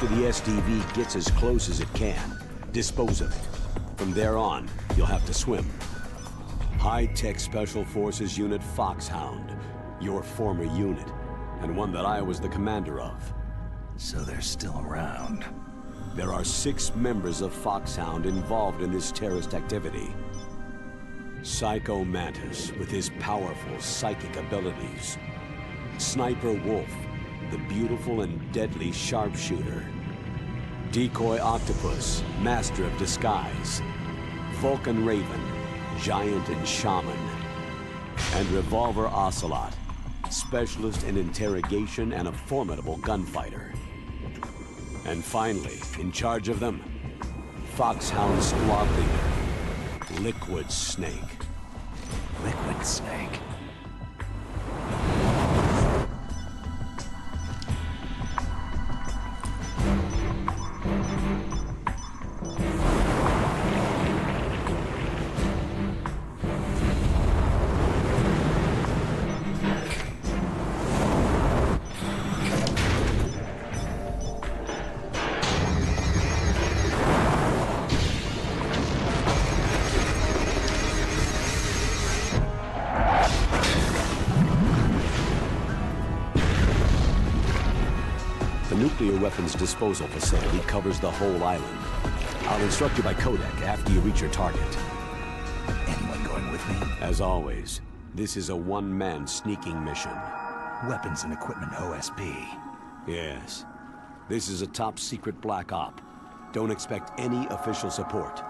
After the SDV gets as close as it can, dispose of it. From there on, you'll have to swim. High-tech Special Forces Unit Foxhound, your former unit, and one that I was the commander of. So they're still around. There are 6 members of Foxhound involved in this terrorist activity. Psycho Mantis, with his powerful psychic abilities. Sniper Wolf, the beautiful and deadly sharpshooter. Decoy Octopus, master of disguise. Vulcan Raven, giant and shaman. And Revolver Ocelot, specialist in interrogation and a formidable gunfighter. And finally, in charge of them, Foxhound squad leader, Liquid Snake. Liquid Snake. Nuclear weapons disposal facility covers the whole island. I'll instruct you by codec after you reach your target. Anyone going with me? As always, this is a one-man sneaking mission. Weapons and equipment OSP. Yes. This is a top-secret black op. Don't expect any official support.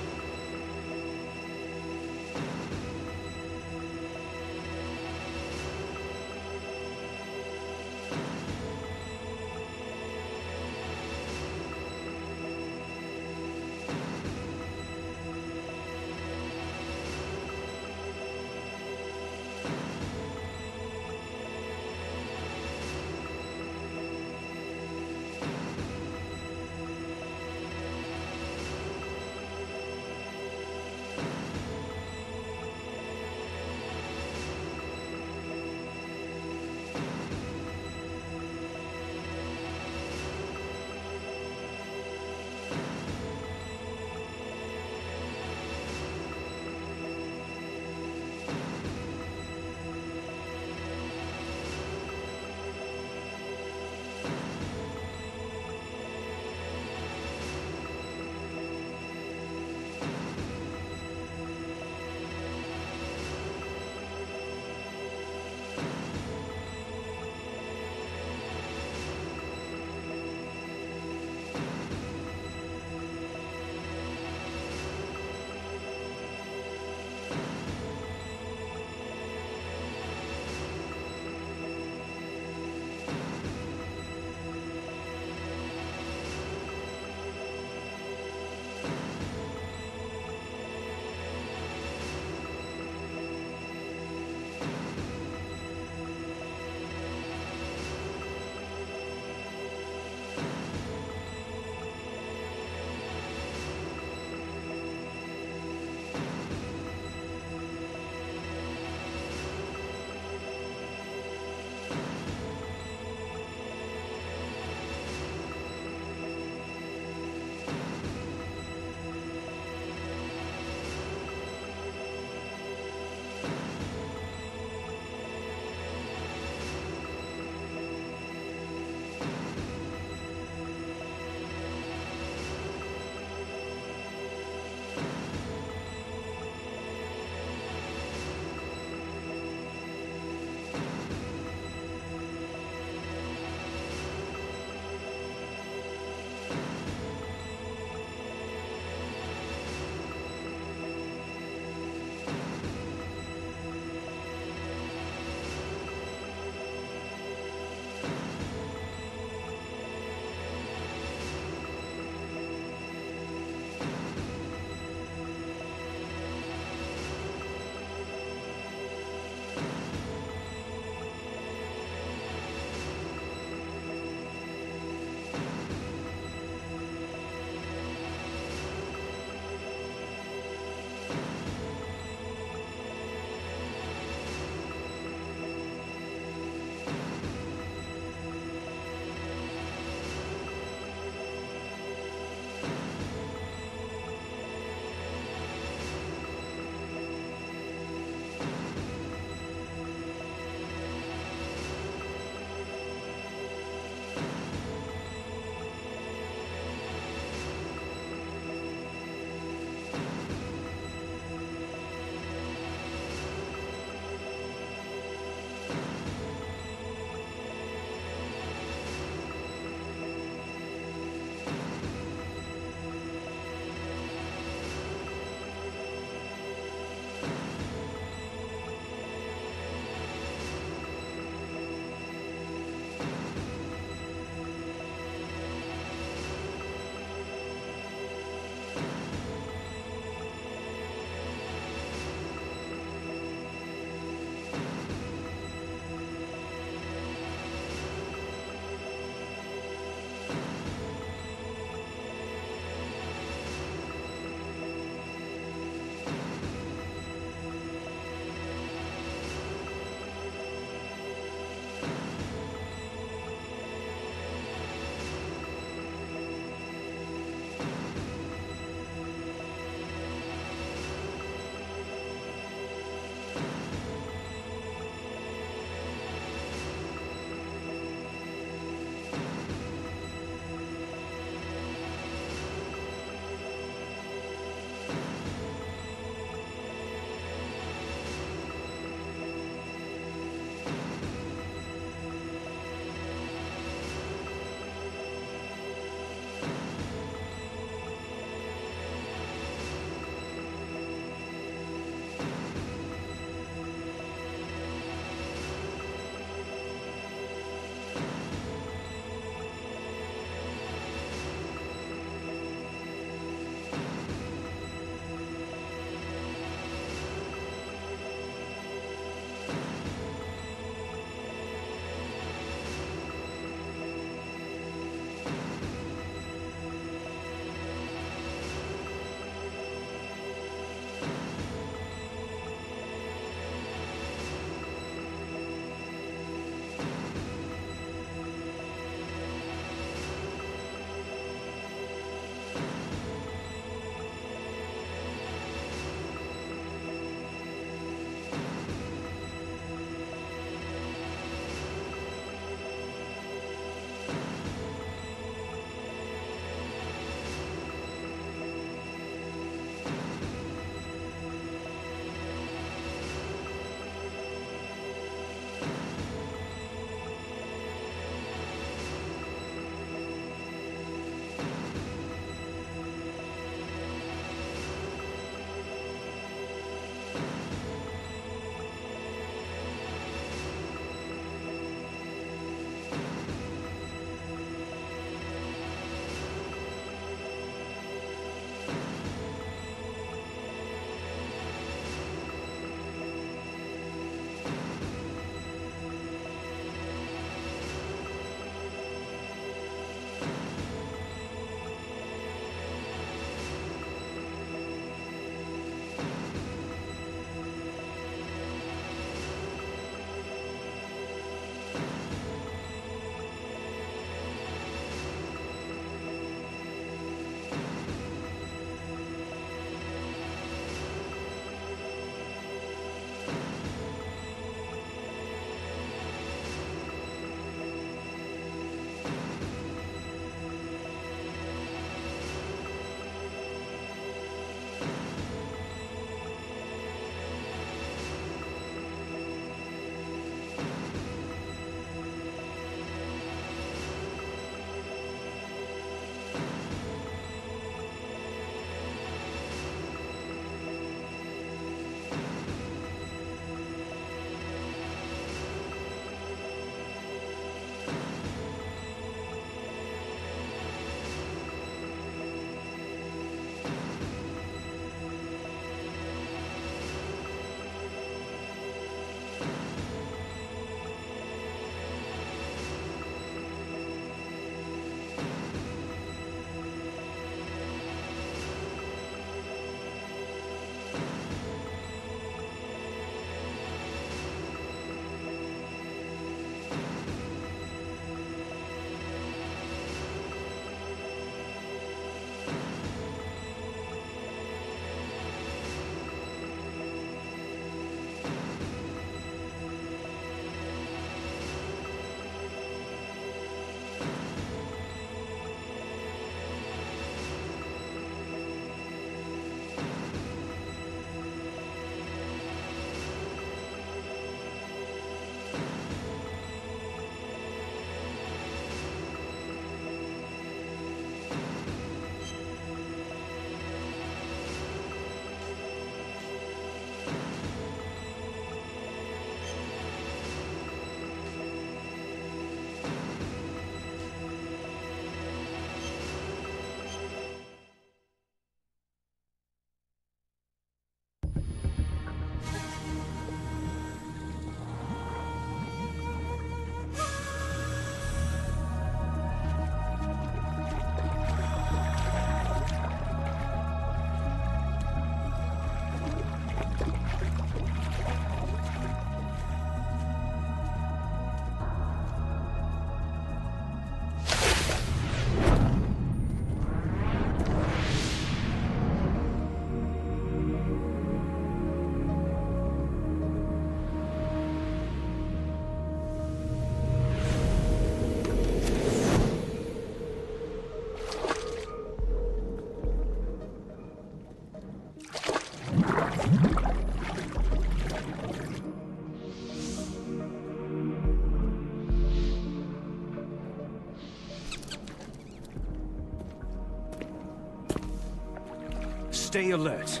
Stay alert.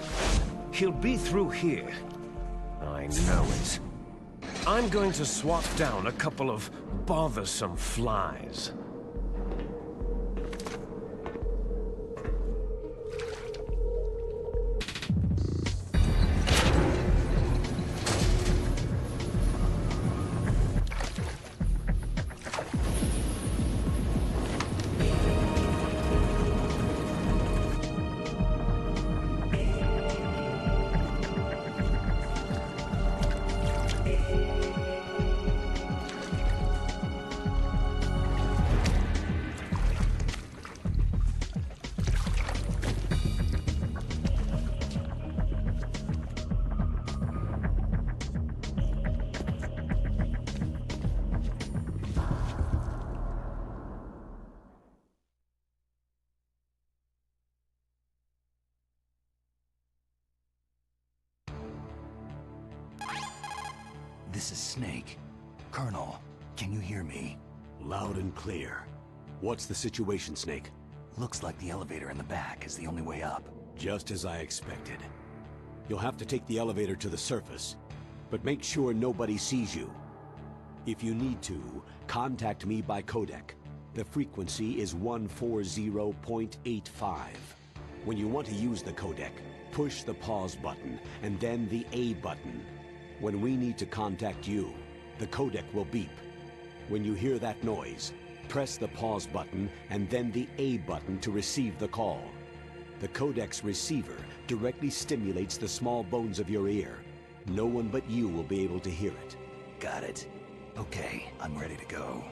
He'll be through here. I know it. I'm going to swat down a couple of bothersome flies. This is Snake. Colonel, can you hear me? Loud and clear. What's the situation, Snake? Looks like the elevator in the back is the only way up. Just as I expected. You'll have to take the elevator to the surface, but make sure nobody sees you. If you need to, contact me by codec. The frequency is 140.85. When you want to use the codec, push the pause button and then the A button. When we need to contact you, the codec will beep. When you hear that noise, press the pause button and then the A button to receive the call. The codec's receiver directly stimulates the small bones of your ear. No one but you will be able to hear it. Got it. Okay, I'm ready to go.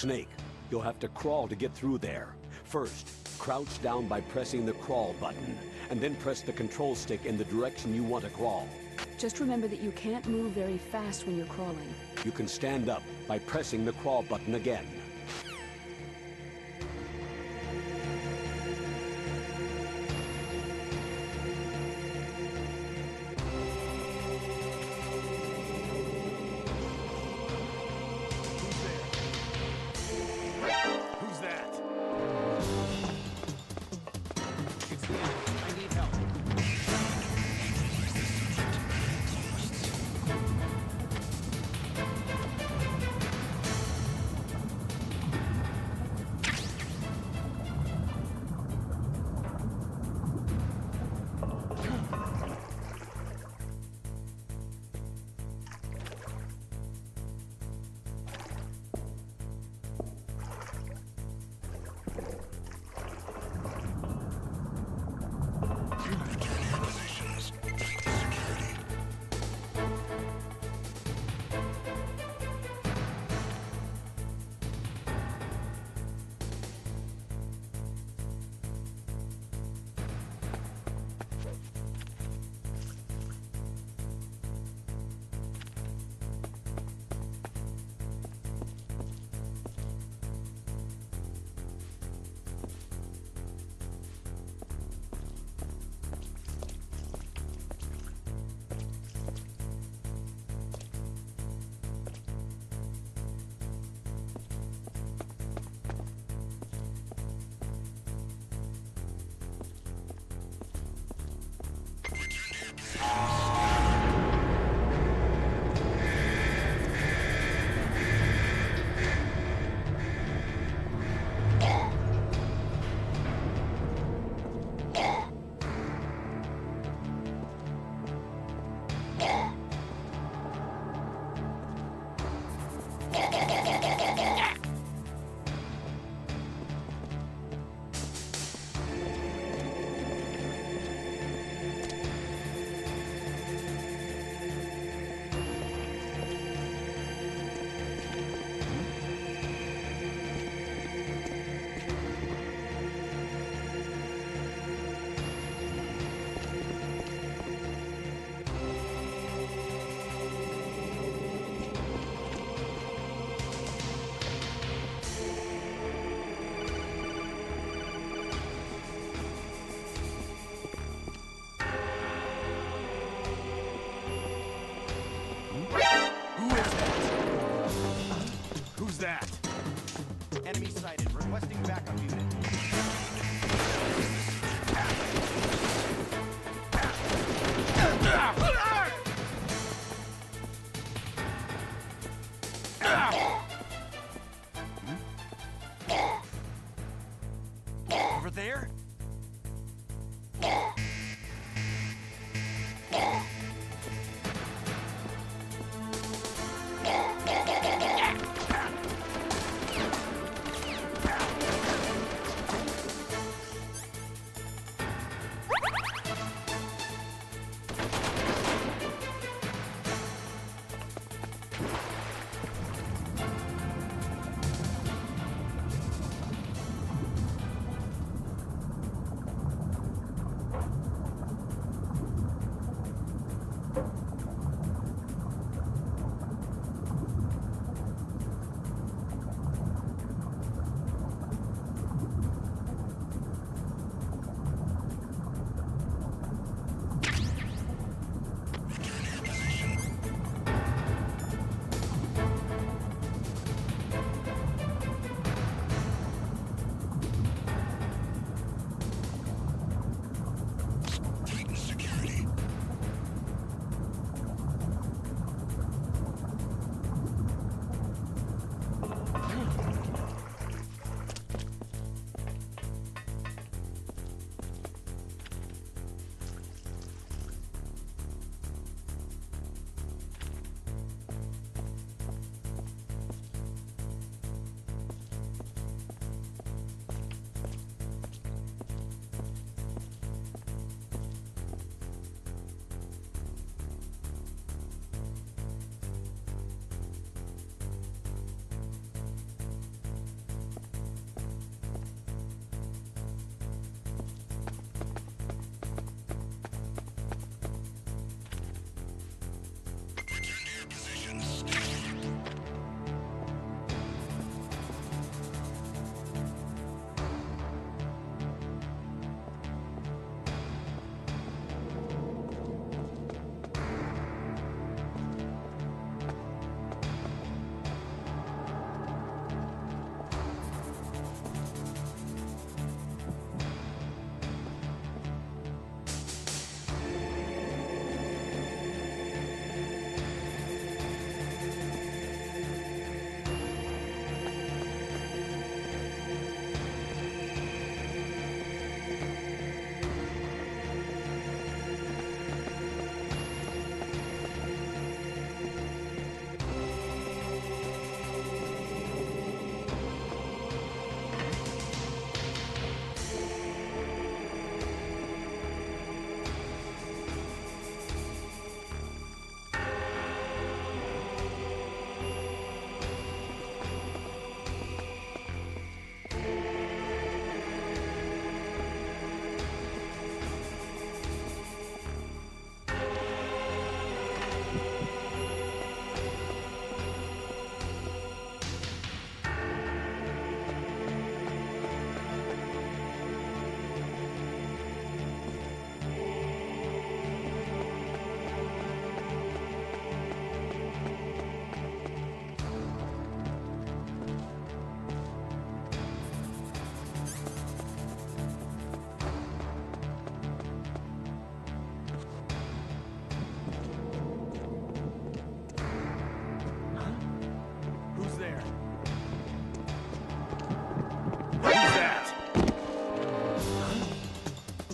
Snake, you'll have to crawl to get through there. First, crouch down by pressing the crawl button, and then press the control stick in the direction you want to crawl. Just remember that you can't move very fast when you're crawling. You can stand up by pressing the crawl button again. Requesting backup unit. Over there?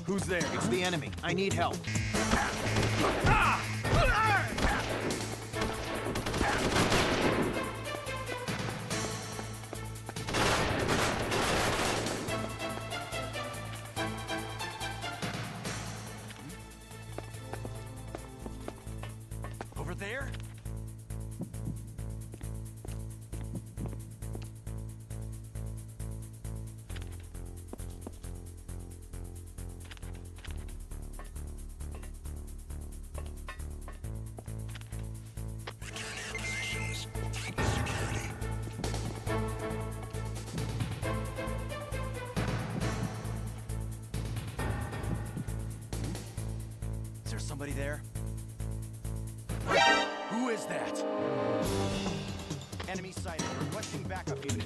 Who's there? It's the enemy. I need help. Over there? Is there somebody there? Who is that? Enemy sighted. Requesting backup unit.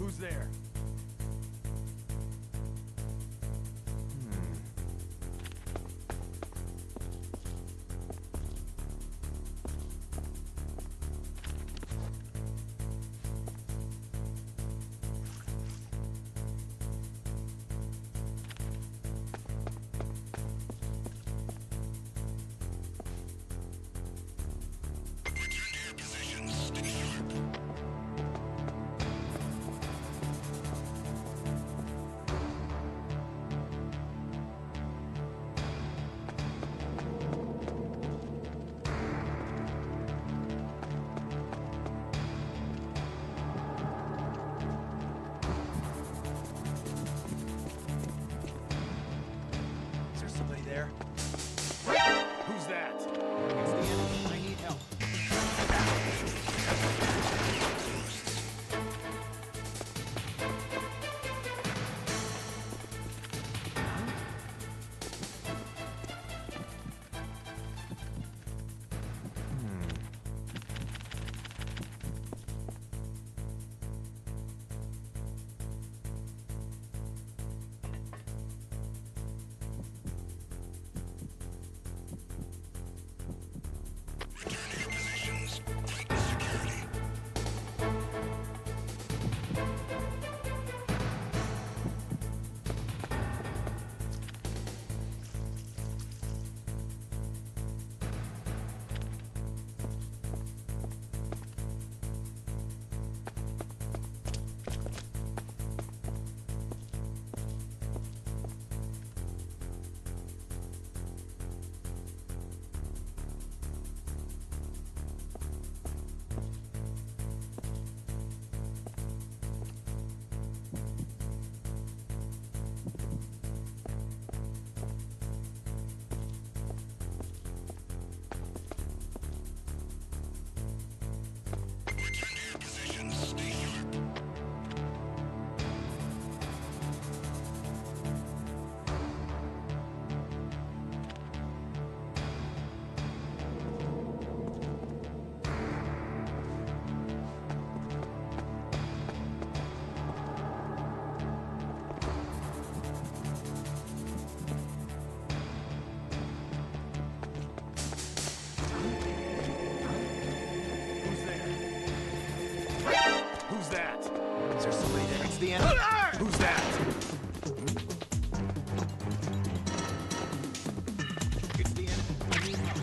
Who's there? Is there somebody there? Who's that? It's the enemy. I need help. Who's that? Is there somebody there? It's the enemy. Who's that? It's the enemy. I need help.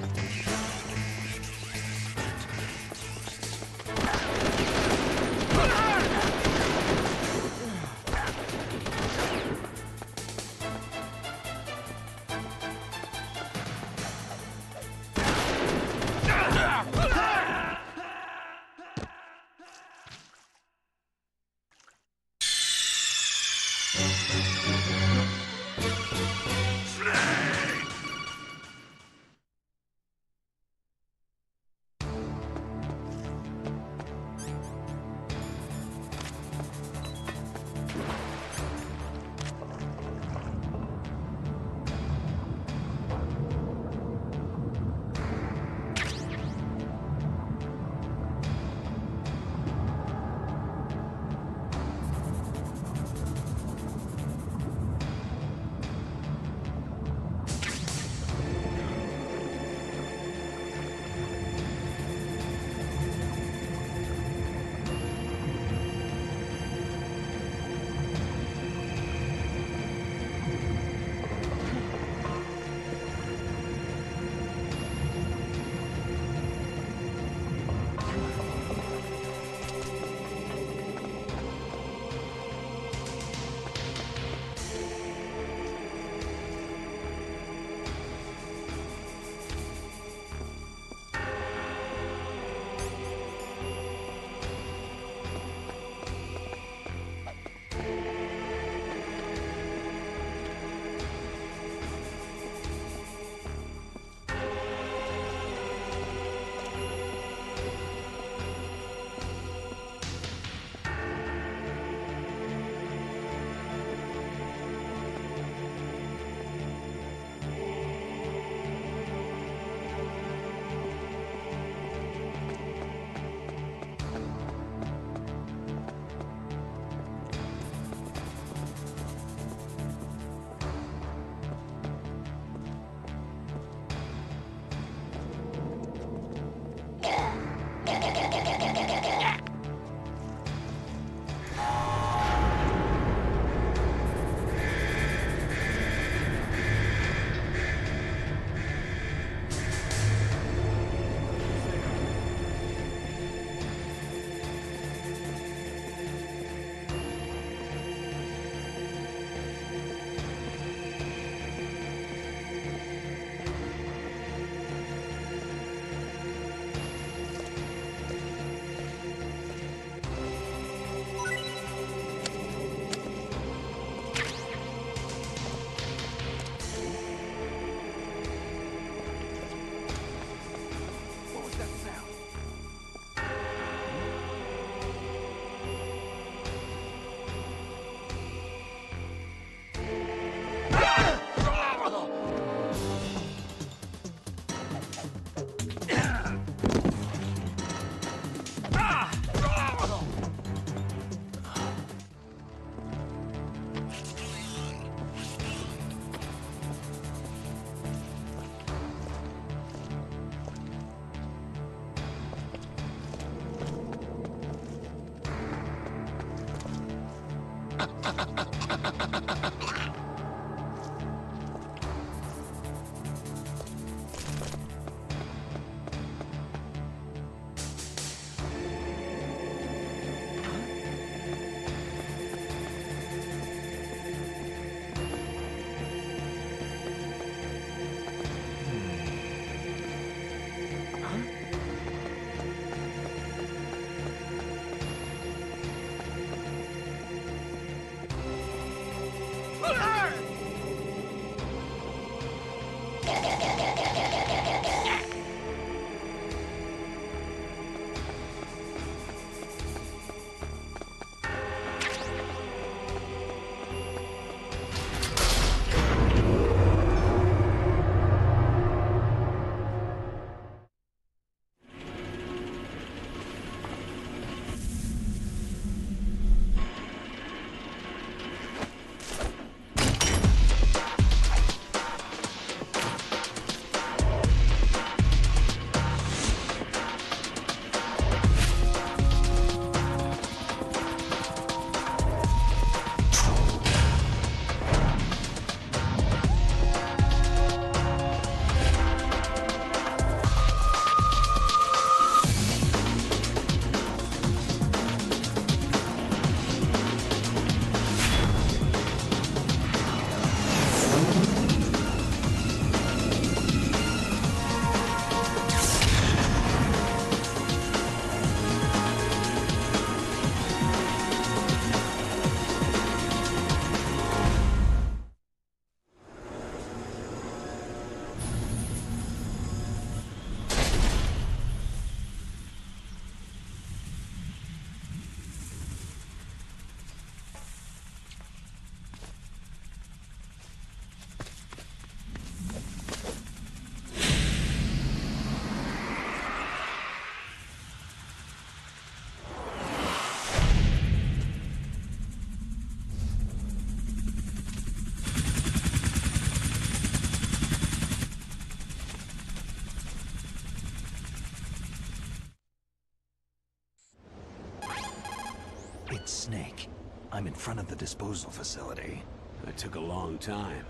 It's Snake. I'm in front of the disposal facility. That took a long time.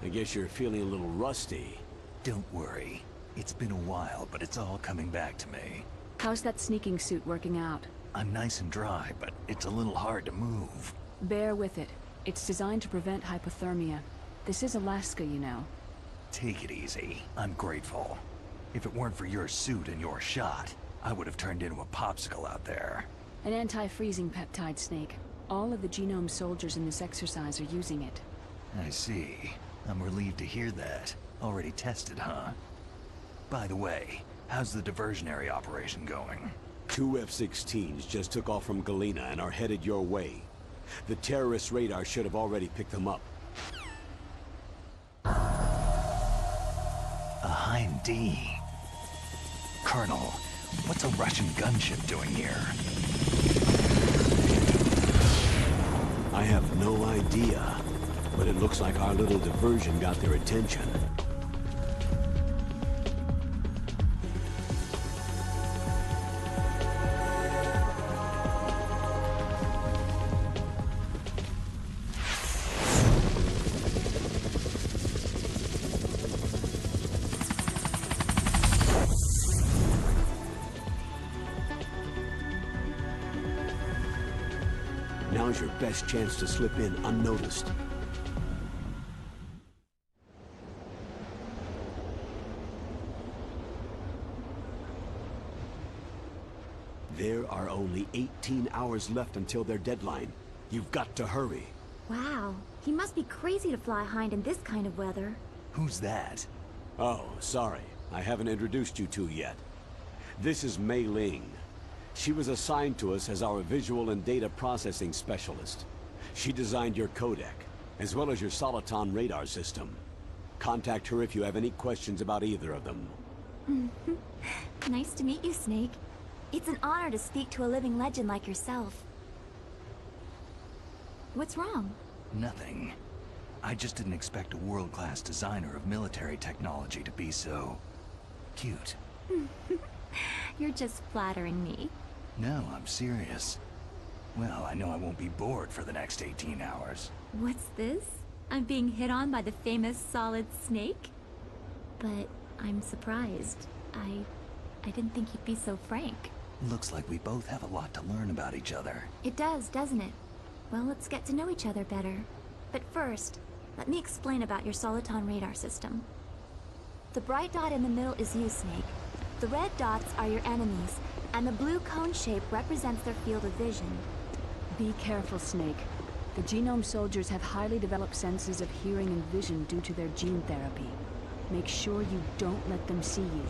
I guess you're feeling a little rusty. Don't worry. It's been a while, but it's all coming back to me. How's that sneaking suit working out? I'm nice and dry, but it's a little hard to move. Bear with it. It's designed to prevent hypothermia. This is Alaska, you know. Take it easy. I'm grateful. If it weren't for your suit and your shot, I would have turned into a popsicle out there. An anti-freezing peptide, Snake. All of the genome soldiers in this exercise are using it. I see. I'm relieved to hear that. Already tested, huh? By the way, how's the diversionary operation going? 2 F-16s just took off from Galena and are headed your way. The terrorist radar should have already picked them up. A Hind D. Colonel, what's a Russian gunship doing here? I have no idea, but it looks like our little diversion got their attention. Now's your best chance to slip in unnoticed. There are only 18 hours left until their deadline. You've got to hurry. Wow, he must be crazy to fly Hind in this kind of weather. Who's that? Oh, sorry. I haven't introduced you to yet. This is Mei Ling. She was assigned to us as our visual and data processing specialist. She designed your codec, as well as your Soliton radar system. Contact her if you have any questions about either of them. Nice to meet you, Snake. It's an honor to speak to a living legend like yourself. What's wrong? Nothing. I just didn't expect a world-class designer of military technology to be so... cute. You're just flattering me. No, I'm serious. Well, I know I won't be bored for the next 18 hours. What's this? I'm being hit on by the famous Solid Snake? But I'm surprised. I didn't think you'd be so frank. Looks like we both have a lot to learn about each other. It does, doesn't it? Well, let's get to know each other better. But first, let me explain about your Soliton radar system. The bright dot in the middle is you, Snake. The red dots are your enemies, and the blue cone shape represents their field of vision. Be careful, Snake. The genome soldiers have highly developed senses of hearing and vision due to their gene therapy. Make sure you don't let them see you.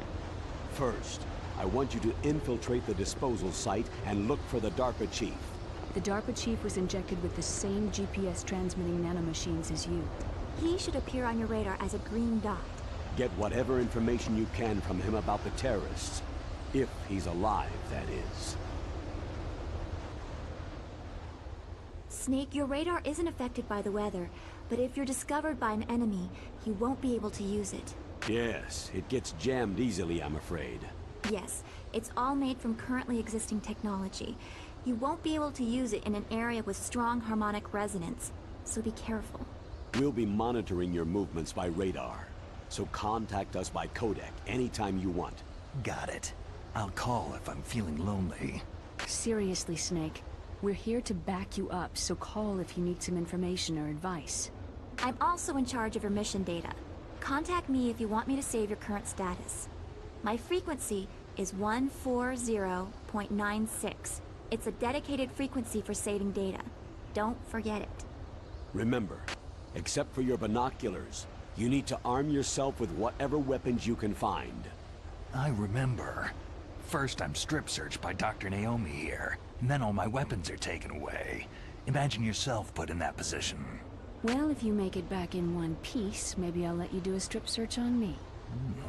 First, I want you to infiltrate the disposal site and look for the DARPA chief. The DARPA chief was injected with the same GPS transmitting nanomachines as you. He should appear on your radar as a green dot. Get whatever information you can from him about the terrorists. If he's alive, that is. Snake, your radar isn't affected by the weather, but if you're discovered by an enemy, you won't be able to use it. Yes, it gets jammed easily, I'm afraid. Yes, it's all made from currently existing technology. You won't be able to use it in an area with strong harmonic resonance, so be careful. We'll be monitoring your movements by radar, so contact us by codec anytime you want. Got it. I'll call if I'm feeling lonely. Seriously, Snake. We're here to back you up, so call if you need some information or advice. I'm also in charge of your mission data. Contact me if you want me to save your current status. My frequency is 140.96. It's a dedicated frequency for saving data. Don't forget it. Remember, except for your binoculars, you need to arm yourself with whatever weapons you can find. I remember. First I'm strip searched by Dr. Naomi here, and then all my weapons are taken away. Imagine yourself put in that position. Well, if you make it back in one piece, maybe I'll let you do a strip search on me.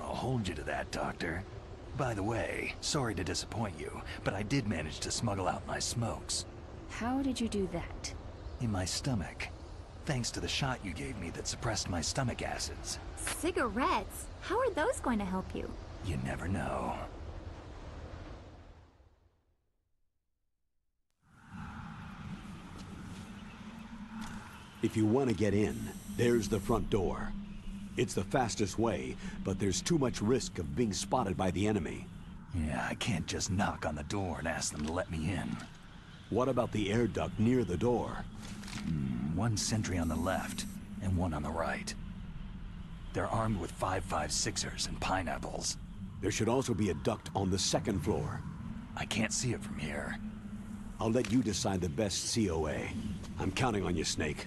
I'll hold you to that, Doctor. By the way, sorry to disappoint you, but I did manage to smuggle out my smokes. How did you do that? In my stomach. Thanks to the shot you gave me that suppressed my stomach acids. Cigarettes? How are those going to help you? You never know. If you want to get in, there's the front door. It's the fastest way, but there's too much risk of being spotted by the enemy. Yeah, I can't just knock on the door and ask them to let me in. What about the air duct near the door? One sentry on the left, and one on the right. They're armed with 5.56ers and pineapples. There should also be a duct on the second floor. I can't see it from here. I'll let you decide the best COA. I'm counting on you, Snake.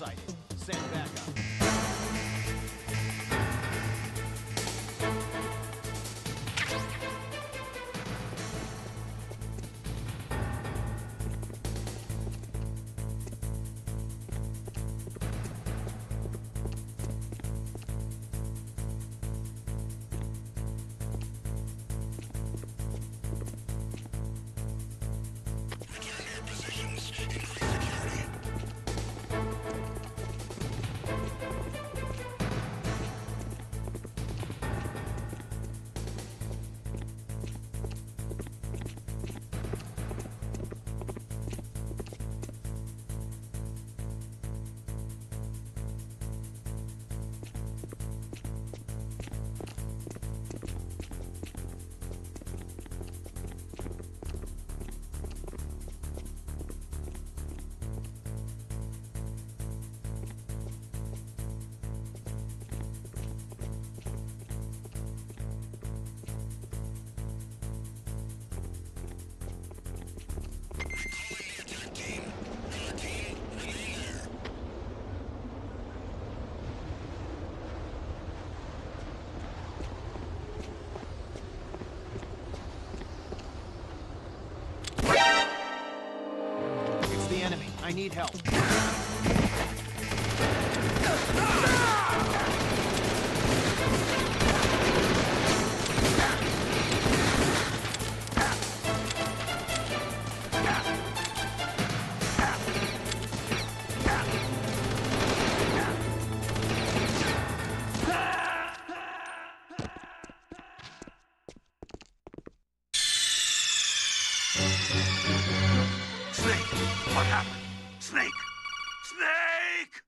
sighted. Send backup. The enemy. I need help. Snake! What happened? Snake! Snake!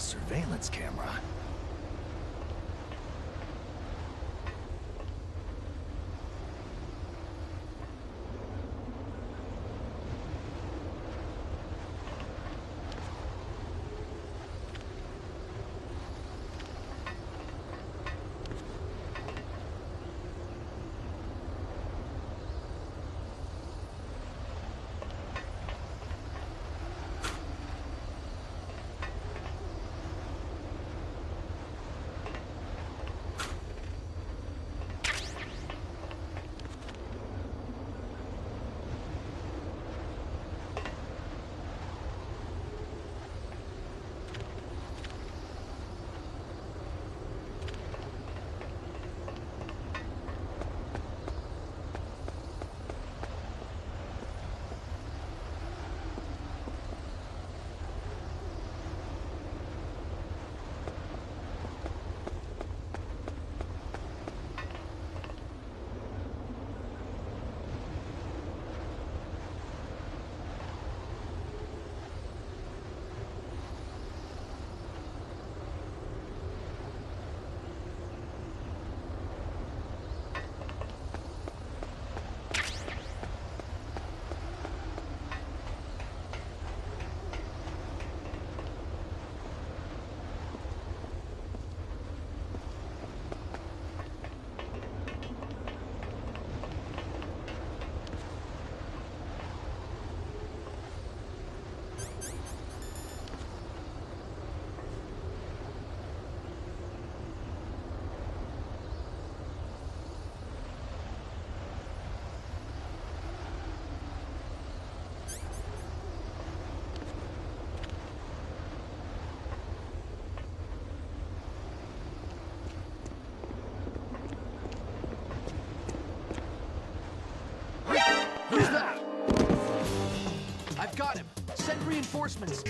surveillance camera. Who's that? I've got him. Send reinforcements.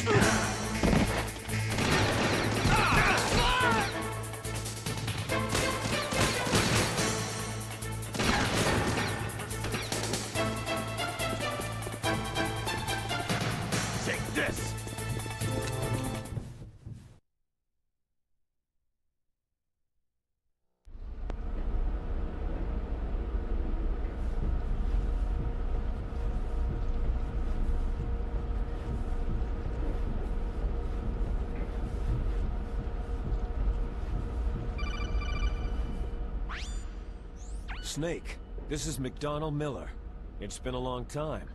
Take this! Snake, this is McDonald Miller. It's been a long time.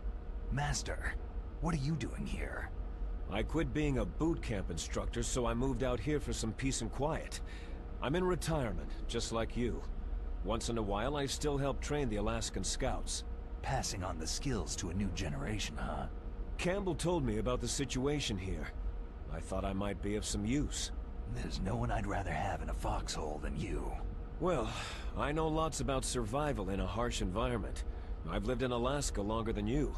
Master, what are you doing here? I quit being a boot camp instructor, so I moved out here for some peace and quiet. I'm in retirement, just like you. Once in a while, I still help train the Alaskan Scouts. Passing on the skills to a new generation, huh? Campbell told me about the situation here. I thought I might be of some use. There's no one I'd rather have in a foxhole than you. Well, I know lots about survival in a harsh environment. I've lived in Alaska longer than you.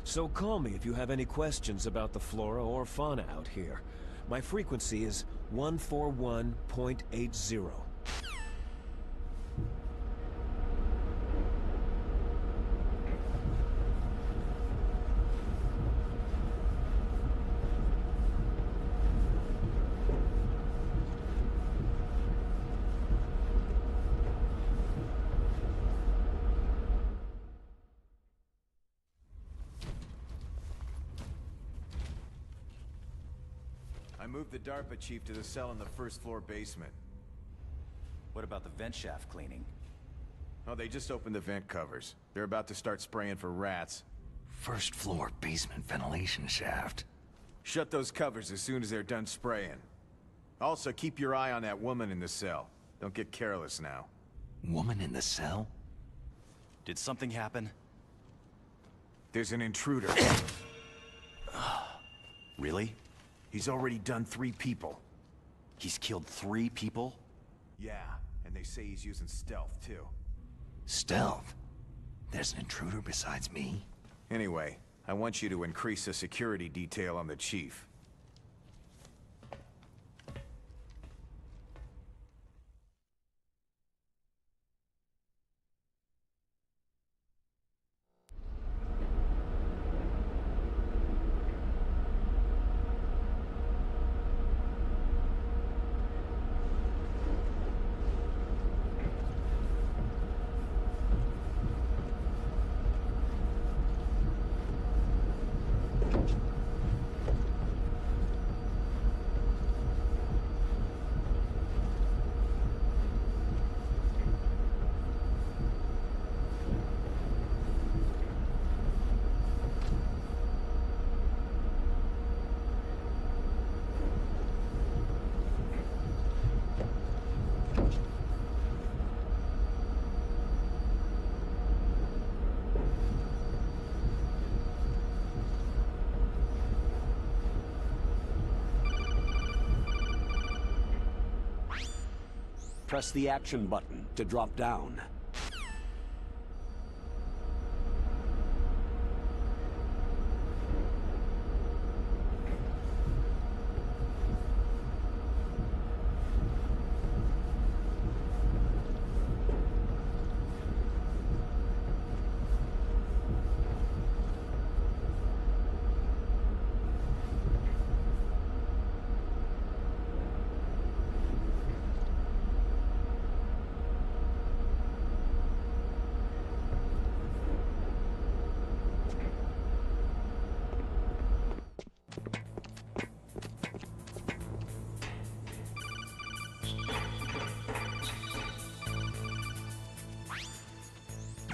So call me if you have any questions about the flora or fauna out here. My frequency is 141.80. I moved the DARPA chief to the cell in the first floor basement. What about the vent shaft cleaning? Oh, they just opened the vent covers. They're about to start spraying for rats. First floor basement ventilation shaft. Shut those covers as soon as they're done spraying. Also, keep your eye on that woman in the cell. Don't get careless now. Woman in the cell? Did something happen? There's an intruder. Really? He's already done 3 people. He's killed 3 people? Yeah, and they say he's using stealth, too. Stealth? There's an intruder besides me? Anyway, I want you to increase the security detail on the chief. press the action button to drop down.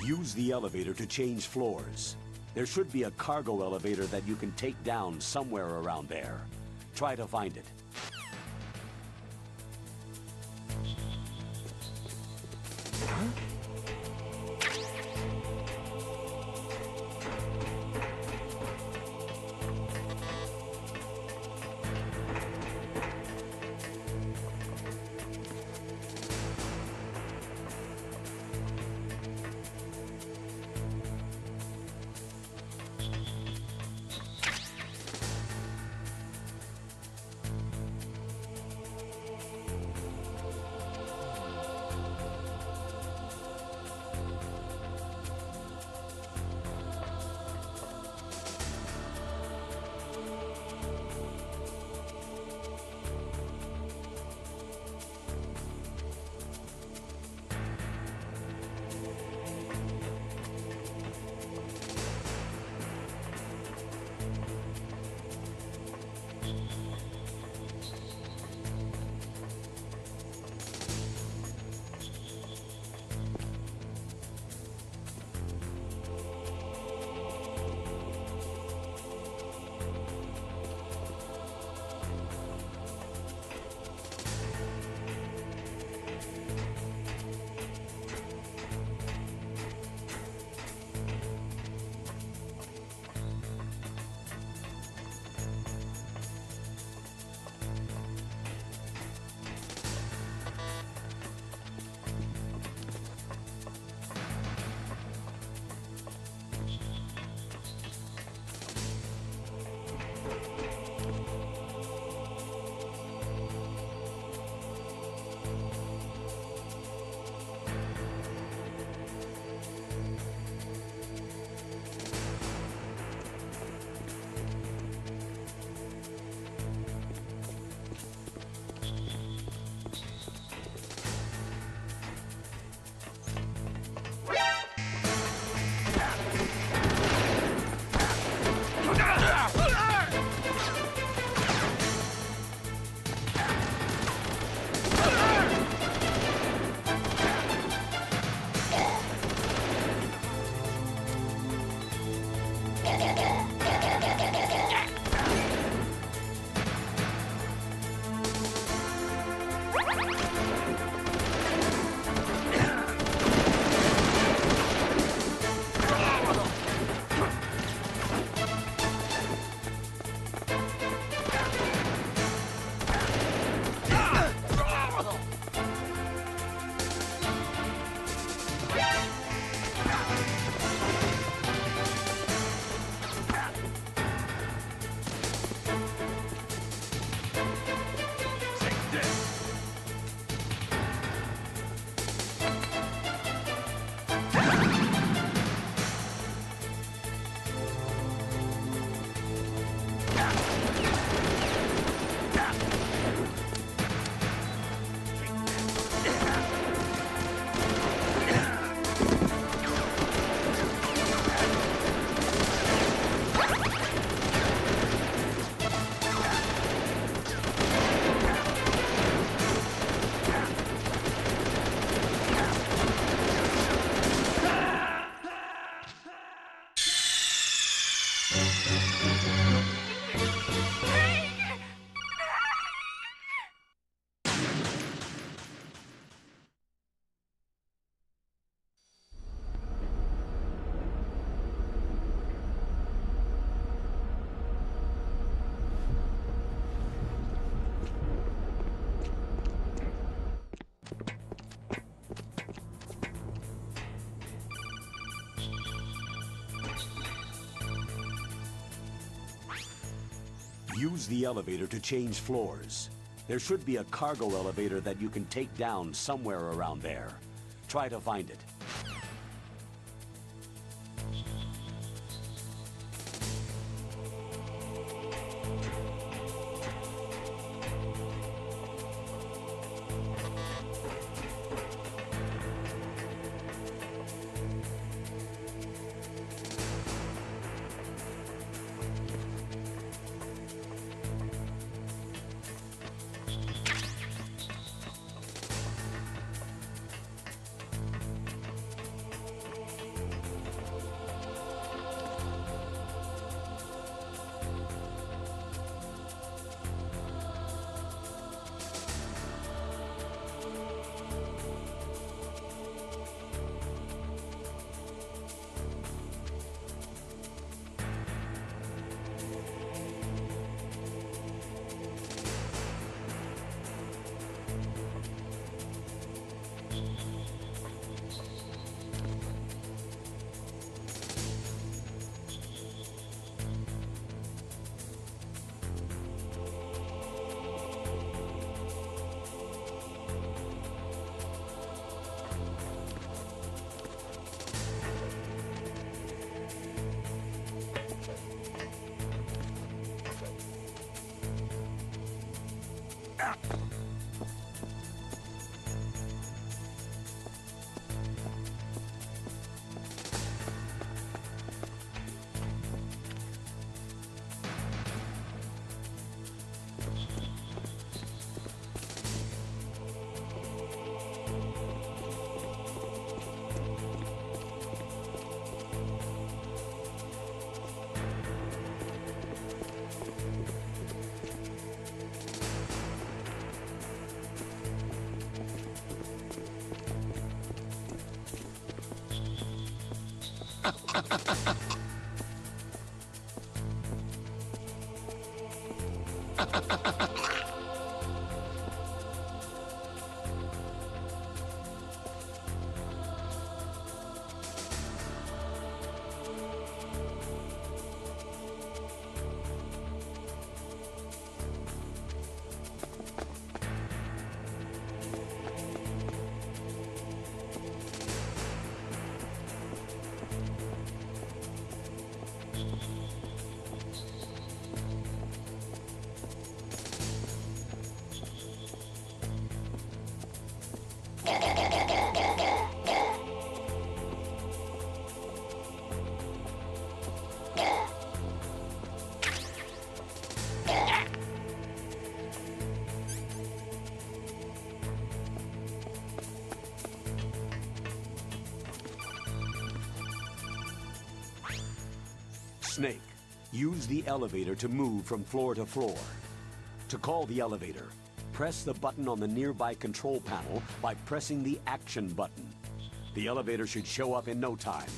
Use the elevator to change floors. There should be a cargo elevator that you can take down somewhere around there. Try to find it. Use the elevator to change floors. There should be a cargo elevator that you can take down somewhere around there. Try to find it. Snake, use the elevator to move from floor to floor. To call the elevator, press the button on the nearby control panel by pressing the action button. The elevator should show up in no time.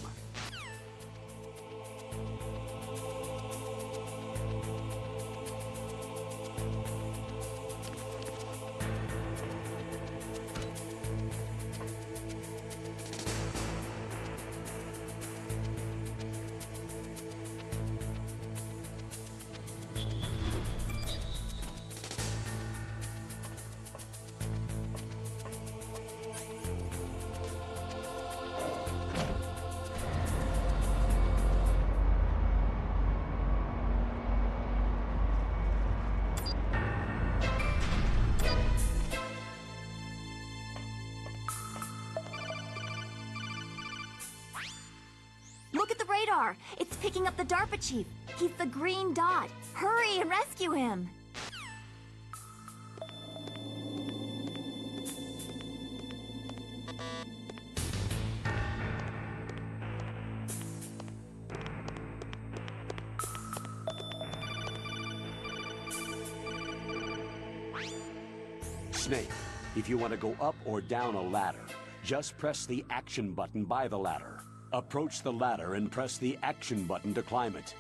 Look at the radar! It's picking up the DARPA chief! He's the green dot! Hurry and rescue him! Snake, if you want to go up or down a ladder, just press the action button by the ladder. Approach the ladder and press the action button to climb it.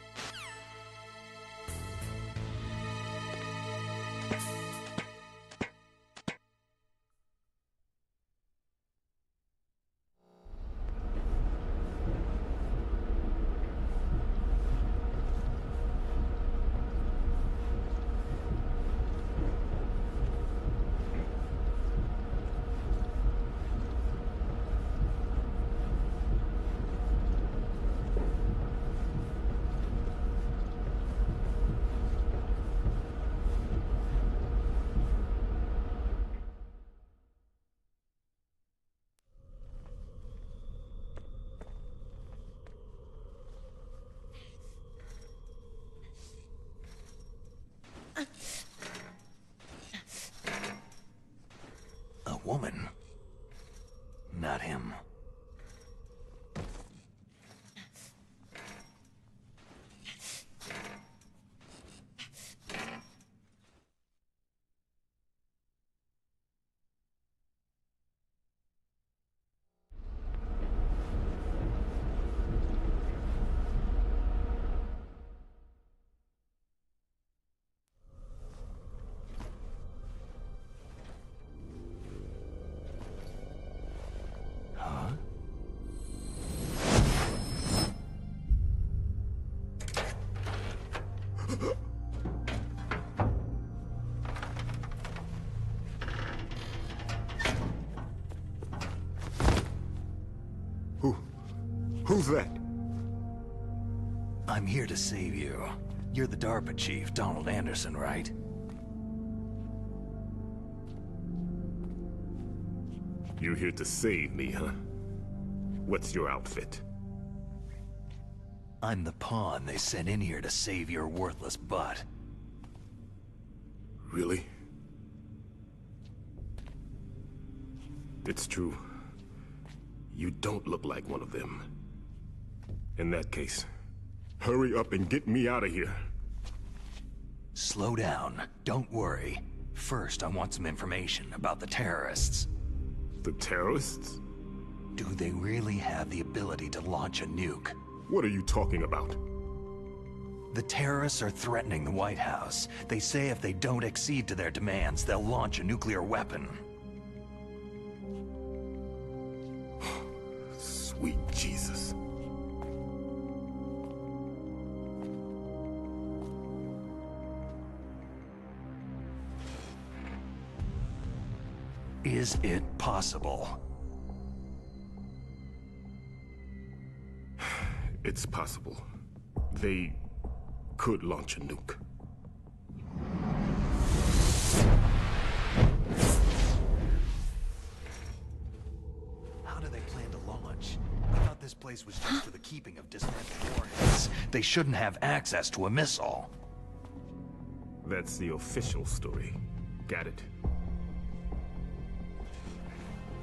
Who's that? I'm here to save you. You're the DARPA chief, Donald Anderson, right? You're here to save me, huh? What's your outfit? I'm the pawn they sent in here to save your worthless butt. Really? It's true. You don't look like one of them. In that case, hurry up and get me out of here. Slow down. Don't worry. First, I want some information about the terrorists. The terrorists? Do they really have the ability to launch a nuke? What are you talking about? The terrorists are threatening the White House. They say if they don't accede to their demands, they'll launch a nuclear weapon. Sweet Jesus. Is it possible? It's possible. They could launch a nuke. How do they plan to launch? I thought this place was just for the keeping of dismantled warheads. They shouldn't have access to a missile. That's the official story. Got it.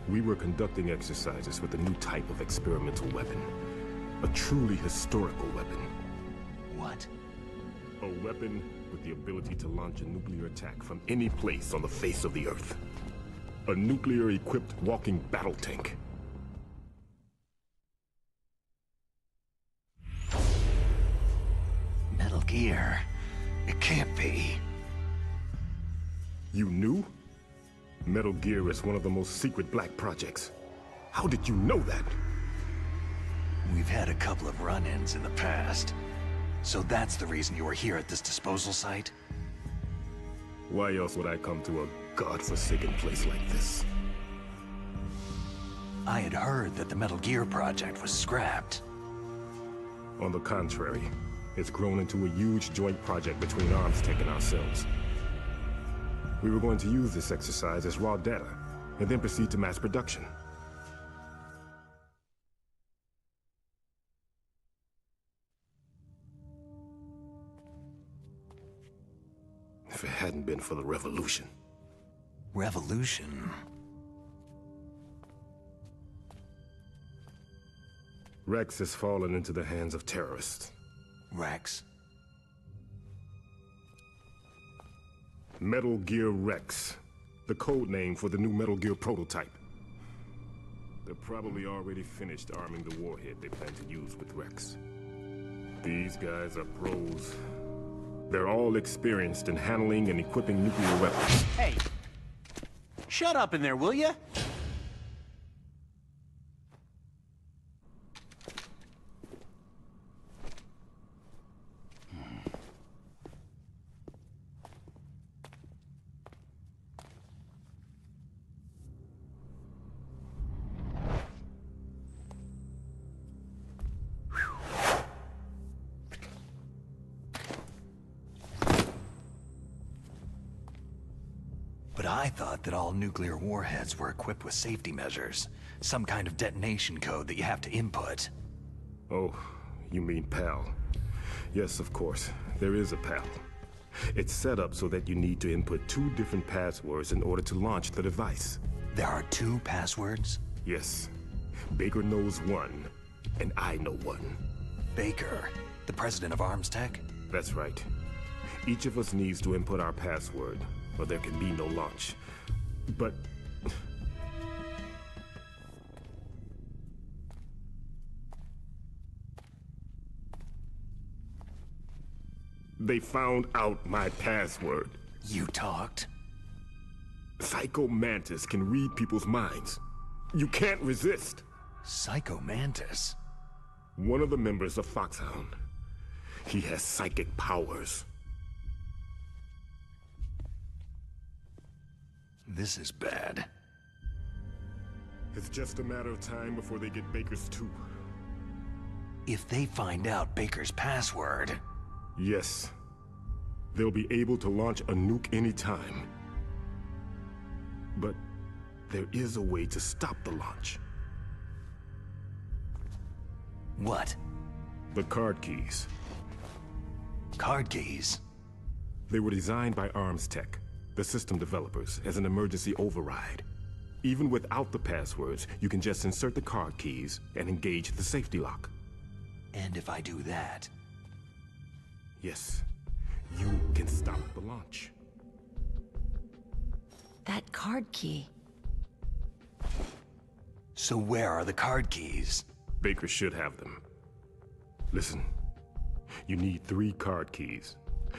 We were conducting exercises with a new type of experimental weapon. A truly historical weapon. What? A weapon with the ability to launch a nuclear attack from any place on the face of the Earth. A nuclear-equipped walking battle tank. Metal Gear. It can't be. You knew? Metal Gear is one of the most secret black projects. How did you know that? We've had a couple of run-ins in the past. So that's the reason you were here at this disposal site? Why else would I come to a godforsaken place like this? I had heard that the Metal Gear project was scrapped. On the contrary, it's grown into a huge joint project between ArmsTech and ourselves. We were going to use this exercise as raw data, and then proceed to mass production. If it hadn't been for the revolution. Revolution? Rex has fallen into the hands of terrorists. Rex? Metal Gear Rex, the code name for the new Metal Gear prototype. They're probably already finished arming the warhead they plan to use with Rex. These guys are pros. They're all experienced in handling and equipping nuclear weapons. Hey! Shut up in there, will ya? But I thought that all nuclear warheads were equipped with safety measures. Some kind of detonation code that you have to input. Oh, you mean PAL. Yes, of course. There is a PAL. It's set up so that you need to input 2 different passwords in order to launch the device. There are 2 passwords? Yes. Baker knows one, and I know one. Baker, the president of ArmsTech? That's right. Each of us needs to input our password, or there can be no launch. But... they found out my password. You talked? Psycho Mantis can read people's minds. You can't resist. Psycho Mantis? One of the members of Foxhound. He has psychic powers. This is bad. It's just a matter of time before they get Baker's too. If they find out Baker's password... Yes. They'll be able to launch a nuke anytime. But there is a way to stop the launch. What? The card keys. Card keys? They were designed by Arms Tech, the system developers, as an emergency override. Even without the passwords, you can just insert the card keys and engage the safety lock. And if I do that? Yes, you can stop the launch. That card key. So where are the card keys? Baker should have them. Listen, you need 3 card keys.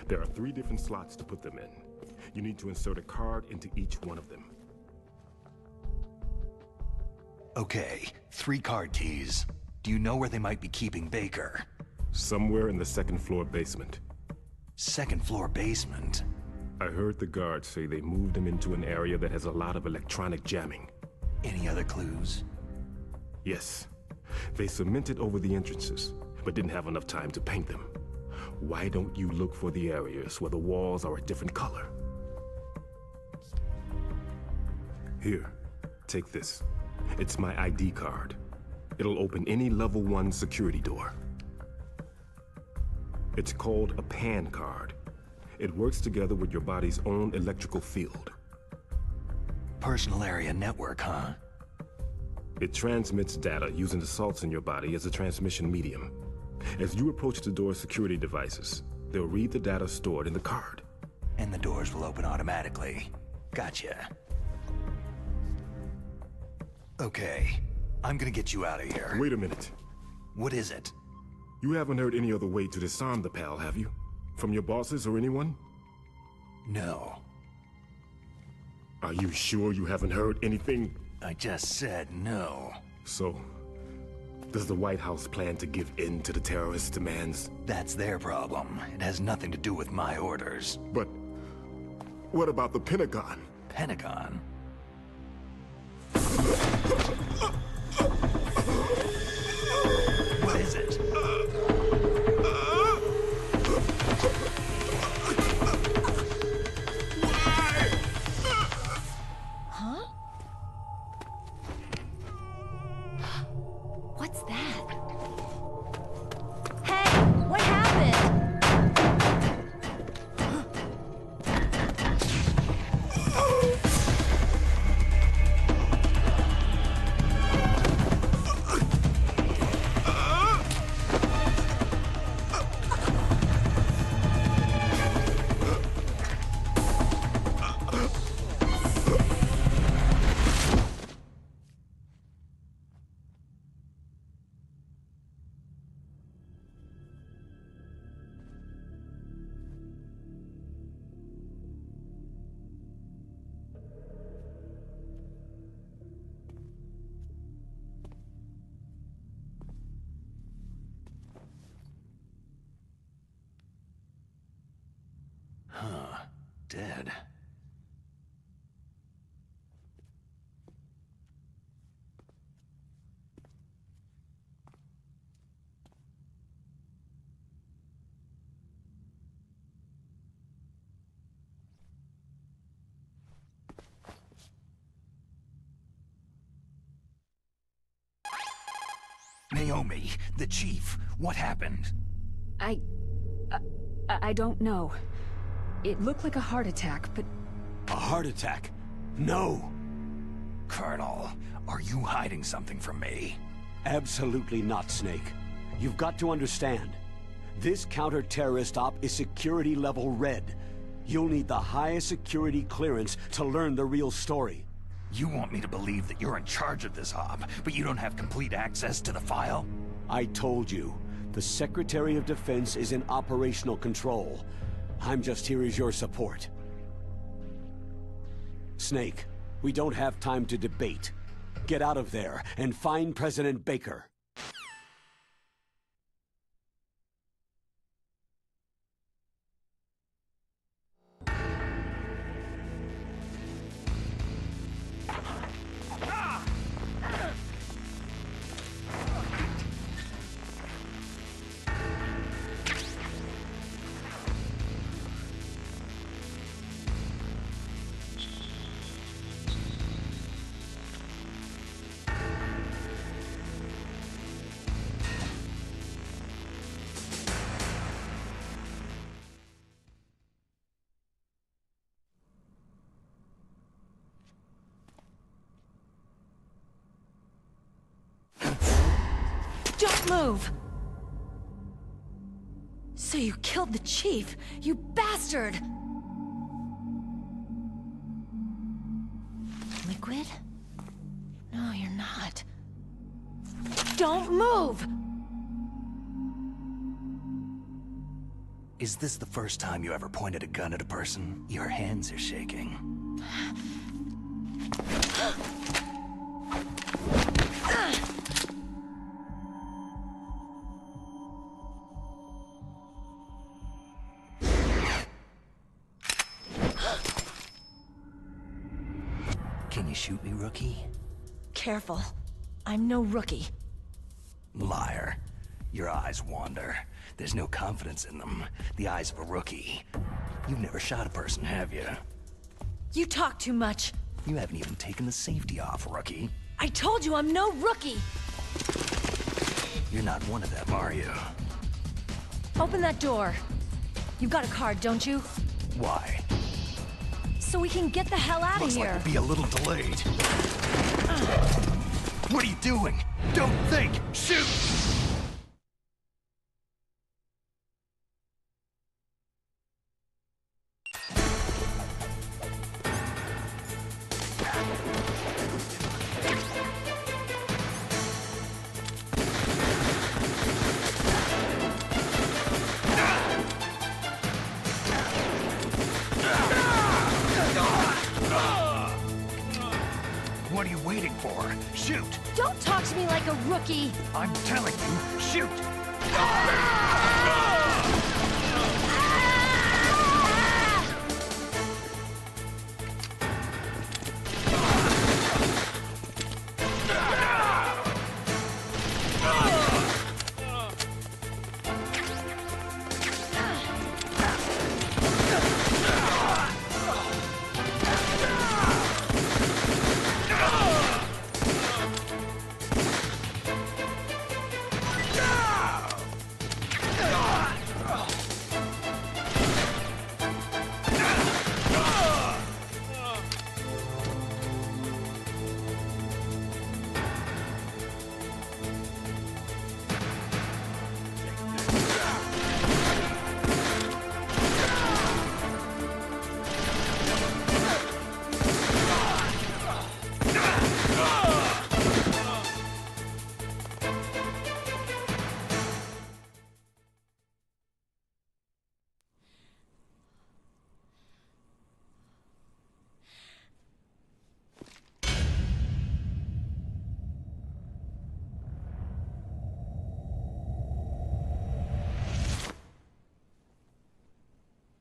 There are 3 different slots to put them in. You need to insert a card into each one of them. Okay, 3 card keys. Do you know where they might be keeping Baker? Somewhere in the 2nd floor basement. 2nd floor basement? I heard the guards say they moved him into an area that has a lot of electronic jamming. Any other clues? Yes. They cemented over the entrances, but didn't have enough time to paint them. Why don't you look for the areas where the walls are a different color? Here, take this. It's my ID card. It'll open any level 1 security door. It's called a PAN card. It works together with your body's own electrical field. Personal area network, huh? It transmits data using the salts in your body as a transmission medium. As you approach the door's security devices, they'll read the data stored in the card. And the doors will open automatically. Gotcha. Okay, I'm gonna get you out of here. Wait a minute. What is it? You haven't heard any other way to disarm the PAL, have you? From your bosses or anyone? No. Are you sure you haven't heard anything? I just said no. So, does the White House plan to give in to the terrorists' demands? That's their problem. It has nothing to do with my orders. But what about the Pentagon? Pentagon? What is it? Huh? What's that? Hey, what happened? Huh. Dead. Naomi, the chief, what happened? I don't know. It looked like a heart attack, but... A heart attack? No! Colonel, are you hiding something from me? Absolutely not, Snake. You've got to understand. This counter-terrorist op is security level red. You'll need the highest security clearance to learn the real story. You want me to believe that you're in charge of this op, but you don't have complete access to the file? I told you. The Secretary of Defense is in operational control. I'm just here as your support. Snake, we don't have time to debate. Get out of there and find President Baker. Don't move! So you killed the chief, you bastard! Liquid? No, you're not. Don't move! Is this the first time you ever pointed a gun at a person? Your hands are shaking. Can you shoot me, rookie? Careful. I'm no rookie. Liar. Your eyes wander. There's no confidence in them. The eyes of a rookie. You've never shot a person, have you? You talk too much. You haven't even taken the safety off, rookie. I told you I'm no rookie! You're not one of them, are you? Open that door. You've got a card, don't you? Why? So we can get the hell out of here. Looks like we'll be a little delayed. What are you doing? Don't think! Shoot! What are you waiting for? Shoot! Don't talk to me like a rookie! I'm telling you, shoot!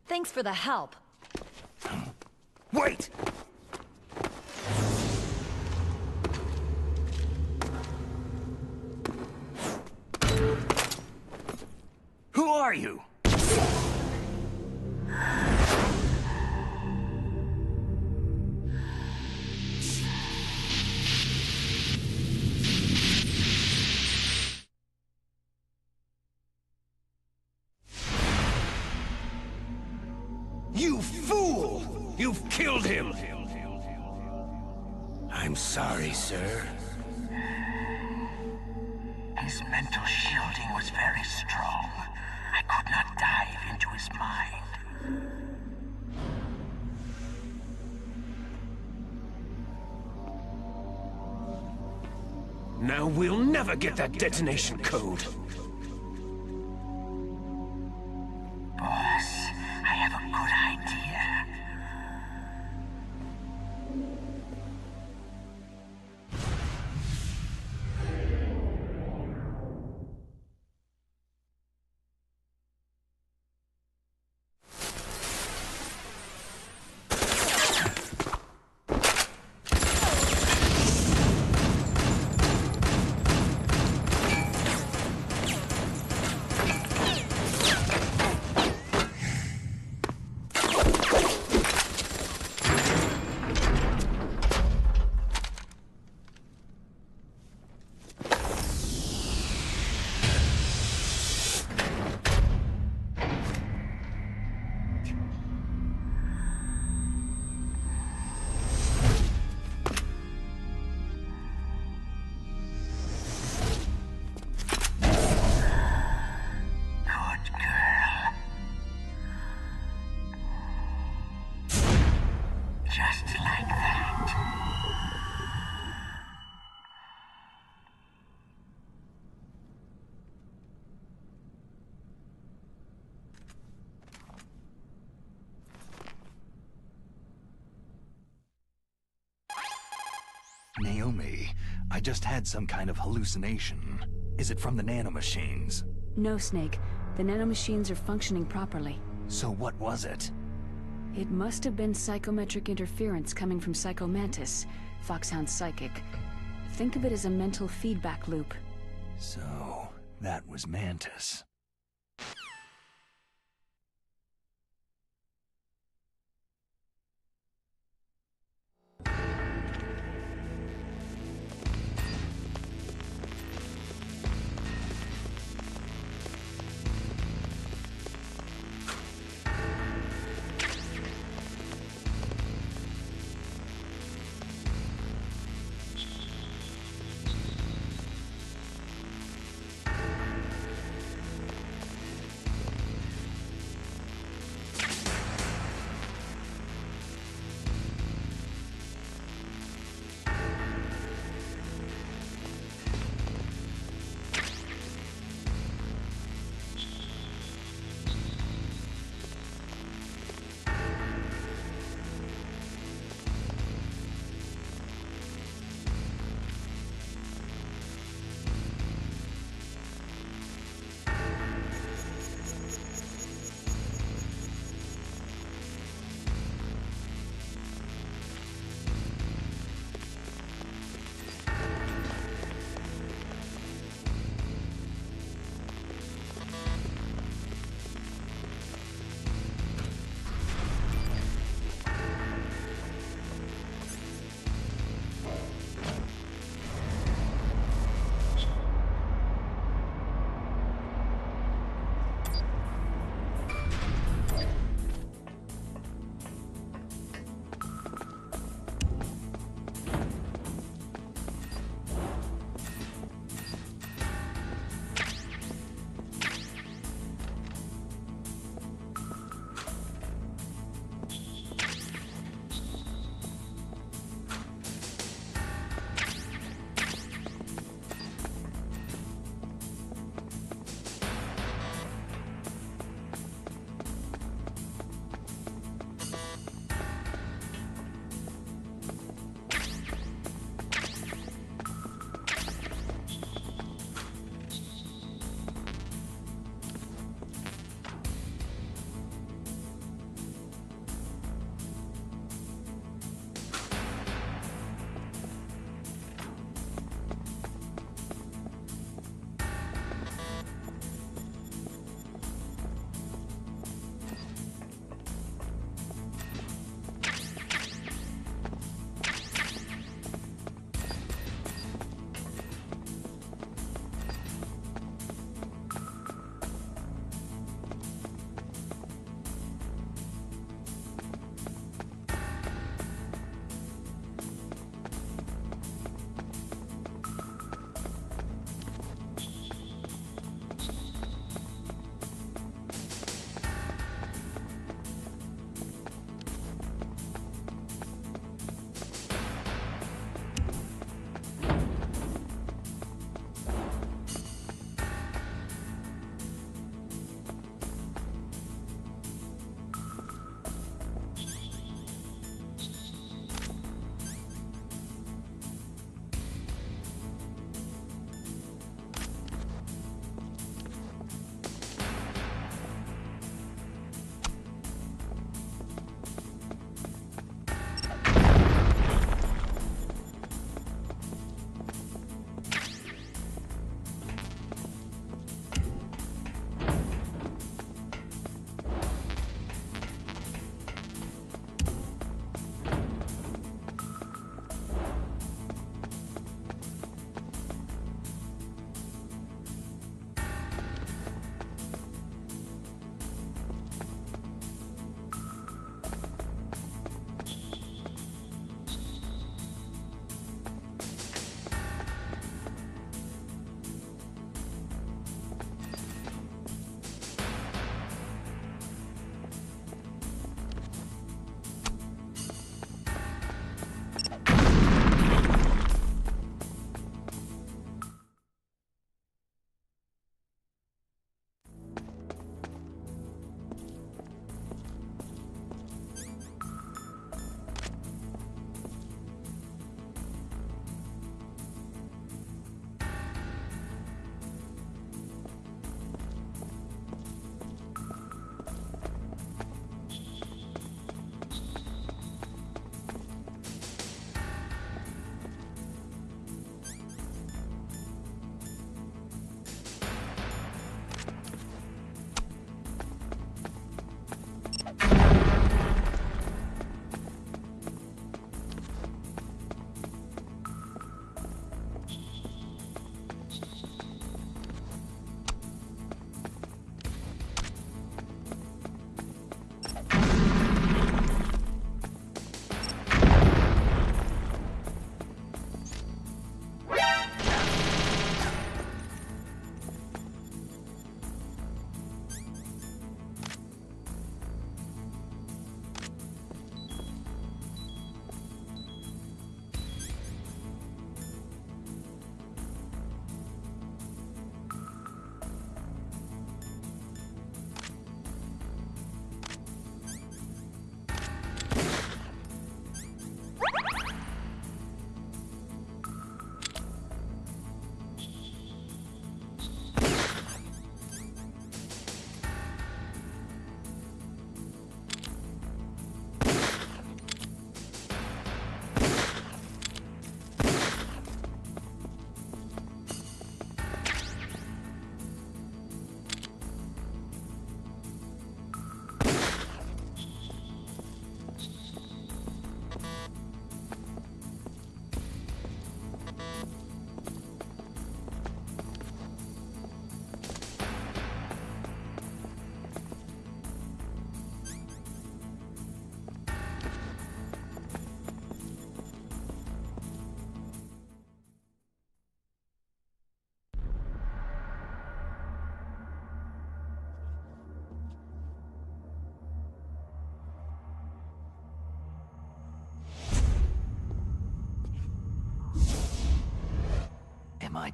Thanks for the help. Wait! Who are you? You fool! You've killed him! I'm sorry, sir. His mental shielding was very strong. I could not dive into his mind. Now we'll never get that detonation code. Boss, I have a good idea. Naomi. I just had some kind of hallucination. Is it from the nanomachines? No, Snake. The nanomachines are functioning properly. So what was it? It must have been psychometric interference coming from Psycho Mantis, Foxhound's psychic. Think of it as a mental feedback loop. So, that was Mantis.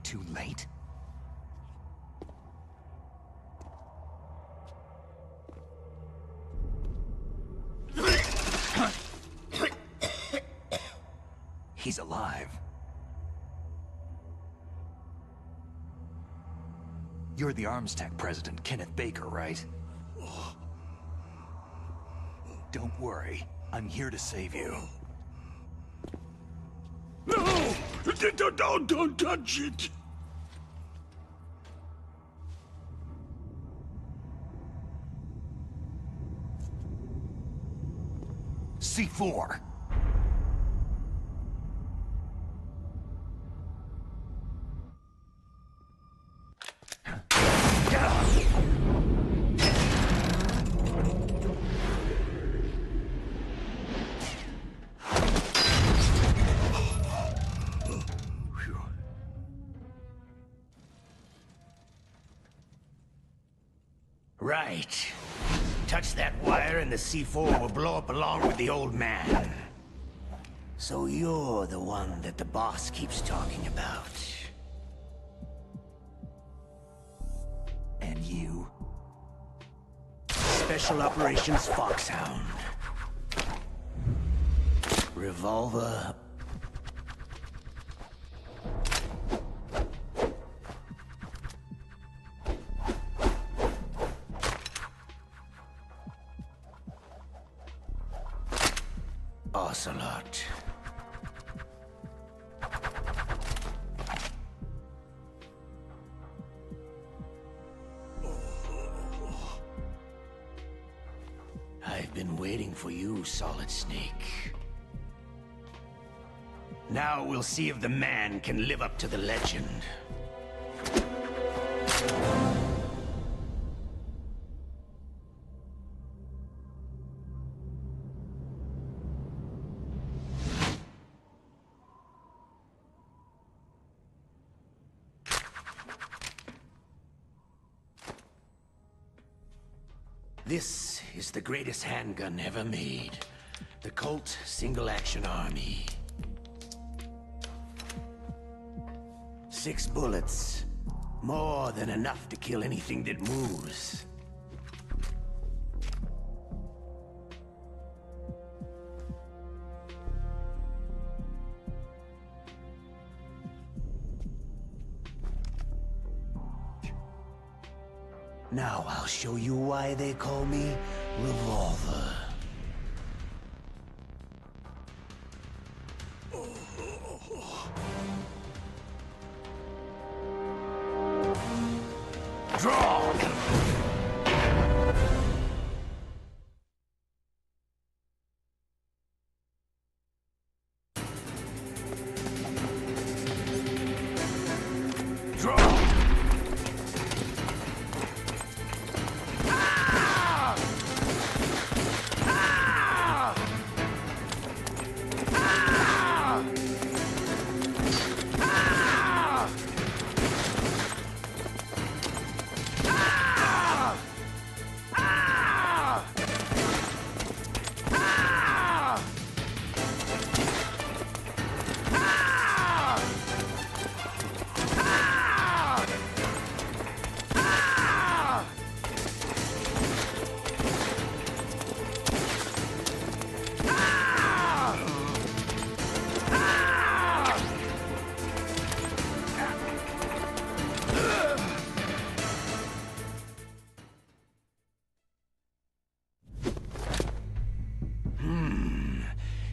it too late? He's alive. You're the Arms Tech president, Kenneth Baker, right? Don't worry. I'm here to save you. No! Don't touch it! C4. Right. Touch that wire and the C4 will blow up along with the old man. So you're the one that the boss keeps talking about. And you? Special Operations Foxhound. Revolver. Ocelot. I've been waiting for you, Solid Snake. Now we'll see if the man can live up to the legend. This is the greatest handgun ever made. The Colt Single Action Army. 6 bullets. More than enough to kill anything that moves. Now I'll show you why they call me Revolver. Draw!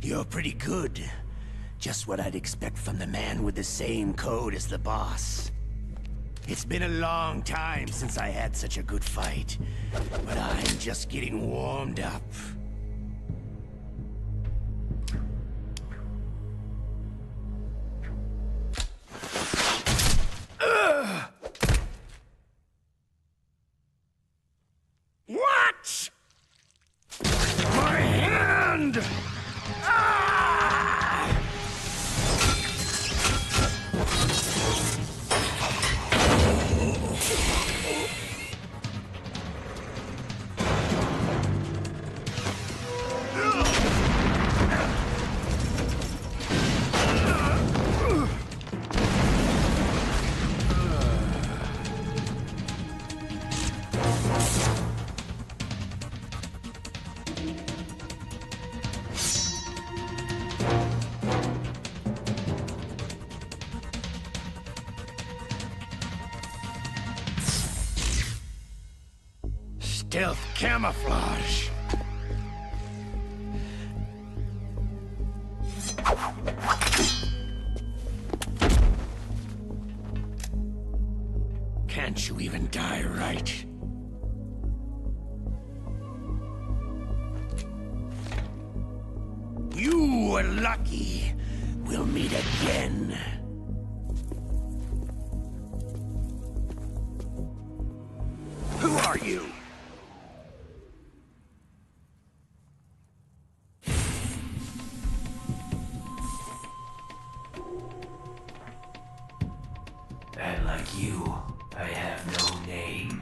You're pretty good. Just what I'd expect from the man with the same code as the boss. It's been a long time since I had such a good fight, but I'm just getting warmed up. What? My hand! stealth camouflage. Can't you even die right? You were lucky. We'll meet again. Who are you? And like you, I have no name.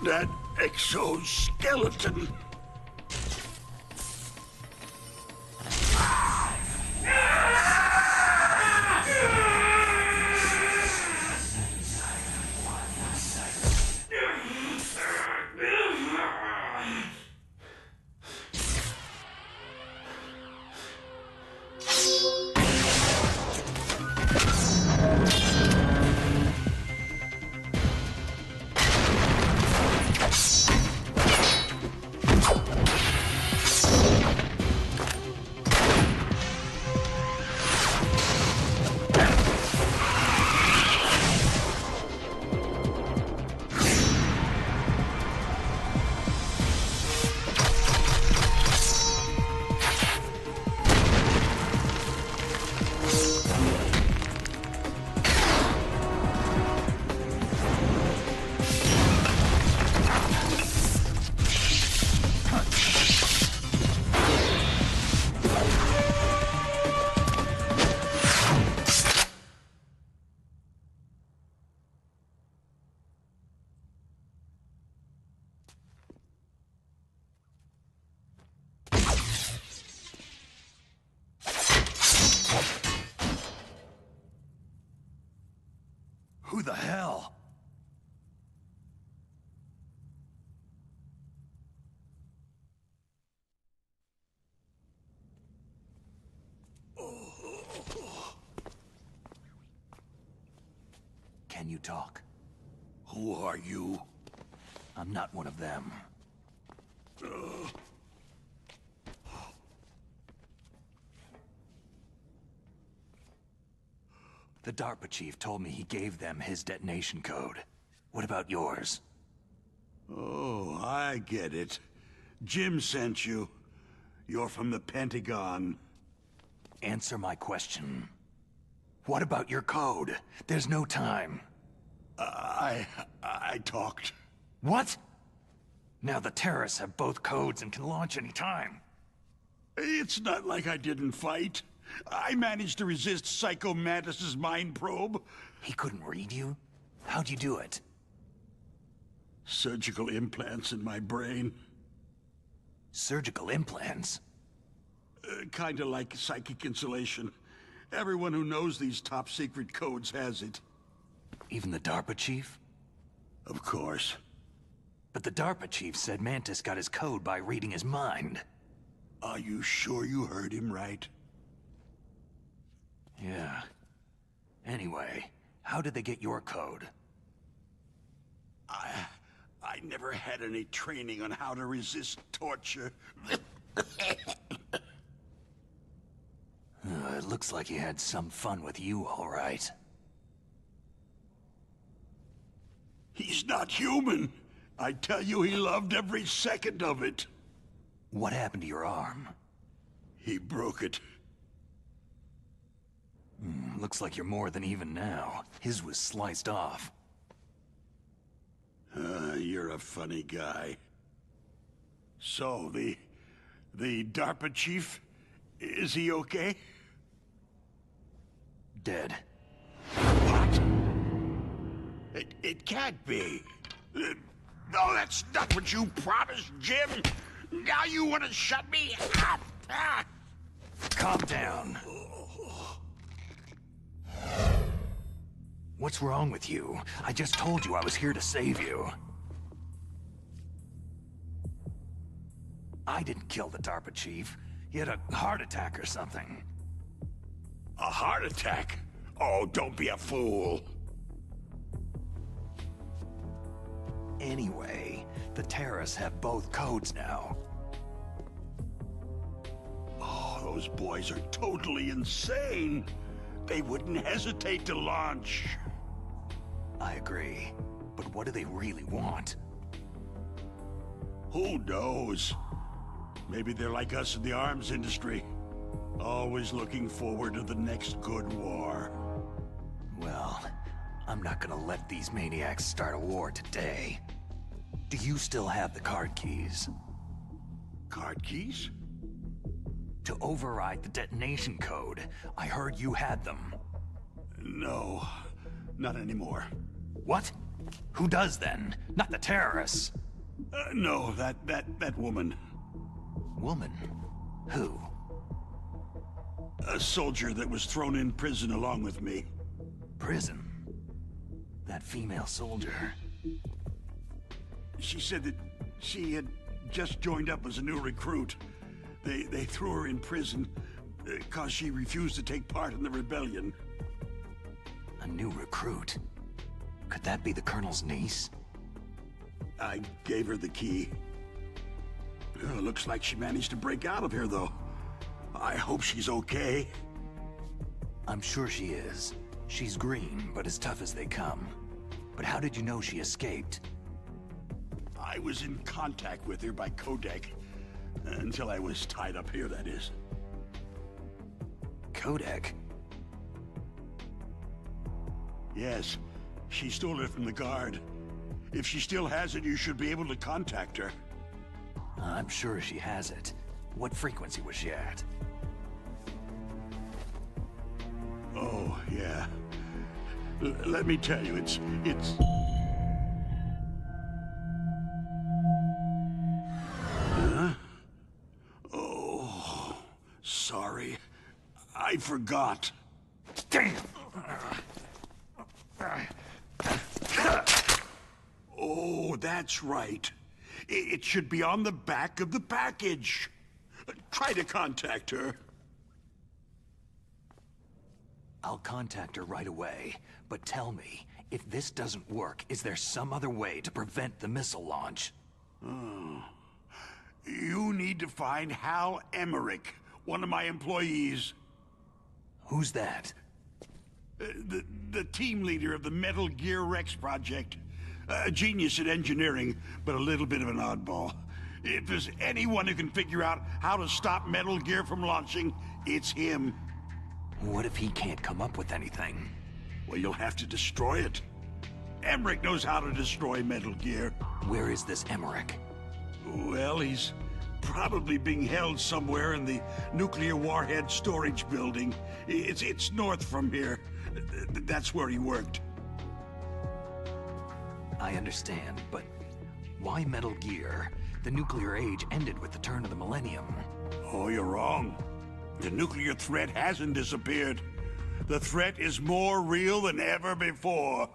That exoskeleton. Who the hell? Can you talk? Who are you? I'm not one of them. The DARPA chief told me he gave them his detonation code. What about yours? Oh, I get it. Jim sent you. You're from the Pentagon. Answer my question. What about your code? There's no time. I talked. What? Now the terrorists have both codes and can launch any time. It's not like I didn't fight. I managed to resist Psycho Mantis's mind probe. He couldn't read you? How'd you do it? Surgical implants in my brain. Surgical implants? Kinda like psychic insulation. Everyone who knows these top-secret codes has it. Even the DARPA chief? Of course. But the DARPA chief said Mantis got his code by reading his mind. Are you sure you heard him right? Yeah. Anyway, how did they get your code? I never had any training on how to resist torture. It looks like he had some fun with you, all right. He's not human. I tell you, he loved every second of it. What happened to your arm? He broke it. Looks like you're more than even now. His was sliced off. You're a funny guy. So, the DARPA chief, is he okay? Dead. What? It can't be. No, that's not what you promised, Jim. Now you want to shut me up? Calm down. What's wrong with you? I just told you I was here to save you. I didn't kill the DARPA chief. He had a heart attack or something. A heart attack? Oh, don't be a fool. Anyway, the terrorists have both codes now. Oh, those boys are totally insane. They wouldn't hesitate to launch. I agree. But what do they really want? Who knows? Maybe they're like us in the arms industry. Always looking forward to the next good war. Well, I'm not gonna let these maniacs start a war today. Do you still have the card keys? Card keys? To override the detonation code. I heard you had them. No, not anymore. What? Who does then? Not the terrorists. No, that woman. Woman? Who? A soldier that was thrown in prison along with me. Prison? That female soldier. She said that she had just joined up as a new recruit. They threw her in prison because she refused to take part in the rebellion. A new recruit? Could that be the Colonel's niece? I gave her the key. Looks like she managed to break out of here, though. I hope she's okay. I'm sure she is. She's green, but as tough as they come. But how did you know she escaped? I was in contact with her by codec. Until I was tied up here, that is. Codec? Yes. She stole it from the guard. If she still has it, you should be able to contact her. I'm sure she has it. What frequency was she at? Oh, yeah. Let me tell you, it's... Huh? Oh, sorry. I forgot. Damn! Oh, that's right. It should be on the back of the package. Try to contact her. I'll contact her right away, but tell me, if this doesn't work, is there some other way to prevent the missile launch? Oh. You need to find Hal Emmerich, one of my employees. Who's that? The team leader of the Metal Gear Rex project. A genius at engineering, but a little bit of an oddball. If there's anyone who can figure out how to stop Metal Gear from launching, it's him. What if he can't come up with anything? Well, you'll have to destroy it. Emmerich knows how to destroy Metal Gear. Where is this Emmerich? Well, he's probably being held somewhere in the nuclear warhead storage building. It's north from here. That's where he worked. I understand, but why Metal Gear? The nuclear age ended with the turn of the millennium. Oh, you're wrong. The nuclear threat hasn't disappeared. The threat is more real than ever before.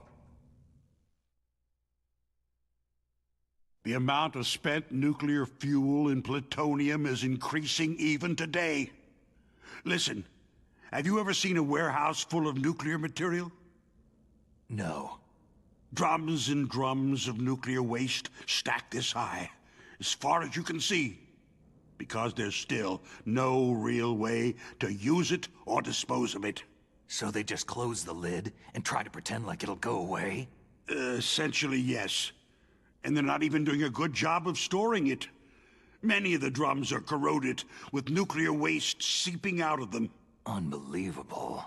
The amount of spent nuclear fuel and plutonium is increasing even today. Listen, have you ever seen a warehouse full of nuclear material? No. Drums and drums of nuclear waste stacked this high, as far as you can see, because there's still no real way to use it or dispose of it. So they just close the lid and try to pretend like it'll go away? Essentially, yes. And they're not even doing a good job of storing it. Many of the drums are corroded, with nuclear waste seeping out of them. Unbelievable.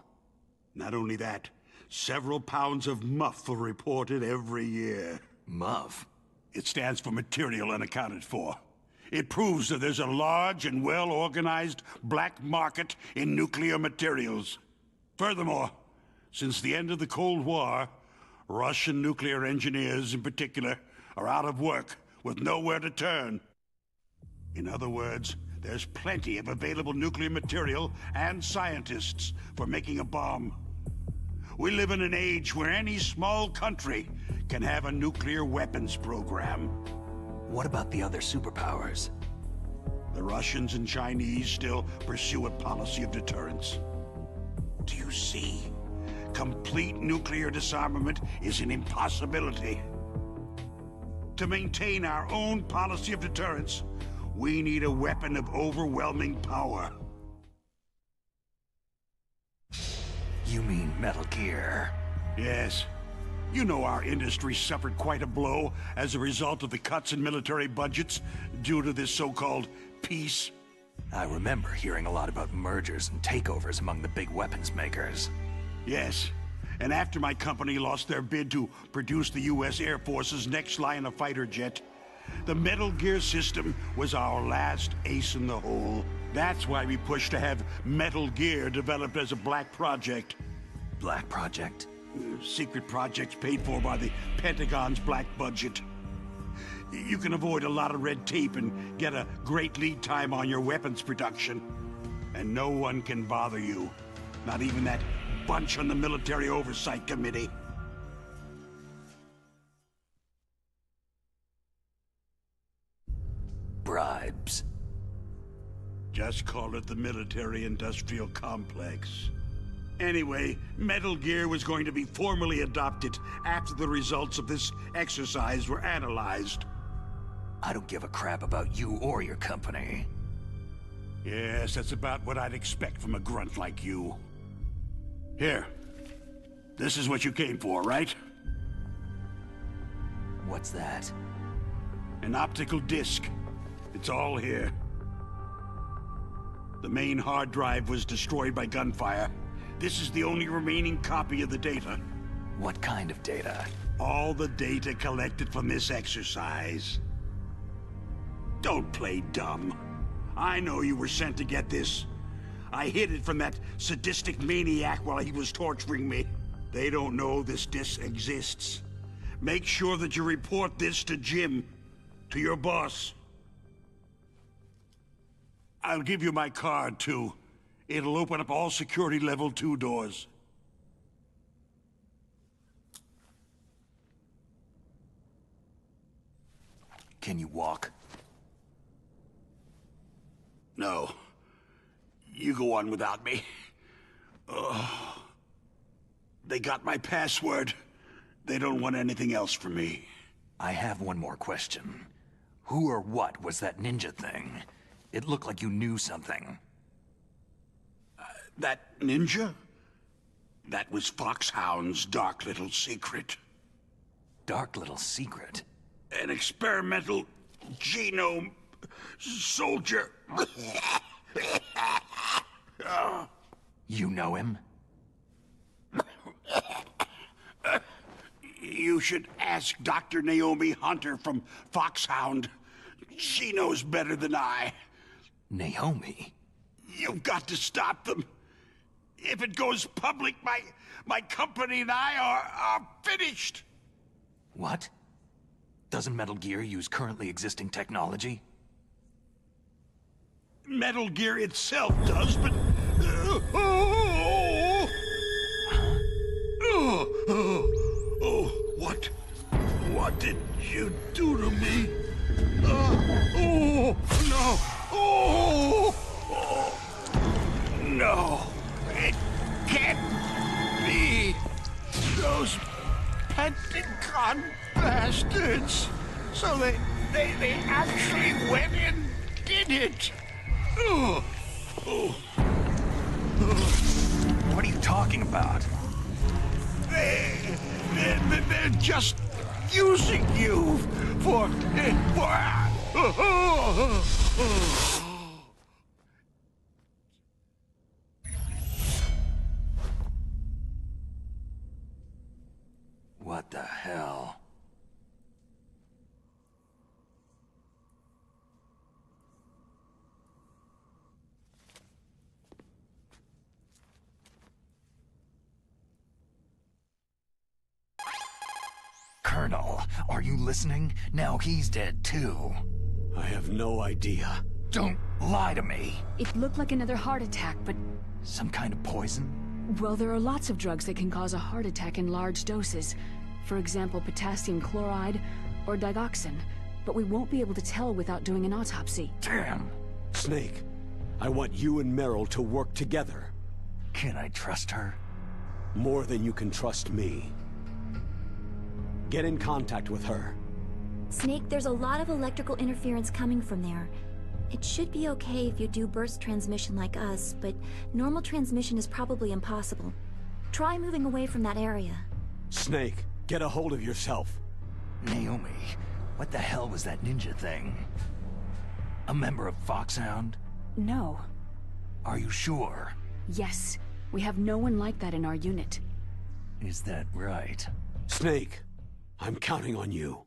Not only that, several pounds of MUF are reported every year. MUF? It stands for Material Unaccounted For. It proves that there's a large and well-organized black market in nuclear materials. Furthermore, since the end of the Cold War, Russian nuclear engineers in particular are out of work with nowhere to turn. In other words, there's plenty of available nuclear material and scientists for making a bomb. We live in an age where any small country can have a nuclear weapons program. What about the other superpowers? The Russians and Chinese still pursue a policy of deterrence. Do you see? complete nuclear disarmament is an impossibility. To maintain our own policy of deterrence, we need a weapon of overwhelming power. You mean Metal Gear? Yes. You know our industry suffered quite a blow as a result of the cuts in military budgets due to this so-called peace. I remember hearing a lot about mergers and takeovers among the big weapons makers. Yes. And after my company lost their bid to produce the U.S. Air Force's next line of fighter jet, the Metal Gear system was our last ace in the hole. That's why we pushed to have Metal Gear developed as a black project. Black project? Secret projects paid for by the Pentagon's black budget. You can avoid a lot of red tape and get a great lead time on your weapons production. And no one can bother you. Not even that bunch on the Military Oversight Committee. Bribes. Just call it the military-industrial complex. Anyway, Metal Gear was going to be formally adopted after the results of this exercise were analyzed. I don't give a crap about you or your company. Yes, that's about what I'd expect from a grunt like you. Here. This is what you came for, right? What's that? An optical disc. It's all here. The main hard drive was destroyed by gunfire. This is the only remaining copy of the data. What kind of data? All the data collected from this exercise. Don't play dumb. I know you were sent to get this. I hid it from that sadistic maniac while he was torturing me. They don't know this disc exists. Make sure that you report this to Jim, to your boss. I'll give you my card, too. It'll open up all security level 2 doors. Can you walk? No. You go on without me. They got my password. They don't want anything else from me. I have one more question. Who or what was that ninja thing? It looked like you knew something. That ninja? That was Foxhound's dark little secret. Dark little secret? An experimental genome soldier. You know him? You should ask Dr. Naomi Hunter from Foxhound. She knows better than I. Naomi? You've got to stop them. If it goes public, my company and I are finished. What? Doesn't Metal Gear use currently existing technology? Metal Gear itself does, but... What did you do to me? No! It can't be! Those Pentagon bastards! So they actually went and did it! What are you talking about? They're just using you for... What the hell? Colonel, are you listening? Now he's dead too. I have no idea. Don't lie to me. It looked like another heart attack, but... Some kind of poison? Well, there are lots of drugs that can cause a heart attack in large doses. For example, potassium chloride or digoxin. But we won't be able to tell without doing an autopsy. Damn. Snake, I want you and Meryl to work together. Can I trust her? More than you can trust me. Get in contact with her. Snake, there's a lot of electrical interference coming from there. It should be okay if you do burst transmission like us, but normal transmission is probably impossible. Try moving away from that area. Snake, get a hold of yourself. Naomi, what the hell was that ninja thing? A member of Foxhound? No. Are you sure? Yes. We have no one like that in our unit. Is that right? Snake, I'm counting on you.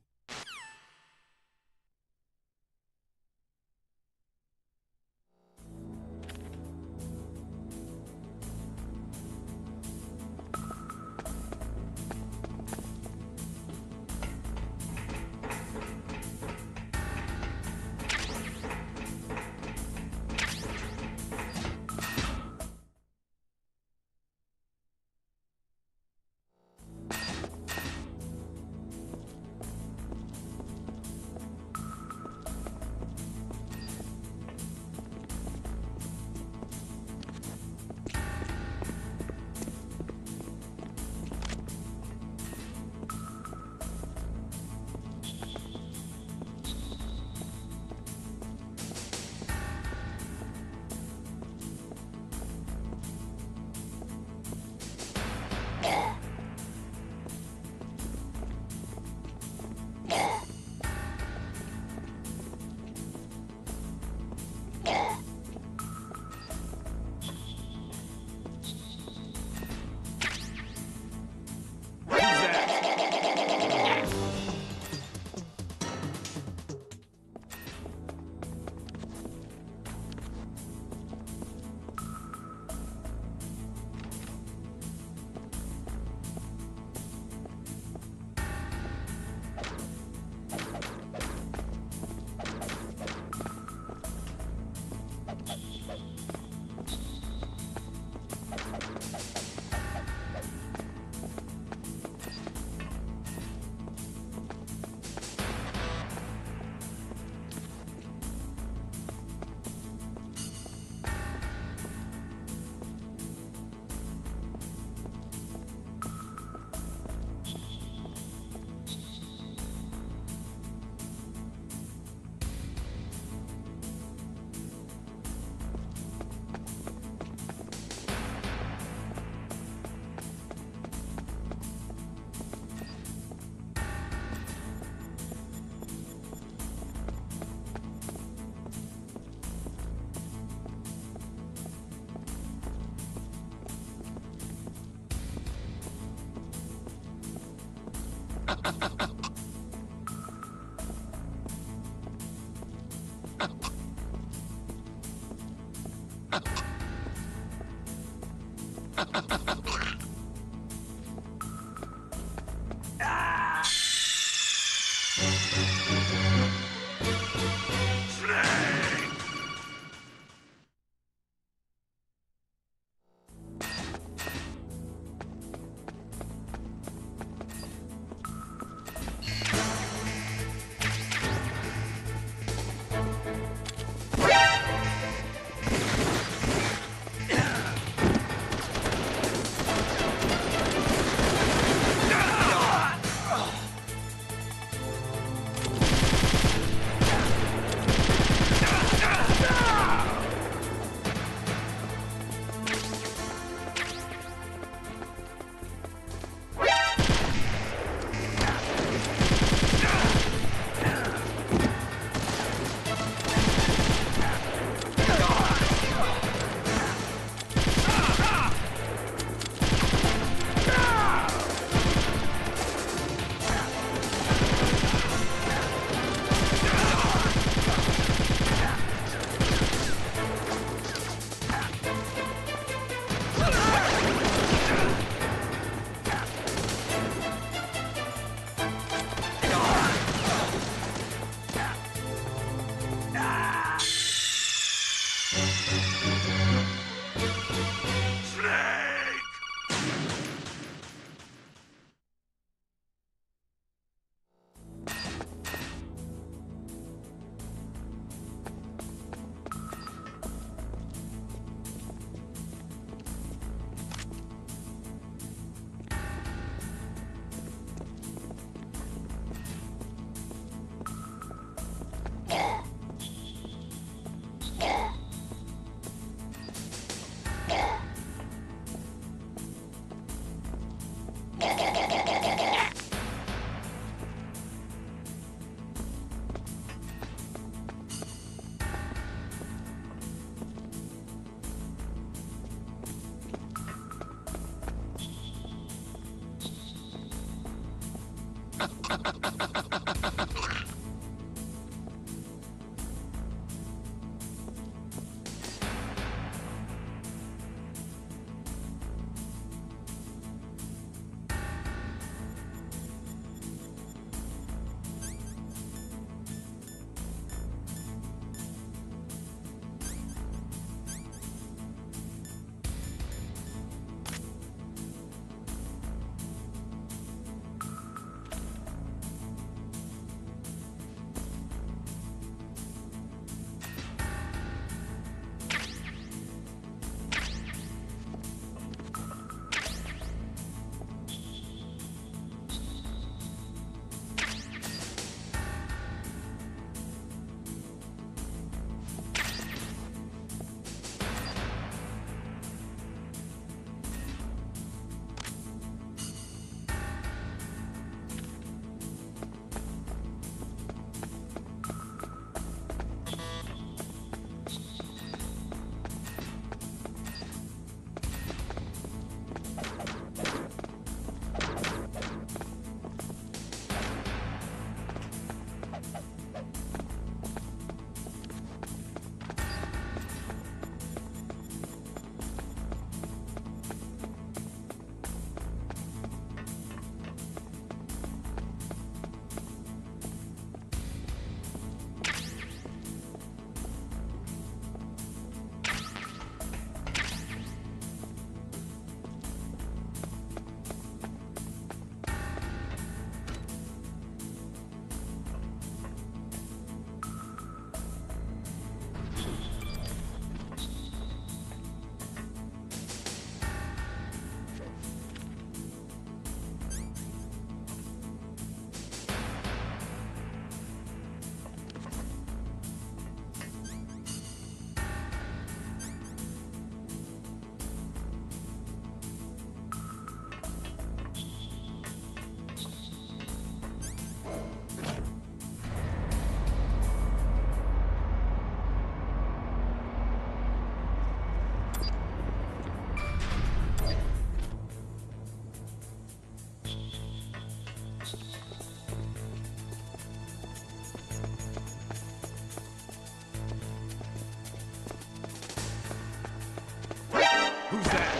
Who's that?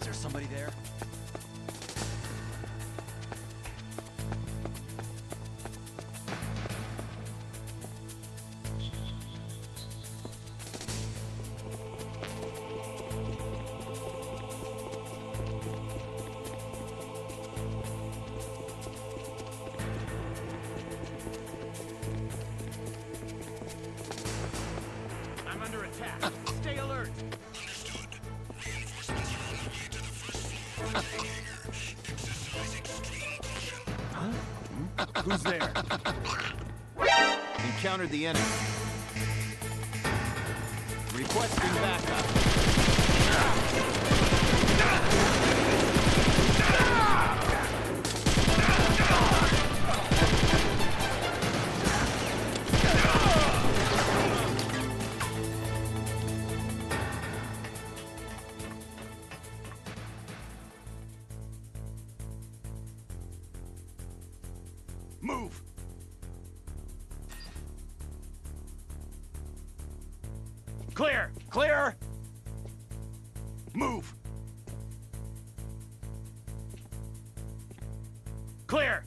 Is there somebody there? I'm under attack. Stay alert. Who's there? Encountered the enemy. Requesting backup. Move! Clear! Clear! Move! Clear!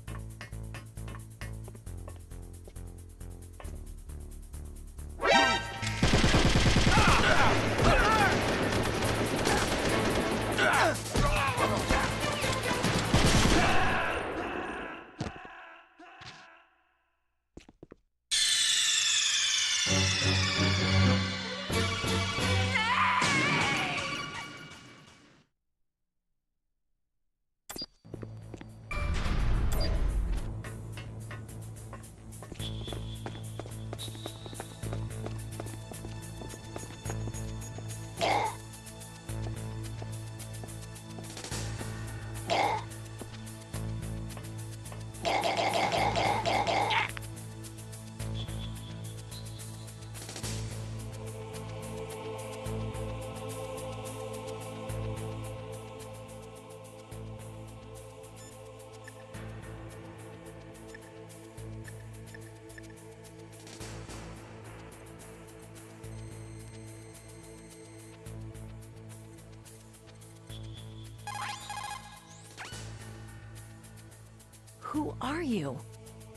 Who are you?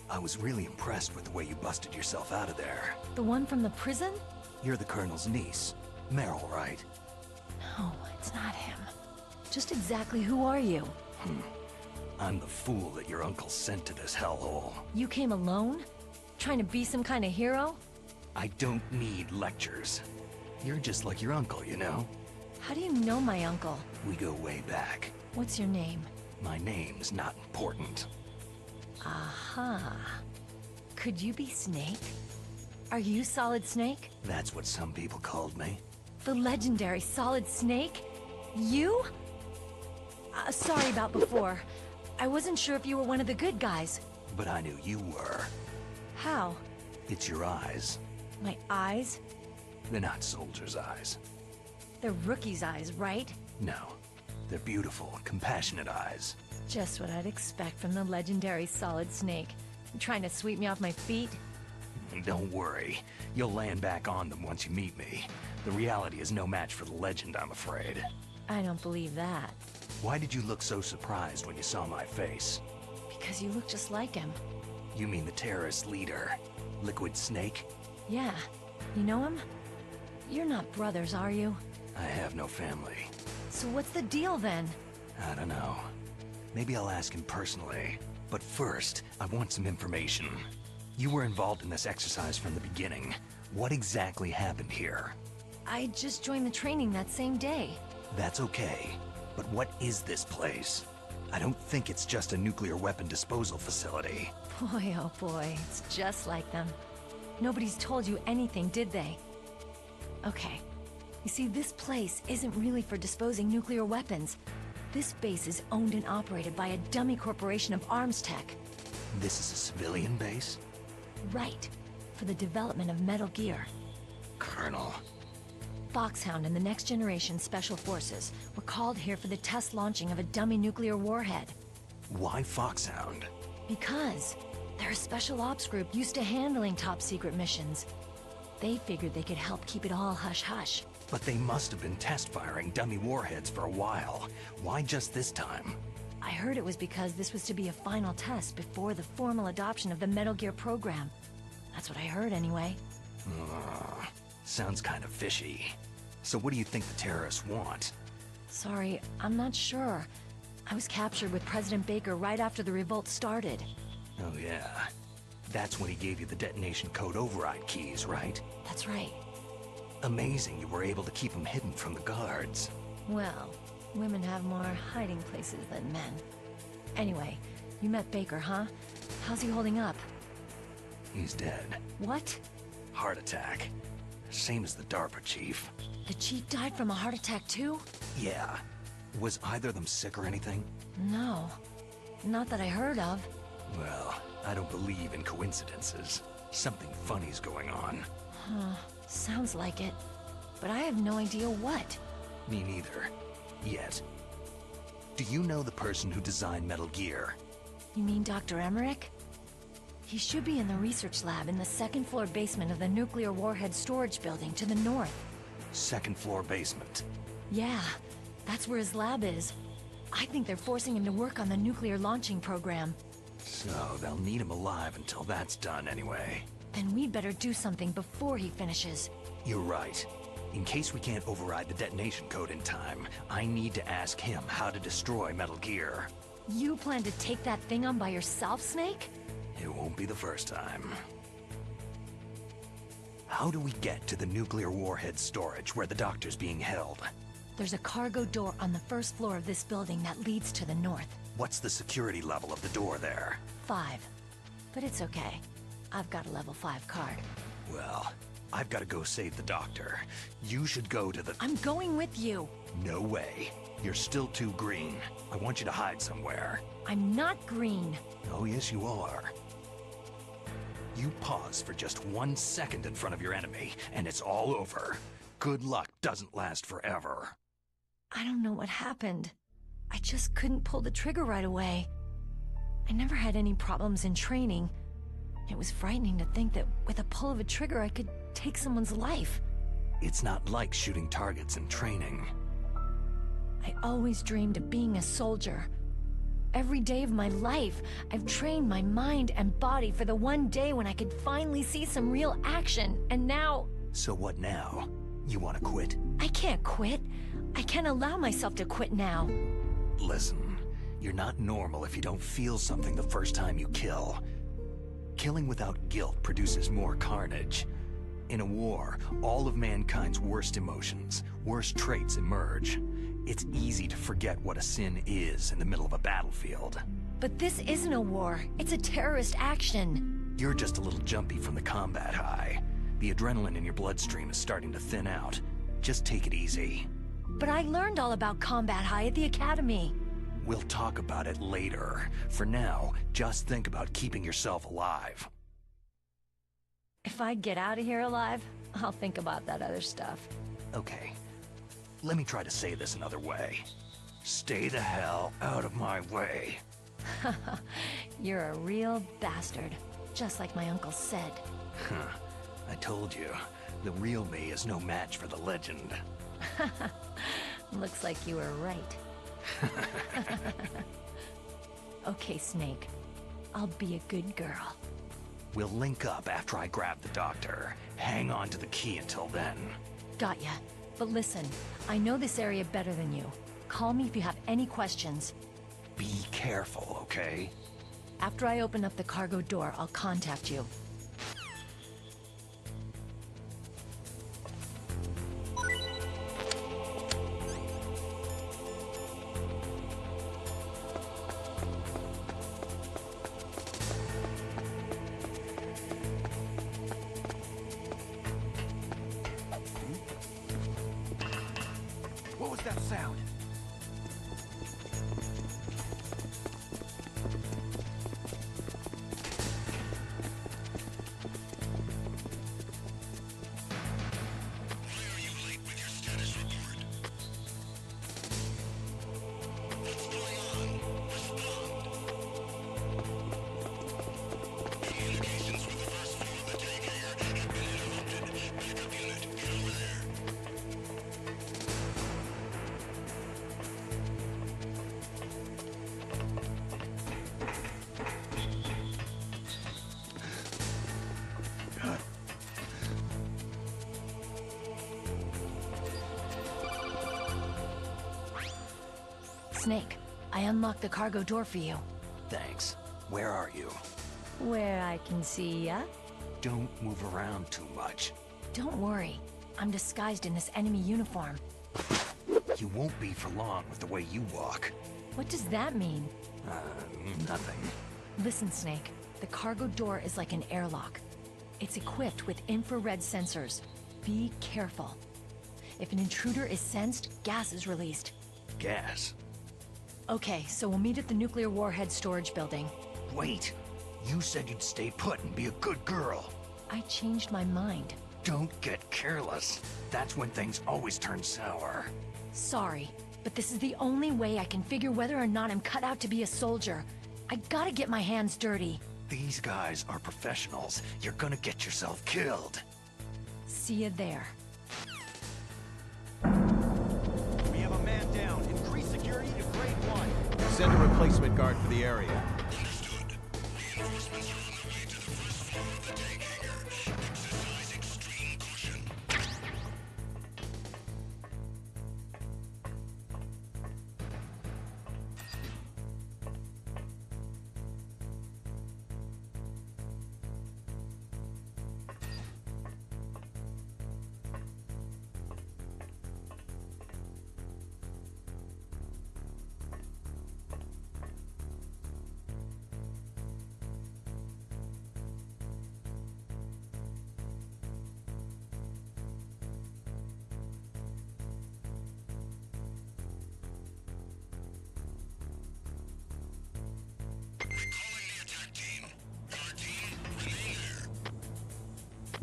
I was really impressed with the way you busted yourself out of there. The one from the prison? You're the Colonel's niece. Meryl, right? No, it's not him. Just exactly who are you? I'm the fool that your uncle sent to this hellhole. You came alone? Trying to be some kind of hero? I don't need lectures. You're just like your uncle, you know? How do you know my uncle? We go way back. What's your name? My name's not important. Aha. Could you be Snake? Are you Solid Snake? That's what some people called me. The legendary Solid Snake? You? Sorry about before. I wasn't sure if you were one of the good guys. But I knew you were. How? It's your eyes. My eyes? They're not soldiers' eyes. They're rookies' eyes, right? No. They're beautiful, compassionate eyes. Just what I'd expect from the legendary Solid Snake. You trying to sweep me off my feet? Don't worry. You'll land back on them once you meet me. The reality is no match for the legend, I'm afraid. I don't believe that. Why did you look so surprised when you saw my face? Because you look just like him. You mean the terrorist leader, Liquid Snake? Yeah. You know him? You're not brothers, are you? I have no family. So what's the deal then? I don't know. Maybe I'll ask him personally. But first, I want some information. You were involved in this exercise from the beginning. What exactly happened here? I just joined the training that same day. That's okay. But what is this place? I don't think it's just a nuclear weapon disposal facility. Boy, oh boy, it's just like them. Nobody's told you anything, did they? Okay. You see, this place isn't really for disposing nuclear weapons. This base is owned and operated by a dummy corporation of arms tech. This is a civilian base? Right. For the development of Metal Gear. Colonel. Foxhound and the Next Generation Special Forces were called here for the test launching of a dummy nuclear warhead. Why Foxhound? Because they're a special ops group used to handling top-secret missions. They figured they could help keep it all hush-hush. But they must have been test-firing dummy warheads for a while. Why just this time? I heard it was because this was to be a final test before the formal adoption of the Metal Gear program. That's what I heard anyway. Sounds kind of fishy. So what do you think the terrorists want? Sorry, I'm not sure. I was captured with President Baker right after the revolt started. Oh yeah. That's when he gave you the detonation code override keys, right? That's right. Amazing you were able to keep them hidden from the guards. Well, women have more hiding places than men. Anyway, you met Baker, huh? How's he holding up? He's dead. What? Heart attack. Same as the DARPA chief. The chief died from a heart attack too? Yeah. Was either of them sick or anything? No. Not that I heard of. Well, I don't believe in coincidences. Something funny's going on. Huh. Sounds like it. But I have no idea what. Me neither. Yet. Do you know the person who designed Metal Gear? You mean Dr. Emmerich? He should be in the research lab in the second floor basement of the nuclear warhead storage building to the north. Second floor basement? Yeah, that's where his lab is. I think they're forcing him to work on the nuclear launching program. So they'll need him alive until that's done anyway. Then we'd better do something before he finishes. You're right. In case we can't override the detonation code in time, I need to ask him how to destroy Metal Gear. You plan to take that thing on by yourself, Snake? It won't be the first time. How do we get to the nuclear warhead storage where the doctor's being held? There's a cargo door on the first floor of this building that leads to the north. What's the security level of the door there? 5. But it's okay. I've got a level 5 card. Well, I've got to go save the doctor. You should go to the... I'm going with you! No way. You're still too green. I want you to hide somewhere. I'm not green. Oh, yes, you are. You pause for just 1 second in front of your enemy, and it's all over. Good luck doesn't last forever. I don't know what happened. I just couldn't pull the trigger right away. I never had any problems in training. It was frightening to think that with a pull of a trigger I could take someone's life. It's not like shooting targets in training. I always dreamed of being a soldier. Every day of my life, I've trained my mind and body for the one day when I could finally see some real action, and now... So what now? You want to quit? I can't quit. I can't allow myself to quit now. Listen, you're not normal if you don't feel something the first time you kill. Killing without guilt produces more carnage. In a war, all of mankind's worst emotions, worst traits emerge. It's easy to forget what a sin is in the middle of a battlefield. But this isn't a war. It's a terrorist action. You're just a little jumpy from the combat high. The adrenaline in your bloodstream is starting to thin out. Just take it easy. But I learned all about combat high at the academy. We'll talk about it later. For now, just think about keeping yourself alive. If I get out of here alive, I'll think about that other stuff. Okay. Let me try to say this another way. Stay the hell out of my way. You're a real bastard, just like my uncle said. Huh. I told you, the real me is no match for the legend. Looks like you were right. Okay, Snake. I'll be a good girl. We'll link up after I grab the doctor. Hang on to the key until then. Got ya. But listen, I know this area better than you. Call me if you have any questions. Be careful, okay? After I open up the cargo door, I'll contact you. What was that sound? Snake, I unlocked the cargo door for you. Thanks. Where are you? Where I can see ya? Don't move around too much. Don't worry. I'm disguised in this enemy uniform. You won't be for long with the way you walk. What does that mean? Nothing. Listen, Snake. The cargo door is like an airlock. It's equipped with infrared sensors. Be careful. If an intruder is sensed, gas is released. Gas? Okay, so we'll meet at the nuclear warhead storage building. Wait! You said you'd stay put and be a good girl. I changed my mind. Don't get careless. That's when things always turn sour. Sorry, but this is the only way I can figure whether or not I'm cut out to be a soldier. I gotta get my hands dirty. These guys are professionals. You're gonna get yourself killed. See you there. We have a man down. Increase security to grade 1. Send a replacement guard for the area. Understood. Reinforcements are on their way to the first floor of the tank hangar. Exercise extreme caution.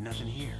Nothing here.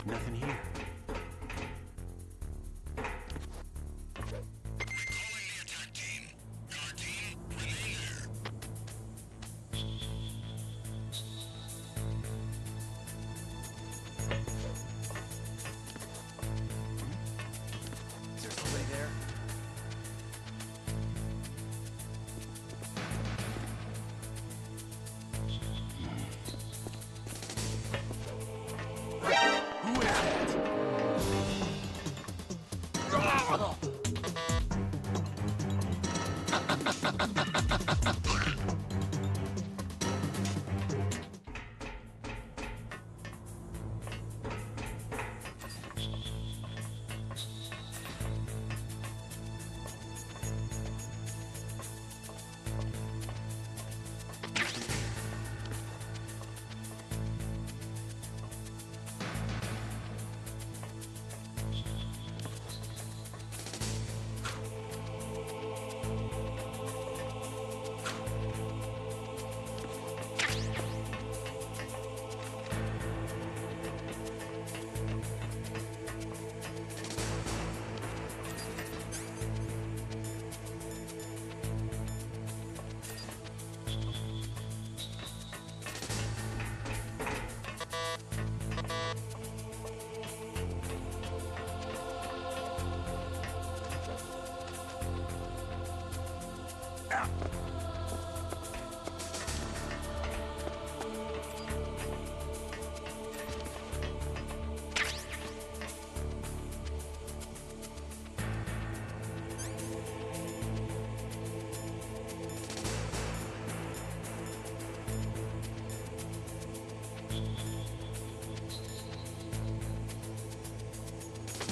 Nothing here. Is there somebody there? Who is that?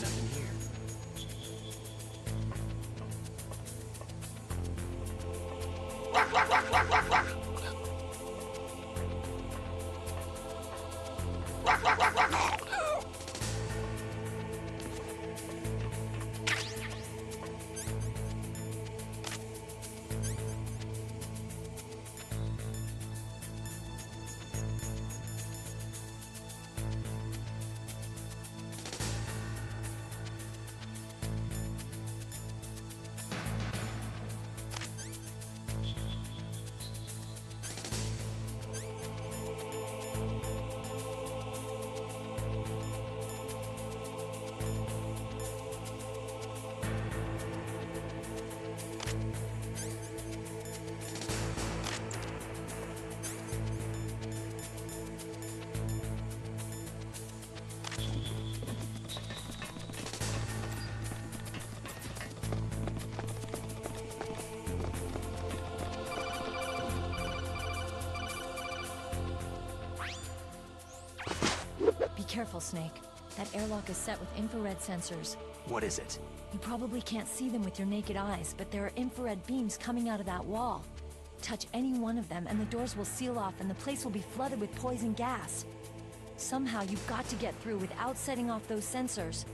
Nothing here. Be careful, Snake. That airlock is set with infrared sensors. What is it? You probably can't see them with your naked eyes, but there are infrared beams coming out of that wall. Touch any one of them and the doors will seal off and the place will be flooded with poison gas. Somehow you've got to get through without setting off those sensors.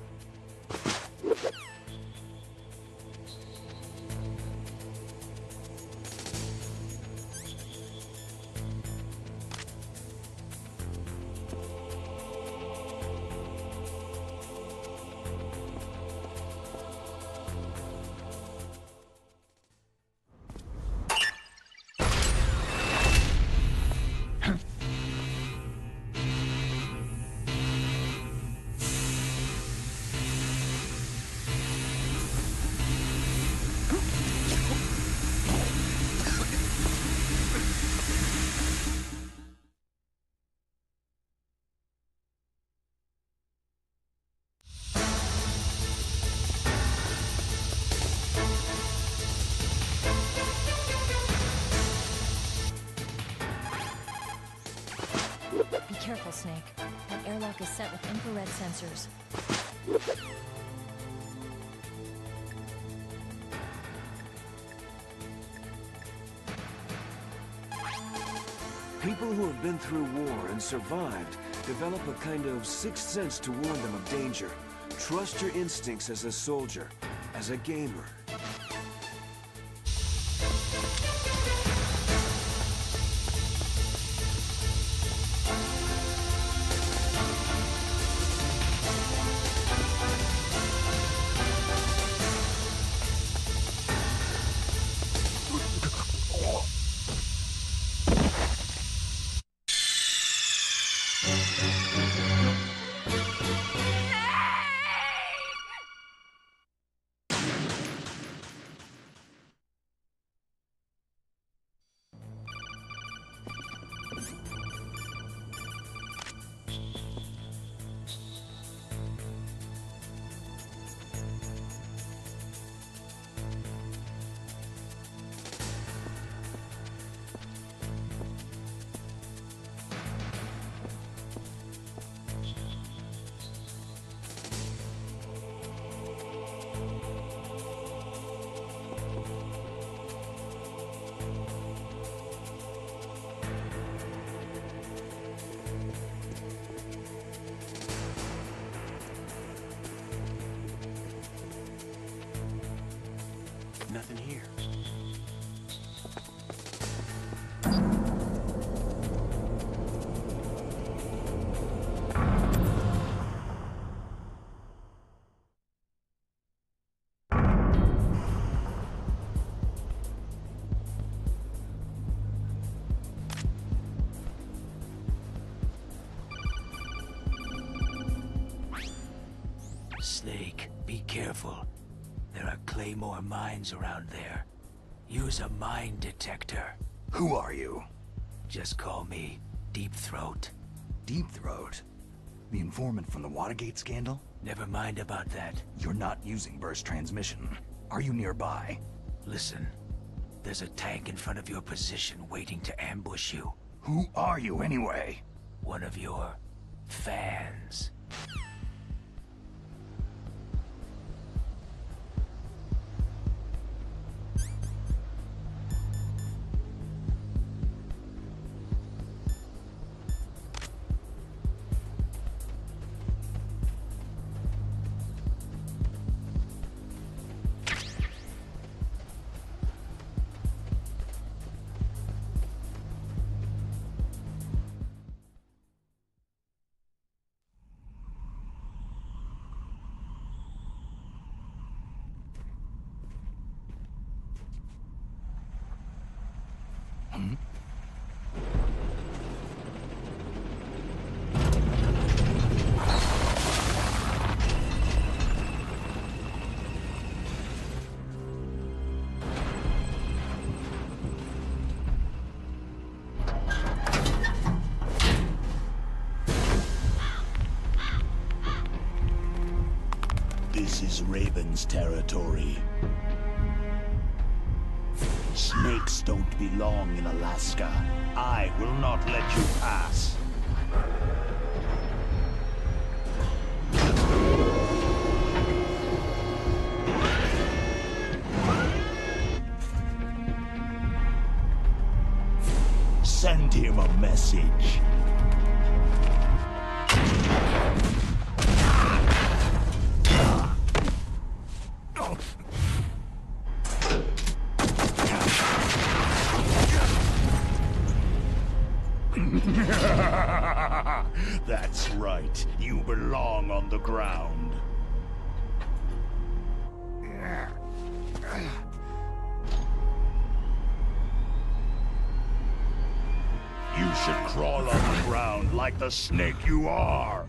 Be careful, Snake. That airlock is set with infrared sensors. People who have been through war and survived develop a kind of sixth sense to warn them of danger. Trust your instincts as a soldier, as a gamer. nothing here. Snake, be careful. There are Claymore mines around there. Use a mine detector. Who are you? Just call me Deep Throat. Deep Throat? The informant from the Watergate scandal? Never mind about that. You're not using burst transmission. Are you nearby? Listen, there's a tank in front of your position waiting to ambush you. Who are you anyway? One of your fans. This is Raven's territory. Snakes don't belong in Alaska. I will not let you pass. Send him a message. That's right. You belong on the ground. You should crawl on the ground like the snake you are.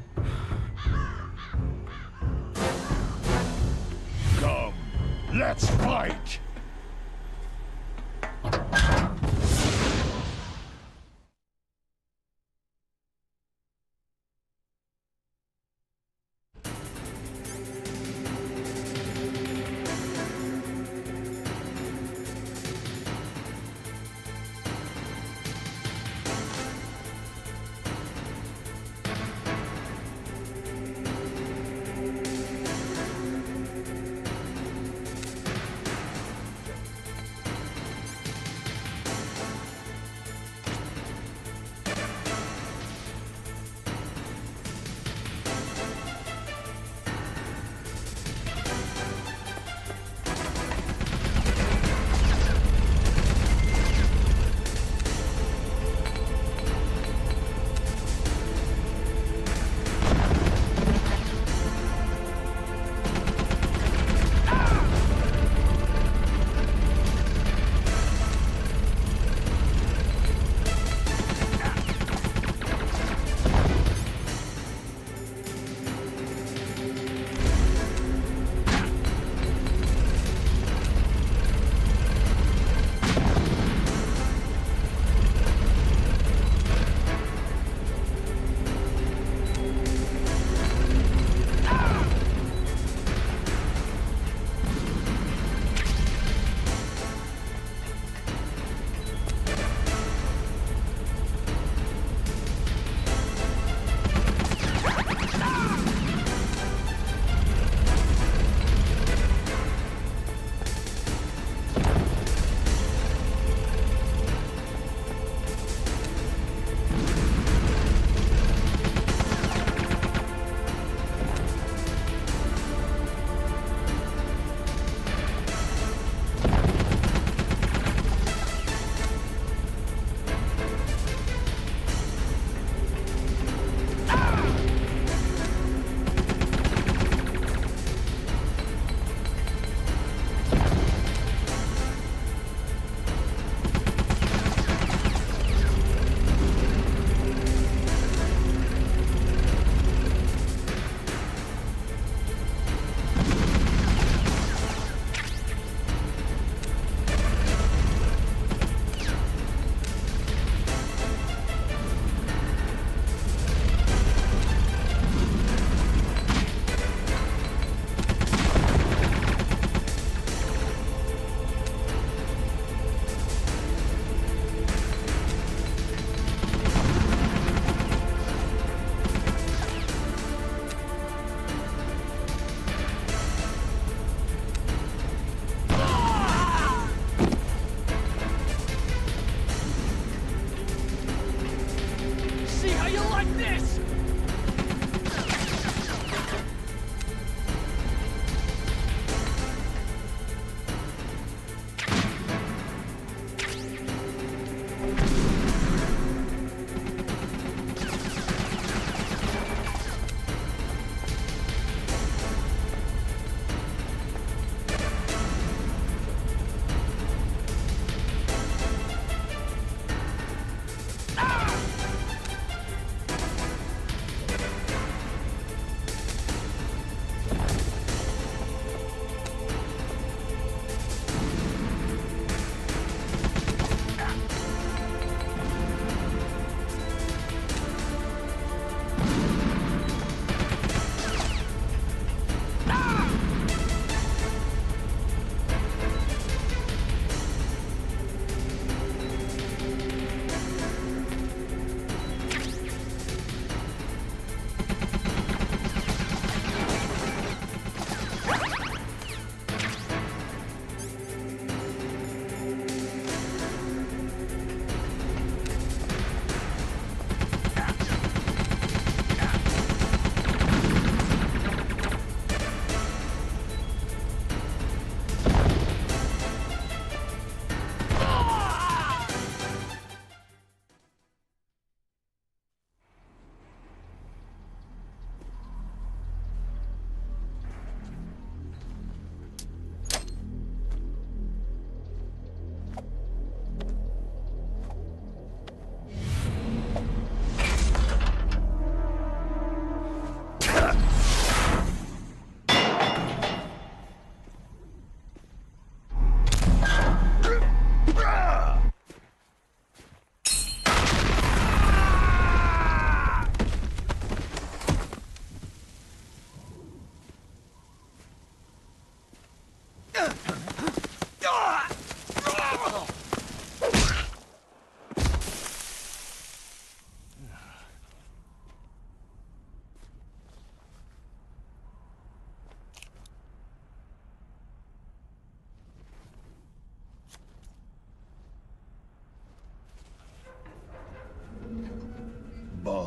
Come, let's fight!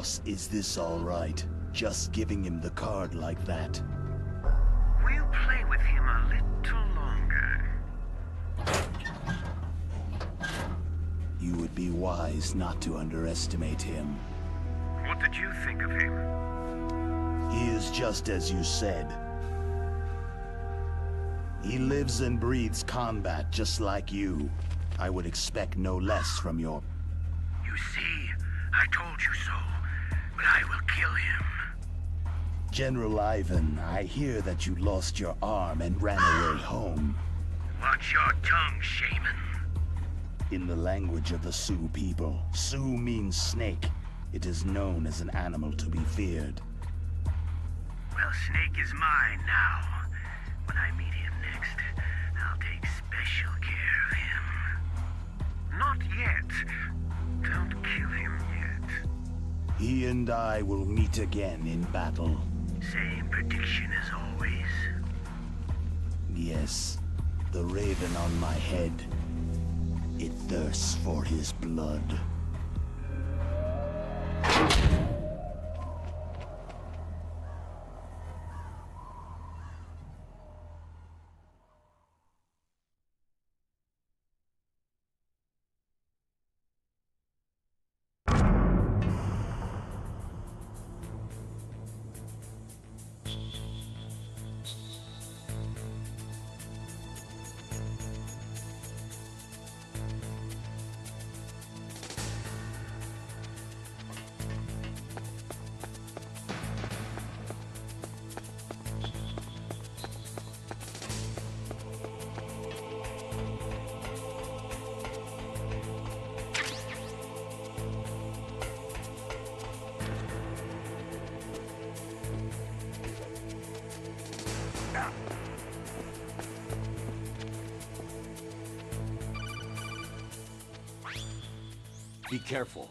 boss, is this all right? Just giving him the card like that? We'll play with him a little longer. You would be wise not to underestimate him. What did you think of him? He is just as you said. He lives and breathes combat just like you. I would expect no less from your... You see, I told you so, but I will kill him. General Ivan, I hear that you lost your arm and ran away home. Watch your tongue, shaman. In the language of the Sioux people, Sioux means snake. It is known as an animal to be feared. Well, Snake is mine now. When I meet him next, I'll take special care of him. Not yet. Don't kill him yet. He and I will meet again in battle. Same prediction as always. Yes, the raven on my head. It thirsts for his blood. Be careful.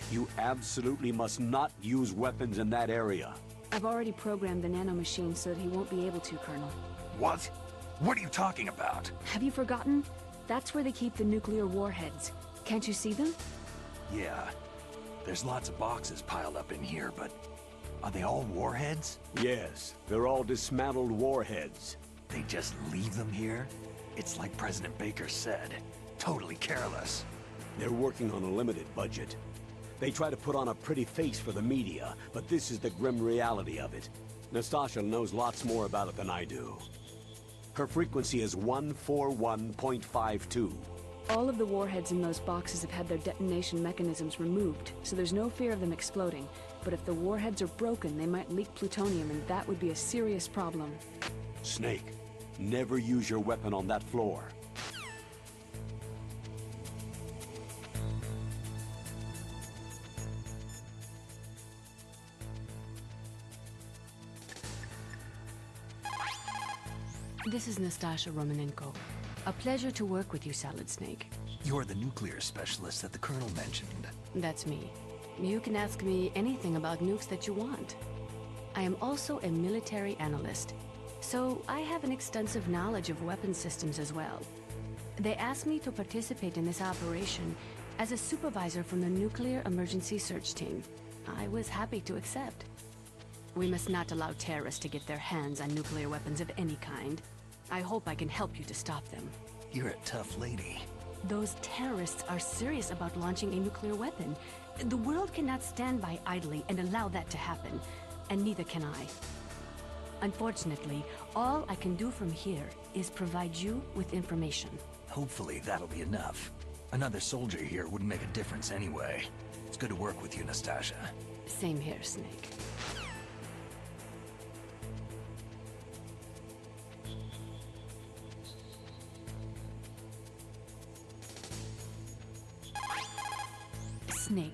You absolutely must not use weapons in that area. I've already programmed the nanomachine so that he won't be able to, Colonel. What? What are you talking about? Have you forgotten? That's where they keep the nuclear warheads. Can't you see them? Yeah. There's lots of boxes piled up in here, but are they all warheads? Yes, they're all dismantled warheads. They just leave them here? It's like President Baker said. Totally careless. They're working on a limited budget. They try to put on a pretty face for the media, but this is the grim reality of it. Nastasha knows lots more about it than I do. Her frequency is 141.52. All of the warheads in those boxes have had their detonation mechanisms removed, so there's no fear of them exploding. But if the warheads are broken, they might leak plutonium, and that would be a serious problem. Snake, never use your weapon on that floor. This is Nastasha Romanenko. A pleasure to work with you, Salad Snake. You're the nuclear specialist that the Colonel mentioned. That's me. You can ask me anything about nukes that you want. I am also a military analyst, so I have an extensive knowledge of weapon systems as well. They asked me to participate in this operation as a supervisor from the Nuclear Emergency Search Team. I was happy to accept. We must not allow terrorists to get their hands on nuclear weapons of any kind. I hope I can help you to stop them. You're a tough lady. Those terrorists are serious about launching a nuclear weapon. The world cannot stand by idly and allow that to happen, and neither can I. Unfortunately, all I can do from here is provide you with information. Hopefully that'll be enough. Another soldier here wouldn't make a difference anyway. It's good to work with you, Nastasha. Same here, Snake. Snake.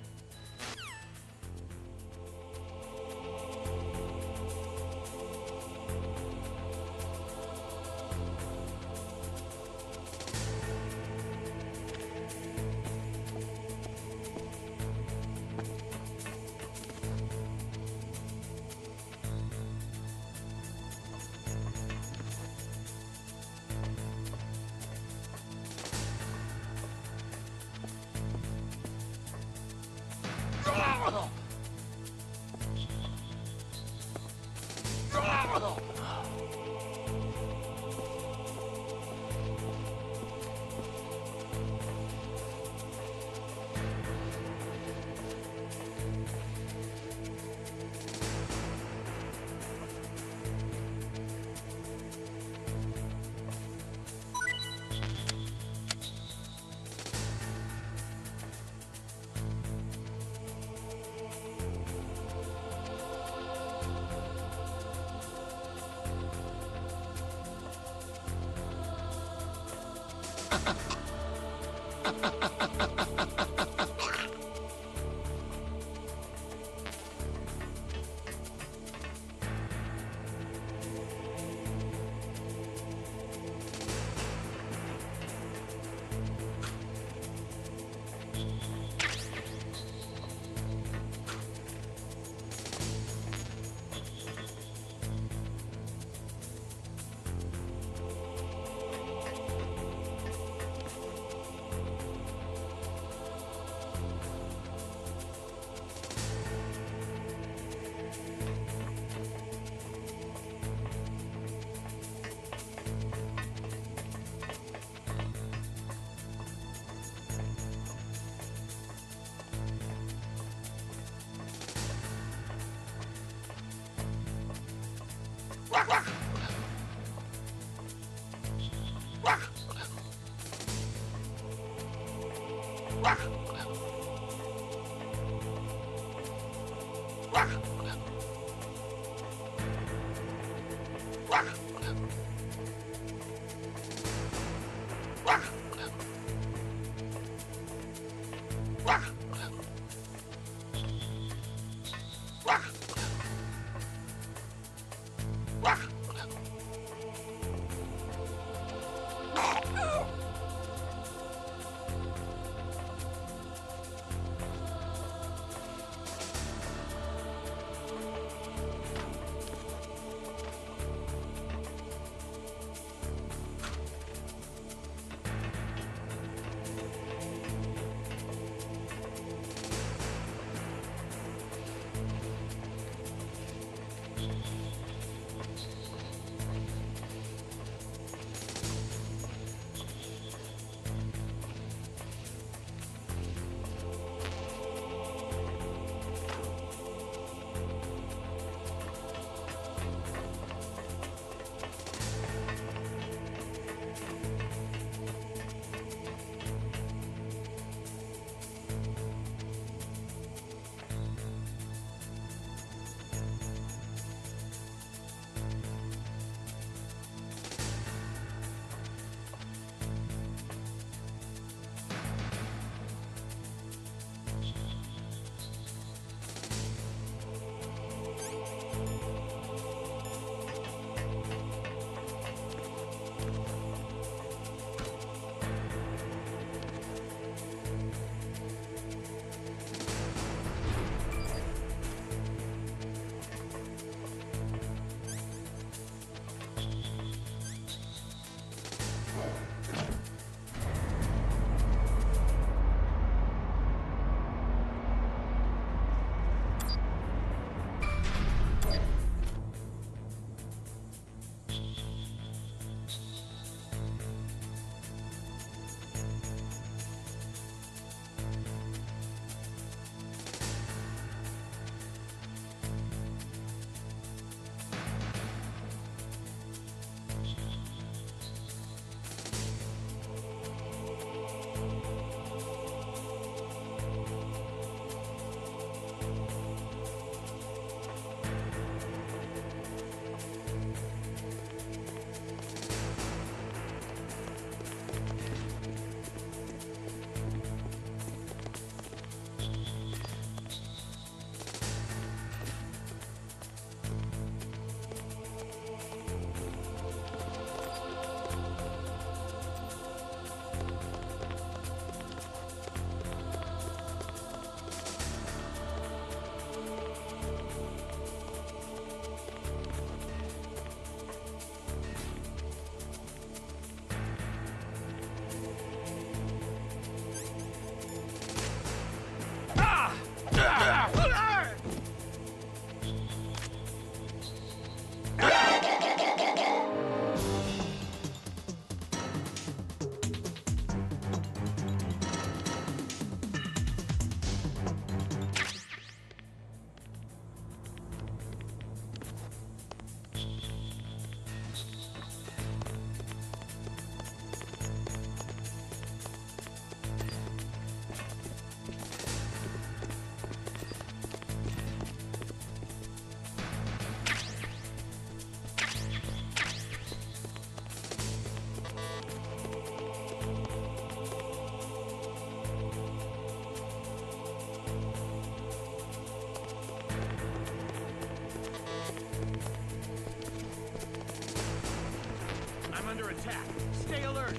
attack. Stay alert.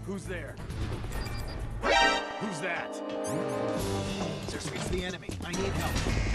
Who's there? Who's that? It's the enemy. I need help.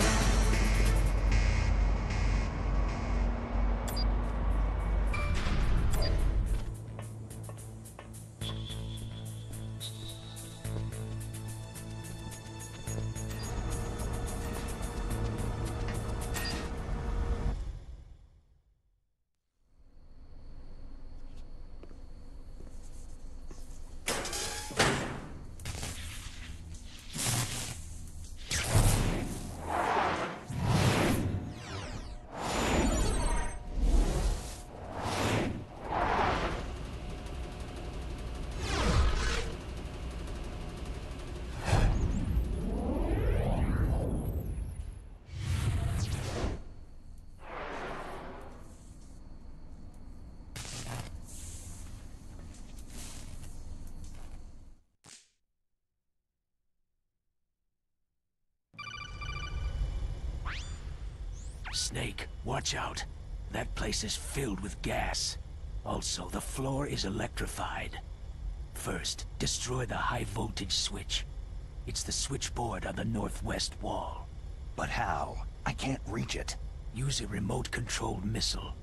Snake, watch out. That place is filled with gas. Also, the floor is electrified. First, destroy the high-voltage switch. It's the switchboard on the northwest wall. But how? I can't reach it. Use a remote-controlled missile.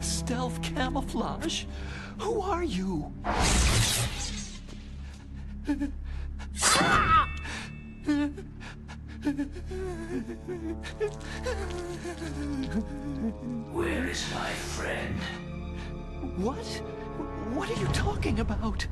Stealth camouflage? Who are you? Where is my friend? What? What are you talking about?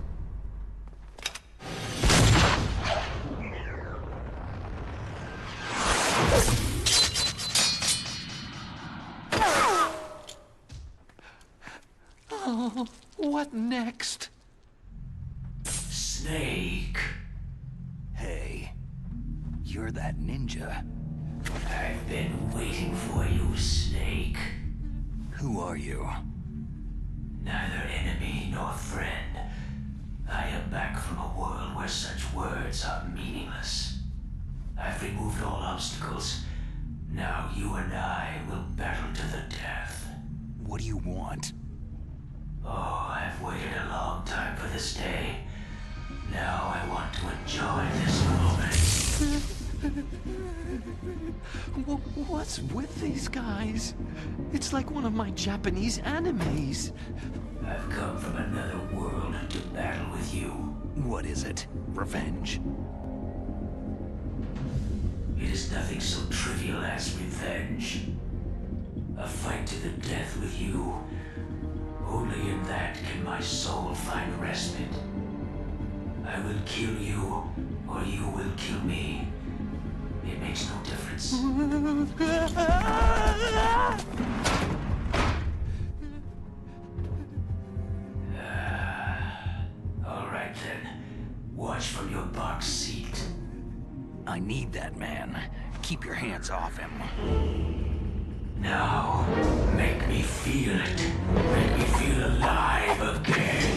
Oh, what next? Snake. Hey, you're that ninja. I've been waiting for you, Snake. Who are you? Neither enemy nor friend. I am back from a world where such words are meaningless. I've removed all obstacles. Now you and I will battle to the death. What do you want? Oh, I've waited a long time for this day. Now I want to enjoy this moment. What's with these guys? It's like one of my Japanese animes. I've come from another world to battle with you. What is it? Revenge? It is nothing so trivial as revenge. A fight to the death with you. Only in that can my soul find respite. I will kill you, or you will kill me. It makes no difference. All right then. Watch from your box seat. I need that man. Keep your hands off him. Now, make me feel it. Make me feel alive again.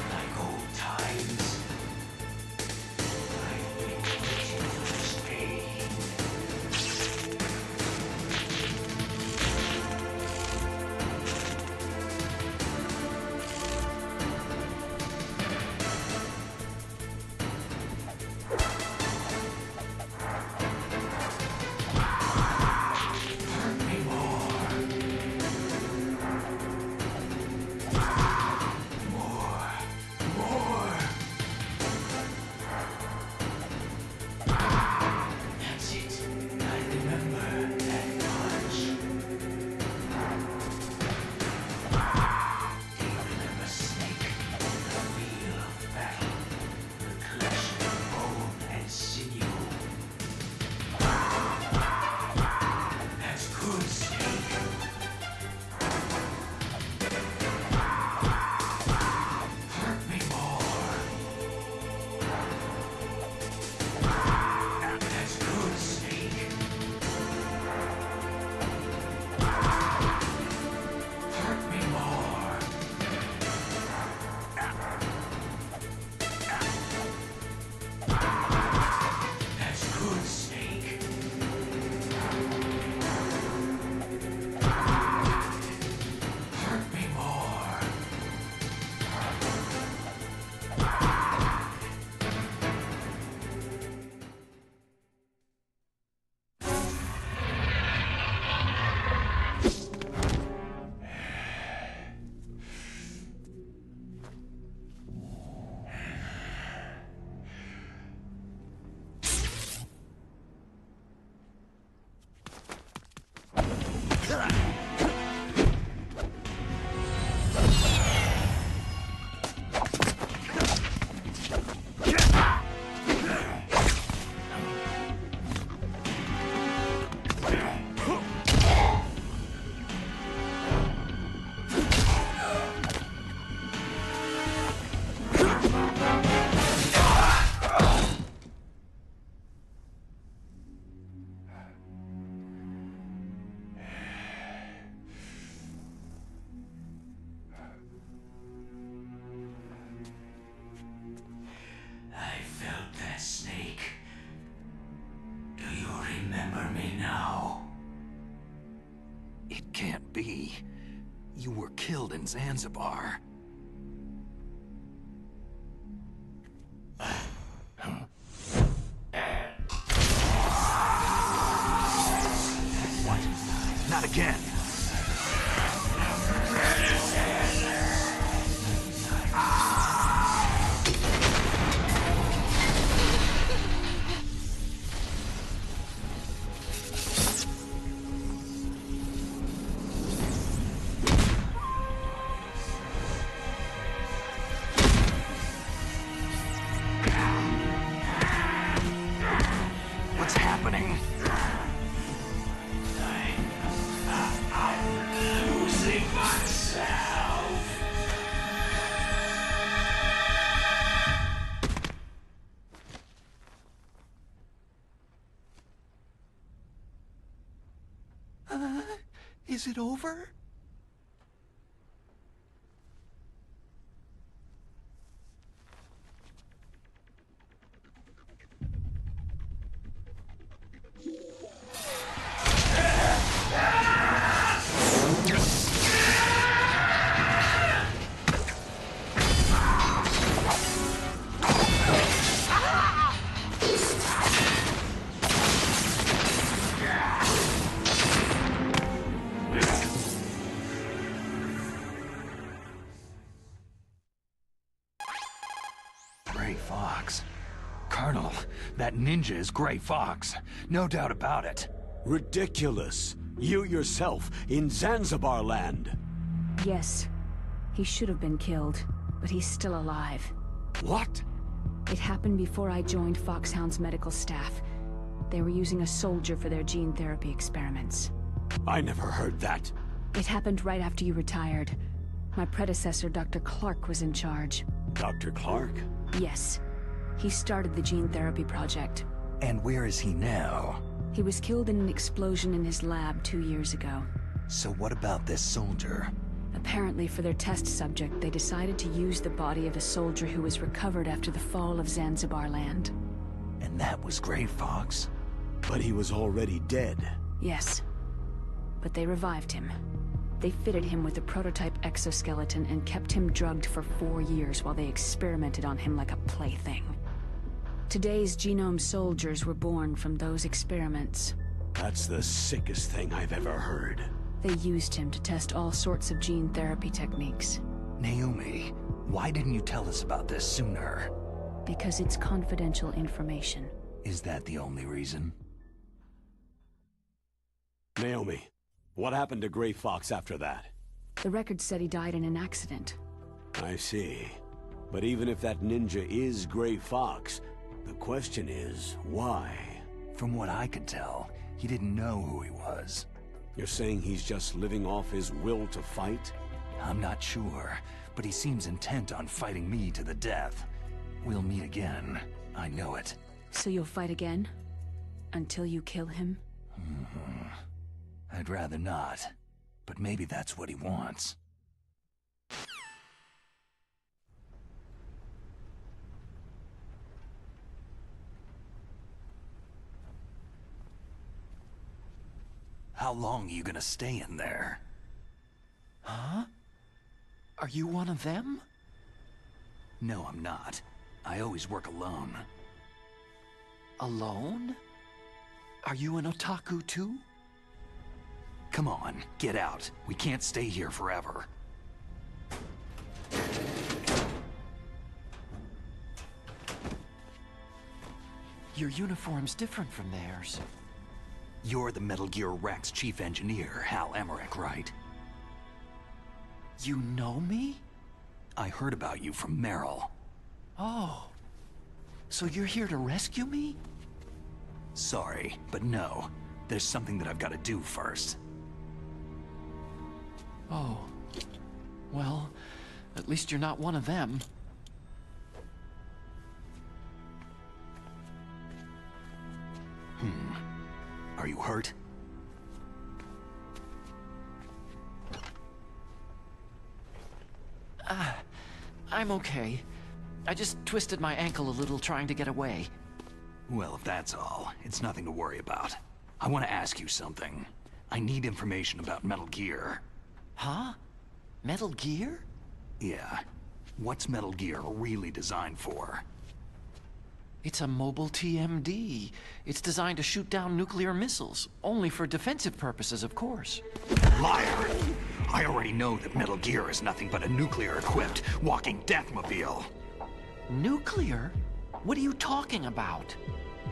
Like old times. I've been waiting for this pain. That's it. I remember that punch. Do you remember Snake? The wheel of battle. The clash of bone and sinew. That's good, Snake. Hurt me more. That's good, Snake. Hurt me more. That's good, Snake. Hurt me more. I felt that, Snake. Do you remember me now? It can't be. You were killed in Zanzibar. What? Not again. What's happening? I'm losing myself. Is it over? Gray Fox. Colonel, that ninja is Gray Fox. No doubt about it. Ridiculous. You yourself in Zanzibar land. Yes. He should have been killed, but he's still alive. What? It happened before I joined Foxhound's medical staff. They were using a soldier for their gene therapy experiments. I never heard that. It happened right after you retired. My predecessor, Dr. Clark, was in charge. Dr. Clark? Yes. He started the gene therapy project. And where is he now? He was killed in an explosion in his lab 2 years ago. So what about this soldier? Apparently, for their test subject, they decided to use the body of a soldier who was recovered after the fall of Zanzibar land. And that was Gray Fox? But he was already dead. Yes. But they revived him. They fitted him with a prototype exoskeleton and kept him drugged for 4 years while they experimented on him like a plaything. Today's genome soldiers were born from those experiments. That's the sickest thing I've ever heard. They used him to test all sorts of gene therapy techniques. Naomi, why didn't you tell us about this sooner? Because it's confidential information. Is that the only reason? Naomi, what happened to Gray Fox after that? The record said he died in an accident. I see. But even if that ninja is Gray Fox, the question is, why? From what I could tell, he didn't know who he was. You're saying he's just living off his will to fight? I'm not sure, but he seems intent on fighting me to the death. We'll meet again. I know it. So you'll fight again? Until you kill him? I'd rather not, but maybe that's what he wants. How long are you gonna stay in there? Huh? Are you one of them? No, I'm not. I always work alone. Alone? Are you an otaku too? Come on, get out. We can't stay here forever. Your uniform's different from theirs. You're the Metal Gear Rex chief engineer, Hal Emmerich, right? You know me? I heard about you from Meryl. Oh. So you're here to rescue me? Sorry, but no. There's something that I've got to do first. Oh. Well, at least you're not one of them. Are you hurt? I'm okay. I just twisted my ankle a little trying to get away. Well, if that's all, it's nothing to worry about. I want to ask you something. I need information about Metal Gear. Huh? Metal Gear? Yeah. What's Metal Gear really designed for? It's a mobile TMD. It's designed to shoot down nuclear missiles. Only for defensive purposes, of course. Liar! I already know that Metal Gear is nothing but a nuclear-equipped walking deathmobile. Nuclear? What are you talking about?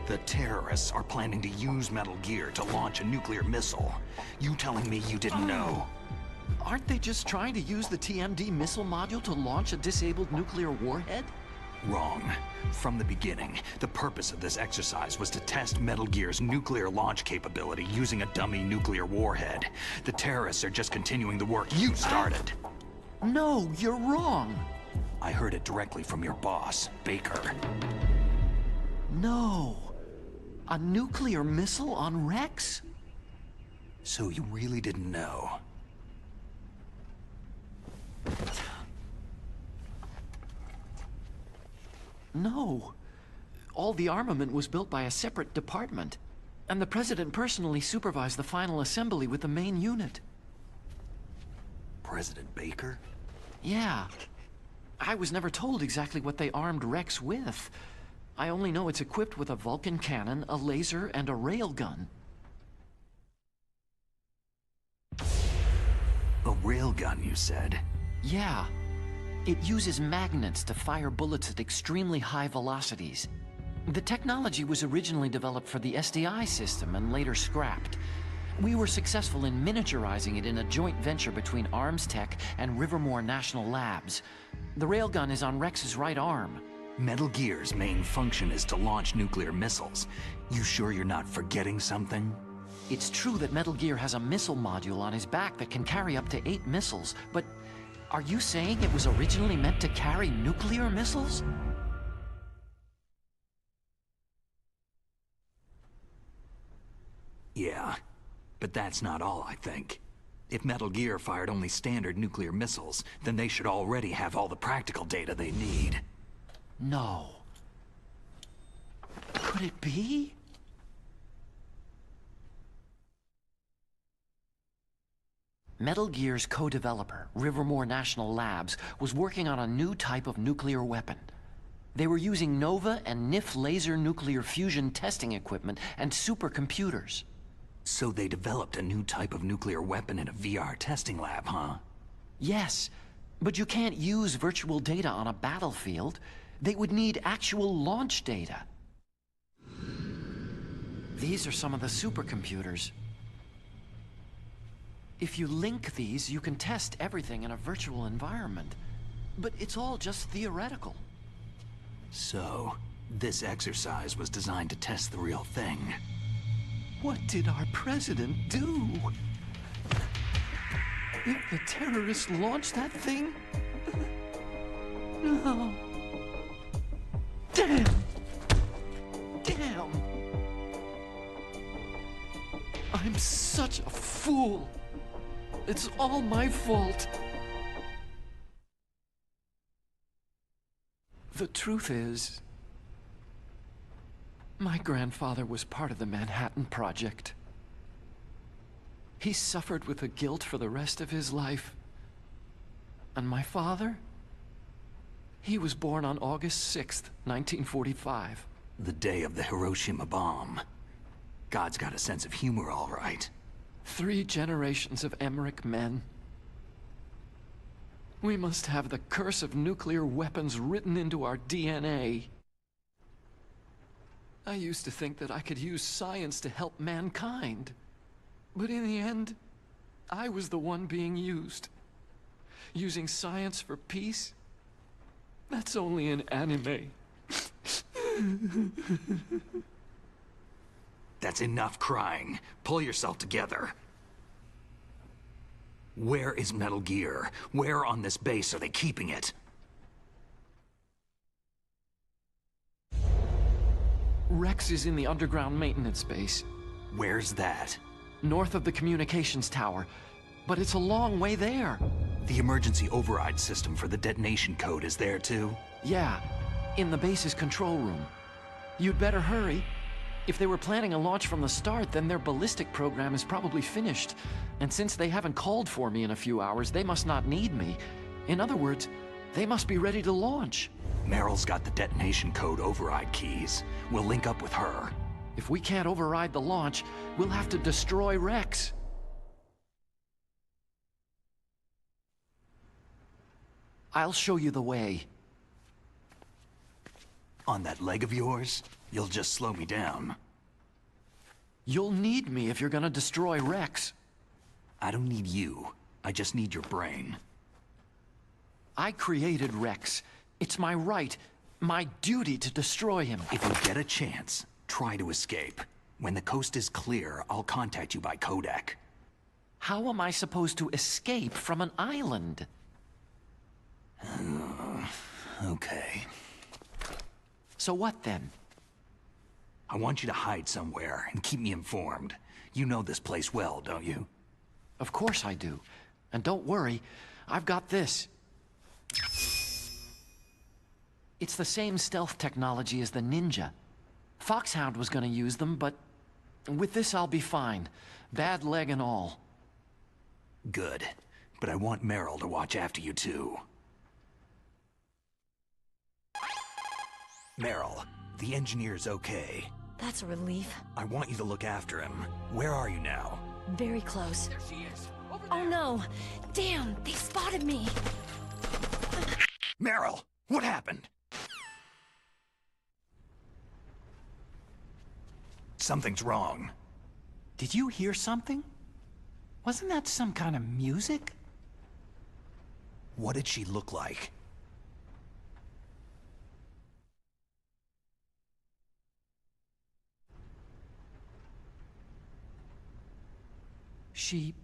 The terrorists are planning to use Metal Gear to launch a nuclear missile. You telling me you didn't know? Aren't they just trying to use the TMD missile module to launch a disabled nuclear warhead? Wrong. From the beginning, the purpose of this exercise was to test Metal Gear's nuclear launch capability using a dummy nuclear warhead. The terrorists are just continuing the work you started. No, you're wrong. I heard it directly from your boss, Baker. No. A nuclear missile on Rex? So you really didn't know? No. All the armament was built by a separate department, and the President personally supervised the final assembly with the main unit. President Baker? Yeah. I was never told exactly what they armed Rex with. I only know it's equipped with a Vulcan cannon, a laser, and a railgun. A railgun, you said? Yeah. It uses magnets to fire bullets at extremely high velocities. The technology was originally developed for the SDI system and later scrapped. We were successful in miniaturizing it in a joint venture between Arms Tech and Rivermore National Labs. The railgun is on Rex's right arm. Metal Gear's main function is to launch nuclear missiles. You sure you're not forgetting something? It's true that Metal Gear has a missile module on his back that can carry up to 8 missiles, but are you saying it was originally meant to carry nuclear missiles? Yeah, but that's not all, I think. If Metal Gear fired only standard nuclear missiles, then they should already have all the practical data they need. No. Could it be? Metal Gear's co-developer, Rivermore National Labs, was working on a new type of nuclear weapon. They were using NOVA and NIF laser nuclear fusion testing equipment and supercomputers. So they developed a new type of nuclear weapon in a VR testing lab, huh? Yes, but you can't use virtual data on a battlefield. They would need actual launch data. These are some of the supercomputers. If you link these, you can test everything in a virtual environment. But it's all just theoretical. So, this exercise was designed to test the real thing. What did our president do? If the terrorists launched that thing? No. Damn! Damn! I'm such a fool. It's all my fault. The truth is, my grandfather was part of the Manhattan Project. He suffered with the guilt for the rest of his life. And my father? He was born on August 6th, 1945. The day of the Hiroshima bomb. God's got a sense of humor, all right. 3 generations of Emmerich men. We must have the curse of nuclear weapons written into our DNA. I used to think that I could use science to help mankind. But in the end, I was the one being used. Using science for peace? That's only in anime. That's enough crying. Pull yourself together. Where is Metal Gear? Where on this base are they keeping it? Rex is in the underground maintenance base. Where's that? North of the communications tower. But it's a long way there. The emergency override system for the detonation code is there too? Yeah, in the base's control room. You'd better hurry. If they were planning a launch from the start, then their ballistic program is probably finished. And since they haven't called for me in a few hours, they must not need me. In other words, they must be ready to launch. Meryl's got the detonation code override keys. We'll link up with her. If we can't override the launch, we'll have to destroy Rex. I'll show you the way. On that leg of yours? You'll just slow me down. You'll need me if you're gonna destroy Rex. I don't need you. I just need your brain. I created Rex. It's my right, my duty to destroy him. If you get a chance, try to escape. When the coast is clear, I'll contact you by codec. How am I supposed to escape from an island? Okay. So what then? I want you to hide somewhere and keep me informed. You know this place well, don't you? Of course I do. And don't worry, I've got this. It's the same stealth technology as the Ninja. Foxhound was gonna use them, but with this I'll be fine. Bad leg and all. Good. But I want Meryl to watch after you too. Meryl, the engineer's okay. That's a relief. I want you to look after him. Where are you now? Very close. There she is. Oh no! Damn, they spotted me! Meryl, what happened? Something's wrong. Did you hear something? Wasn't that some kind of music? What did she look like? She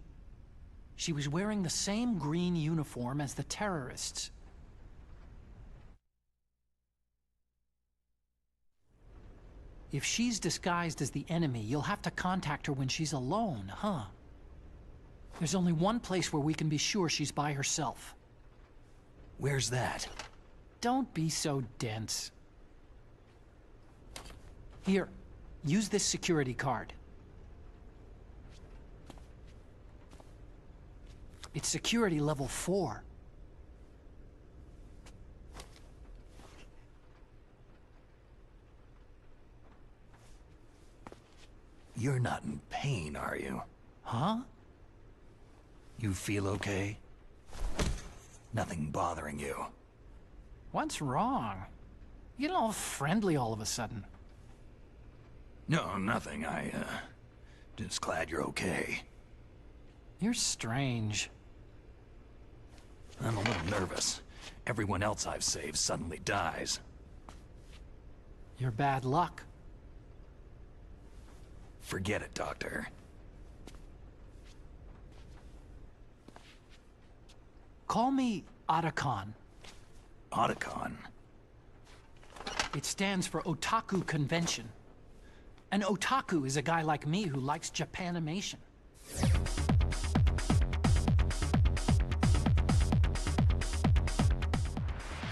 was wearing the same green uniform as the terrorists. If she's disguised as the enemy, you'll have to contact her when she's alone, huh? There's only one place where we can be sure she's by herself. Where's that? Don't be so dense. Here, use this security card. It's security level 4. You're not in pain, are you? Huh? You feel okay? Nothing bothering you? What's wrong? You get all friendly all of a sudden. No, nothing. Just glad you're okay. You're strange. I'm a little nervous. Everyone else I've saved suddenly dies. You're bad luck. Forget it, Doctor. Call me Otacon. Otacon? It stands for Otaku Convention. An otaku is a guy like me who likes Japanimation.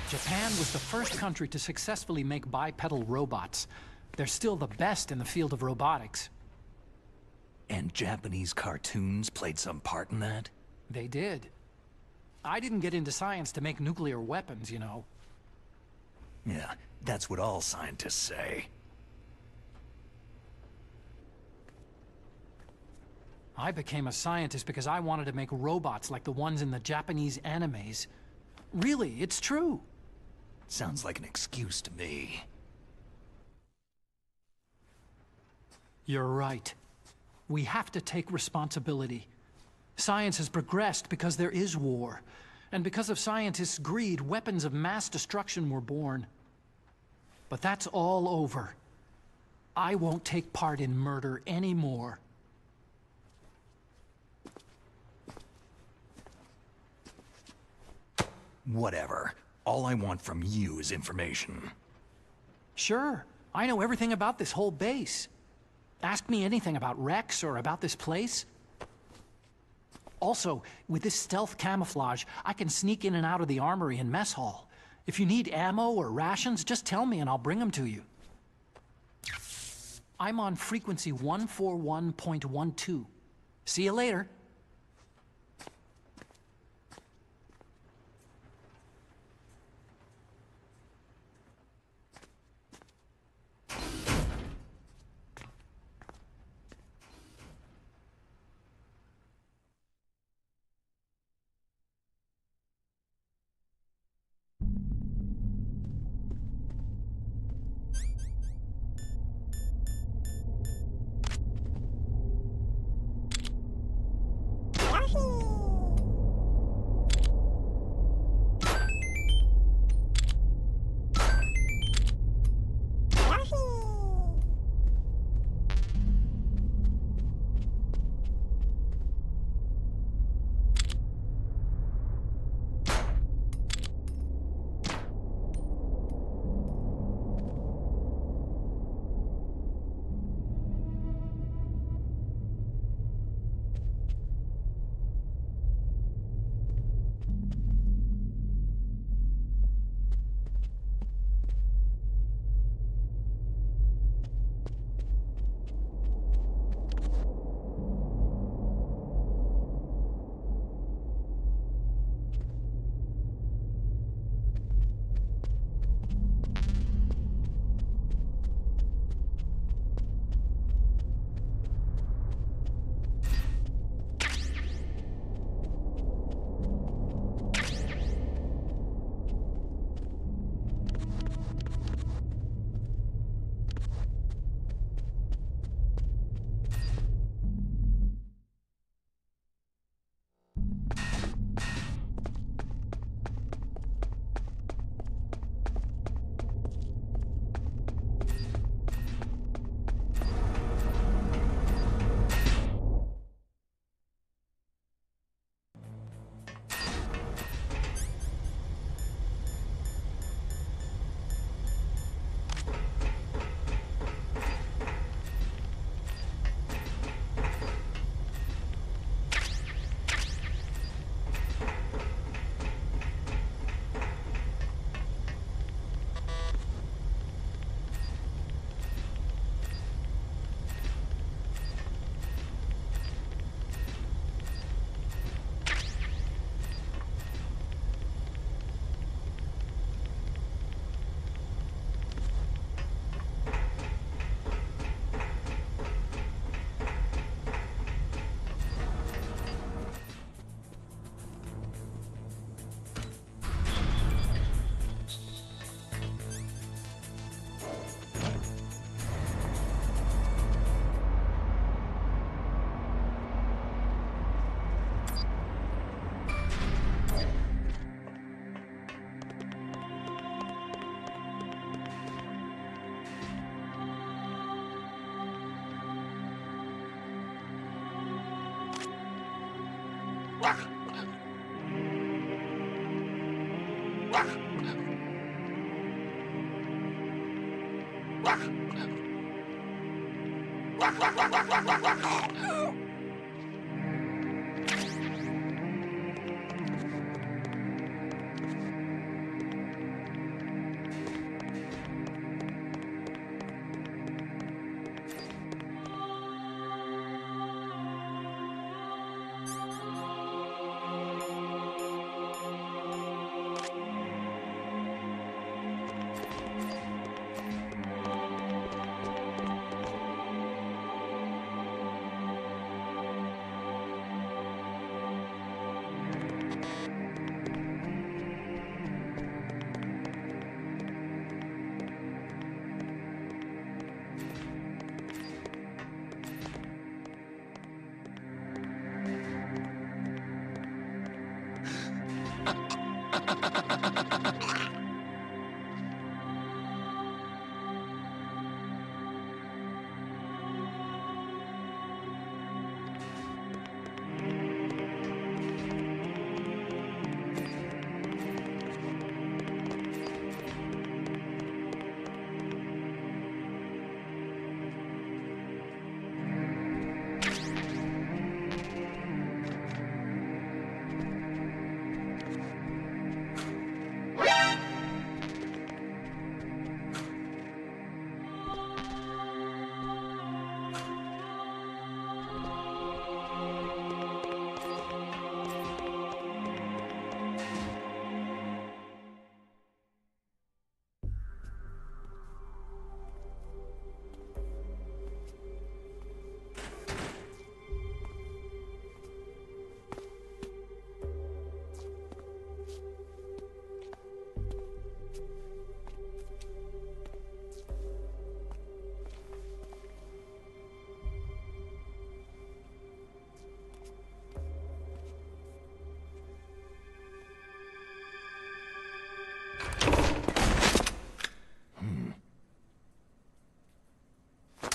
Japan was the first country to successfully make bipedal robots. They're still the best in the field of robotics. And Japanese cartoons played some part in that? They did. I didn't get into science to make nuclear weapons, you know. Yeah, that's what all scientists say. I became a scientist because I wanted to make robots like the ones in the Japanese animes. Really, it's true. Sounds like an excuse to me. You're right. We have to take responsibility. Science has progressed because there is war. And because of scientists' greed, weapons of mass destruction were born. But that's all over. I won't take part in murder anymore. Whatever. All I want from you is information. Sure. I know everything about this whole base. Ask me anything about Rex or about this place. Also, with this stealth camouflage, I can sneak in and out of the armory and mess hall. If you need ammo or rations, just tell me and I'll bring them to you. I'm on frequency 141.12. See you later.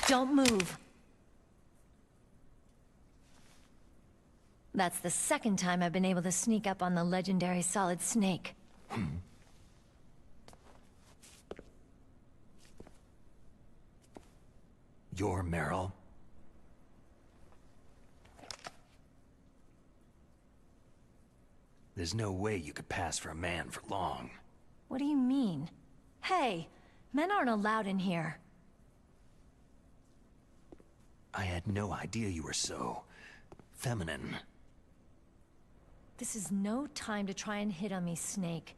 Don't move. That's the second time I've been able to sneak up on the legendary Solid Snake. You're Meryl? There's no way you could pass for a man for long. What do you mean? Hey, men aren't allowed in here. I had no idea you were so... feminine. This is no time to try and hit on me, Snake.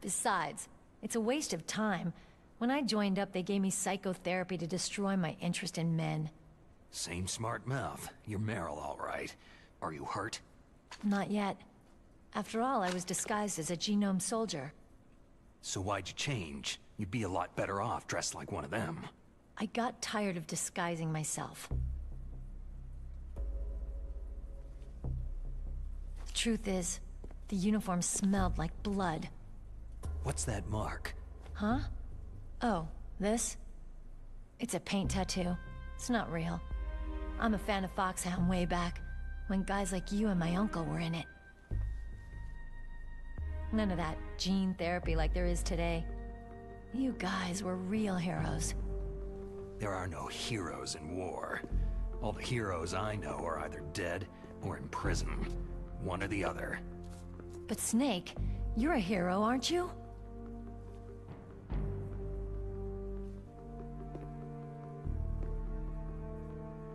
Besides, it's a waste of time. When I joined up, they gave me psychotherapy to destroy my interest in men. Same smart mouth. You're Meryl, all right. Are you hurt? Not yet. After all, I was disguised as a genome soldier. So why'd you change? You'd be a lot better off dressed like one of them. I got tired of disguising myself. The truth is, the uniform smelled like blood. What's that mark? Huh? Oh, this? It's a paint tattoo. It's not real. I'm a fan of Foxhound way back, when guys like you and my uncle were in it. None of that gene therapy like there is today. You guys were real heroes. There are no heroes in war. All the heroes I know are either dead or in prison. One or the other. But Snake, you're a hero, aren't you?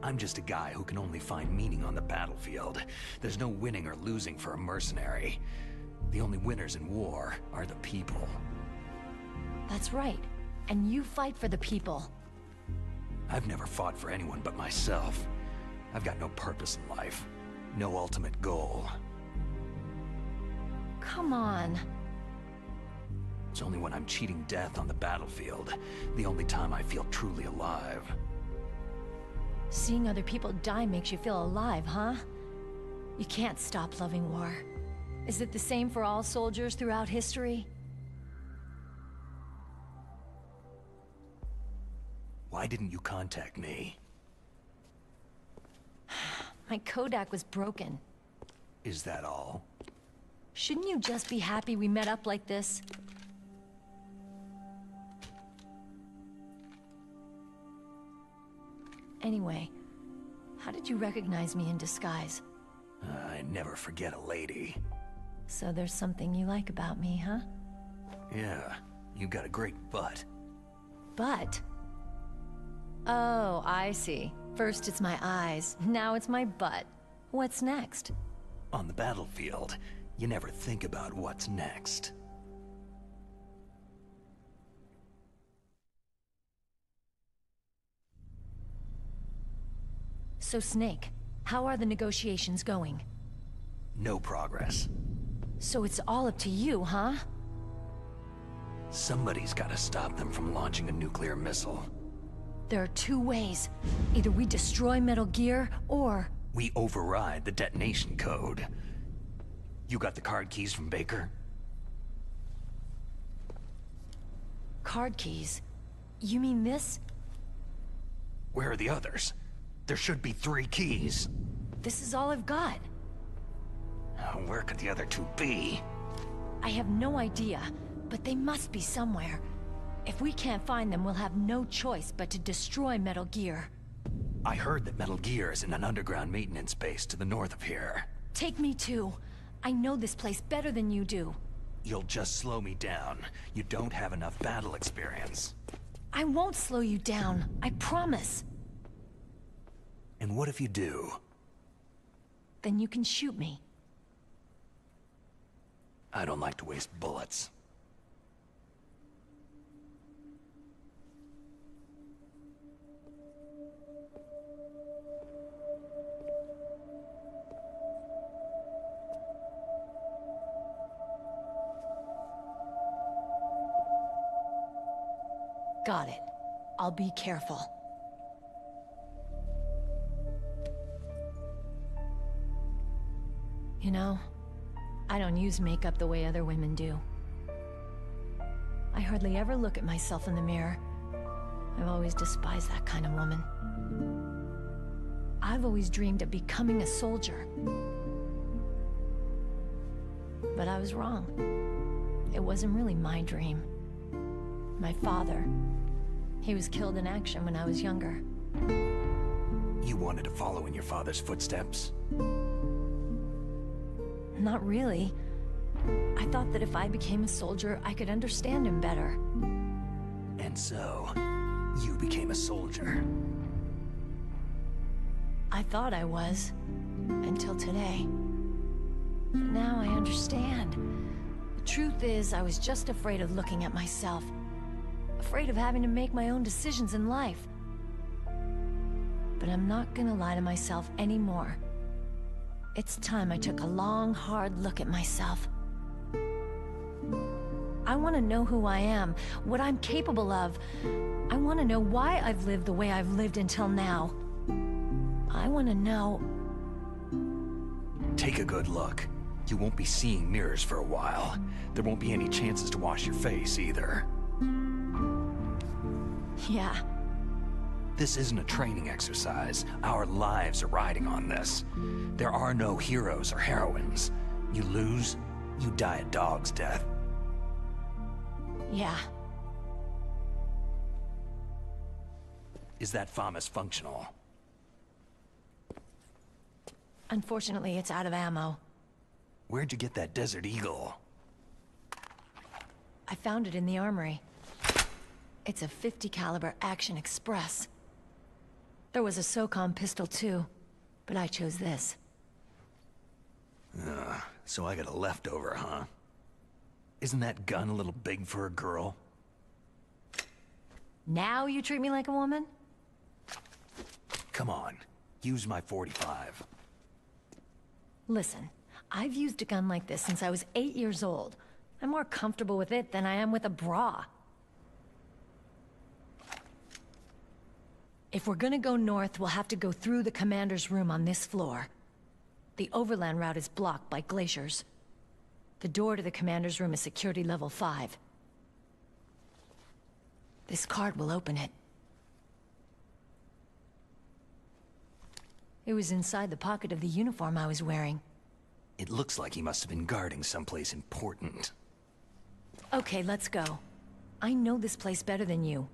I'm just a guy who can only find meaning on the battlefield. There's no winning or losing for a mercenary. The only winners in war are the people. That's right. And you fight for the people. I've never fought for anyone but myself. I've got no purpose in life. No ultimate goal. Come on. It's only when I'm cheating death on the battlefield, the only time I feel truly alive. Seeing other people die makes you feel alive, huh? You can't stop loving war. Is it the same for all soldiers throughout history? Why didn't you contact me? My Kodak was broken. Is that all? Shouldn't you just be happy we met up like this? Anyway, how did you recognize me in disguise? I never forget a lady. So there's something you like about me, huh? Yeah, you got a great butt. Butt? Oh, I see. First it's my eyes, now it's my butt. What's next? On the battlefield, you never think about what's next. So Snake, how are the negotiations going? No progress. So it's all up to you, huh? Somebody's gotta stop them from launching a nuclear missile. There are two ways. Either we destroy Metal Gear, or... we override the detonation code. You got the card keys from Baker? Card keys? You mean this? Where are the others? There should be 3 keys. This is all I've got. Where could the other 2 be? I have no idea, but they must be somewhere. If we can't find them, we'll have no choice but to destroy Metal Gear. I heard that Metal Gear is in an underground maintenance base to the north of here. Take me too. I know this place better than you do. You'll just slow me down. You don't have enough battle experience. I won't slow you down, I promise. And what if you do? Then you can shoot me. I don't like to waste bullets. Got it. I'll be careful. You know, I don't use makeup the way other women do. I hardly ever look at myself in the mirror. I've always despised that kind of woman. I've always dreamed of becoming a soldier. But I was wrong. It wasn't really my dream. My father, he was killed in action when I was younger. You wanted to follow in your father's footsteps? Not really. I thought that if I became a soldier, I could understand him better. And so, you became a soldier. I thought I was, until today. But now I understand. The truth is, I was just afraid of looking at myself. Afraid of having to make my own decisions in life. But I'm not gonna lie to myself anymore. It's time I took a long, hard look at myself. I want to know who I am, what I'm capable of. I want to know why I've lived the way I've lived until now. I want to know... Take a good look. You won't be seeing mirrors for a while. There won't be any chances to wash your face, either. Yeah. This isn't a training exercise. Our lives are riding on this. There are no heroes or heroines. You lose, you die a dog's death. Yeah. Is that FAMAS functional? Unfortunately, it's out of ammo. Where'd you get that Desert Eagle? I found it in the armory. It's a .50 caliber Action Express. There was a SOCOM pistol too, but I chose this. So I got a leftover, huh? Isn't that gun a little big for a girl? Now you treat me like a woman? Come on, use my .45. Listen, I've used a gun like this since I was 8 years old. I'm more comfortable with it than I am with a bra. If we're gonna go north, we'll have to go through the commander's room on this floor. The overland route is blocked by glaciers. The door to the commander's room is security level 5. This card will open it. It was inside the pocket of the uniform I was wearing. It looks like he must have been guarding someplace important. Okay, let's go. I know this place better than you.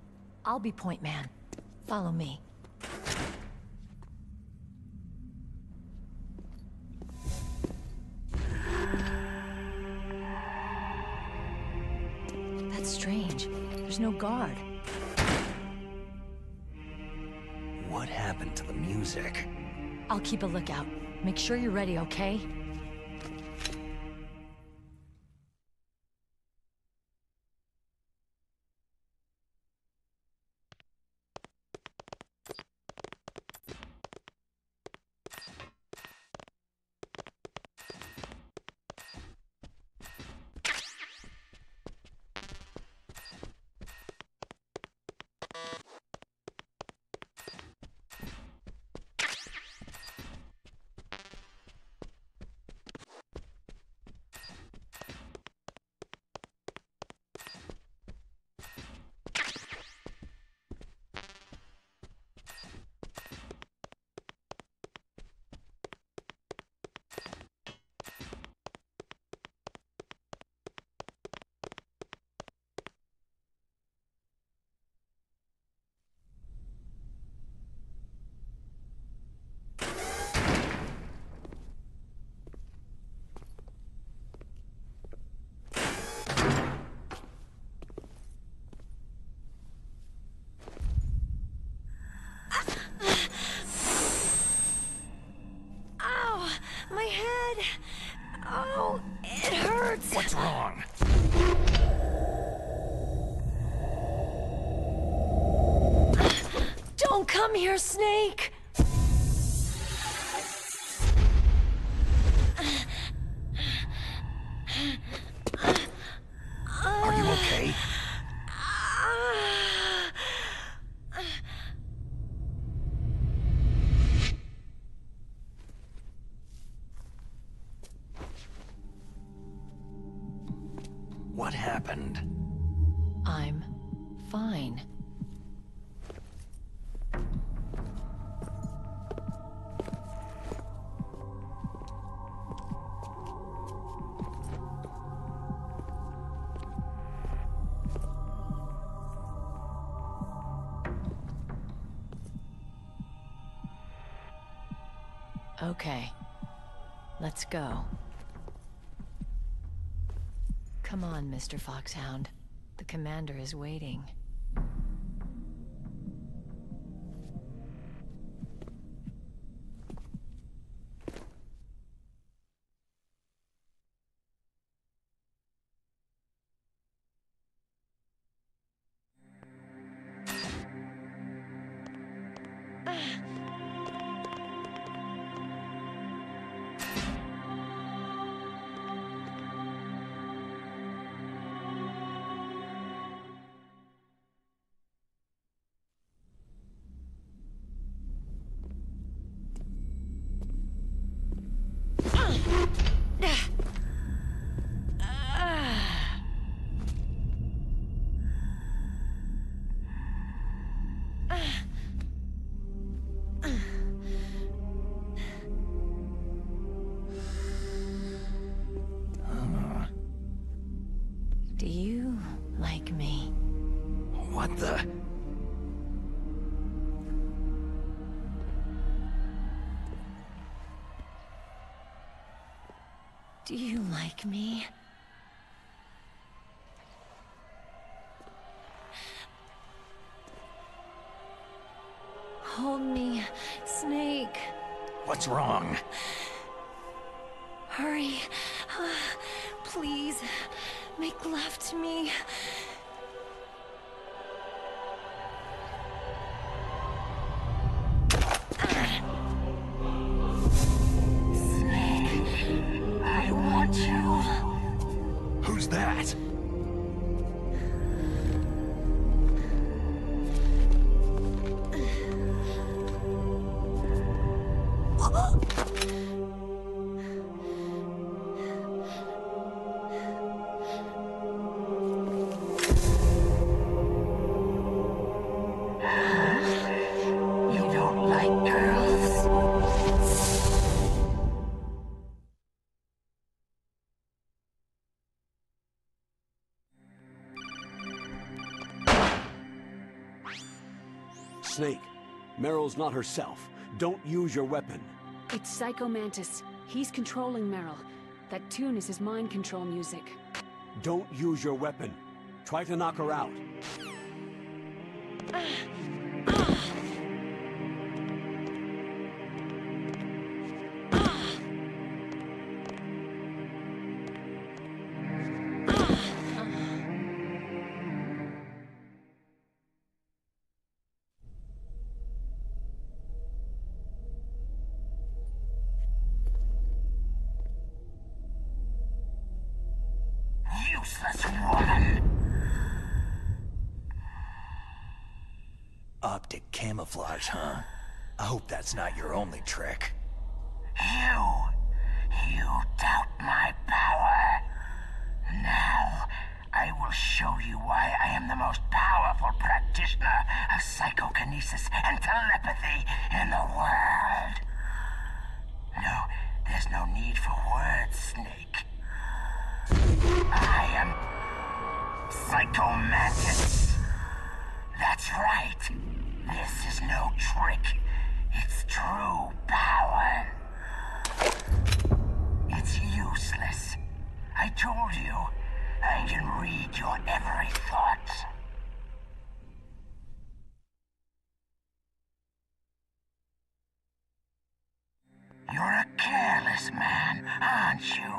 I'll be point man. Follow me. There's no guard. What happened to the music? I'll keep a lookout. Make sure you're ready, okay? My head! Oh, it hurts! What's wrong? Don't come here, Snake! Are you okay? What happened? I'm fine. Okay, let's go. Come on, Mr. Foxhound. The commander is waiting. Do you like me? What the? Do you like me? Hold me, Snake. What's wrong? Hurry. Please, make love to me. Snake, I want you. Who's that? Snake, Meryl's not herself. Don't use your weapon. It's Psycho Mantis. He's controlling Meryl. That tune is his mind control music. Don't use your weapon. Try to knock her out. Useless woman! Optic camouflage, huh? I hope that's not your only trick. You doubt my power. Now, I will show you why I am the most powerful practitioner of psychokinesis and telepathy in the world. No, there's no need for words, Snake. I am Psychomantis. That's right. This is no trick. It's true power. It's useless. I told you, I can read your every thought. You're a careless man, aren't you?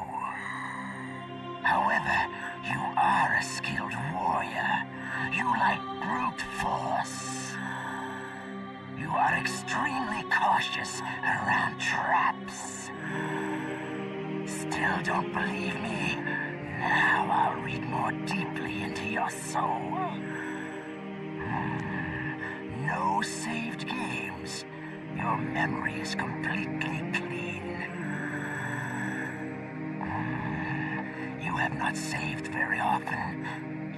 However, you are a skilled warrior. You like brute force. You are extremely cautious around traps. Still don't believe me? Now I'll read more deeply into your soul. No saved games. Your memory is completely clean. You have not saved very often.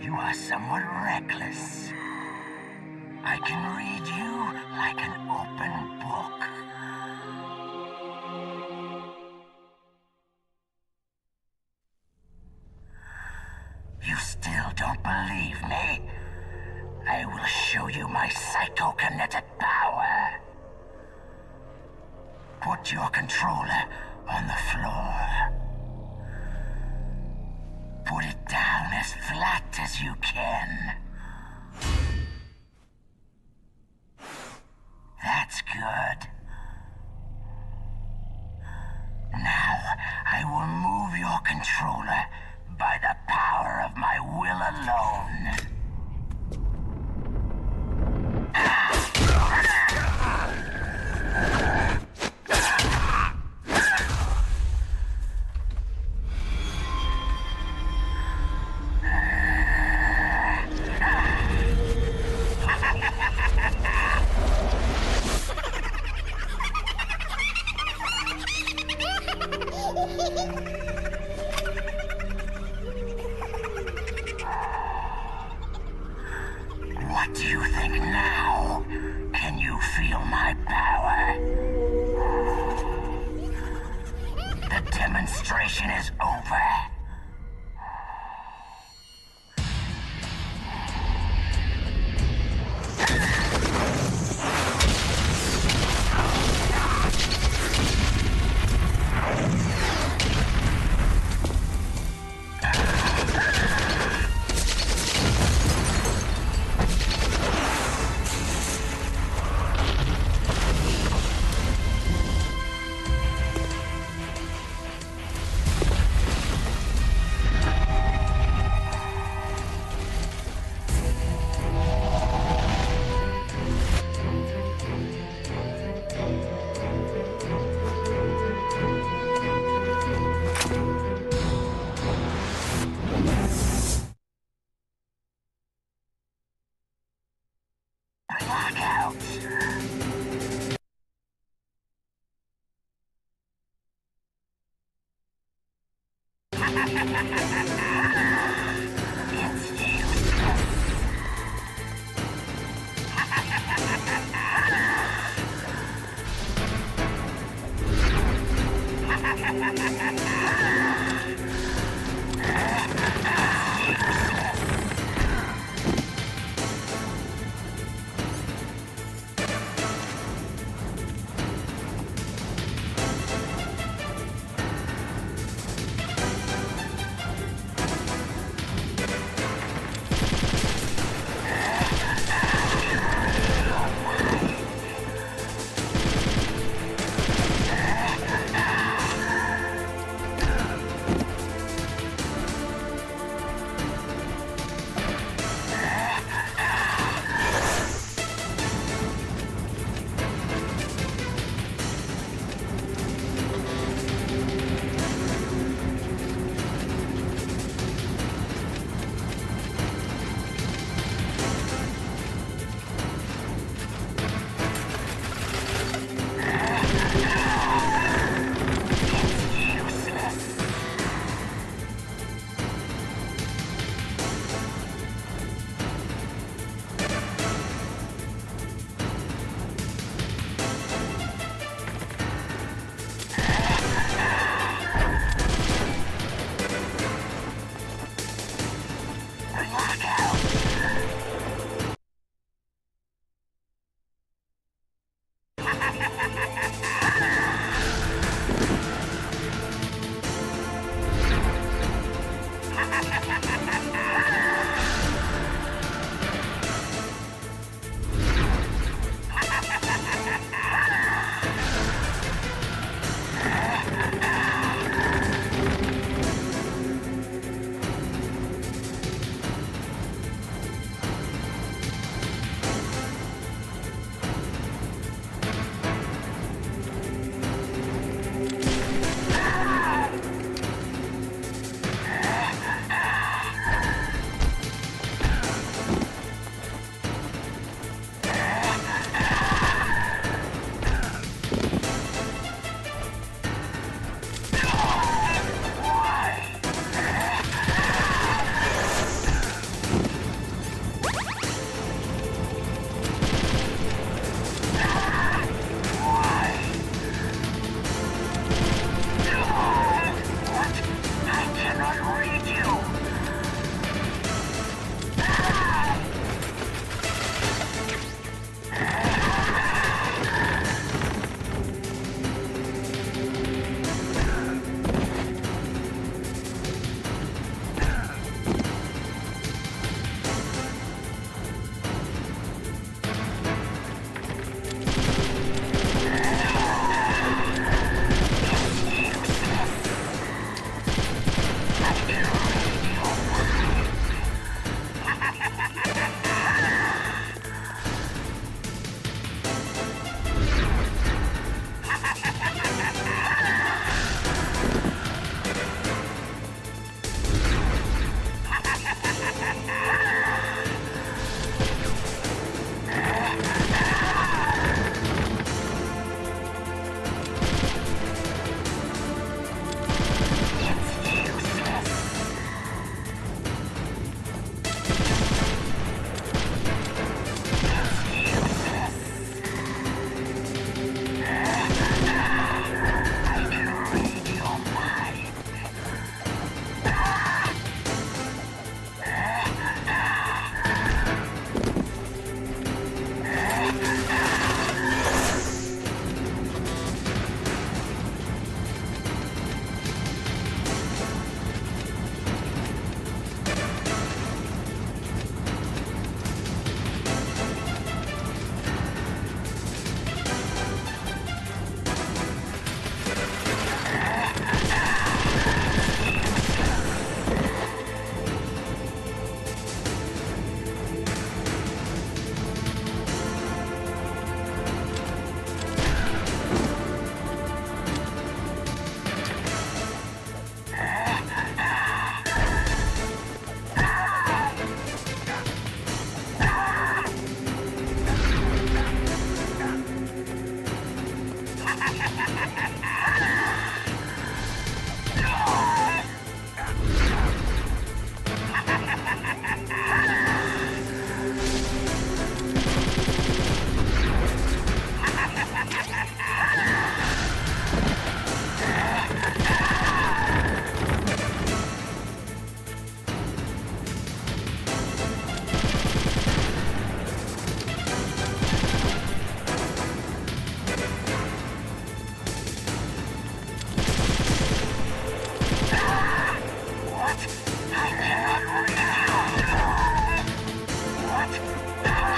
You are somewhat reckless. I can read you like an open book. You still don't believe me? I will show you my psychokinetic power. Put your controller on the floor. Put it down as flat as you can. That's good. Now, I will move your controller by the power of my will alone. What do you think now? Can you feel my power? The demonstration is over. I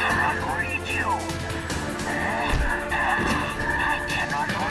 cannot read you. I cannot read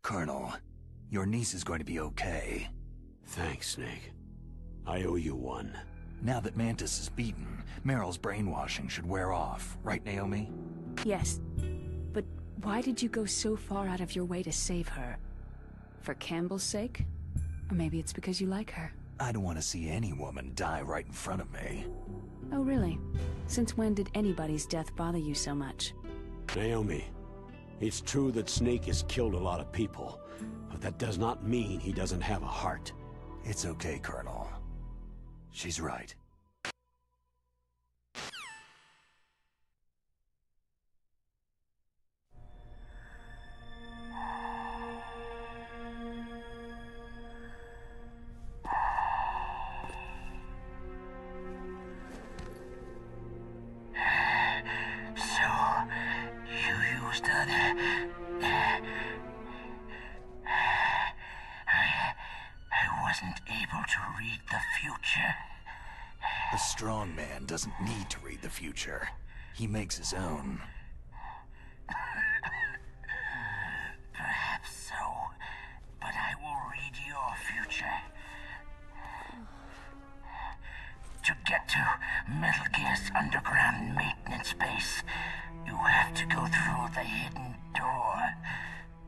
Colonel, your niece is going to be okay. Thanks, Snake. I owe you one. Now that Mantis is beaten, Meryl's brainwashing should wear off, right, Naomi? Yes. But why did you go so far out of your way to save her? For Campbell's sake? Or maybe it's because you like her. I don't want to see any woman die right in front of me. Oh, really? Since when did anybody's death bother you so much? Naomi, it's true that Snake has killed a lot of people, but that does not mean he doesn't have a heart. It's okay, Colonel. She's right. A strong man doesn't need to read the future. He makes his own. Perhaps so, but I will read your future. To get to Metal Gear's underground maintenance base, you have to go through the hidden door.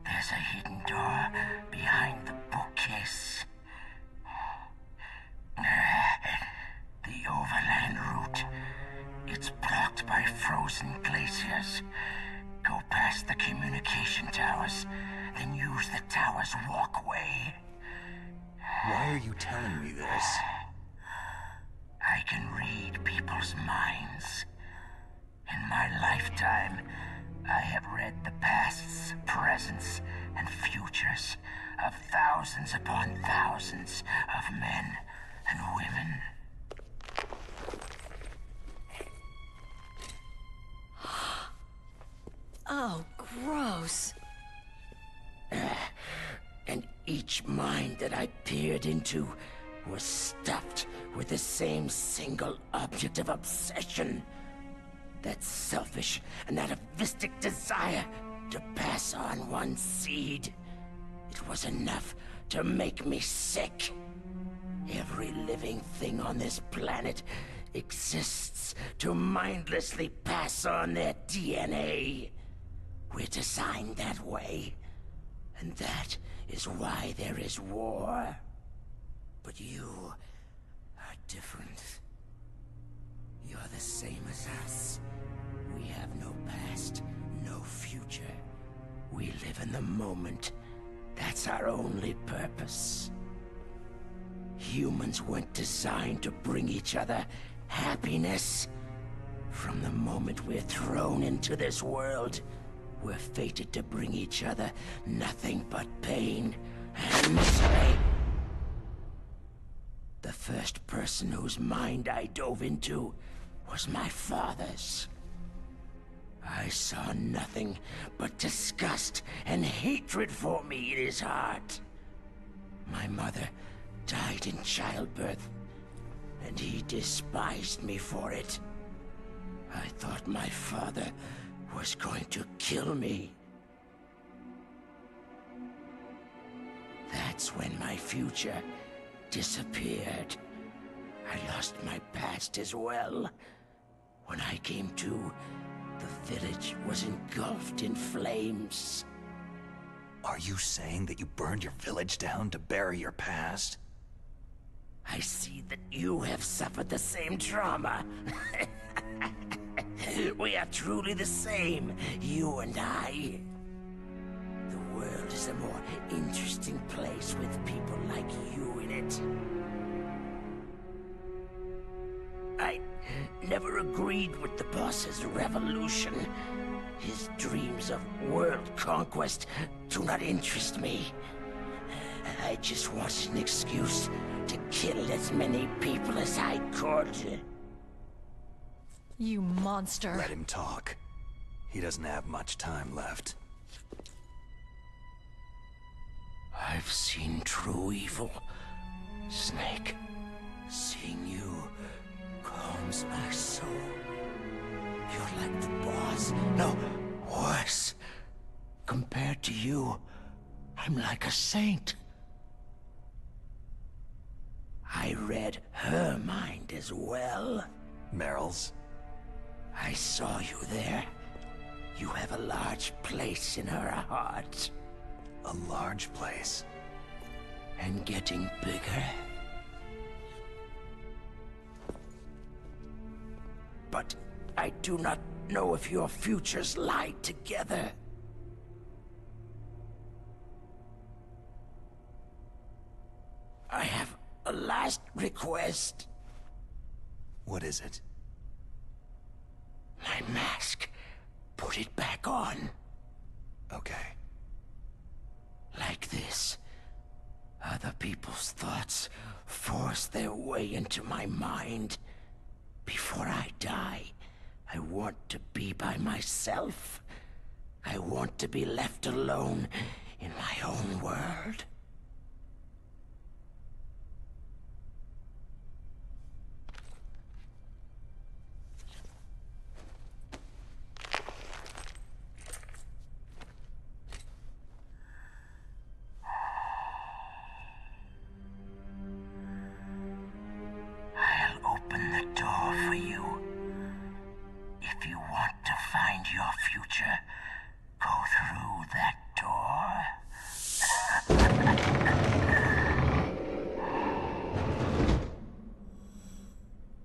There's a hidden door behind the bookcase. The overland route. It's blocked by frozen glaciers. Go past the communication towers, then use the tower's walkway. Why are you telling me this? I can read people's minds. In my lifetime, I have read the pasts, presents, and futures of thousands upon thousands of men and women. Oh, gross. And each mind that I peered into was stuffed with the same single object of obsession. That selfish and atavistic desire to pass on one seed. It was enough to make me sick. Every living thing on this planet exists to mindlessly pass on their DNA. We're designed that way. And that is why there is war. But you are different. You're the same as us. We have no past, no future. We live in the moment. That's our only purpose. Humans weren't designed to bring each other happiness. From the moment we're thrown into this world, we're fated to bring each other nothing but pain and misery. The first person whose mind I dove into was my father's. I saw nothing but disgust and hatred for me in his heart. My mother died in childbirth, and he despised me for it. I thought my father was going to kill me. That's when my future disappeared. I lost my past as well. When I came to, the village was engulfed in flames. Are you saying that you burned your village down to bury your past? I see that you have suffered the same trauma. We are truly the same, you and I. The world is a more interesting place with people like you in it. I never agreed with the boss's revolution. His dreams of world conquest do not interest me. I just wanted an excuse to kill as many people as I could. You monster. Let him talk. He doesn't have much time left. I've seen true evil, Snake. Seeing you calms my soul. You're like the boss. No, worse. Compared to you, I'm like a saint. I read her mind as well. Meryl's? I saw you there. You have a large place in her heart. A large place? And getting bigger. But I do not know if your futures lie together. I have a last request. What is it? My mask. Put it back on. Okay. Like this. Other people's thoughts force their way into my mind. Before I die, I want to be by myself. I want to be left alone in my own world. I'll open the door for you. If you want to find your future, go through that door.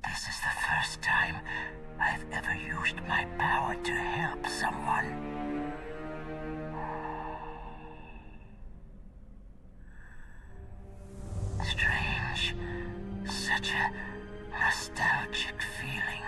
This is the first time I've ever used my power to help someone. Strange. Such a nostalgic feeling.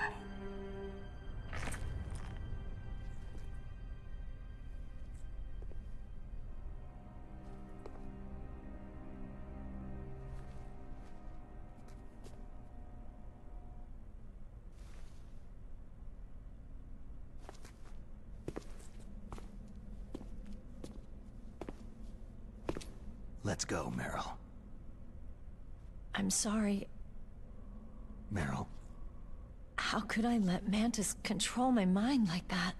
Let's go, Meryl. I'm sorry. Meryl? How could I let Mantis control my mind like that?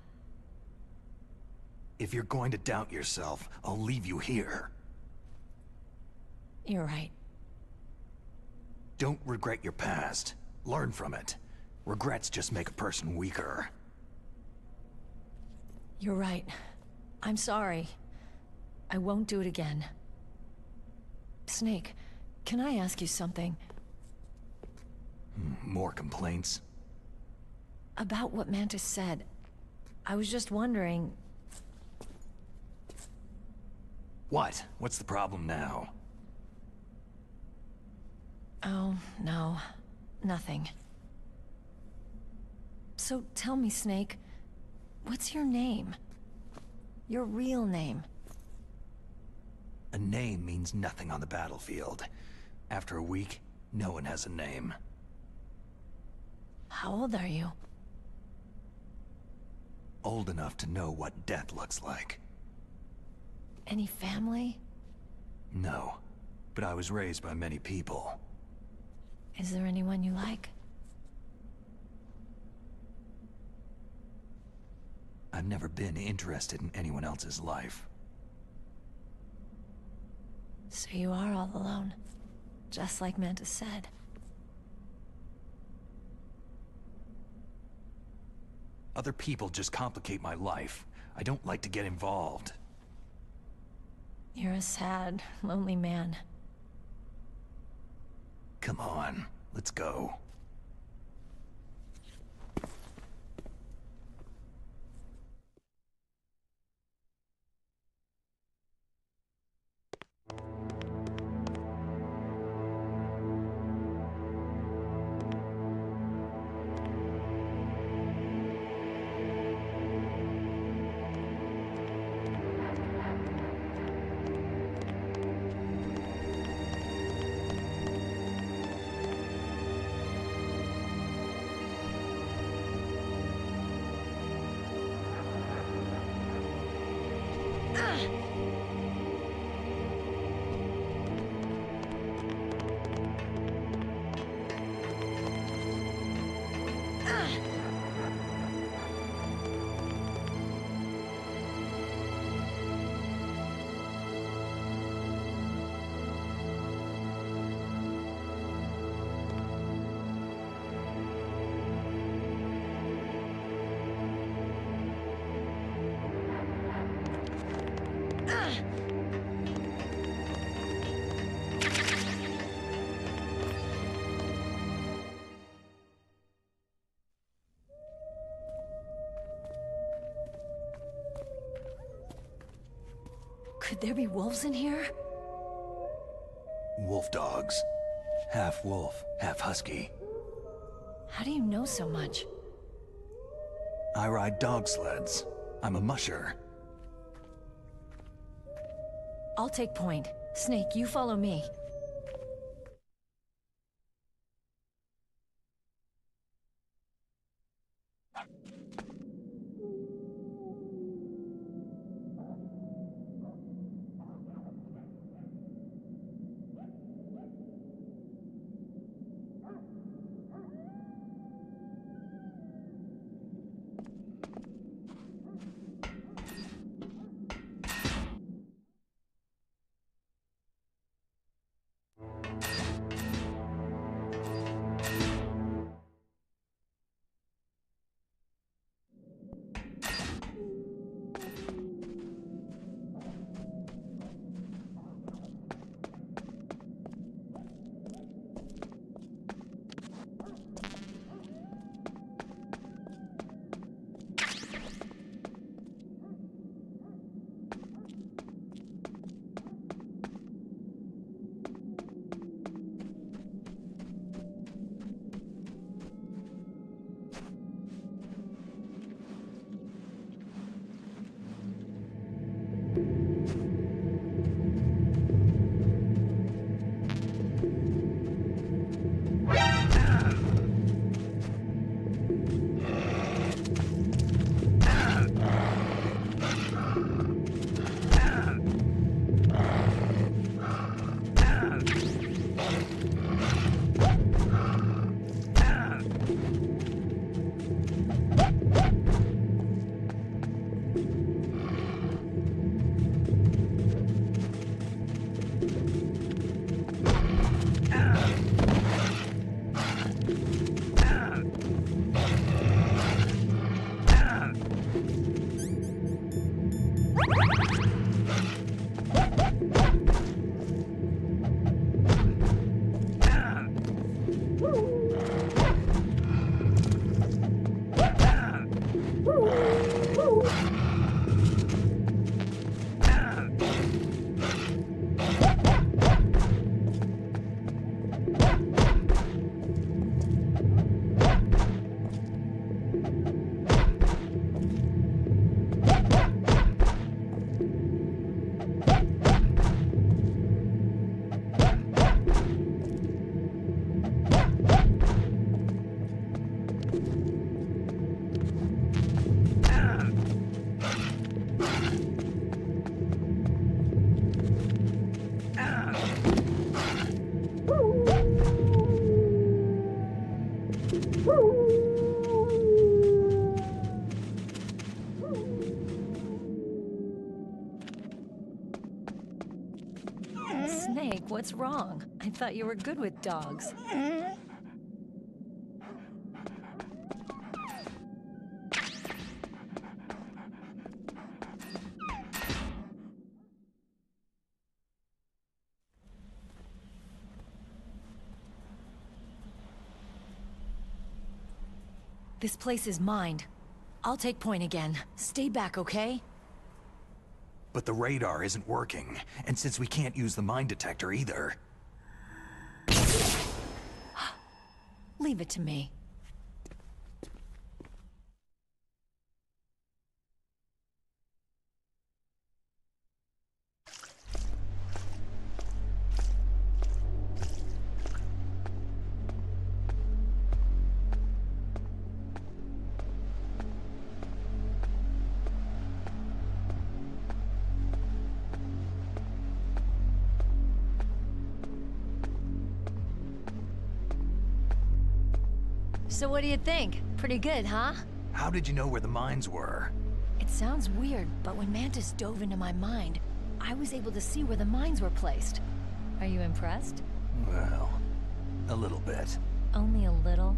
If you're going to doubt yourself, I'll leave you here. You're right. Don't regret your past. Learn from it. Regrets just make a person weaker. You're right. I'm sorry. I won't do it again. Snake, can I ask you something? More complaints? About what Mantis said. I was just wondering... What? What's the problem now? Oh, no. Nothing. So tell me, Snake, what's your name? Your real name? A name means nothing on the battlefield. After a week, no one has a name. How old are you? Old enough to know what death looks like. Any family? No, but I was raised by many people. Is there anyone you like? I've never been interested in anyone else's life. So you are all alone, just like Mantis said. Other people just complicate my life. I don't like to get involved. You're a sad, lonely man. Come on, let's go. Could there be wolves in here? Wolf dogs. Half wolf, half husky. How do you know so much? I ride dog sleds. I'm a musher. I'll take point. Snake, you follow me. Snake, what's wrong? I thought you were good with dogs. This place is mine. I'll take point again. Stay back, okay? But the radar isn't working, and since we can't use the mine detector either... Leave it to me. So what do you think? Pretty good, huh? How did you know where the mines were? It sounds weird, but when Mantis dove into my mind, I was able to see where the mines were placed. Are you impressed? Well, a little bit. Only a little?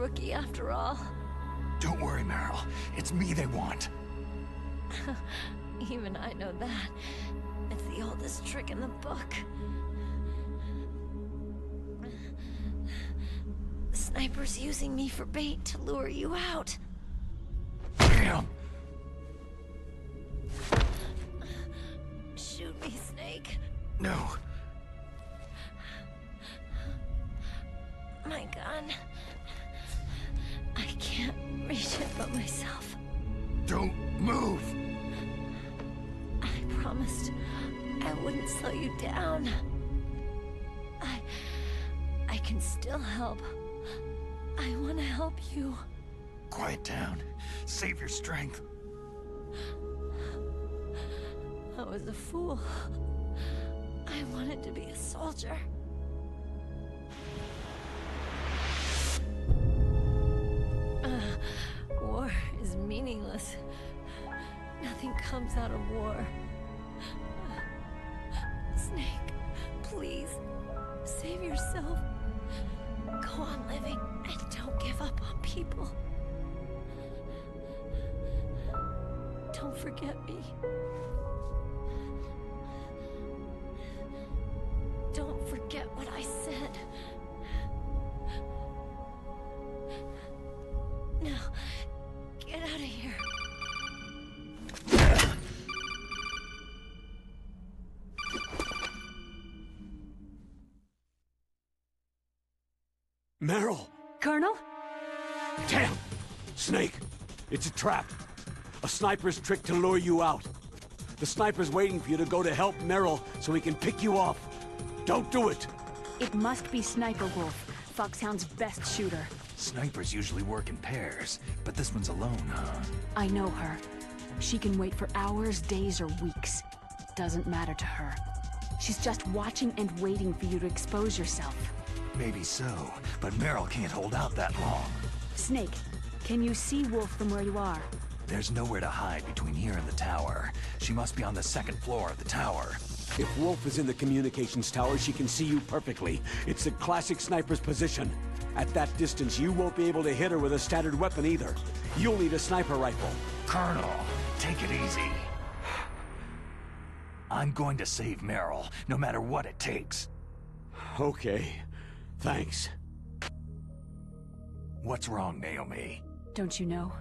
rookie after all. Don't worry, Meryl. It's me they want. Even I know that. It's the oldest trick in the book. The sniper's using me for bait to lure you out. Damn! Shoot me, Snake. No. My gun. I can't reach it by myself. Don't move! I promised I wouldn't slow you down. I can still help. I want to help you. Quiet down. Save your strength. I was a fool. I wanted to be a soldier. War is meaningless. Nothing comes out of war. Snake, please, save yourself. Go on living and don't give up on people. Don't forget me. Don't forget what I said. Now, get out of here. Meryl! Colonel? Damn! Snake! It's a trap. A sniper's trick to lure you out. The sniper's waiting for you to go to help Meryl so he can pick you off. Don't do it! It must be Sniper Wolf, Foxhound's best shooter. Snipers usually work in pairs, but this one's alone, huh? I know her. She can wait for hours, days, or weeks. Doesn't matter to her. She's just watching and waiting for you to expose yourself. Maybe so, but Meryl can't hold out that long. Snake, can you see Wolf from where you are? There's nowhere to hide between here and the tower. She must be on the second floor of the tower. If Wolf is in the communications tower, she can see you perfectly. It's a classic sniper's position. At that distance, you won't be able to hit her with a standard weapon either. You'll need a sniper rifle. Colonel, take it easy. I'm going to save Meryl, no matter what it takes. Okay. Thanks. What's wrong, Naomi? Don't you know?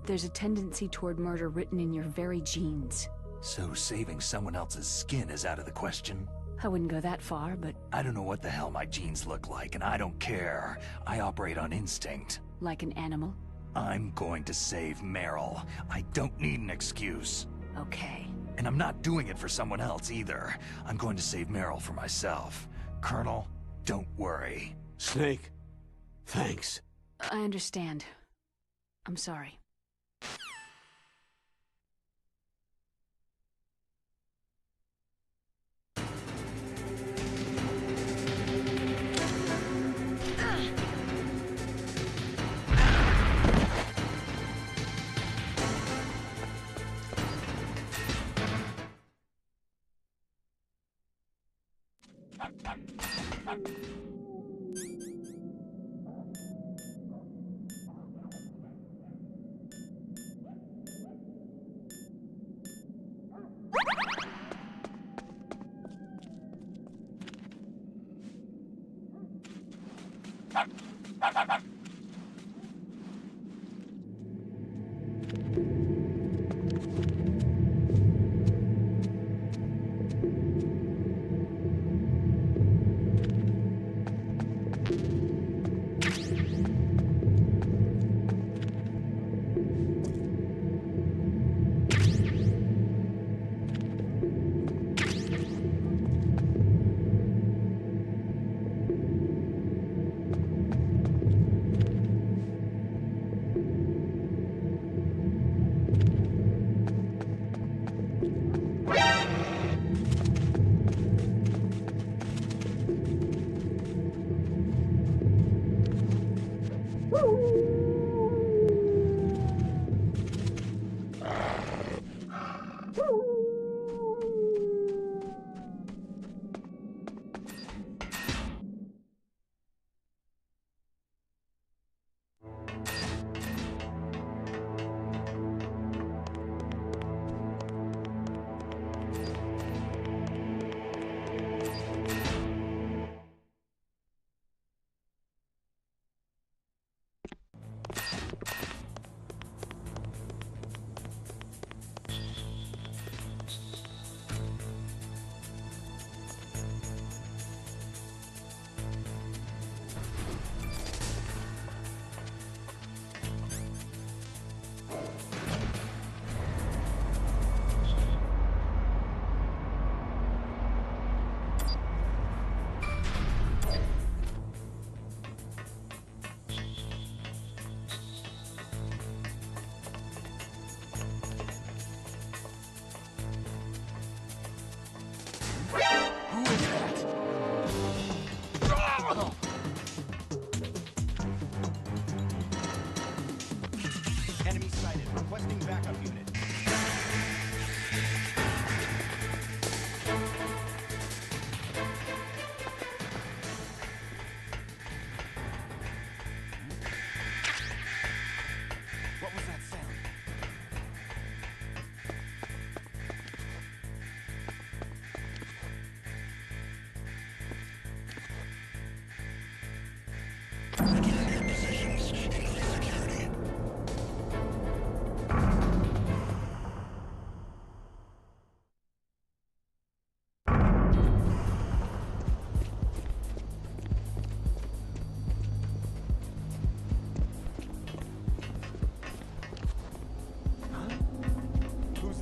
There's a tendency toward murder written in your very genes. So saving someone else's skin is out of the question? I wouldn't go that far, but... I don't know what the hell my genes look like, and I don't care. I operate on instinct. Like an animal? I'm going to save Meryl. I don't need an excuse. Okay. And I'm not doing it for someone else either. I'm going to save Meryl for myself. Colonel, don't worry. Snake, thanks. I understand. I'm sorry.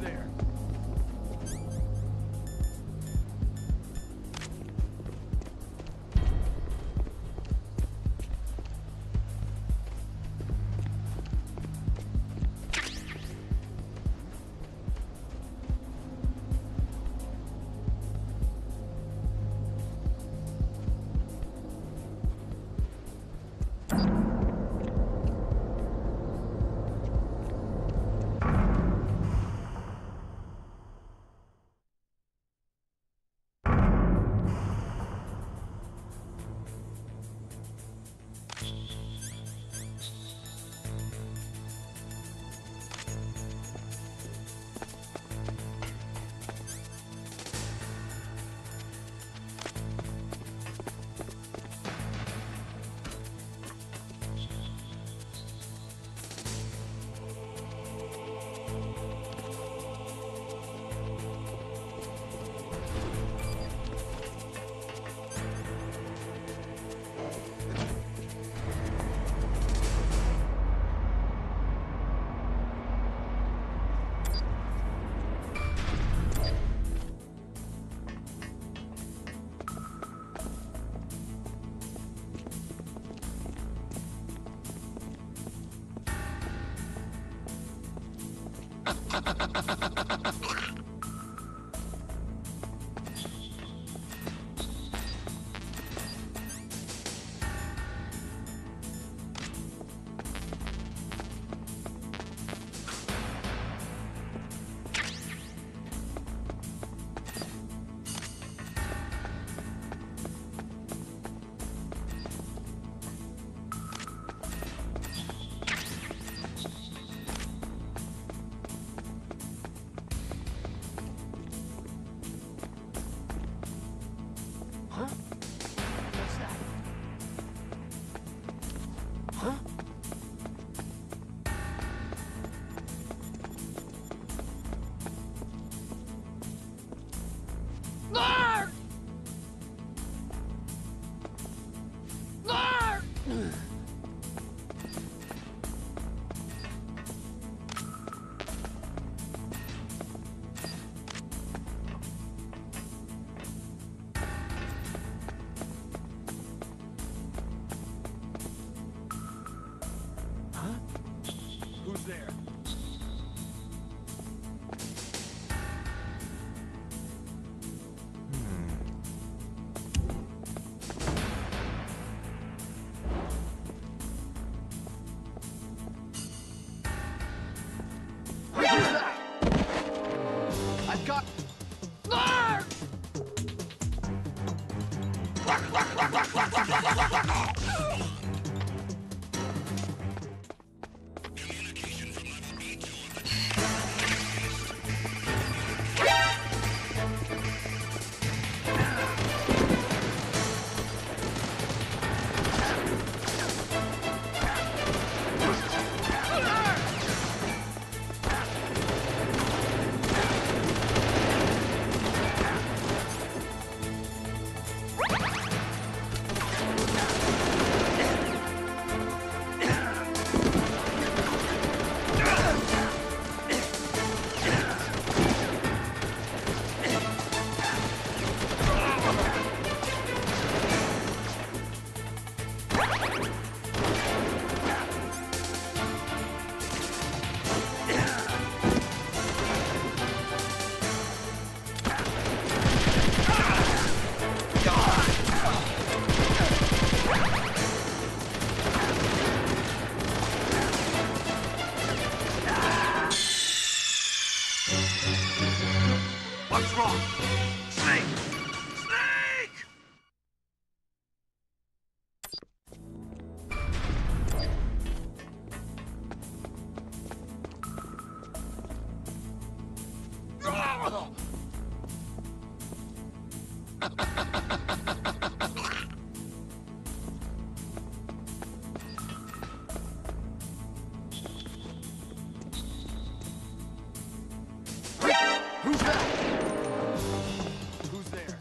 there? Who's there? I've got... What's wrong? Snake! Snake! Who's that? Who's there?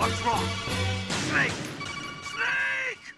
What's wrong? Snake! Snake!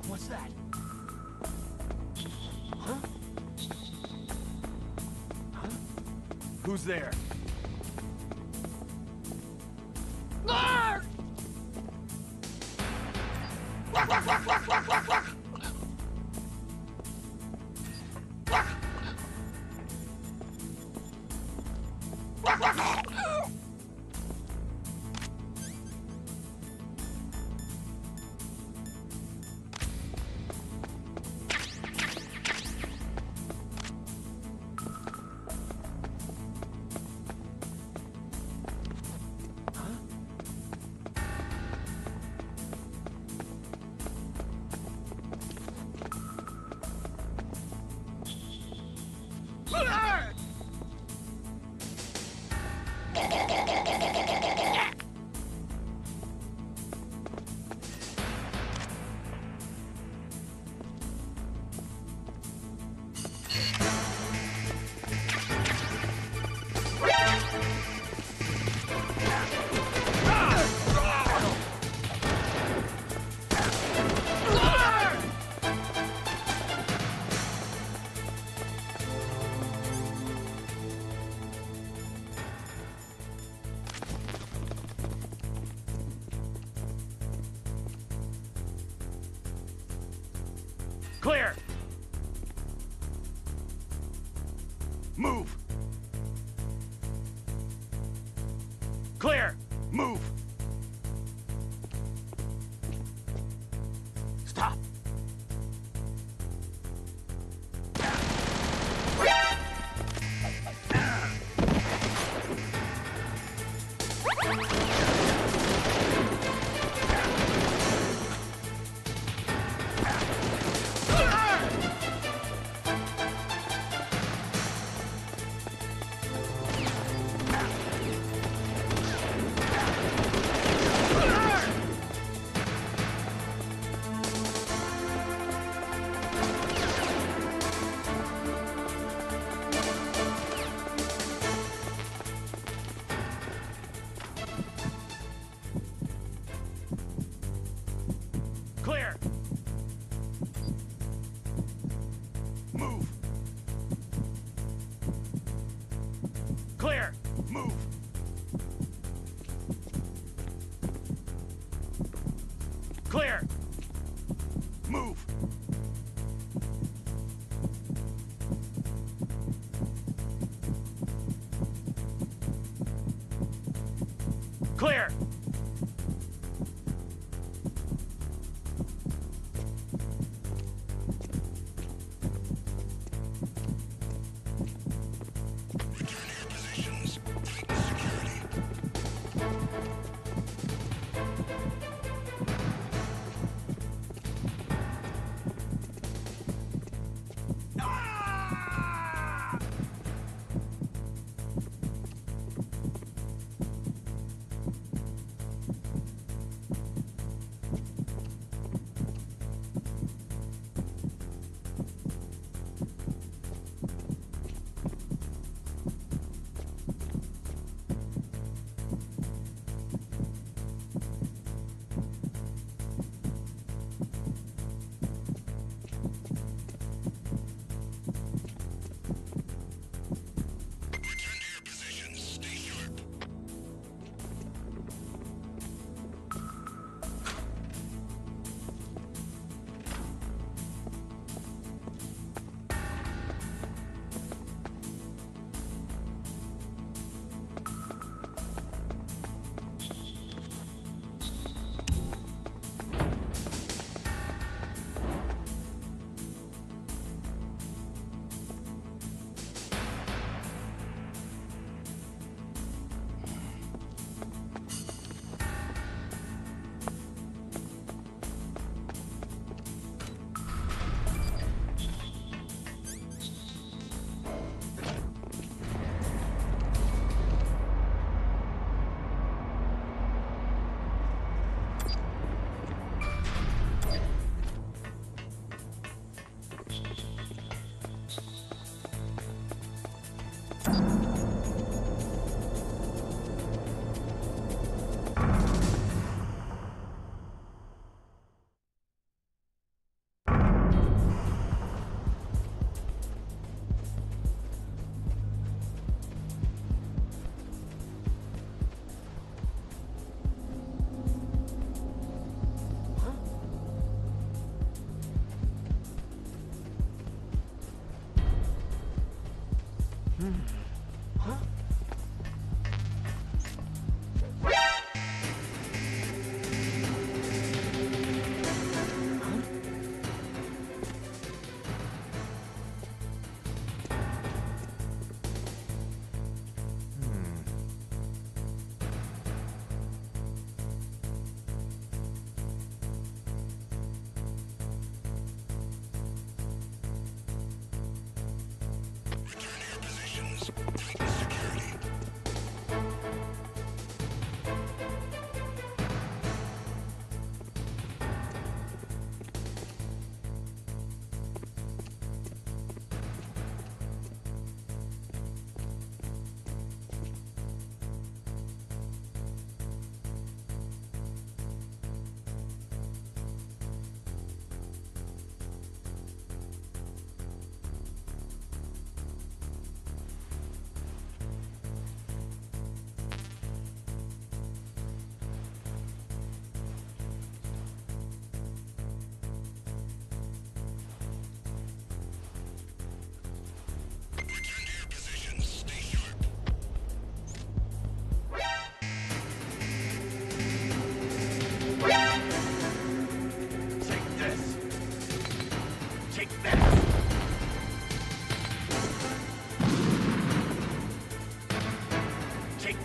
What's that? Huh? Huh? Who's there? Clear! Move! Clear! Move! Stop! Clear! Move! Clear! Move! Clear! Move! Clear!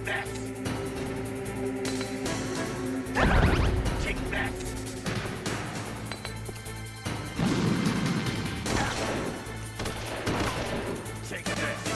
that! Take that! Take this!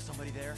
Somebody there?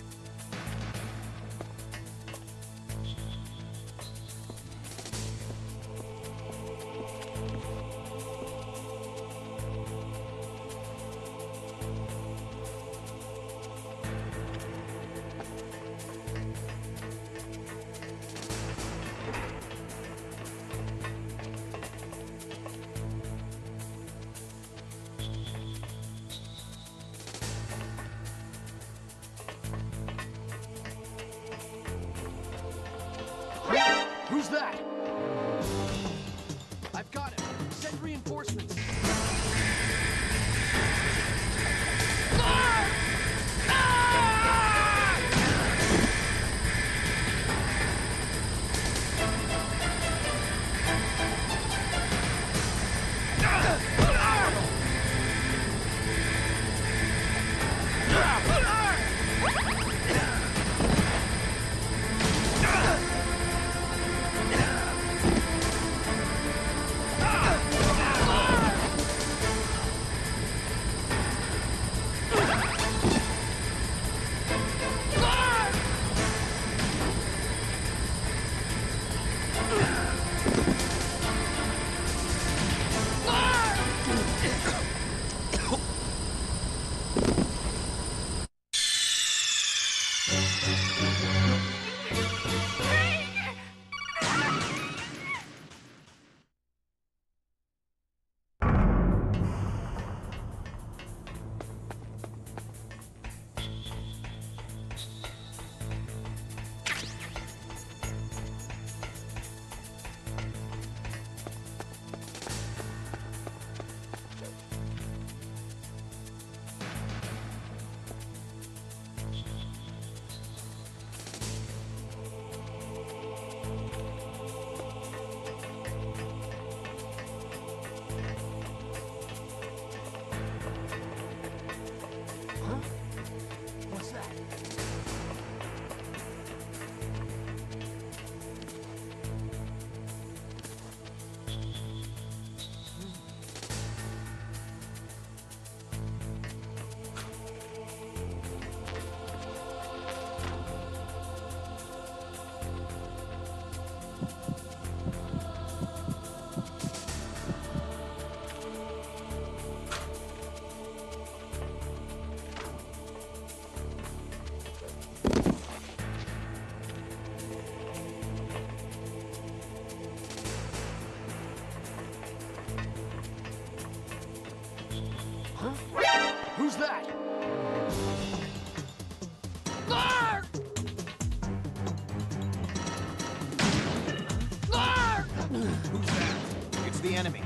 Who's that? I've got it. Send reinforcements. Who's that? Who's that? It's the enemy.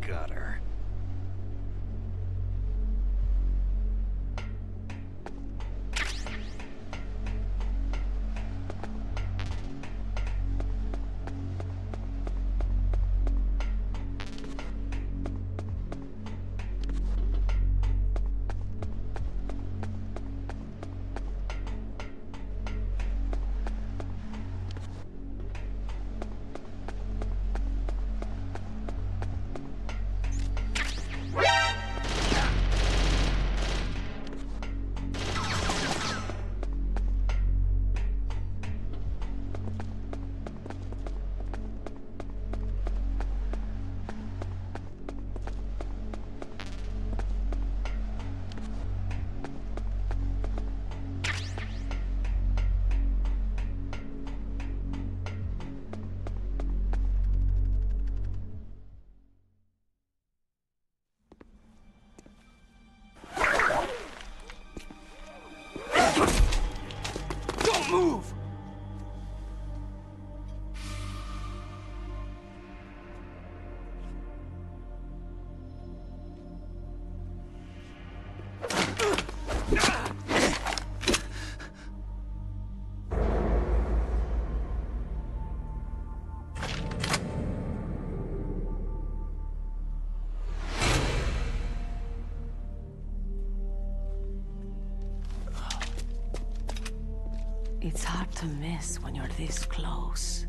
Got her. Move! It's hard to miss when you're this close.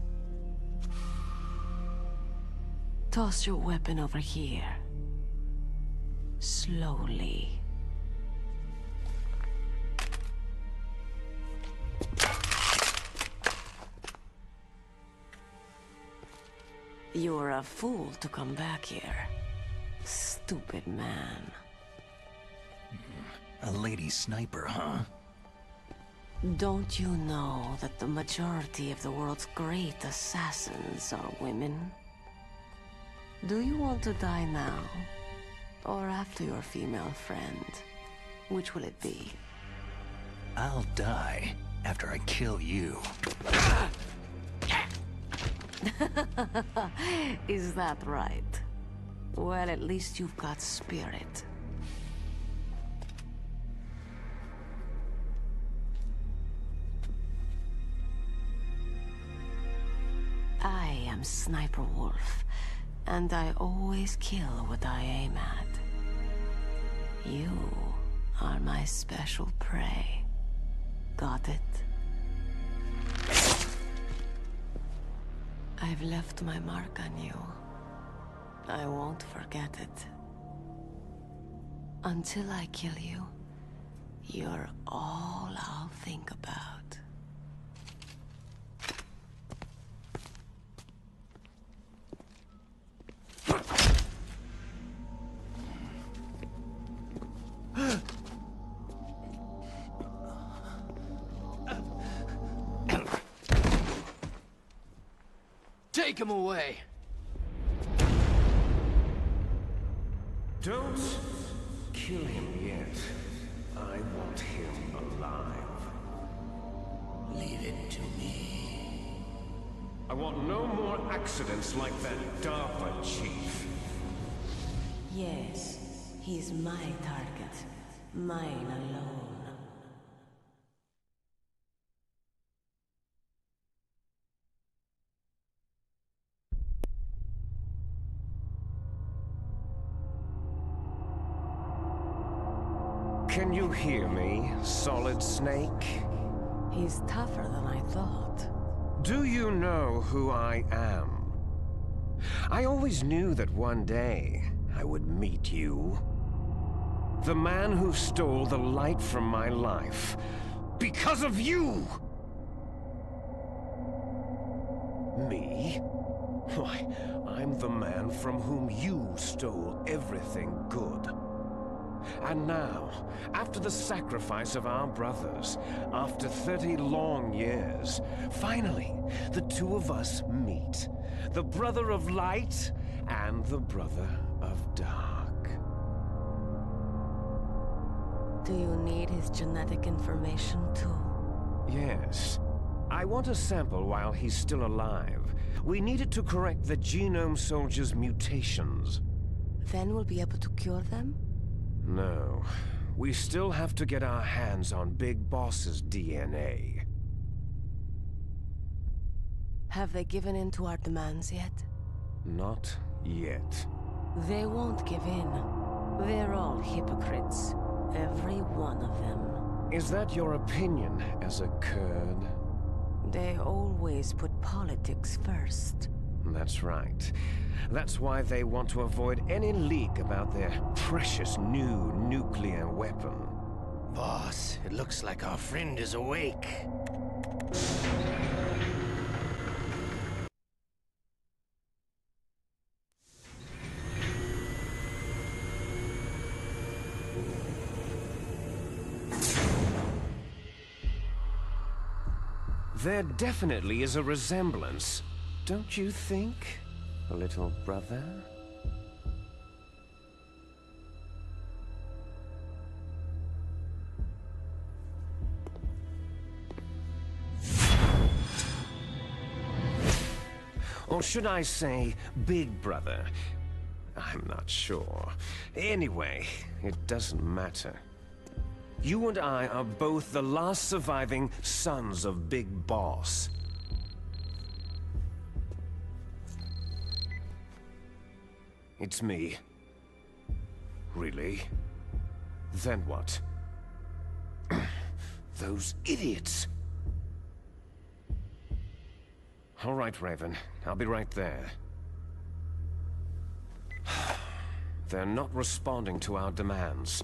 Toss your weapon over here. Slowly. You're a fool to come back here. Stupid man. A lady sniper, huh? Don't you know that the majority of the world's great assassins are women? Do you want to die now? Or after your female friend? Which will it be? I'll die after I kill you. Is that right? Well, at least you've got spirit. I am Sniper Wolf, and I always kill what I aim at. You are my special prey. Got it? I've left my mark on you. I won't forget it. Until I kill you, you're all I'll think about. Take him away! Don't kill him yet. I want him alive. Leave it to me. I want no more accidents like that DARPA chief. Yes, he's my target. Mine alone. Can you hear me, Solid Snake? He's tougher than I thought. Do you know who I am? I always knew that one day I would meet you. The man who stole the light from my life. Because of you! Me? Why, I'm the man from whom you stole everything good. And now, after the sacrifice of our brothers, after 30 long years, finally, the two of us meet. The brother of light and the brother of dark. Do you need his genetic information too? Yes. I want a sample while he's still alive. We need it to correct the Genome Soldier's mutations. then we'll be able to cure them? No. We still have to get our hands on Big Boss's DNA. Have they given in to our demands yet? Not yet. They won't give in. They're all hypocrites. Every one of them. Is that your opinion as a Kurd? They always put politics first. That's right. That's why they want to avoid any leak about their precious new nuclear weapon. Boss, it looks like our friend is awake. There definitely is a resemblance, don't you think, little brother? Or should I say, big brother? I'm not sure. Anyway, it doesn't matter. You and I are both the last surviving sons of Big Boss. It's me. Really? Then what? Those idiots! All right, Raven. I'll be right there. They're not responding to our demands.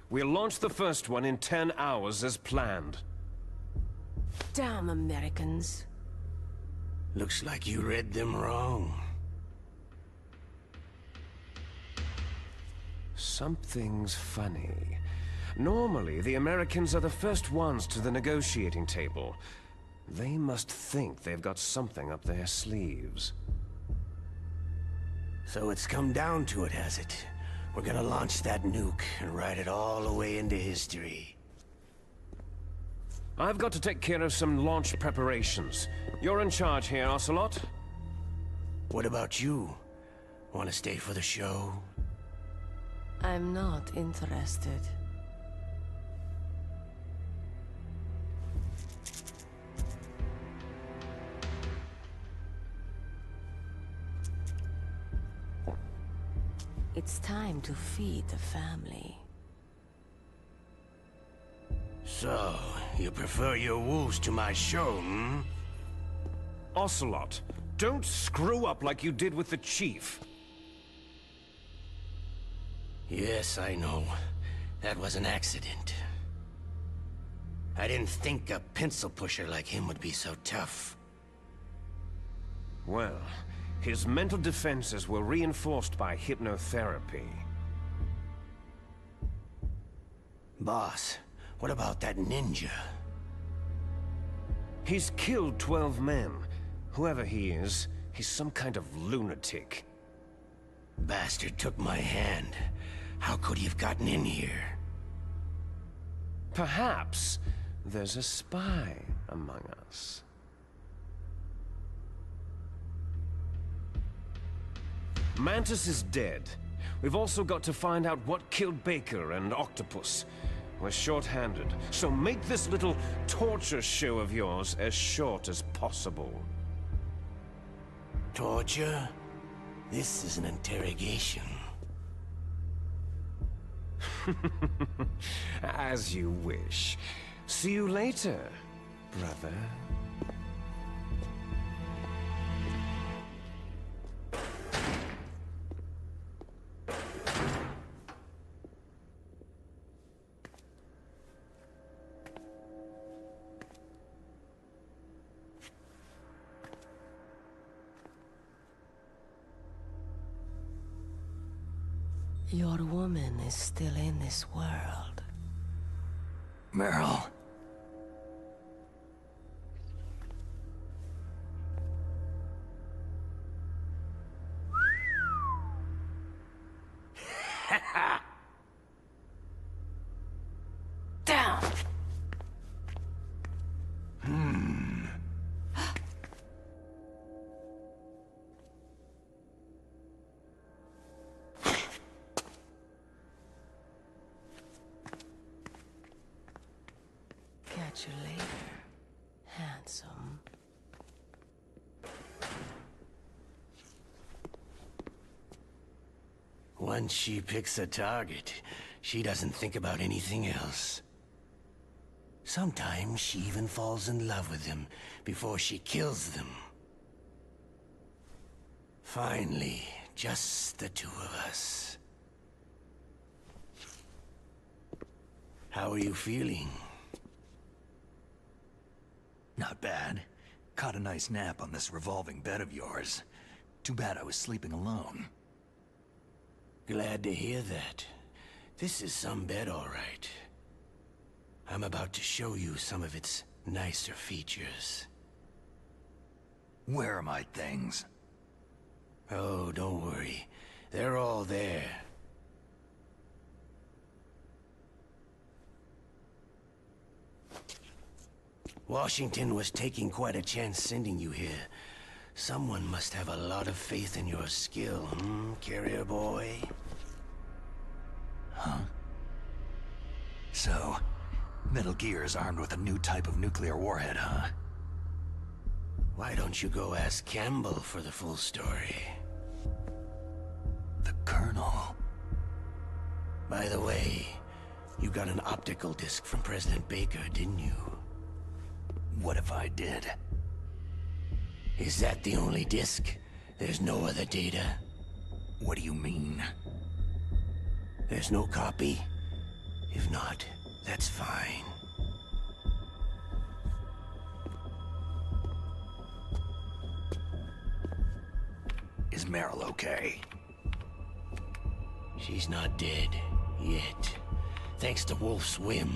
We'll launch the first one in 10 hours as planned. Damn Americans. Looks like you read them wrong. Something's funny. Normally, the Americans are the first ones to the negotiating table. They must think they've got something up their sleeves. So it's come down to it, has it? We're gonna launch that nuke and ride it all the way into history. I've got to take care of some launch preparations. You're in charge here, Ocelot. What about you? Want to stay for the show? I'm not interested. It's time to feed the family. So, you prefer your wolves to my show, hmm? Ocelot, don't screw up like you did with the Chief. Yes, I know. That was an accident. I didn't think a pencil pusher like him would be so tough. Well, his mental defenses were reinforced by hypnotherapy. Boss, what about that ninja? He's killed 12 men. Whoever he is, he's some kind of lunatic. Bastard took my hand. How could he have gotten in here? Perhaps there's a spy among us. Mantis is dead. We've also got to find out what killed Baker and Octopus. We're short-handed, so make this little torture show of yours as short as possible. Torture? This is an interrogation. As you wish. See you later, brother. Your woman is still in this world. Merle. Down! Catch you later, handsome. Once she picks a target, she doesn't think about anything else. Sometimes she even falls in love with them before she kills them. Finally, just the two of us. How are you feeling? Not bad. Caught a nice nap on this revolving bed of yours. Too bad I was sleeping alone. Glad to hear that. This is some bed, all right. I'm about to show you some of its nicer features. Where are my things? Oh, don't worry. They're all there. Washington was taking quite a chance sending you here. Someone must have a lot of faith in your skill, carrier boy? Huh? So, Metal Gear is armed with a new type of nuclear warhead, huh? Why don't you go ask Campbell for the full story? The Colonel. By the way, you got an optical disc from President Baker, didn't you? What if I did? Is that the only disc? There's no other data? What do you mean? There's no copy? If not, that's fine. Is Meryl okay? She's not dead. Yet. Thanks to Wolf's whim.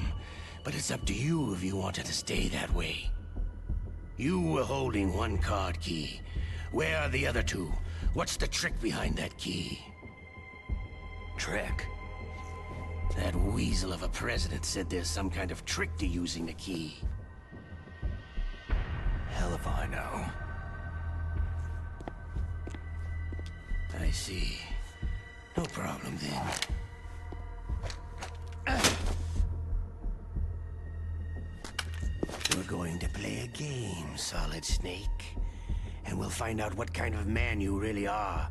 But it's up to you if you want her to stay that way. You were holding one card key. Where are the other two? What's the trick behind that key? Trick? That weasel of a president said there's some kind of trick to using the key. Hell if I know. I see. No problem then. We're going to play a game, Solid Snake. And we'll find out what kind of man you really are.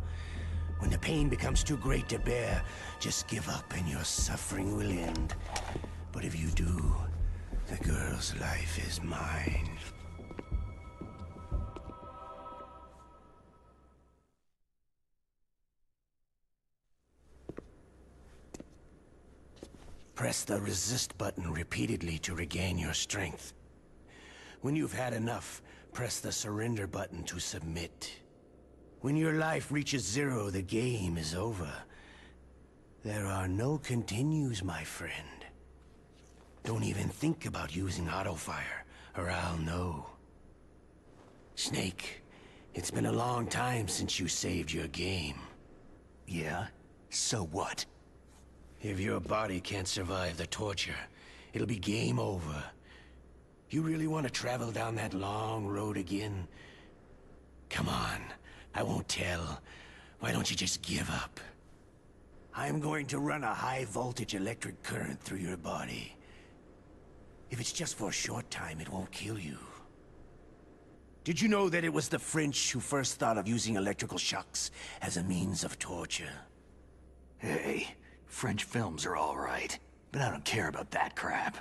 When the pain becomes too great to bear, just give up and your suffering will end. But if you do, the girl's life is mine. Press the resist button repeatedly to regain your strength. When you've had enough, press the surrender button to submit. When your life reaches 0, the game is over. There are no continues, my friend. Don't even think about using auto-fire, or I'll know. Snake, it's been a long time since you saved your game. Yeah? So what? If your body can't survive the torture, it'll be game over. You really want to travel down that long road again? Come on, I won't tell. Why don't you just give up? I'm going to run a high-voltage electric current through your body. If it's just for a short time, it won't kill you. Did you know that it was the French who first thought of using electrical shocks as a means of torture? Hey, French films are all right, but I don't care about that crap.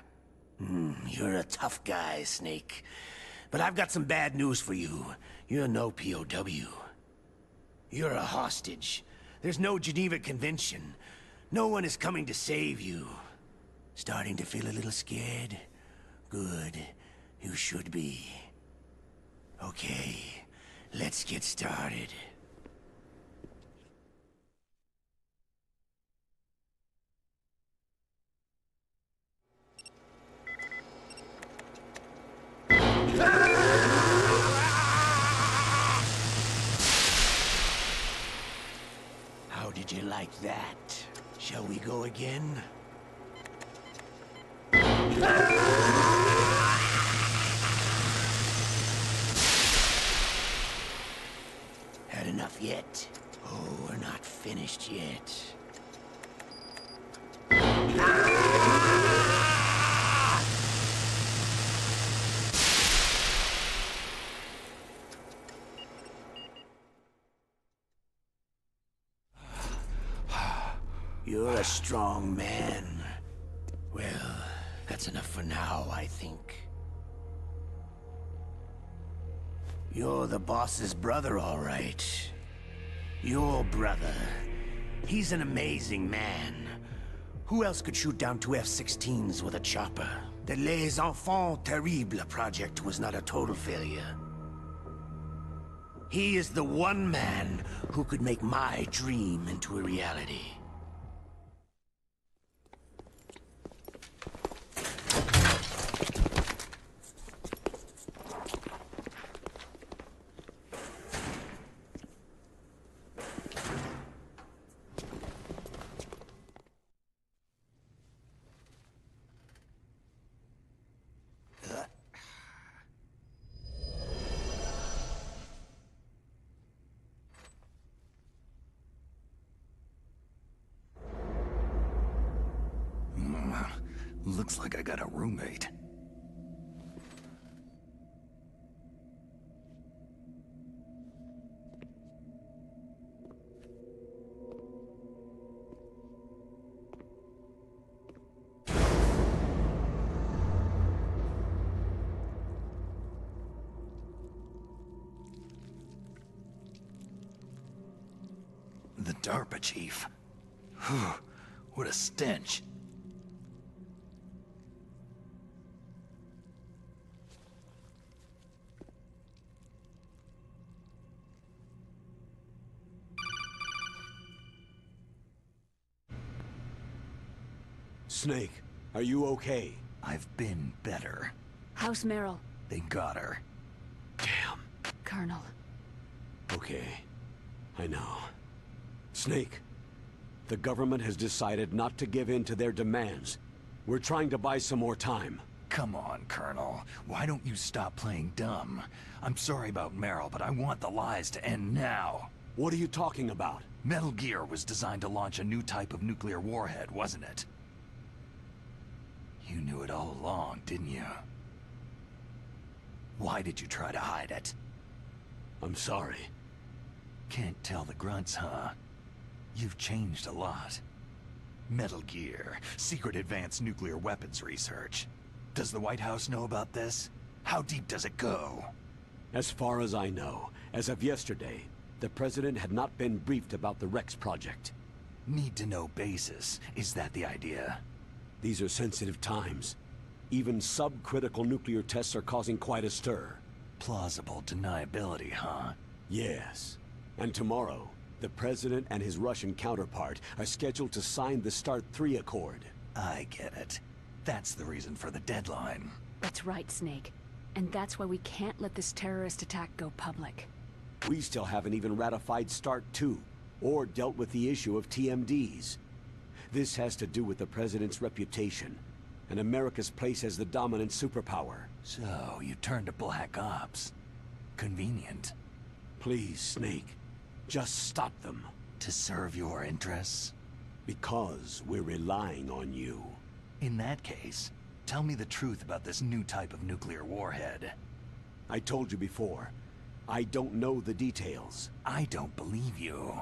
You're a tough guy, Snake. But I've got some bad news for you. You're no POW. You're a hostage. There's no Geneva Convention. No one is coming to save you. Starting to feel a little scared? Good. You should be. Okay, let's get started. How did you like that? Shall we go again? Had enough yet? Oh, we're not finished yet. You're a strong man. Well, that's enough for now, I think. You're the boss's brother, all right. Your brother. He's an amazing man. Who else could shoot down 2 F-16s with a chopper? The Les Enfants Terribles project was not a total failure. He is the one man who could make my dream into a reality. Looks like I got a roommate. The DARPA chief. Whew, what a stench. Snake, are you okay? I've been better. How's Meryl? They got her. Damn. Colonel. Okay. I know. Snake, the government has decided not to give in to their demands. We're trying to buy some more time. Come on, Colonel. Why don't you stop playing dumb? I'm sorry about Meryl, but I want the lies to end now. What are you talking about? Metal Gear was designed to launch a new type of nuclear warhead, wasn't it? You knew it all along, didn't you? Why did you try to hide it? I'm sorry. Can't tell the grunts, huh? You've changed a lot. Metal Gear, secret advanced nuclear weapons research. Does the White House know about this? How deep does it go? As far as I know, as of yesterday, the President had not been briefed about the Rex project. Need-to-know basis. Is that the idea? These are sensitive times. Even subcritical nuclear tests are causing quite a stir. Plausible deniability, huh? Yes. And tomorrow, the President and his Russian counterpart are scheduled to sign the START 3 Accord. I get it. That's the reason for the deadline. That's right, Snake. And that's why we can't let this terrorist attack go public. We still haven't even ratified START 2, or dealt with the issue of TMDs. This has to do with the President's reputation, and America's place as the dominant superpower. So, you turned to Black Ops. Convenient. Please, Snake. Just stop them. To serve your interests? Because we're relying on you. In that case, tell me the truth about this new type of nuclear warhead. I told you before, I don't know the details. I don't believe you.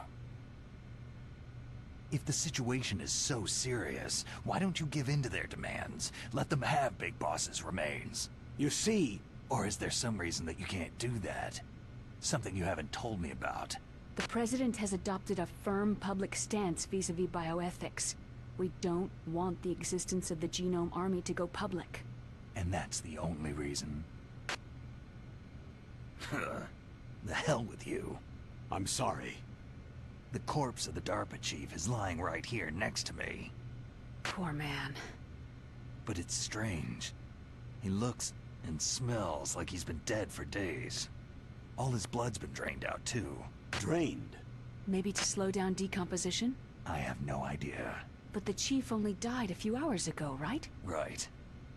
If the situation is so serious, why don't you give in to their demands? Let them have Big Boss's remains. You see... Or is there some reason that you can't do that? Something you haven't told me about. The President has adopted a firm public stance vis-a-vis bioethics. We don't want the existence of the Genome Army to go public. And that's the only reason? The hell with you. I'm sorry. The corpse of the DARPA chief is lying right here next to me. Poor man. But it's strange. He looks and smells like he's been dead for days. All his blood's been drained out, too. Drained? Maybe to slow down decomposition? I have no idea. But the chief only died a few hours ago, right? Right.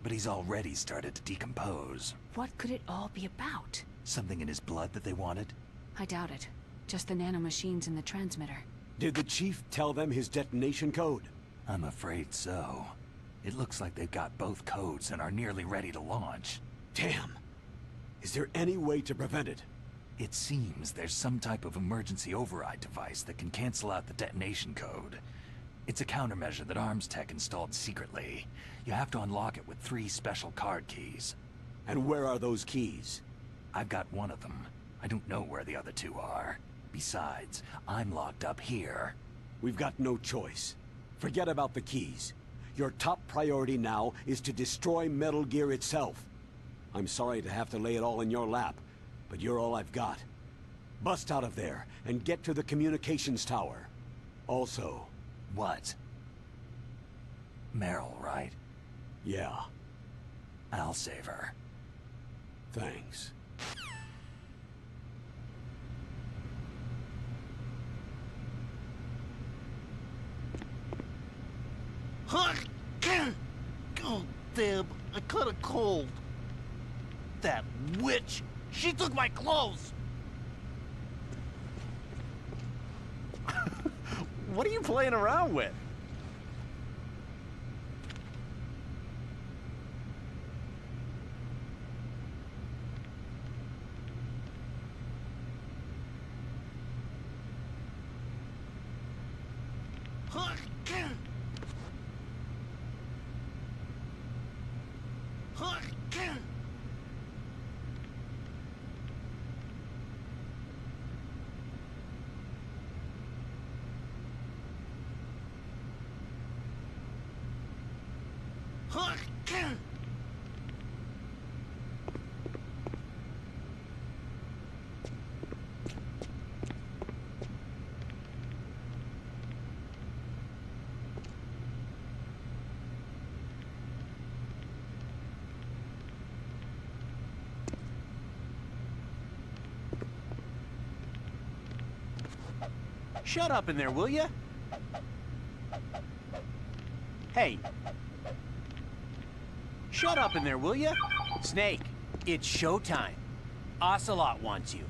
But he's already started to decompose. What could it all be about? Something in his blood that they wanted? I doubt it. Just the nanomachines in the transmitter. Did the chief tell them his detonation code? I'm afraid so. It looks like they've got both codes and are nearly ready to launch. Damn! Is there any way to prevent it? It seems there's some type of emergency override device that can cancel out the detonation code. It's a countermeasure that Arms Tech installed secretly. You have to unlock it with 3 special card keys. And where are those keys? I've got one of them. I don't know where the other 2 are. Besides, I'm locked up here. We've got no choice. Forget about the keys. Your top priority now is to destroy Metal Gear itself. I'm sorry to have to lay it all in your lap, but you're all I've got. Bust out of there and get to the communications tower. Also... What? Meryl, right? Yeah. I'll save her. Thanks. Oh, damn. I caught a cold. That witch! She took my clothes! What are you playing around with? Shut up in there, will ya? Hey. Shut up in there, will ya? Snake, it's showtime. Ocelot wants you.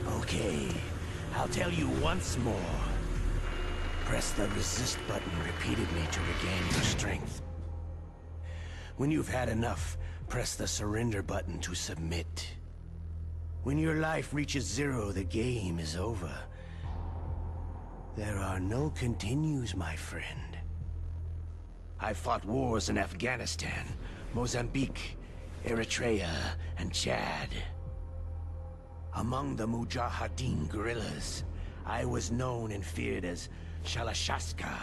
Okay, I'll tell you once more. Press the resist button repeatedly to regain your strength. When you've had enough, press the surrender button to submit. When your life reaches 0, the game is over. There are no continues, my friend. I fought wars in Afghanistan, Mozambique, Eritrea, and Chad. Among the Mujahideen guerrillas, I was known and feared as Shalashaska.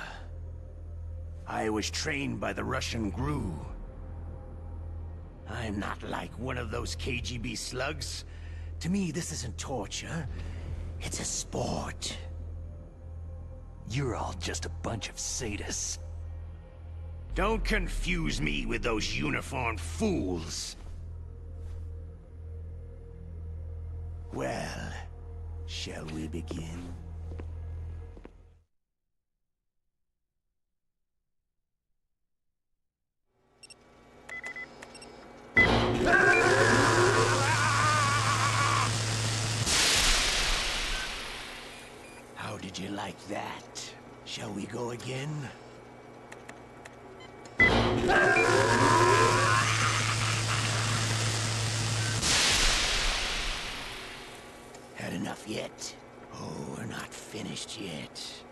I was trained by the Russian GRU. I'm not like one of those KGB slugs. To me, this isn't torture. It's a sport. You're all just a bunch of sadists. Don't confuse me with those uniformed fools. Well, shall we begin? How did you like that? Shall we go again? Had enough yet? Oh, we're not finished yet.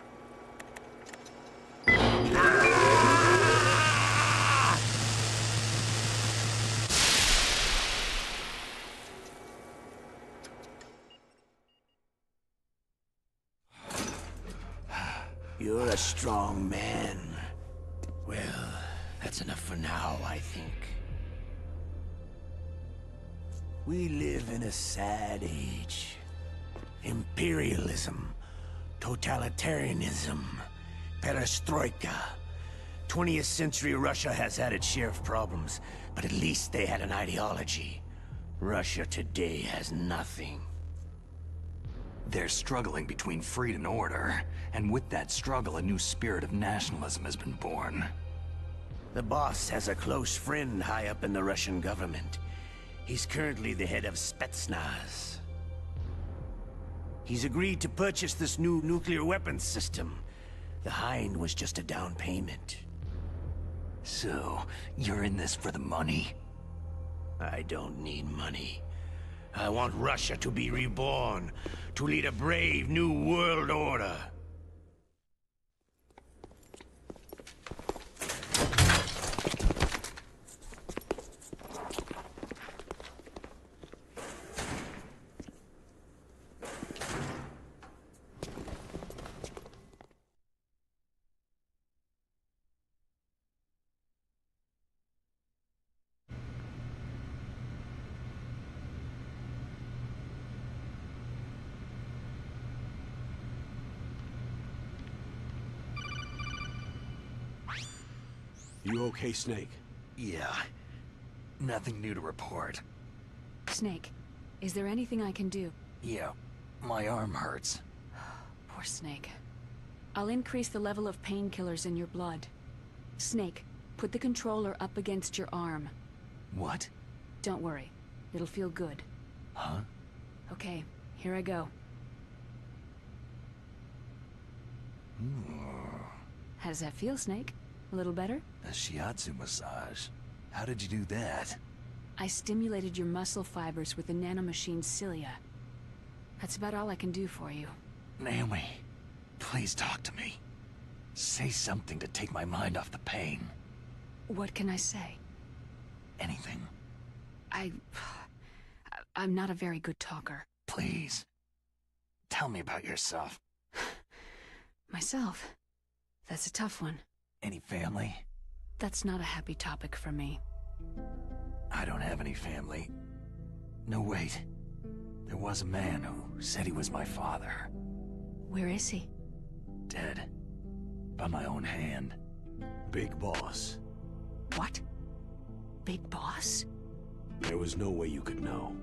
You're a strong man. Well, that's enough for now, I think. We live in a sad age. Imperialism, totalitarianism, perestroika. 20th century Russia has had its share of problems, but at least they had an ideology. Russia today has nothing. They're struggling between freedom and order, and with that struggle, a new spirit of nationalism has been born. The boss has a close friend high up in the Russian government. He's currently the head of Spetsnaz. He's agreed to purchase this new nuclear weapons system. The Hind was just a down payment. So, you're in this for the money? I don't need money. I want Russia to be reborn, to lead a brave new world order. You okay, Snake? Yeah. Nothing new to report. Snake, is there anything I can do? Yeah, my arm hurts. Poor Snake. I'll increase the level of painkillers in your blood. Snake, put the controller up against your arm. What? Don't worry. It'll feel good. Huh? Okay, here I go. How does that feel, Snake? A little better? A shiatsu massage. How did you do that? I stimulated your muscle fibers with the nanomachine cilia. That's about all I can do for you. Naomi, please talk to me. Say something to take my mind off the pain. What can I say? Anything. I'm not a very good talker. Please. Tell me about yourself. Myself? That's a tough one. Any family? That's not a happy topic for me. I don't have any family. No, wait. There was a man who said he was my father. Where is he? Dead. By my own hand. Big Boss. What? Big Boss? There was no way you could know.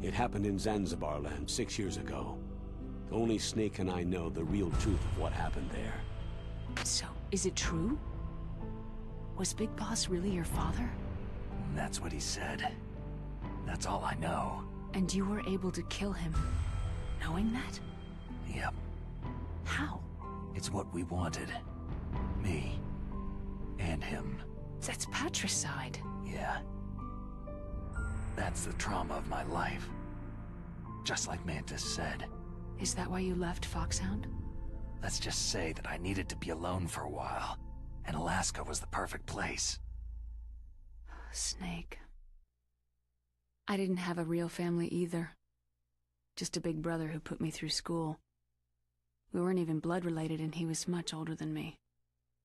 It happened in Zanzibar land 6 years ago. Only Snake and I know the real truth of what happened there. So, is it true? Was Big Boss really your father? That's what he said. That's all I know. And you were able to kill him, knowing that? Yep. How? It's what we wanted. Me. And him. That's patricide. Yeah. That's the trauma of my life. Just like Mantis said. Is that why you left Foxhound? Let's just say that I needed to be alone for a while, and Alaska was the perfect place. Snake. I didn't have a real family either. Just a big brother who put me through school. We weren't even blood related, and he was much older than me.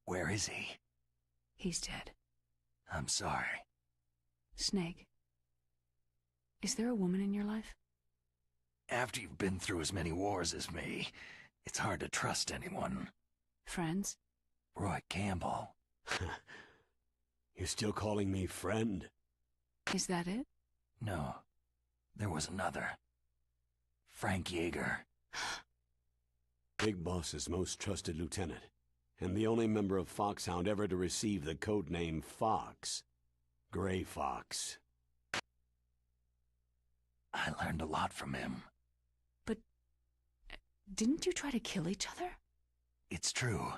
Where is he? He's dead. I'm sorry. Snake. Is there a woman in your life? After you've been through as many wars as me, it's hard to trust anyone. Friends? Roy Campbell. You're still calling me friend? Is that it? No. There was another. Frank Yeager. Big Boss's most trusted lieutenant, and the only member of Foxhound ever to receive the codename Fox. Gray Fox. I learned a lot from him. But didn't you try to kill each other? It's true.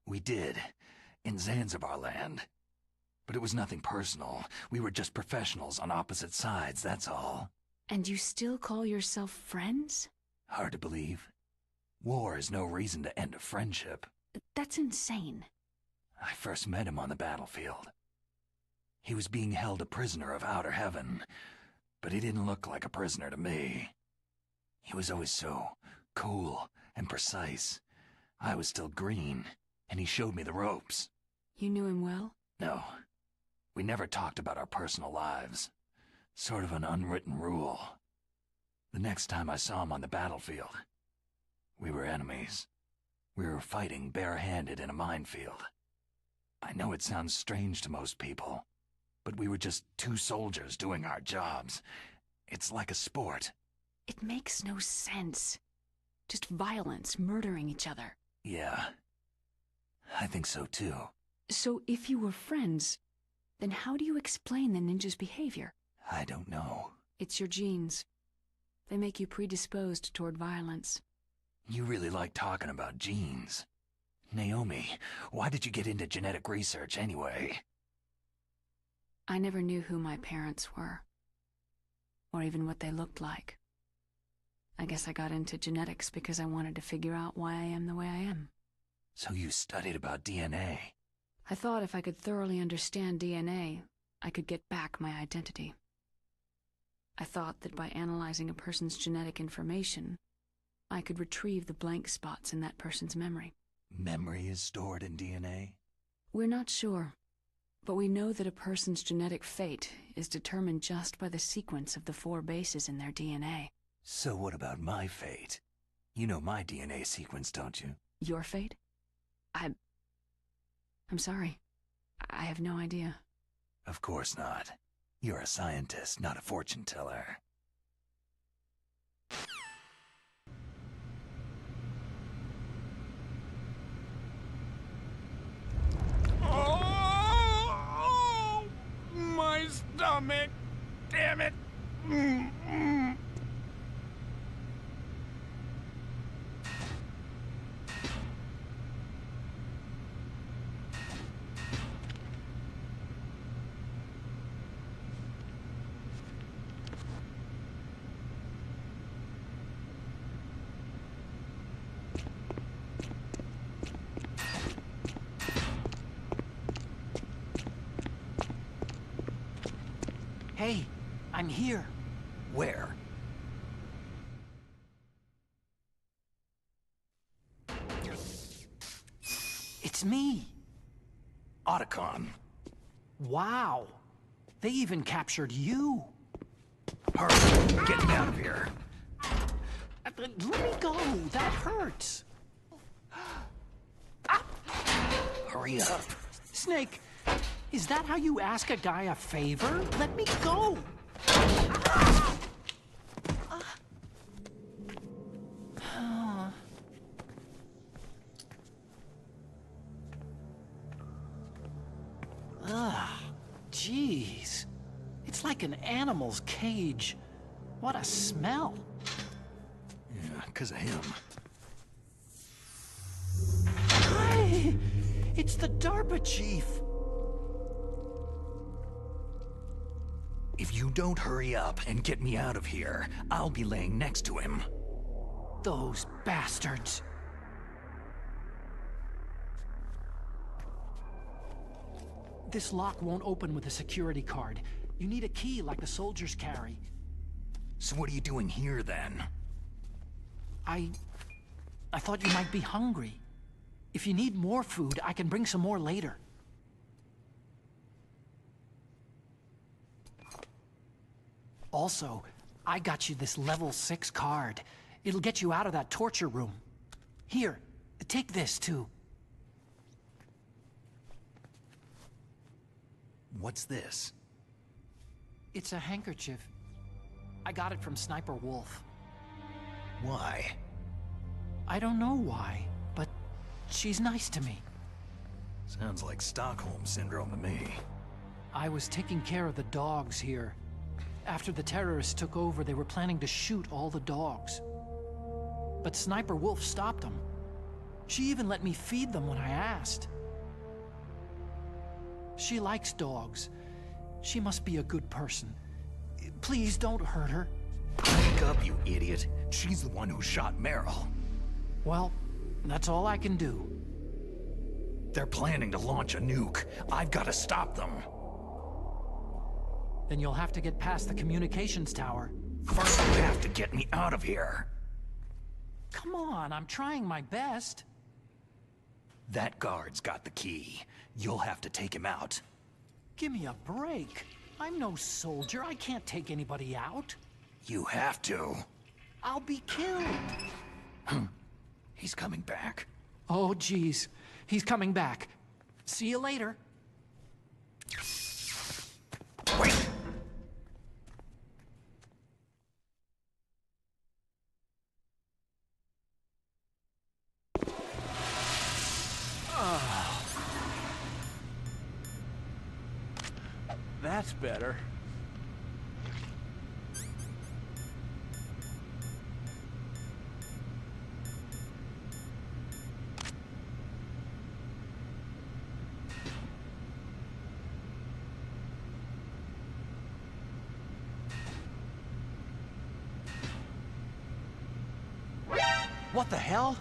We did. In Zanzibar land. But it was nothing personal. We were just professionals on opposite sides, that's all. And you still call yourself friends? Hard to believe. War is no reason to end a friendship. That's insane. I first met him on the battlefield. He was being held a prisoner of outer heaven, but he didn't look like a prisoner to me. He was always so cool and precise. I was still green, and he showed me the ropes. You knew him well? No. We never talked about our personal lives. Sort of an unwritten rule. The next time I saw him on the battlefield, we were enemies. We were fighting barehanded in a minefield. I know it sounds strange to most people, but we were just two soldiers doing our jobs. It's like a sport. It makes no sense. Just violence, murdering each other. Yeah. I think so too. So if you were friends, then how do you explain the ninja's behavior? I don't know. It's your genes. They make you predisposed toward violence. You really like talking about genes. Naomi, why did you get into genetic research anyway? I never knew who my parents were, or even what they looked like. I guess I got into genetics because I wanted to figure out why I am the way I am. So you studied about DNA? I thought if I could thoroughly understand DNA, I could get back my identity. I thought that by analyzing a person's genetic information, I could retrieve the blank spots in that person's memory. Memory is stored in DNA? We're not sure, but we know that a person's genetic fate is determined just by the sequence of the 4 bases in their DNA. So what about my fate? You know my DNA sequence, don't you? Your fate? I'm sorry. I have no idea. Of course not. You're a scientist, not a fortune teller. Oh, my stomach! Damn it! Hey, I'm here. Where? It's me. Otacon. Wow. They even captured you. Hurry, get me out of here. Let me go. That hurts. Hurry up. Snake, is that how you ask a guy a favor? Let me go. Jeez. It's like an animal's cage. What a smell. Yeah, 'cause of him. Hi! It's the DARPA chief. If you don't hurry up and get me out of here, I'll be laying next to him. Those bastards. This lock won't open with a security card. You need a key like the soldiers carry. So what are you doing here, then? I thought you might be hungry. If you need more food, I can bring some more later. Also, I got you this level 6 card. It'll get you out of that torture room. Here, take this too. What's this? It's a handkerchief. I got it from Sniper Wolf. Why? I don't know why, but she's nice to me. Sounds like Stockholm Syndrome to me. I was taking care of the dogs here. After the terrorists took over, they were planning to shoot all the dogs. But Sniper Wolf stopped them. She even let me feed them when I asked. She likes dogs. She must be a good person. Please don't hurt her. Wake up, you idiot. She's the one who shot Meryl. Well, that's all I can do. They're planning to launch a nuke. I've got to stop them. Then you'll have to get past the communications tower. First, you have to get me out of here. Come on, I'm trying my best. That guard's got the key. You'll have to take him out. Give me a break. I'm no soldier. I can't take anybody out. You have to. I'll be killed. He's coming back. Oh, geez. He's coming back. See you later. Wait! That's better. What the hell?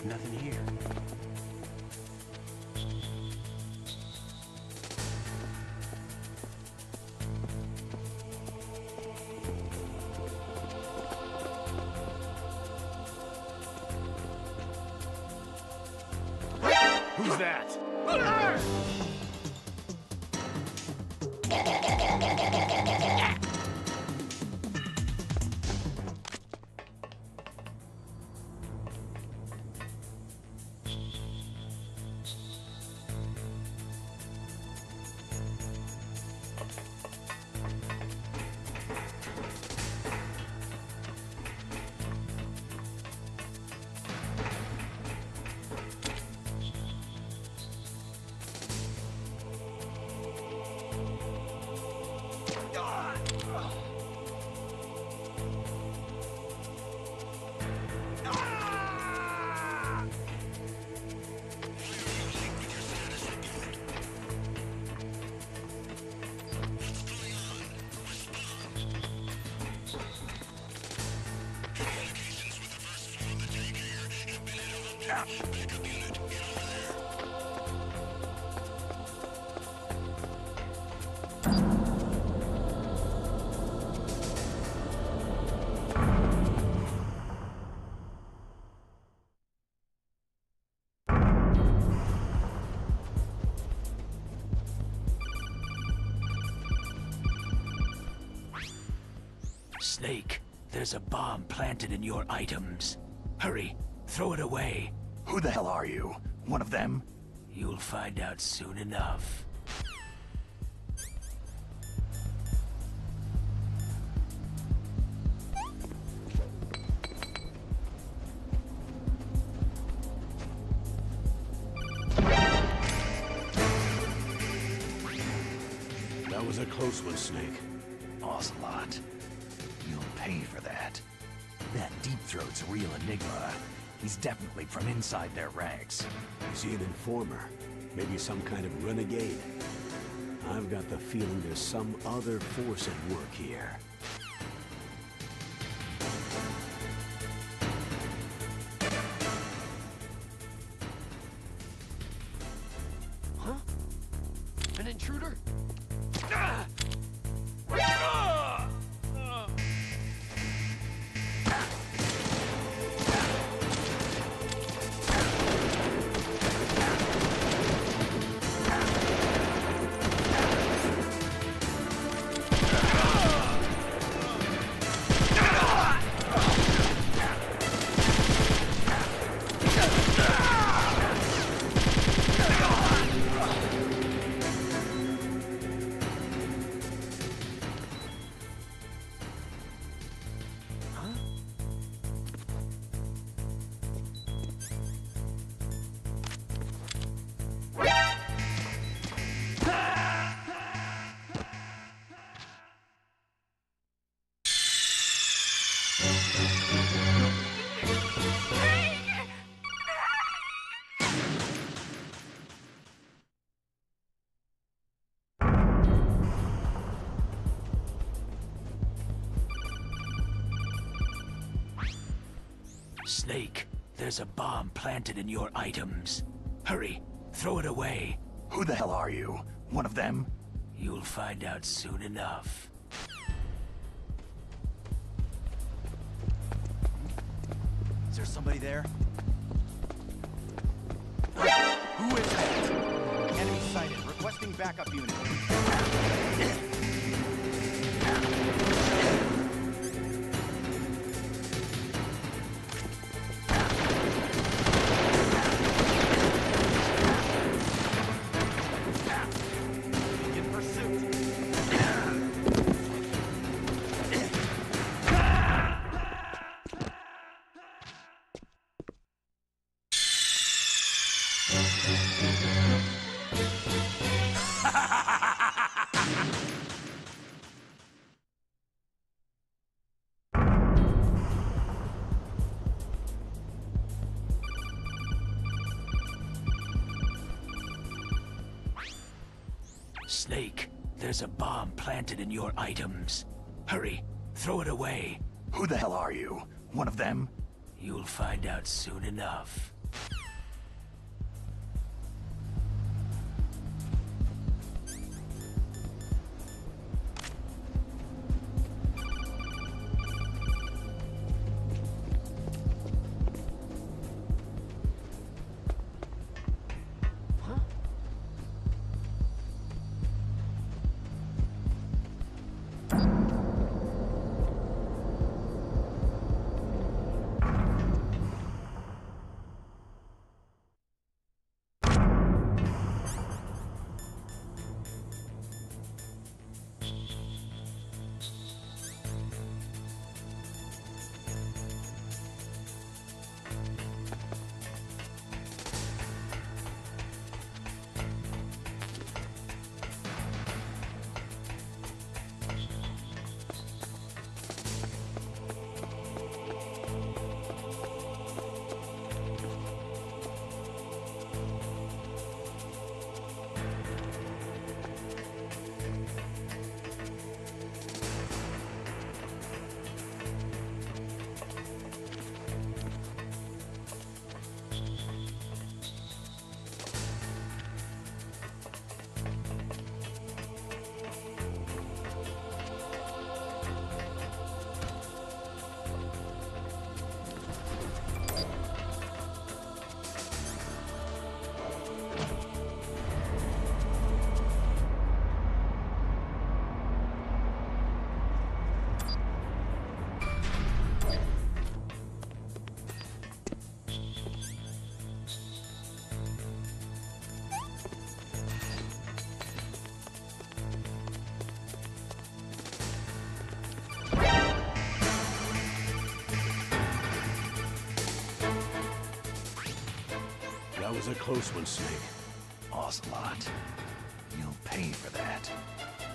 Nothing here. Who's that? Snake, there's a bomb planted in your items. Hurry, throw it away. Who the hell are you? One of them? You'll find out soon enough. That was a close one, Snake. Ocelot. You'll pay for that. That Deep Throat's a real enigma. He's definitely from inside their ranks. Is he an informer? Maybe some kind of renegade? I've got the feeling there's some other force at work here. Huh? An intruder? Snake, there's a bomb planted in your items. Hurry, throw it away. Who the hell are you? One of them? You'll find out soon enough. Is there somebody there? Who is that? Enemy sighted. Requesting backup unit. Snake, there's a bomb planted in your items. Hurry, throw it away. Who the hell are you? One of them? You'll find out soon enough. was a close one, Snake. Ocelot. You'll pay for that.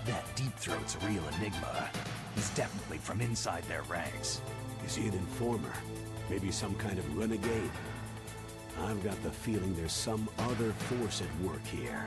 That Deep Throat's a real enigma. He's definitely from inside their ranks. Is he an informer? Maybe some kind of renegade? I've got the feeling there's some other force at work here.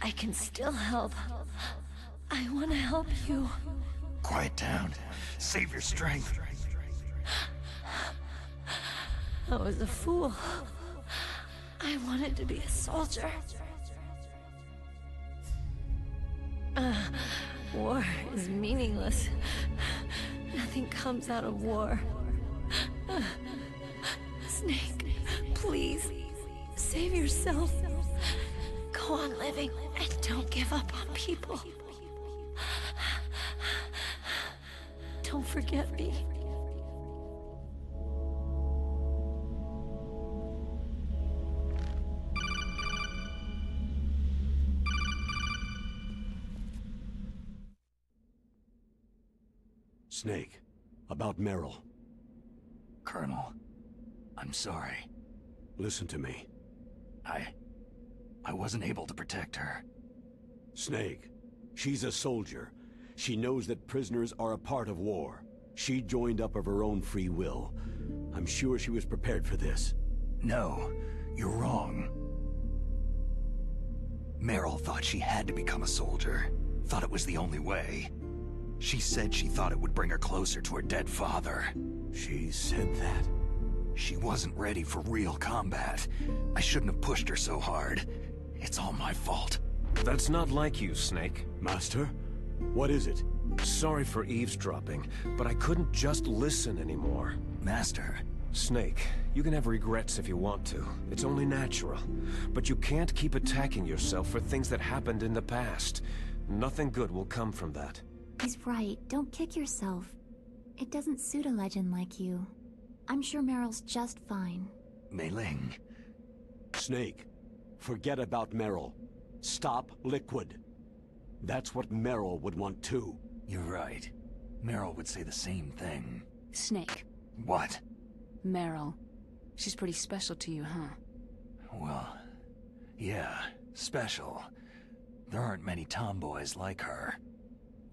I can still help. I want to help you. Quiet down. Save your strength. I was a fool. I wanted to be a soldier. War is meaningless. Nothing comes out of war. Snake, please, save yourself. Go on living and don't give up on people. Don't forget me. Snake, about Meryl. Colonel, I'm sorry. Listen to me. I wasn't able to protect her. Snake, she's a soldier. She knows that prisoners are a part of war. She joined up of her own free will. I'm sure she was prepared for this. No, you're wrong. Meryl thought she had to become a soldier. Thought it was the only way. She said she thought it would bring her closer to her dead father. She said that? She wasn't ready for real combat. I shouldn't have pushed her so hard. It's all my fault. That's not like you, Snake. Master? What is it? Sorry for eavesdropping, but I couldn't just listen anymore. Master. Snake, you can have regrets if you want to. It's only natural. But you can't keep attacking yourself for things that happened in the past. Nothing good will come from that. He's right. Don't kick yourself. It doesn't suit a legend like you. I'm sure Meryl's just fine. Mei Ling. Snake, forget about Meryl. Stop Liquid. That's what Meryl would want too. You're right. Meryl would say the same thing. Snake. What? Meryl. She's pretty special to you, huh? Well, yeah, special. There aren't many tomboys like her.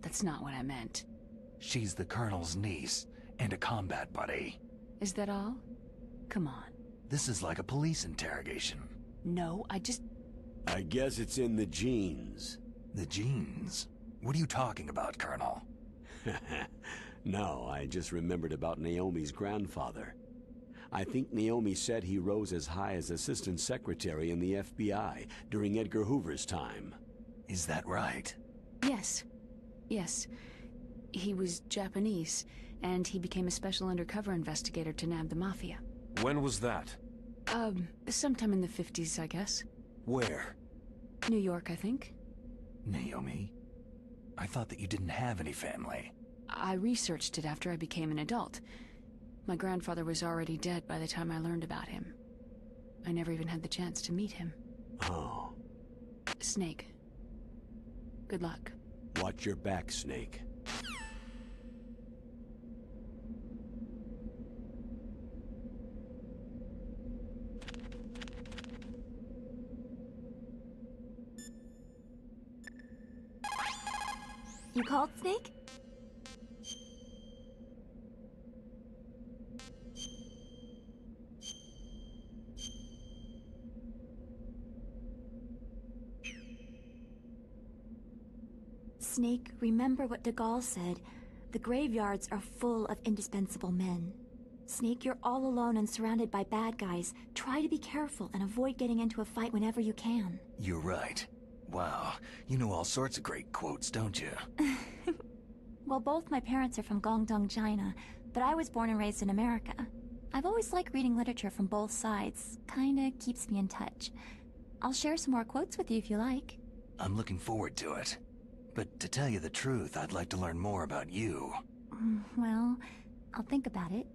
That's not what I meant. She's the Colonel's niece, and a combat buddy. Is that all? Come on. This is like a police interrogation. No, I guess it's in the genes. The genes? What are you talking about, Colonel? No, I just remembered about Naomi's grandfather. I think Naomi said he rose as high as assistant secretary in the FBI during Edgar Hoover's time. Is that right? Yes. Yes. He was Japanese, and he became a special undercover investigator to nab the Mafia. When was that? Sometime in the 50s, I guess. Where? New York, I think. Naomi? I thought that you didn't have any family. I researched it after I became an adult. My grandfather was already dead by the time I learned about him. I never even had the chance to meet him. Oh. Snake. Good luck. Watch your back, Snake. You called, Snake? Snake, remember what de Gaulle said. The graveyards are full of indispensable men. Snake, you're all alone and surrounded by bad guys. Try to be careful and avoid getting into a fight whenever you can. You're right. Wow, you know all sorts of great quotes, don't you? Well, both my parents are from Guangdong, China, but I was born and raised in America. I've always liked reading literature from both sides. Kinda keeps me in touch. I'll share some more quotes with you if you like. I'm looking forward to it. But to tell you the truth, I'd like to learn more about you. Well, I'll think about it.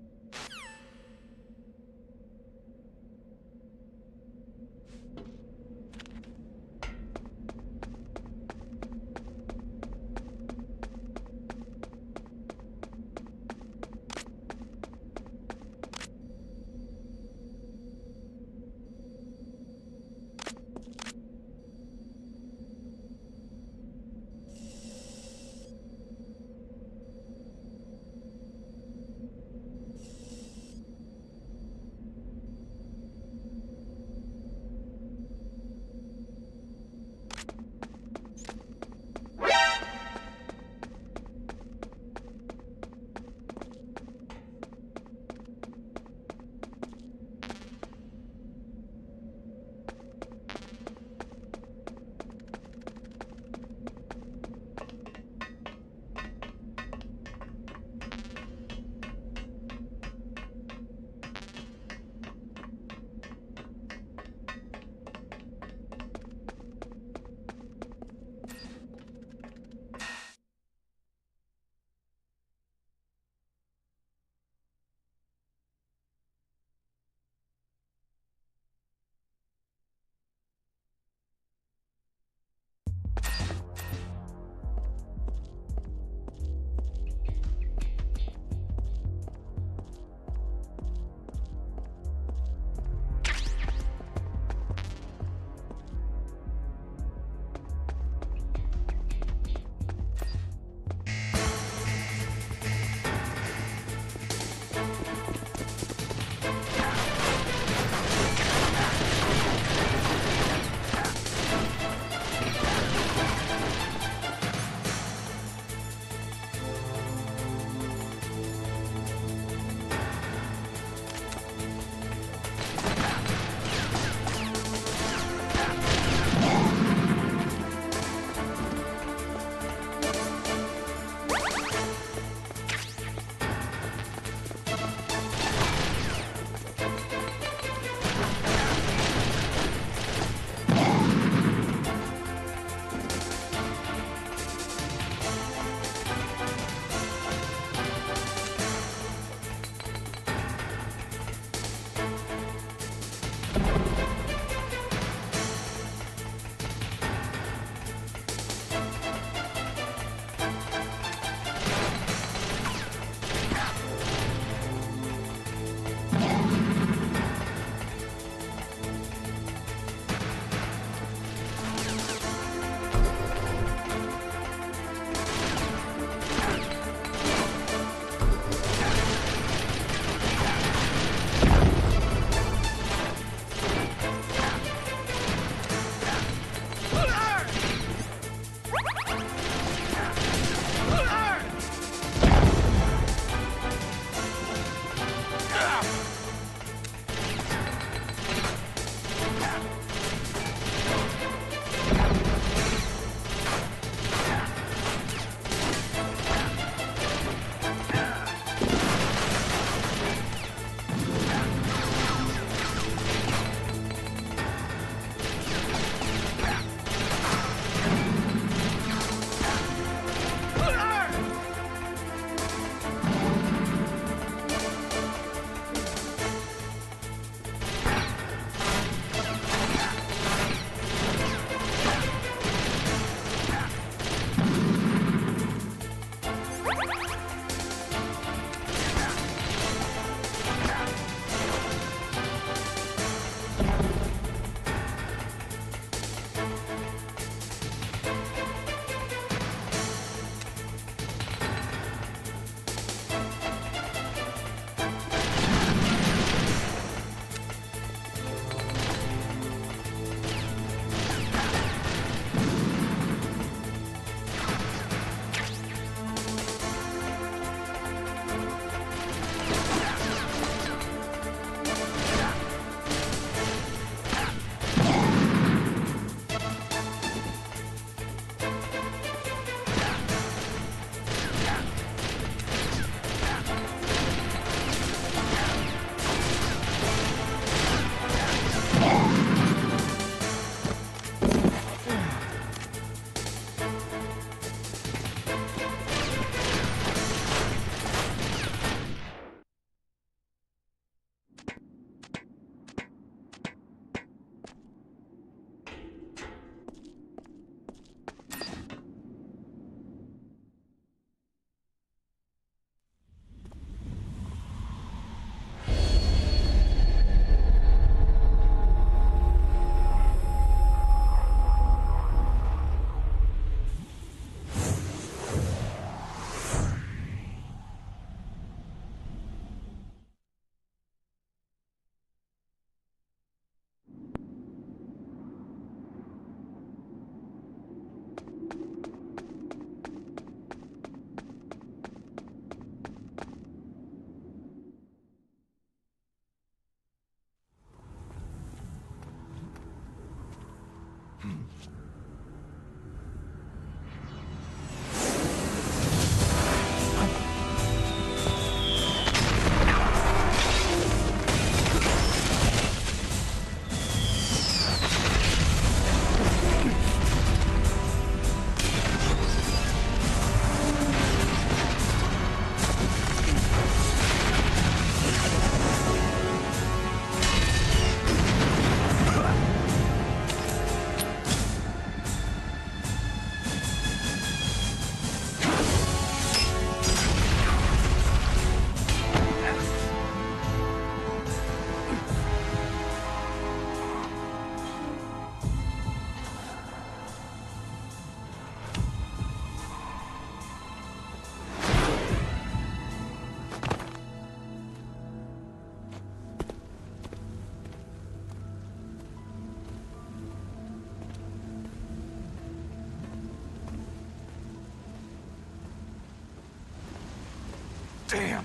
Damn!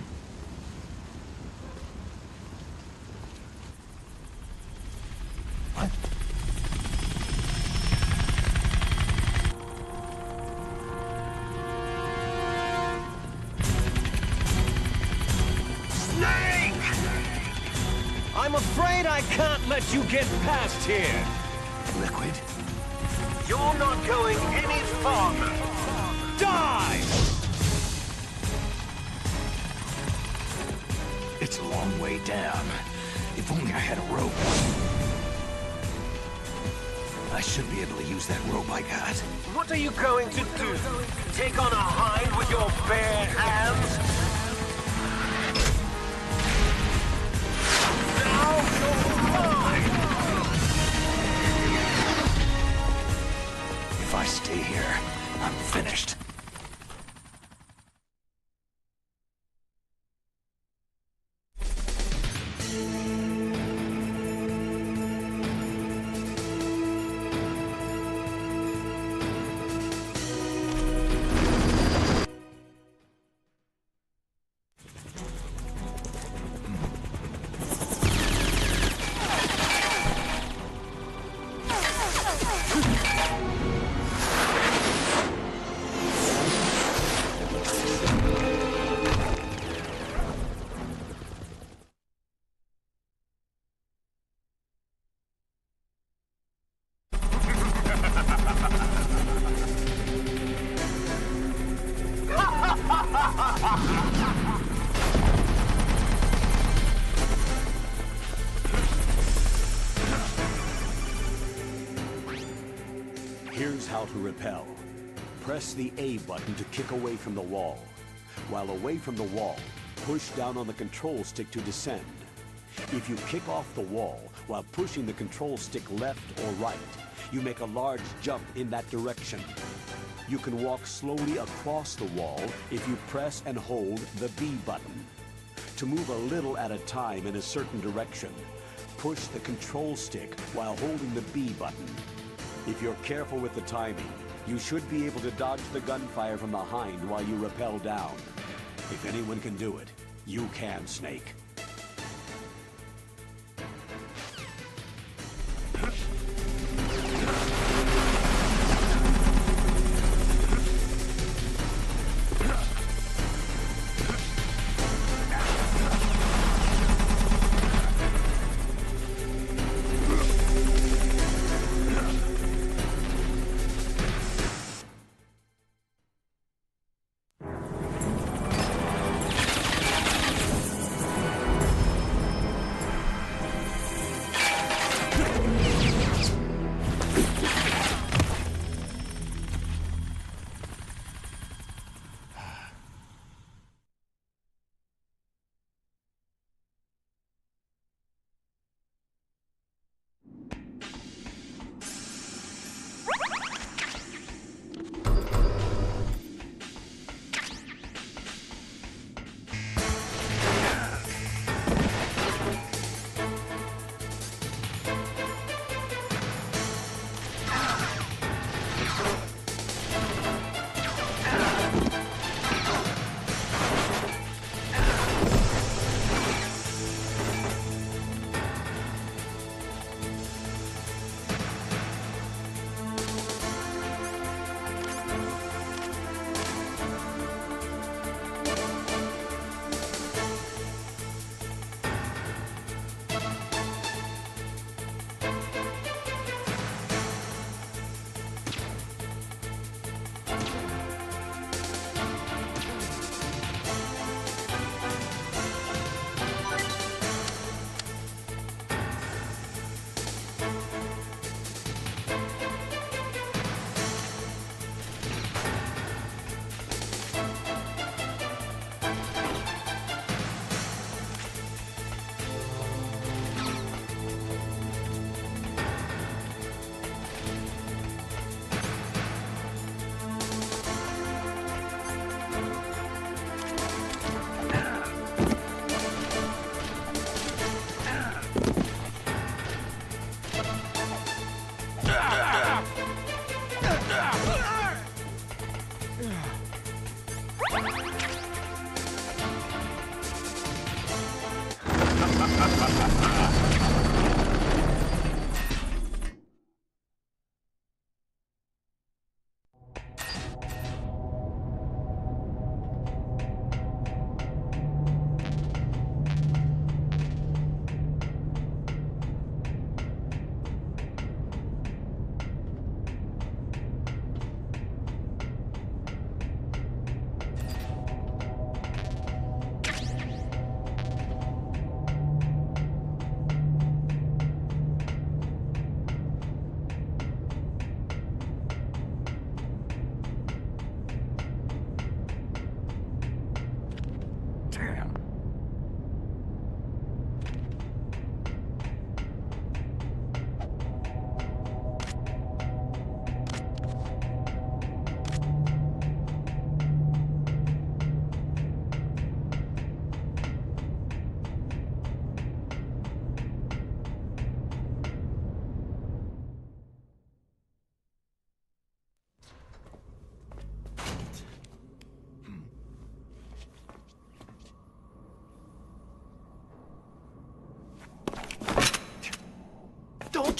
What? Snake! I'm afraid I can't let you get past here. Liquid? You're not going any farther. Die! It's a long way down. If only I had a rope. I should be able to use that rope I got. What are you going to do? Take on a hind with your bare hands? Now you're mine! If I stay here, I'm finished. Here's how to repel. Press the A button to kick away from the wall. While away from the wall, push down on the control stick to descend. If you kick off the wall while pushing the control stick left or right, you make a large jump in that direction. You can walk slowly across the wall if you press and hold the B button. To move a little at a time in a certain direction, push the control stick while holding the B button. If you're careful with the timing, you should be able to dodge the gunfire from behind while you rappel down. If anyone can do it, you can, Snake.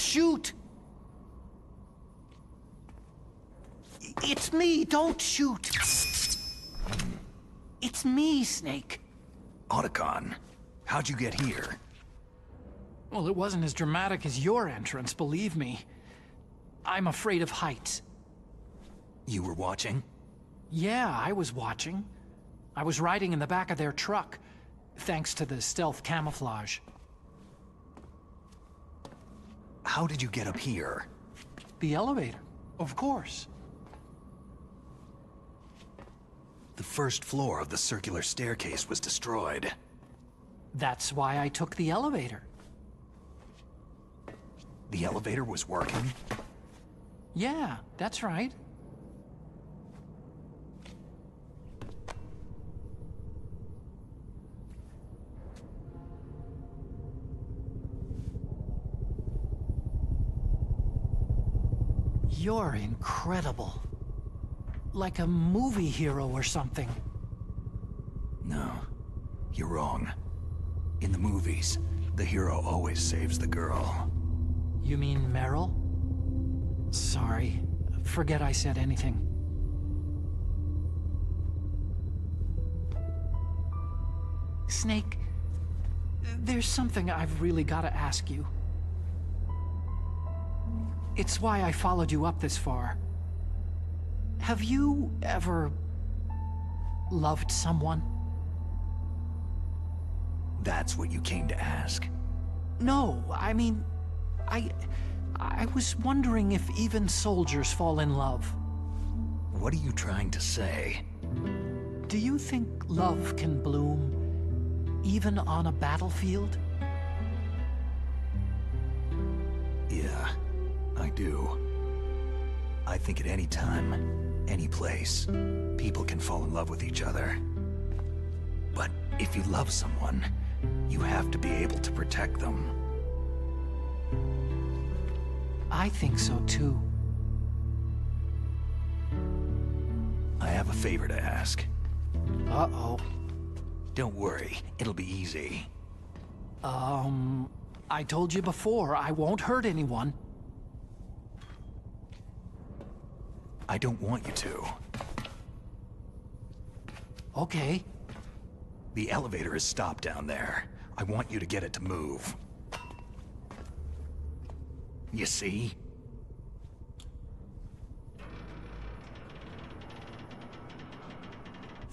shoot! It's me, don't shoot! It's me, Snake. Otacon, how'd you get here? Well, it wasn't as dramatic as your entrance, believe me. I'm afraid of heights. You were watching? Yeah, I was watching. I was riding in the back of their truck, thanks to the stealth camouflage. How did you get up here? The elevator, of course. The first floor of the circular staircase was destroyed. That's why I took the elevator. The elevator was working? Yeah, that's right. You're incredible. Like a movie hero or something. No, you're wrong. In the movies, the hero always saves the girl. You mean Meryl? Sorry. Forget I said anything. Snake, there's something I've really got to ask you. It's why I followed you up this far. Have you ever loved someone? That's what you came to ask? No, I mean, I was wondering if even soldiers fall in love. What are you trying to say? Do you think love can bloom even on a battlefield? Yeah, I do. I think at any time, any place, people can fall in love with each other. But if you love someone, you have to be able to protect them. I think so too. I have a favor to ask. Uh-oh. Don't worry, it'll be easy. I told you before, I won't hurt anyone. I don't want you to. Okay. The elevator is stopped down there. I want you to get it to move. You see?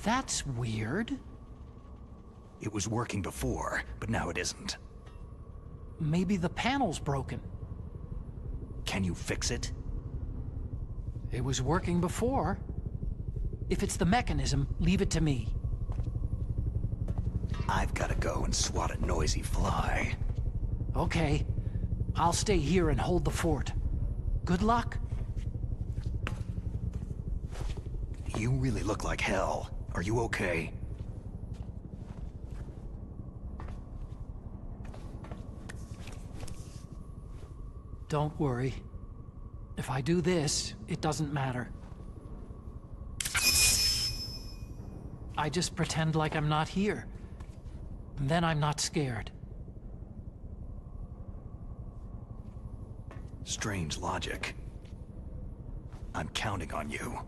That's weird. It was working before, but now it isn't. Maybe the panel's broken. Can you fix it? It was working before. If it's the mechanism, leave it to me. I've got to go and swat a noisy fly. Okay. I'll stay here and hold the fort. Good luck. You really look like hell. Are you okay? Don't worry. If I do this, it doesn't matter. I just pretend like I'm not here. And then I'm not scared. Strange logic. I'm counting on you.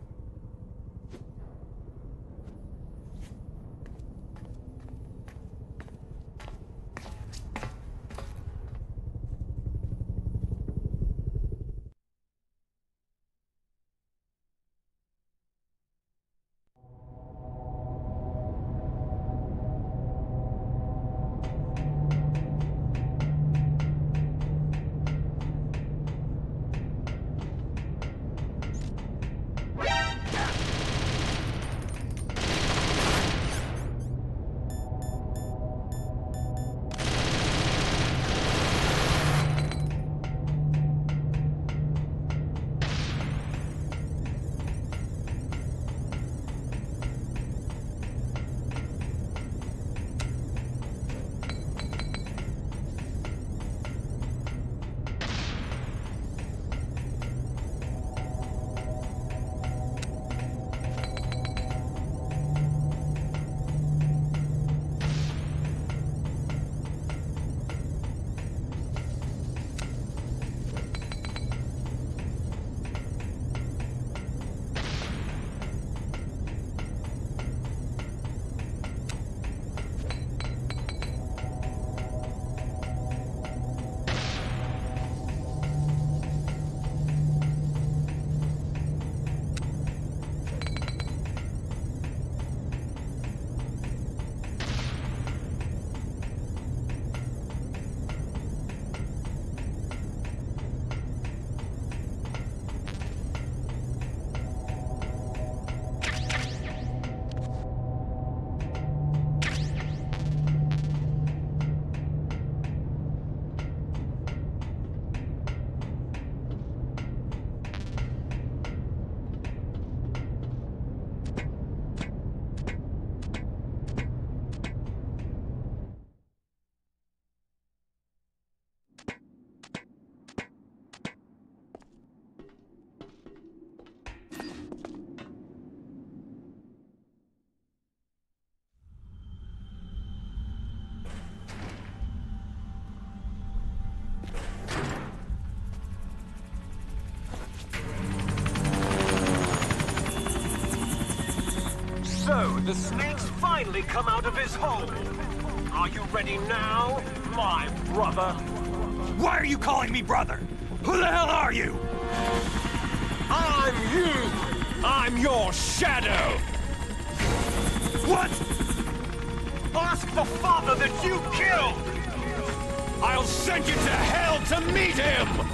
So, the snake's finally come out of his hole. Are you ready now, my brother? Why are you calling me brother? Who the hell are you? I'm you! I'm your shadow! What? Ask the father that you killed! I'll send you to hell to meet him!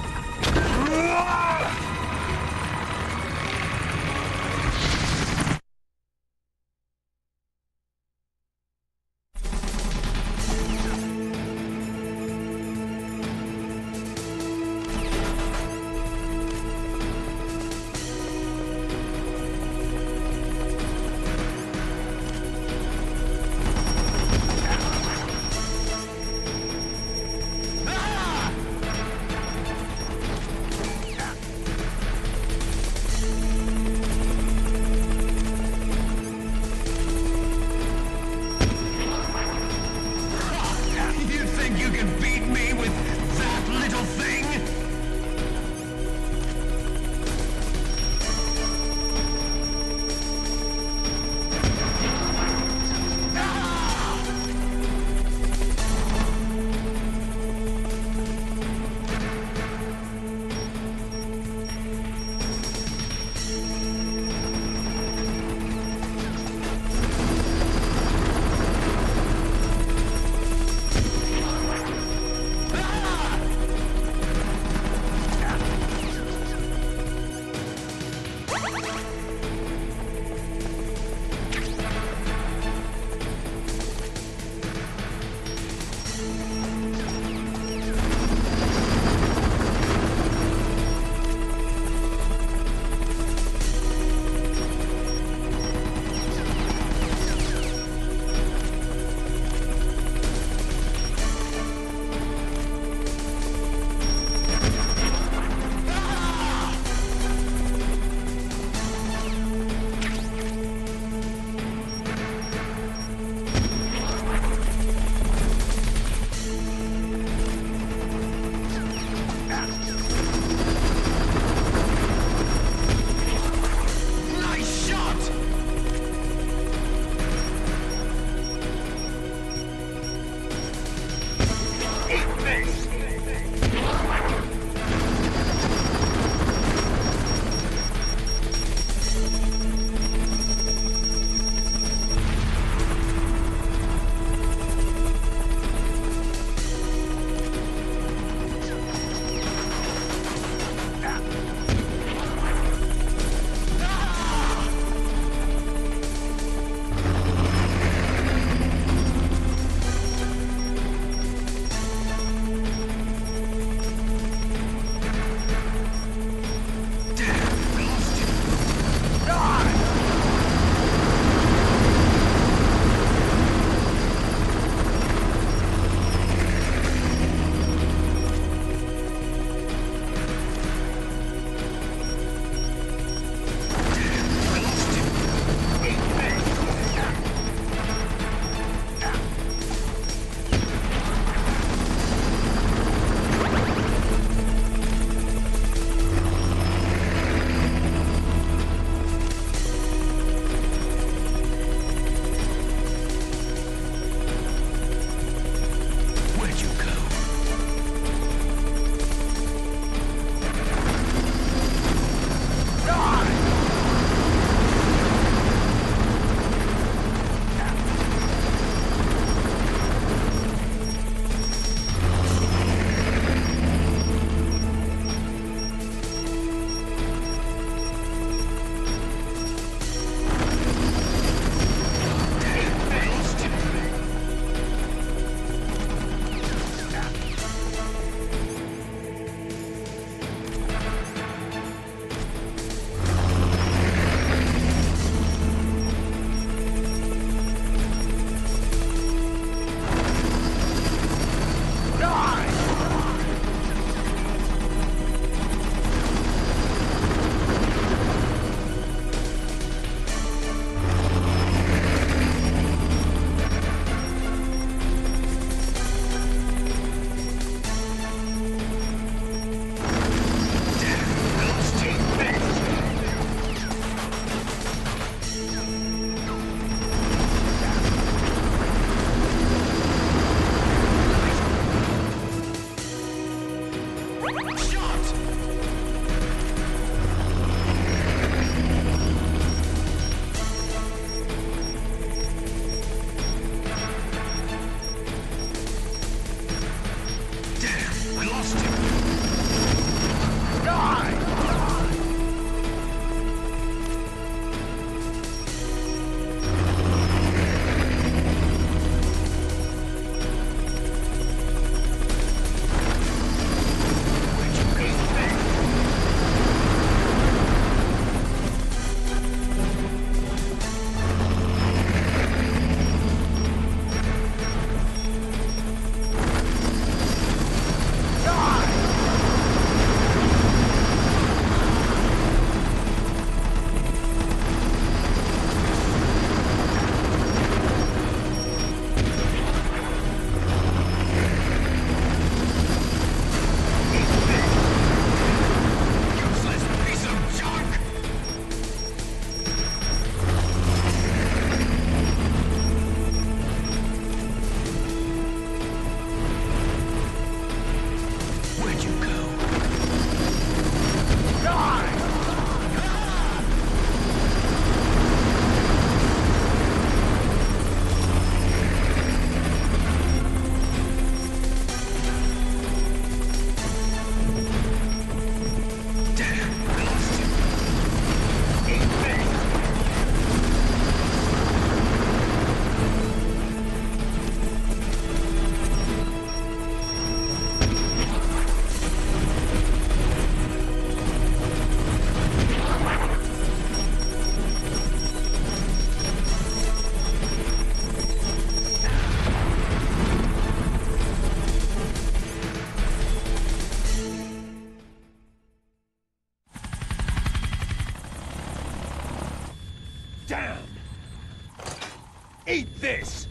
Damn! Eat this!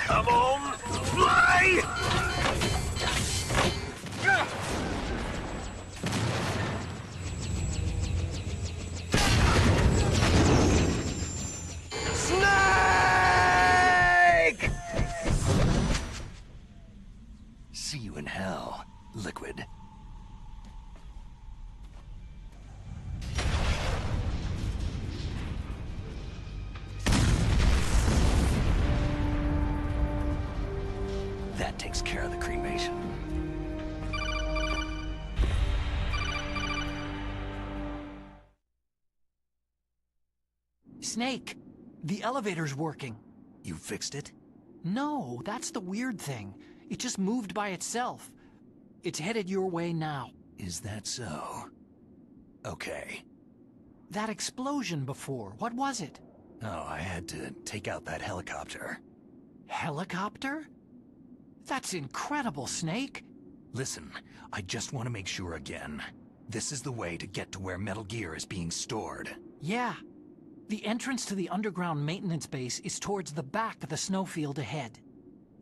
Come on, fly! Snake! See you in hell, Liquid. That takes care of the cremation. Snake, the elevator's working. You fixed it? No, that's the weird thing. It just moved by itself. It's headed your way now. Is that so? Okay. That explosion before, what was it? Oh, I had to take out that helicopter. Helicopter? That's incredible, Snake. Listen, I just want to make sure again. This is the way to get to where Metal Gear is being stored. Yeah. The entrance to the underground maintenance base is towards the back of the snowfield ahead.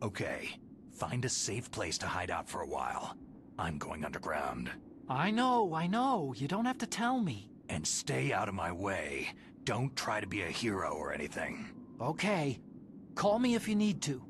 Okay. Find a safe place to hide out for a while. I'm going underground. I know. You don't have to tell me. And stay out of my way. Don't try to be a hero or anything. Okay. Call me if you need to.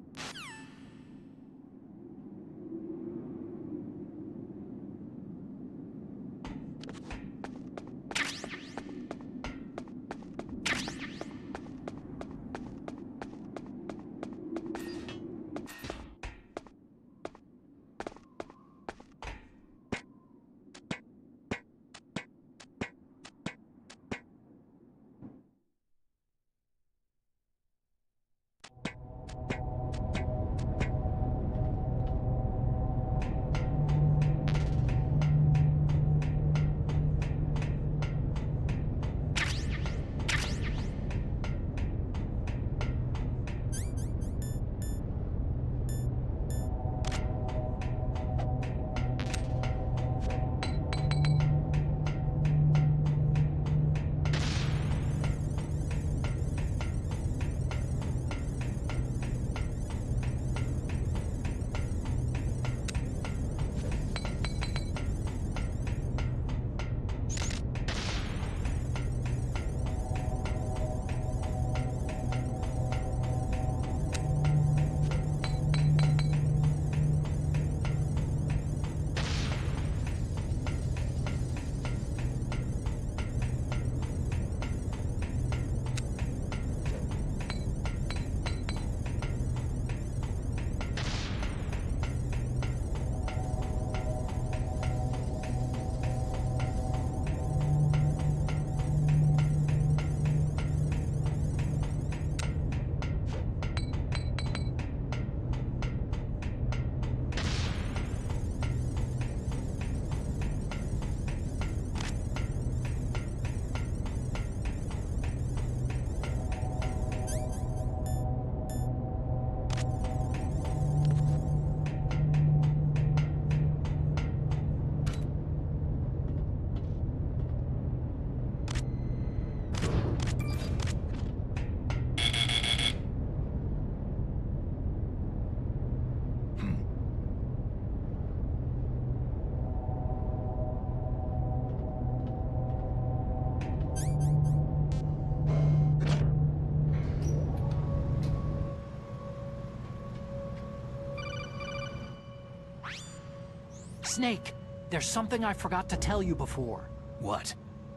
Snake, there's something I forgot to tell you before. What?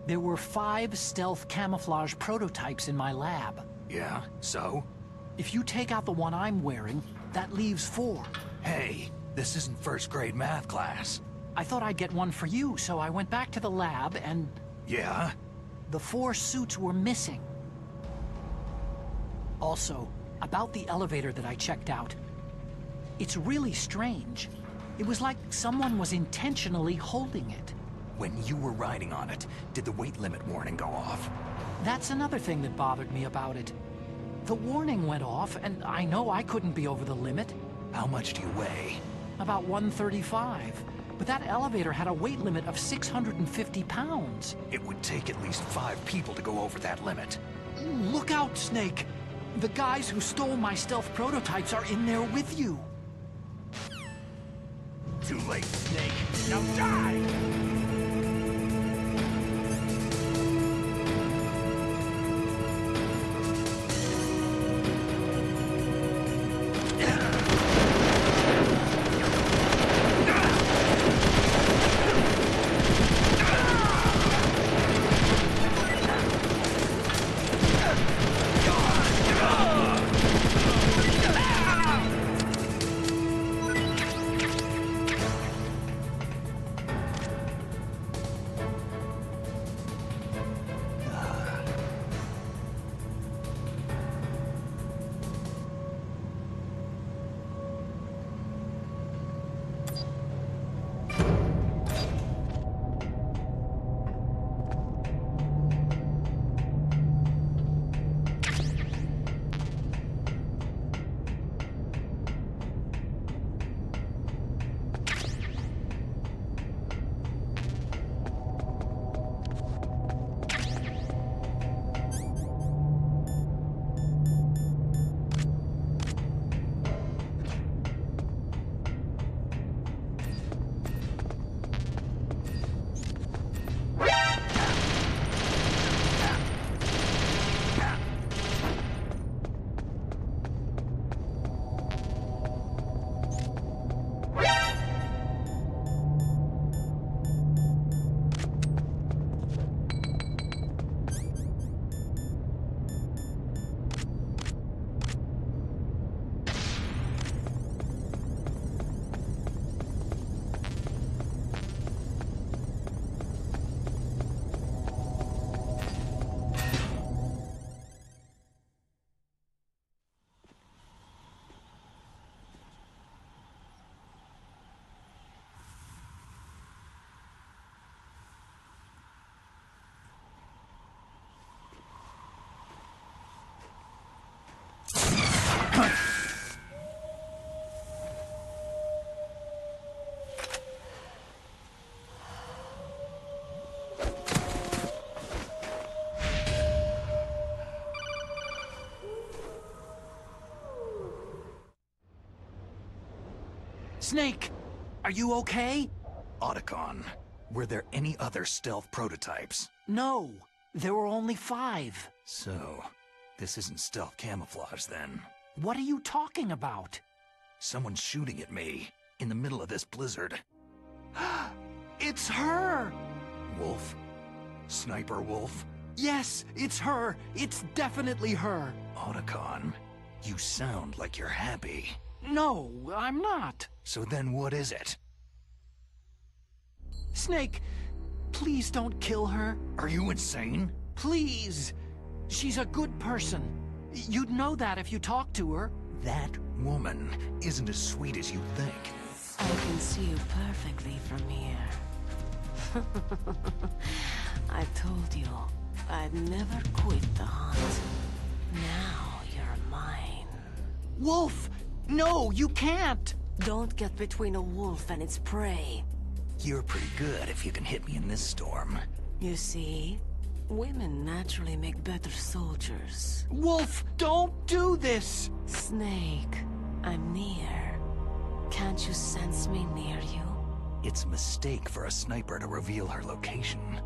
There were 5 stealth camouflage prototypes in my lab. Yeah, so? If you take out the one I'm wearing, that leaves 4. Hey, this isn't first grade math class. I thought I'd get one for you, so I went back to the lab and... Yeah? The 4 suits were missing. Also, about the elevator that I checked out. It's really strange. It was like someone was intentionally holding it. When you were riding on it, did the weight limit warning go off? That's another thing that bothered me about it. The warning went off, and I know I couldn't be over the limit. How much do you weigh? About 135. But that elevator had a weight limit of 650 pounds. It would take at least 5 people to go over that limit. Look out, Snake! The guys who stole my stealth prototypes are in there with you. Too late, Snake. Now die! Snake, are you okay? Otacon, were there any other stealth prototypes? No, there were only 5. So, this isn't stealth camouflage then. What are you talking about? Someone's shooting at me, in the middle of this blizzard. It's her! Wolf? Sniper Wolf? Yes, it's her! It's definitely her! Otacon, you sound like you're happy. No, I'm not. So then what is it? Snake, please don't kill her. Are you insane? Please. She's a good person. You'd know that if you talked to her. That woman isn't as sweet as you think. I can see you perfectly from here. I told you, I'd never quit the hunt. Now you're mine. Wolf! No, you can't! Don't get between a wolf and its prey. You're pretty good if you can hit me in this storm. You see, women naturally make better soldiers. Wolf, don't do this! Snake, I'm near. Can't you sense me near you? It's a mistake for a sniper to reveal her location.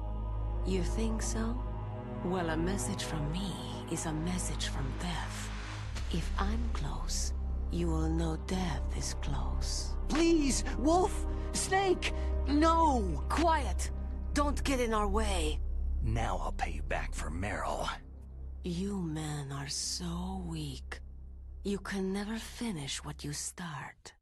You think so? Well, a message from me is a message from death. If I'm close, you will know death is close. Please, Wolf! Snake! No! Quiet! Don't get in our way. Now I'll pay you back for Meryl. You men are so weak. You can never finish what you start.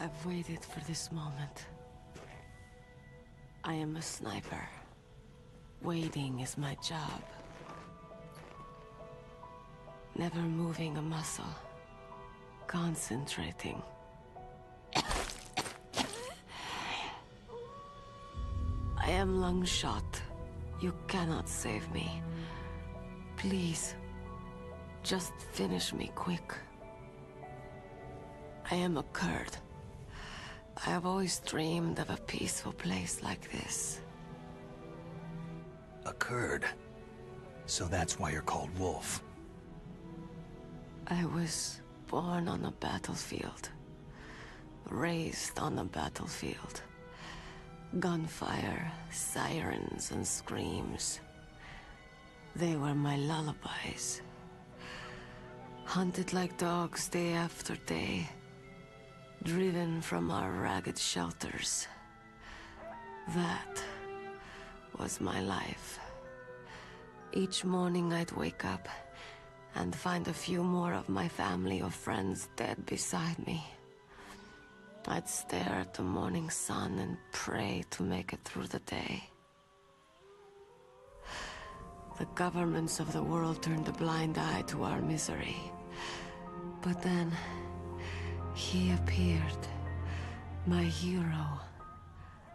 I've waited for this moment. I am a sniper. Waiting is my job. Never moving a muscle. Concentrating. I am lung shot. You cannot save me. Please, just finish me quick. I am a Kurd. I have always dreamed of a peaceful place like this. A Kurd? So that's why you're called Wolf. I was born on a battlefield. Raised on a battlefield. Gunfire, sirens, and screams. They were my lullabies. Hunted like dogs day after day. Driven from our ragged shelters. That was my life. Each morning I'd wake up and find a few more of my family or friends dead beside me. I'd stare at the morning sun and pray to make it through the day. The governments of the world turned a blind eye to our misery. But then, he appeared. My hero,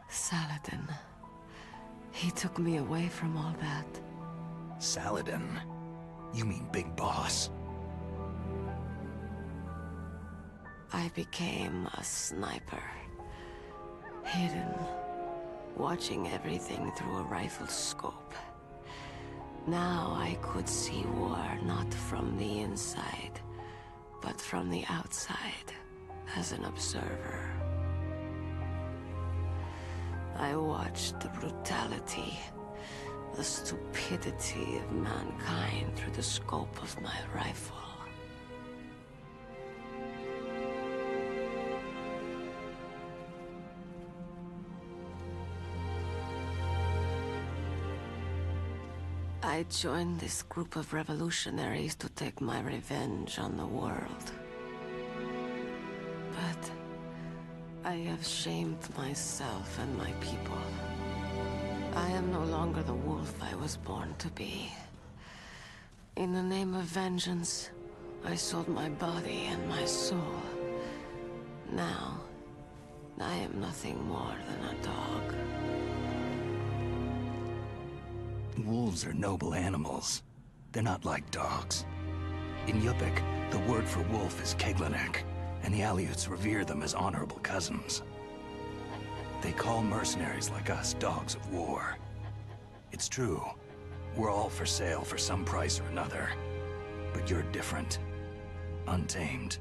Saladin. He took me away from all that. Saladin? You mean Big Boss? I became a sniper. Hidden, watching everything through a rifle scope. Now I could see war not from the inside, but from the outside, as an observer. I watched the brutality, the stupidity of mankind through the scope of my rifle. I joined this group of revolutionaries to take my revenge on the world. But I have shamed myself and my people. I am no longer the wolf I was born to be. In the name of vengeance, I sold my body and my soul. Now, I am nothing more than a dog. Wolves are noble animals. They're not like dogs. In Yupik, the word for wolf is Keglanek, and the Aleuts revere them as honorable cousins. They call mercenaries like us dogs of war. It's true. We're all for sale for some price or another. But you're different. Untamed.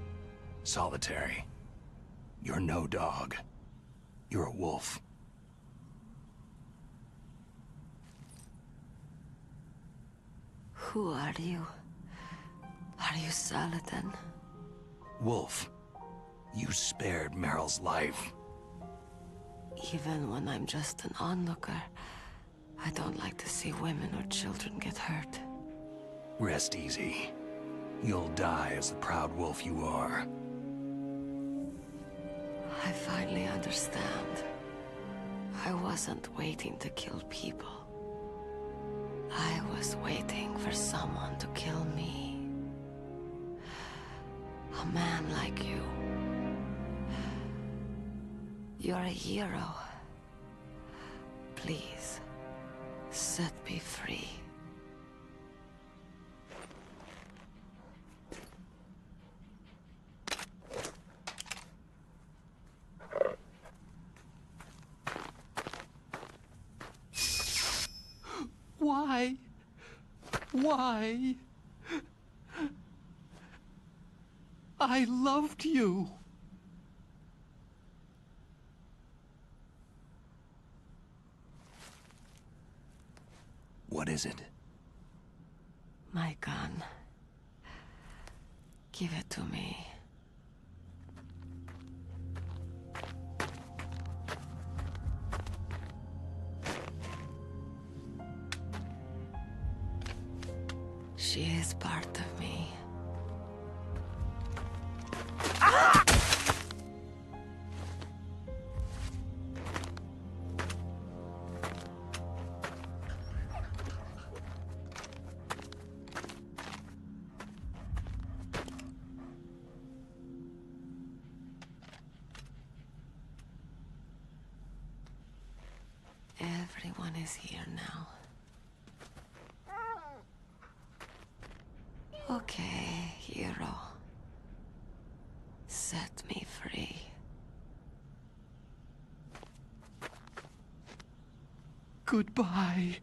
Solitary. You're no dog. You're a wolf. Who are you? Are you Saladin? Wolf. You spared Meryl's life. Even when I'm just an onlooker, I don't like to see women or children get hurt. Rest easy. You'll die as the proud wolf you are. I finally understand. I wasn't waiting to kill people. I was waiting for someone to kill me. A man like you. You're a hero. Please, set me free. Why? Why? I loved you. What is it? My gun. Give it to me. She is part of me. Everyone is here now. Okay, hero. Set me free. Goodbye.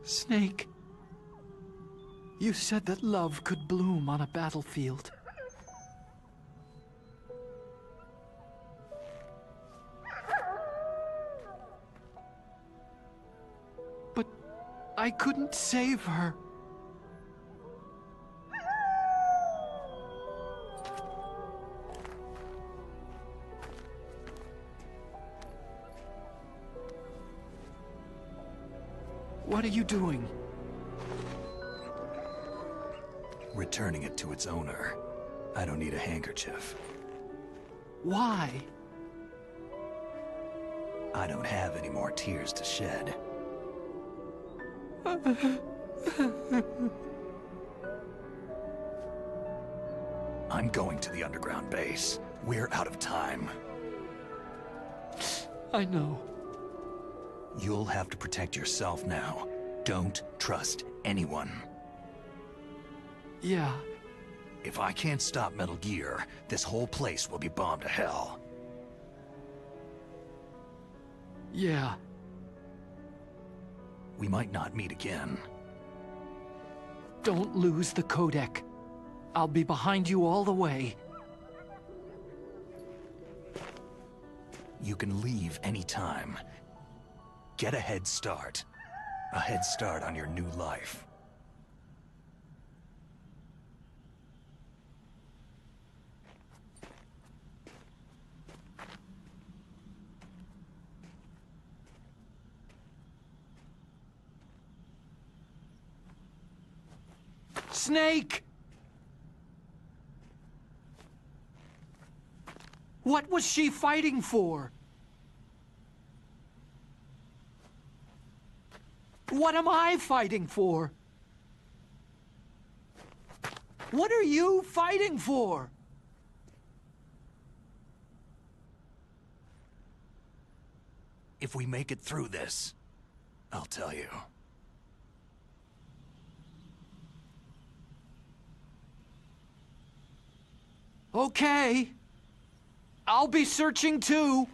Snake, you said that love could bloom on a battlefield. But I couldn't save her. What are you doing? Returning it to its owner. I don't need a handkerchief. Why? I don't have any more tears to shed. I'm going to the underground base. We're out of time. I know. You'll have to protect yourself now. Don't trust anyone. Yeah. If I can't stop Metal Gear, this whole place will be bombed to hell. Yeah. We might not meet again. Don't lose the codec. I'll be behind you all the way. You can leave anytime. Get a head start. A head start on your new life. Snake! What was she fighting for? What am I fighting for? What are you fighting for? If we make it through this, I'll tell you. Okay. I'll be searching too.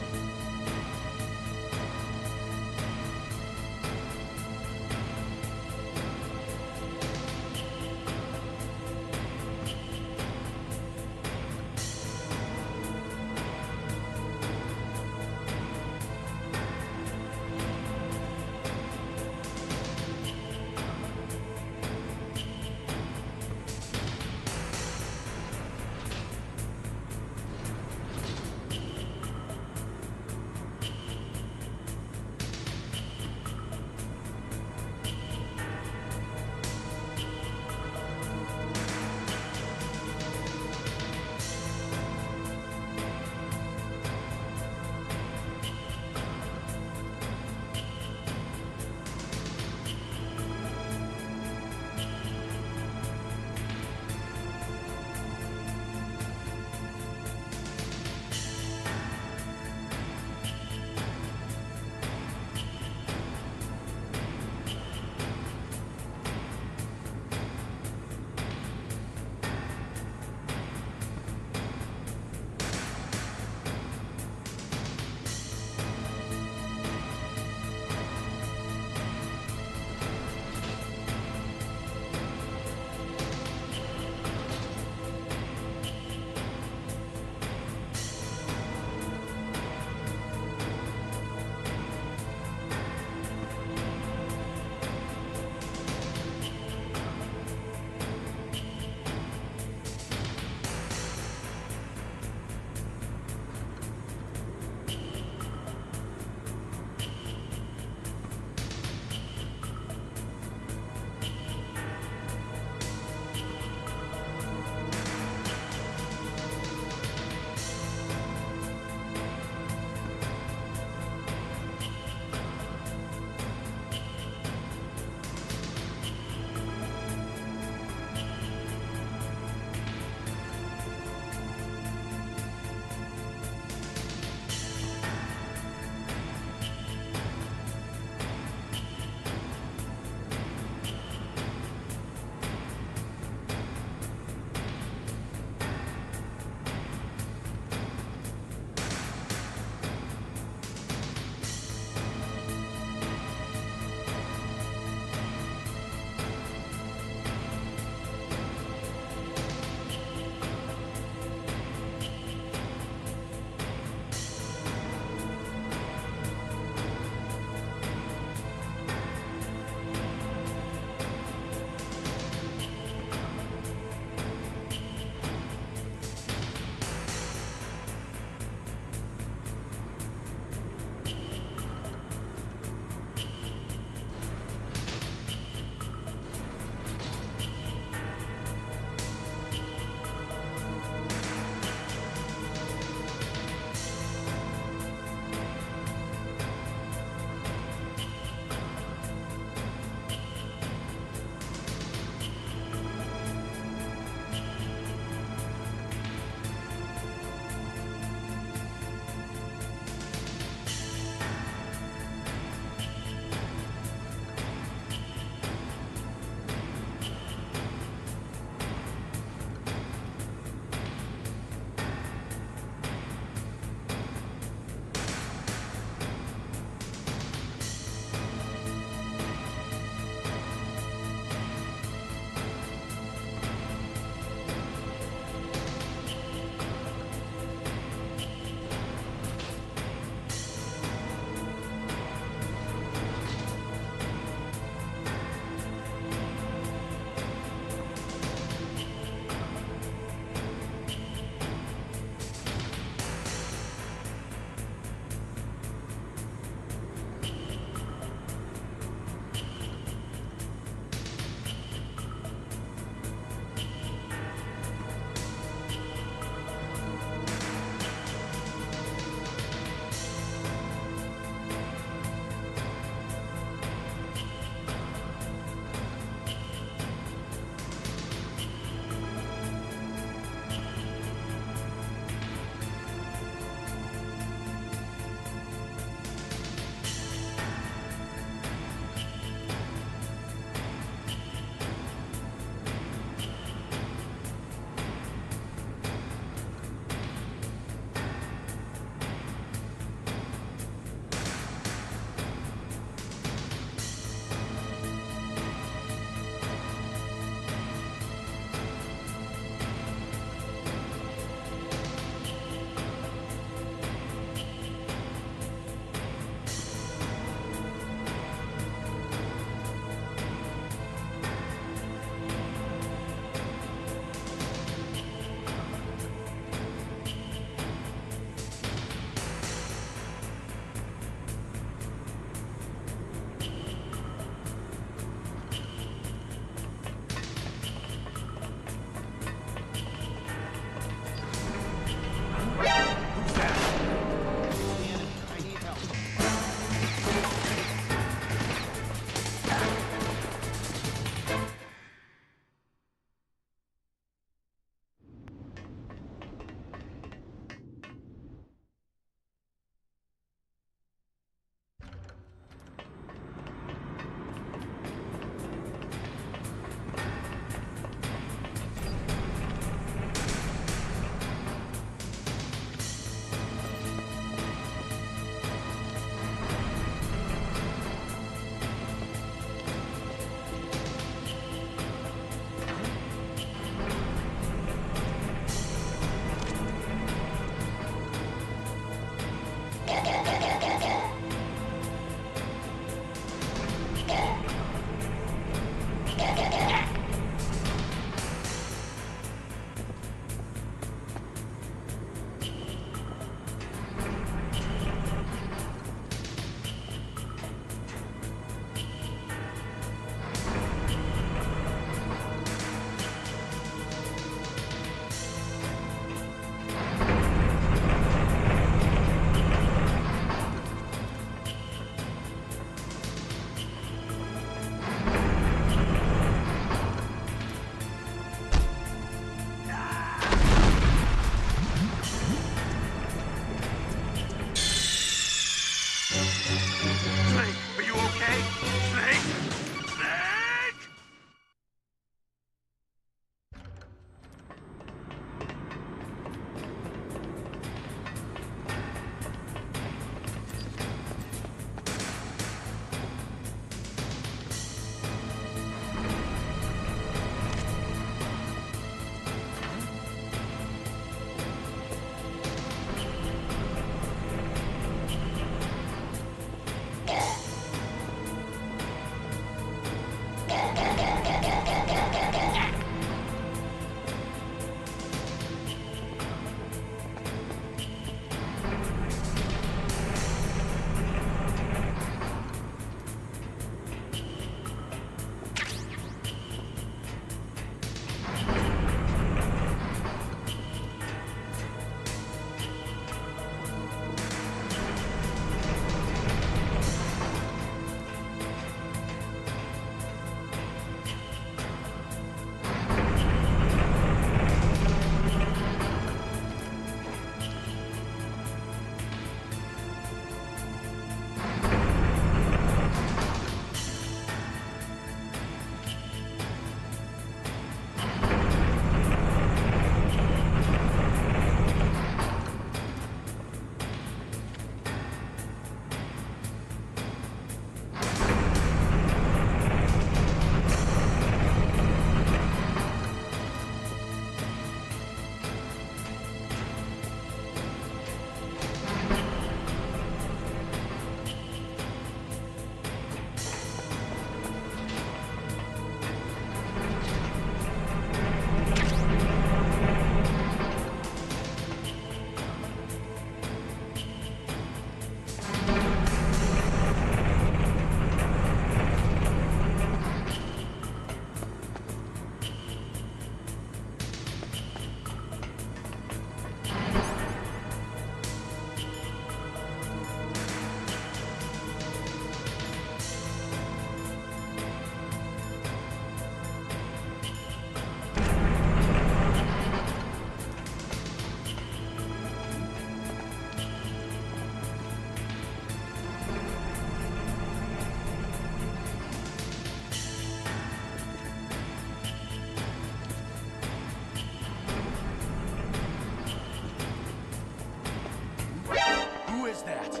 is that?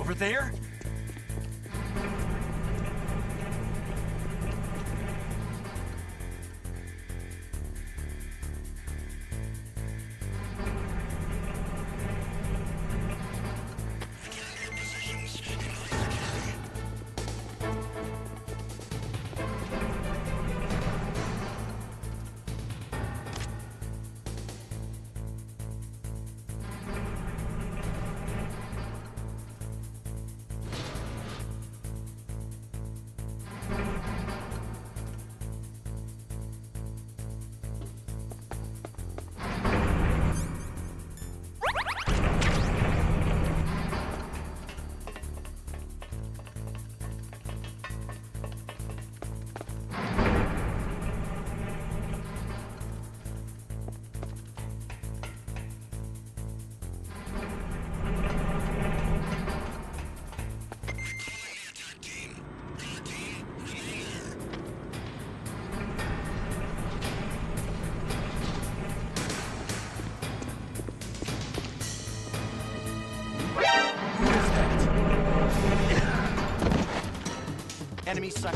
Over there? Enemy sight.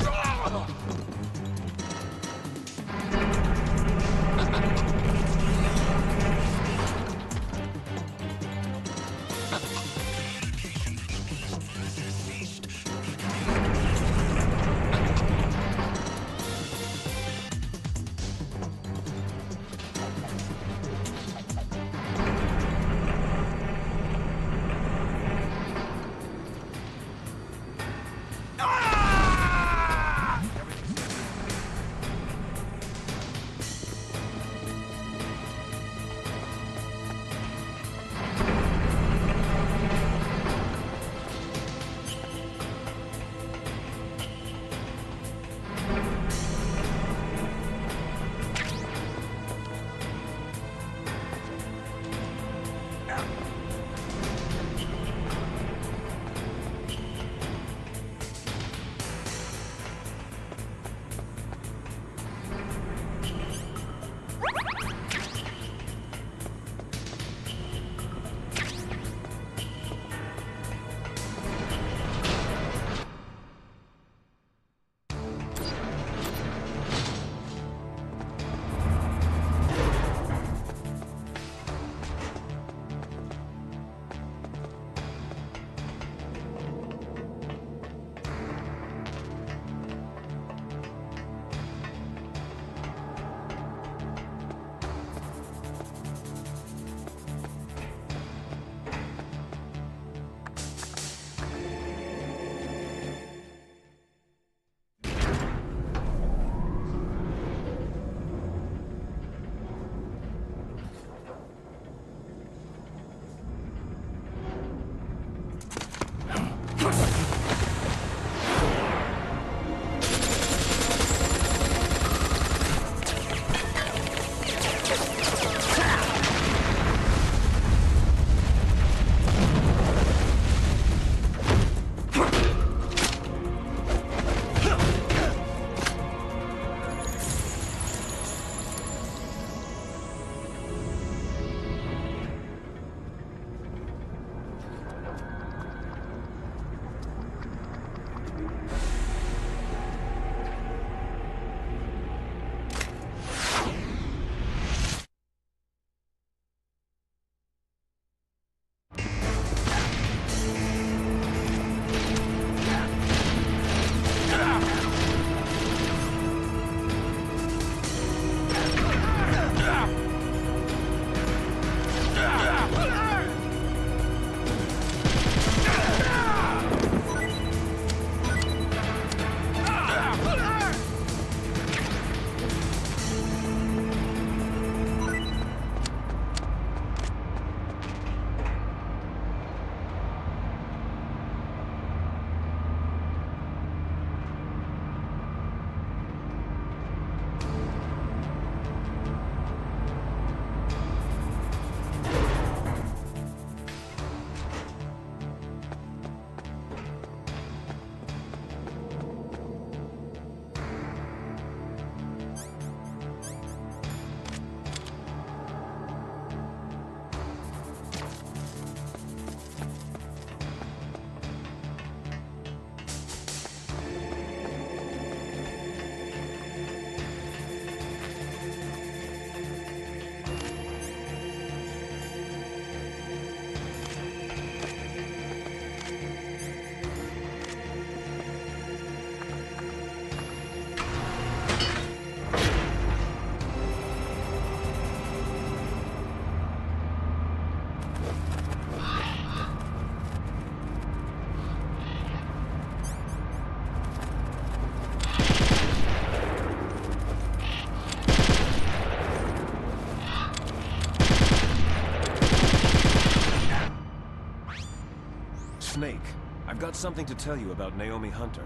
I've got something to tell you about Naomi Hunter.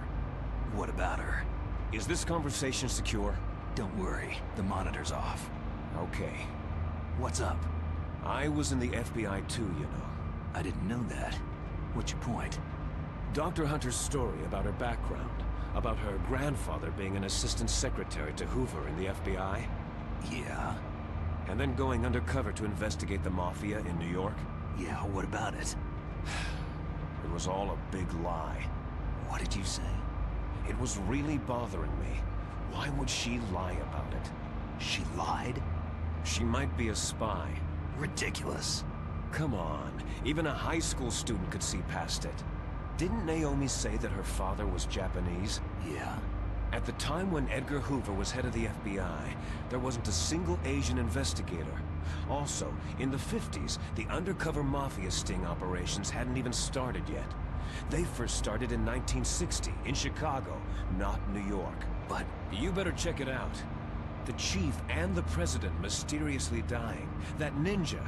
What about her? Is this conversation secure? Don't worry, the monitor's off. Okay. What's up? I was in the FBI too, you know. I didn't know that. What's your point? Dr. Hunter's story about her background, about her grandfather being an assistant secretary to Hoover in the FBI. Yeah? And then going undercover to investigate the Mafia in New York. Yeah, what about it? It was all a big lie. What did you say? It was really bothering me. Why would she lie about it? She lied? She might be a spy. Ridiculous. Come on, even a high school student could see past it. Didn't Naomi say that her father was Japanese? Yeah. At the time when Edgar Hoover was head of the FBI, there wasn't a single Asian investigator. Also, in the 50s, the undercover Mafia sting operations hadn't even started yet. They first started in 1960, in Chicago, not New York. But you better check it out. The chief and the president mysteriously dying. That ninja.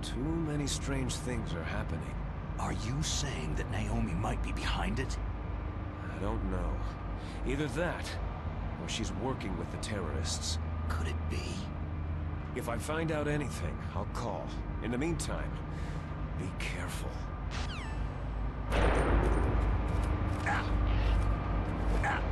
Too many strange things are happening. Are you saying that Naomi might be behind it? I don't know. Either that, or she's working with the terrorists. Could it be? If I find out anything, I'll call. In the meantime, be careful. Ow. Ow.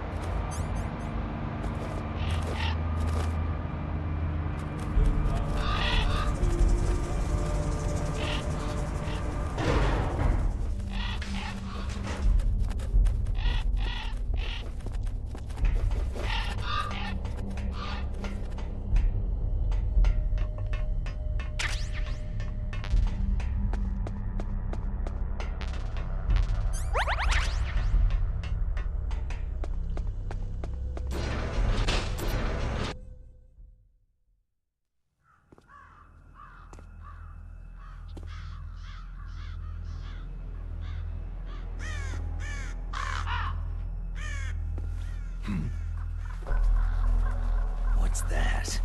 What's that?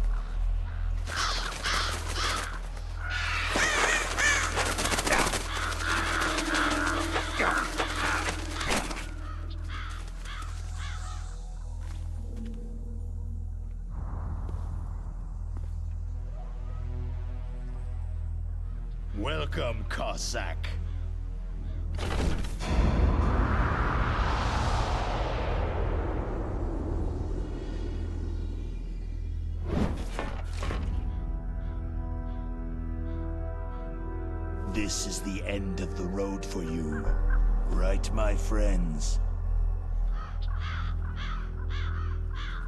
Welcome, Cossack. This is the end of the road for you, right, my friends?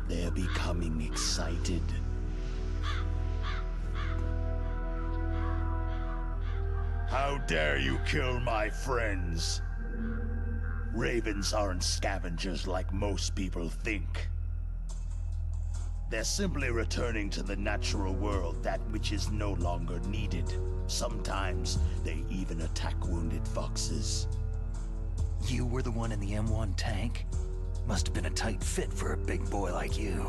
They're becoming excited. How dare you kill my friends? Ravens aren't scavengers like most people think. They're simply returning to the natural world that which is no longer needed. Sometimes they even attack wounded foxes. You were the one in the M1 tank? Must have been a tight fit for a big boy like you.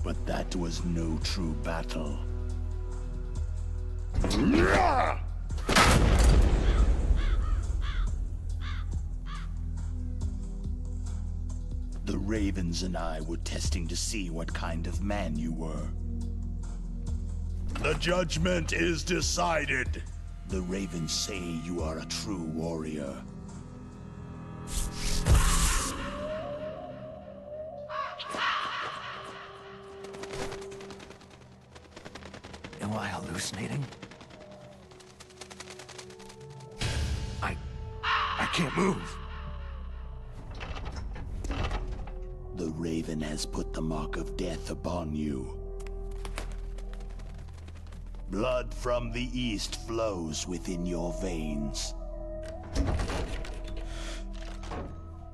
But that was no true battle. The Ravens and I were testing to see what kind of man you were. The judgment is decided. The Ravens say you are a true warrior. Am I hallucinating? I can't move. The Raven has put the mark of death upon you. Blood from the east flows within your veins.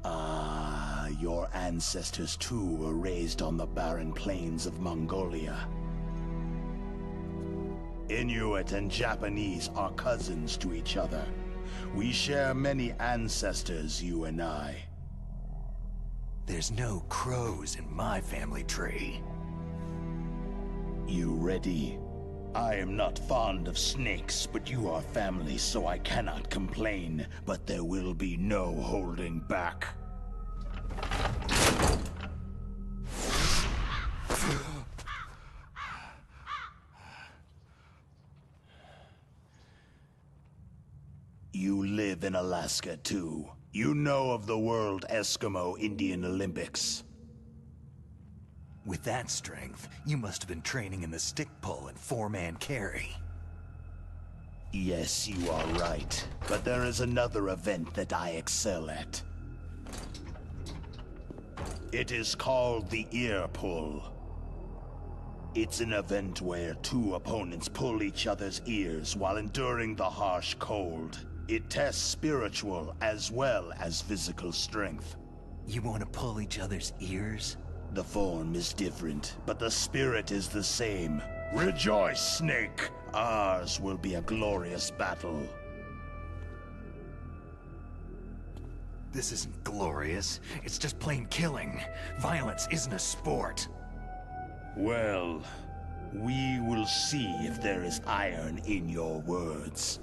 Ah, your ancestors too were raised on the barren plains of Mongolia. Inuit and Japanese are cousins to each other. We share many ancestors, you and I. There's no crows in my family tree. You ready? I am not fond of snakes, but you are family, so I cannot complain. But there will be no holding back. You live in Alaska, too. You know of the World Eskimo Indian Olympics. With that strength, you must have been training in the stick pull and four-man carry. Yes, you are right. But there is another event that I excel at. It is called the ear pull. It's an event where two opponents pull each other's ears while enduring the harsh cold. It tests spiritual as well as physical strength. You want to pull each other's ears? The form is different, but the spirit is the same. Rejoice, Snake! Ours will be a glorious battle. This isn't glorious. It's just plain killing. Violence isn't a sport. Well, we will see if there is iron in your words.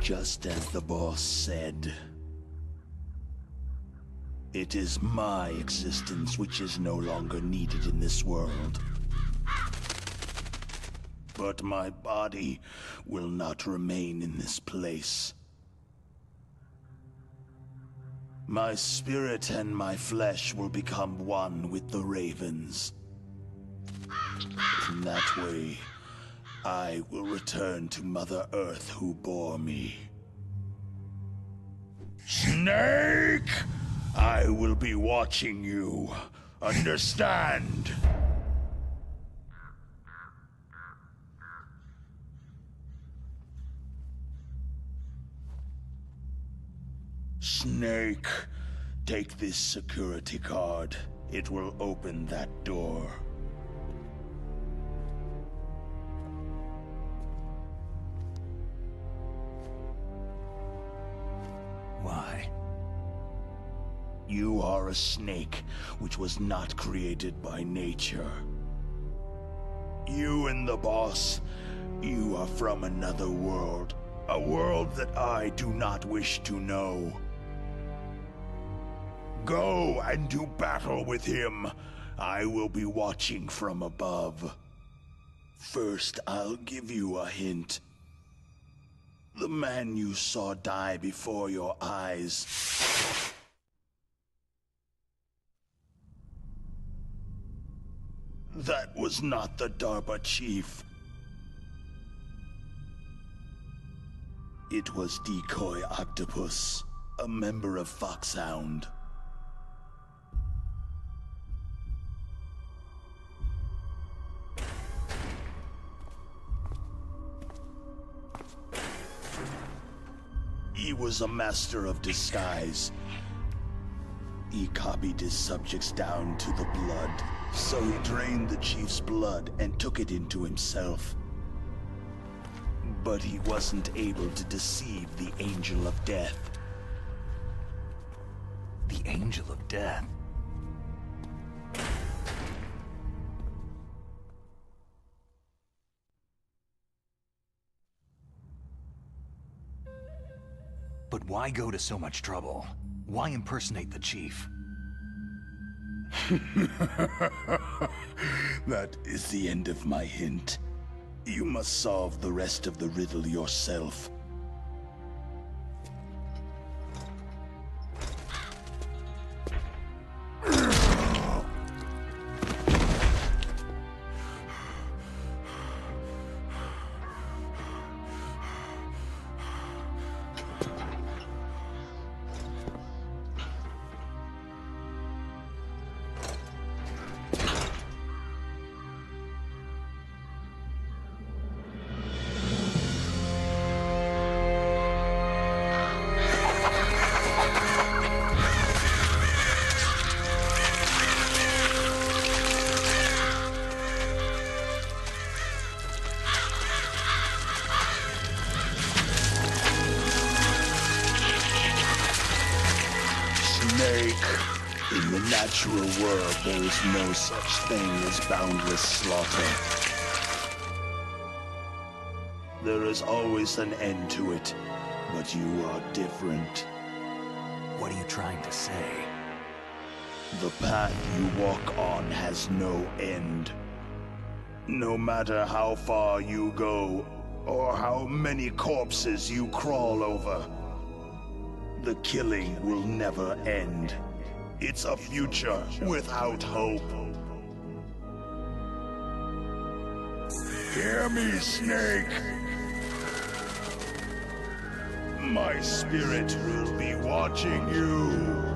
Just as the boss said. It is my existence which is no longer needed in this world. But my body will not remain in this place. My spirit and my flesh will become one with the ravens. In that way, I will return to Mother Earth who bore me. Snake! I will be watching you. Understand? Snake, take this security card. It will open that door. Why? You are a snake, which was not created by nature. You and the boss, you are from another world. A world that I do not wish to know. Go and do battle with him. I will be watching from above. First, I'll give you a hint. The man you saw die before your eyes. That was not the DARPA chief. It was Decoy Octopus, a member of Foxhound. He was a master of disguise. He copied his subjects down to the blood, so he drained the chief's blood and took it into himself. But he wasn't able to deceive the Angel of Death. The Angel of Death? But why go to so much trouble? Why impersonate the chief? That is the end of my hint. You must solve the rest of the riddle yourself. In the natural world, there is no such thing as boundless slaughter. There is always an end to it, but you are different. What are you trying to say? The path you walk on has no end. No matter how far you go, or how many corpses you crawl over, the killing will never end. It's a future without hope. Hear me, Snake. My spirit will be watching you.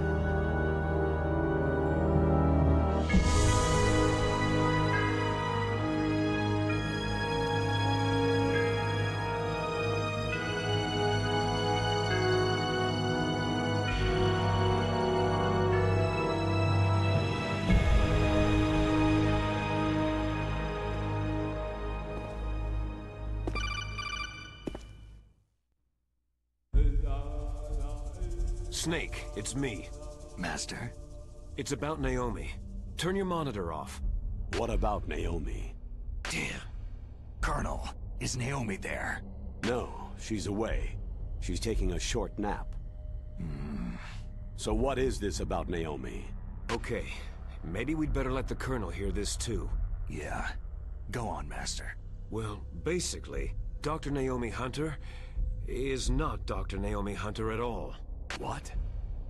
Snake, it's me. Master? It's about Naomi. Turn your monitor off. What about Naomi? Damn. Colonel, is Naomi there? No, she's away. She's taking a short nap. So what is this about Naomi? Okay, maybe we'd better let the Colonel hear this too. Yeah. Go on, Master. Well, basically, Dr. Naomi Hunter is not Dr. Naomi Hunter at all. What?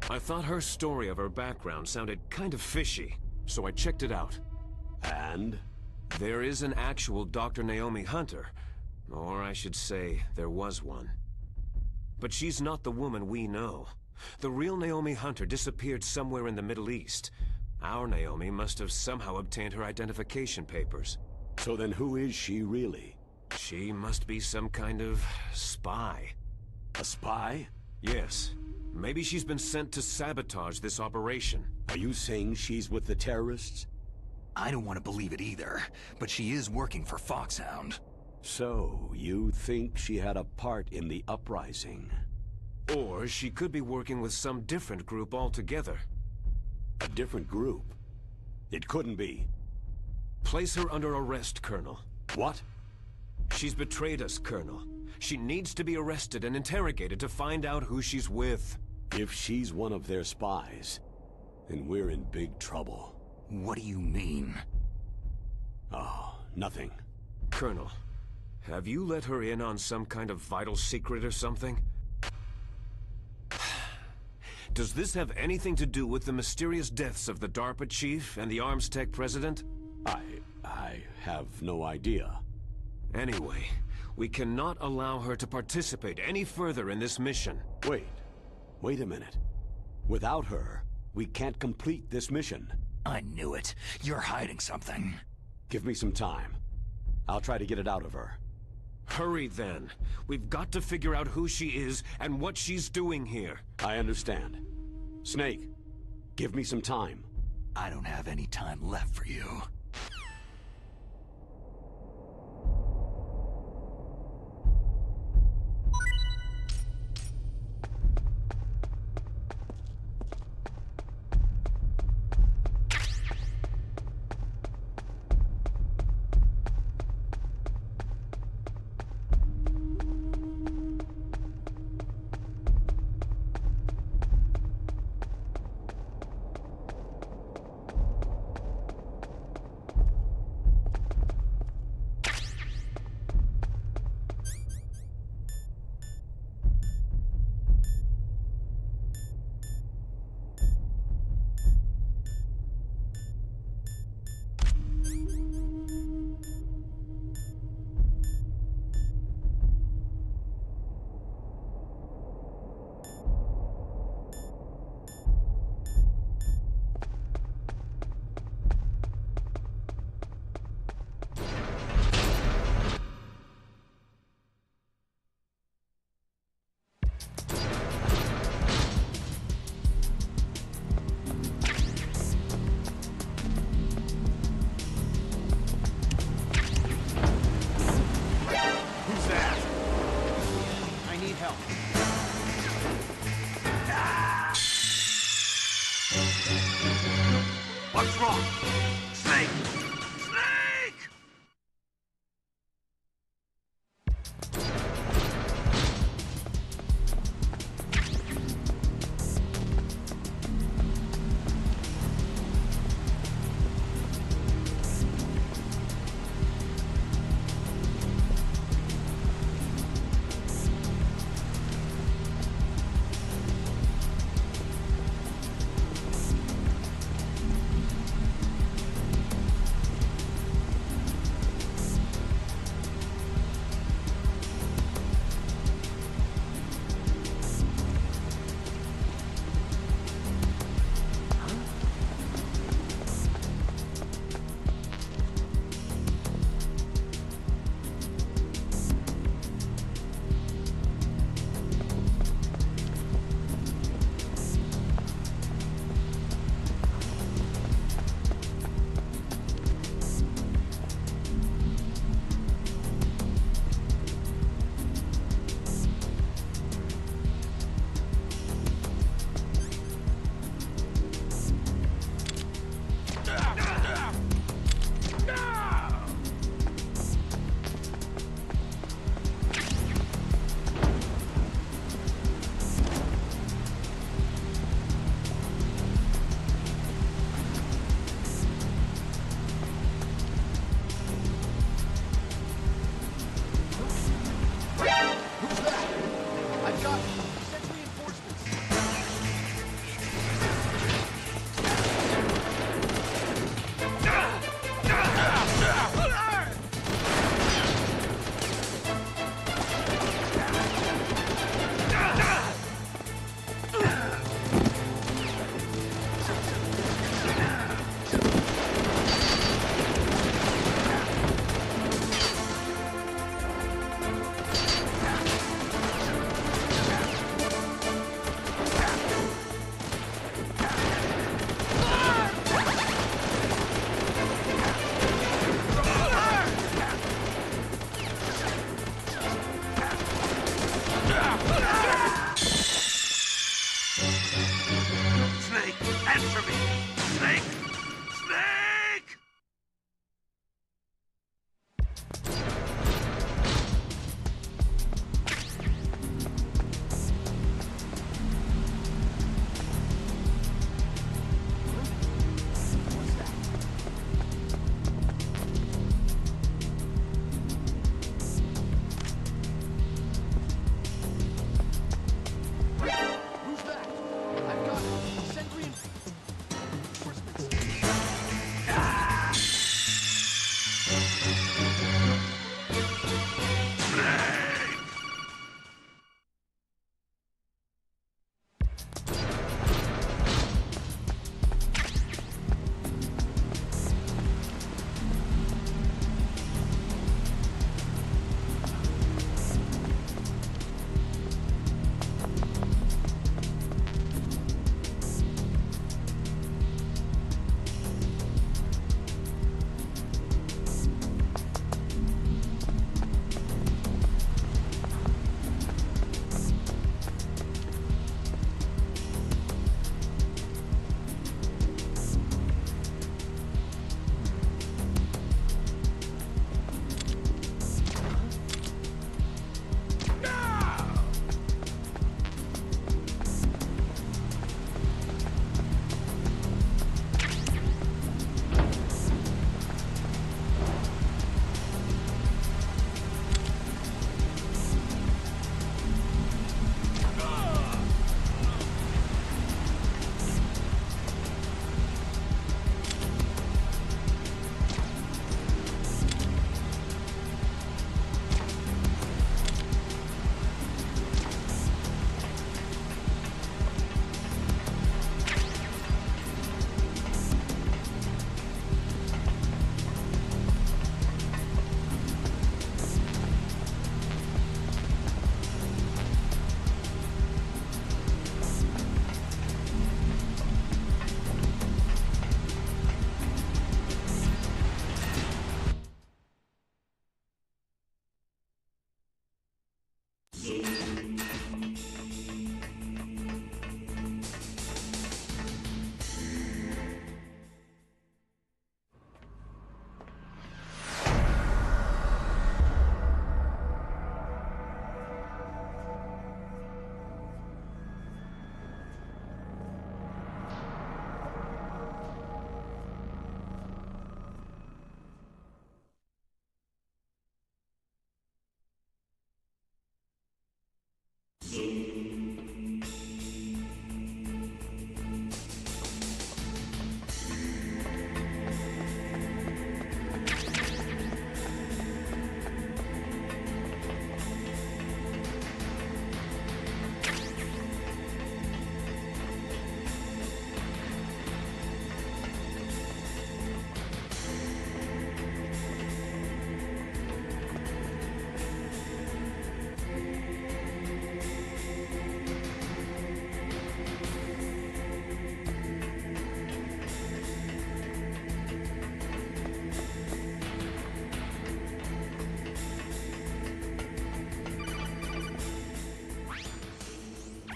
I thought her story of her background sounded kind of fishy, so I checked it out. And? There is an actual Dr. Naomi Hunter, or I should say, there was one. But she's not the woman we know. The real Naomi Hunter disappeared somewhere in the Middle East. Our Naomi must have somehow obtained her identification papers. So then who is she really? She must be some kind of spy. A spy? Yes. Maybe she's been sent to sabotage this operation. Are you saying she's with the terrorists? I don't want to believe it either, but she is working for Foxhound. So, you think she had a part in the uprising? Or she could be working with some different group altogether. A different group? It couldn't be. Place her under arrest, Colonel. What? She's betrayed us, Colonel. She needs to be arrested and interrogated to find out who she's with. If she's one of their spies, then we're in big trouble. What do you mean? Oh, nothing. Colonel, have you let her in on some kind of vital secret or something? Does this have anything to do with the mysterious deaths of the DARPA chief and the Arms Tech president? I have no idea. Anyway, we cannot allow her to participate any further in this mission. Wait a minute. Without her, we can't complete this mission. I knew it. You're hiding something. Give me some time. I'll try to get it out of her. Hurry then. We've got to figure out who she is and what she's doing here. I understand. Snake, give me some time. I don't have any time left for you. What's wrong? Snake! Snake! Answer me! Snake! Snake! Who's that? I've got it. Send reinforcements.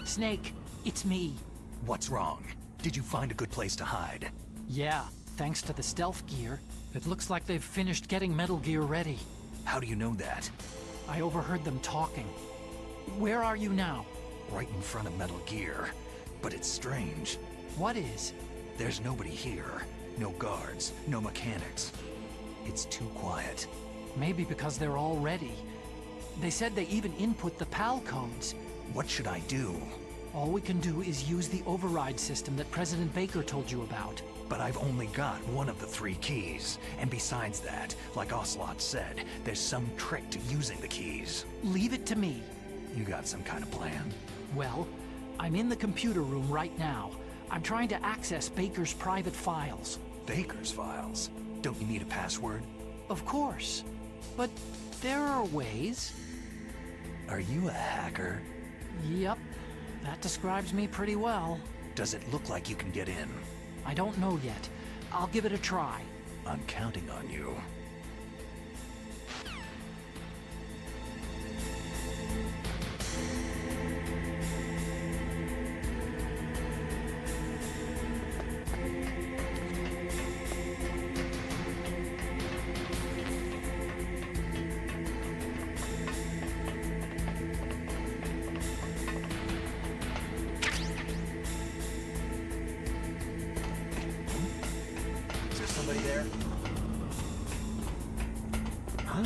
Snake, it's me. What's wrong? Did you find a good place to hide? Yeah, thanks to the stealth gear, it looks like they've finished getting Metal Gear ready. How do you know that? I overheard them talking. Where are you now? Right in front of Metal Gear. But it's strange. What is? There's nobody here. No guards, no mechanics. It's too quiet. Maybe because they're all ready. They said they even input the PAL codes. What should I do? All we can do is use the override system that President Baker told you about. But I've only got one of the 3 keys. And besides that, like Ocelot said, there's some trick to using the keys. Leave it to me. You got some kind of plan? Well, I'm in the computer room right now. I'm trying to access Baker's private files. Baker's files? Don't you need a password? Of course. But there are ways. Are you a hacker? Yep. That describes me pretty well. Does it look like you can get in? I don't know yet. I'll give it a try. I'm counting on you. somebody there? Huh?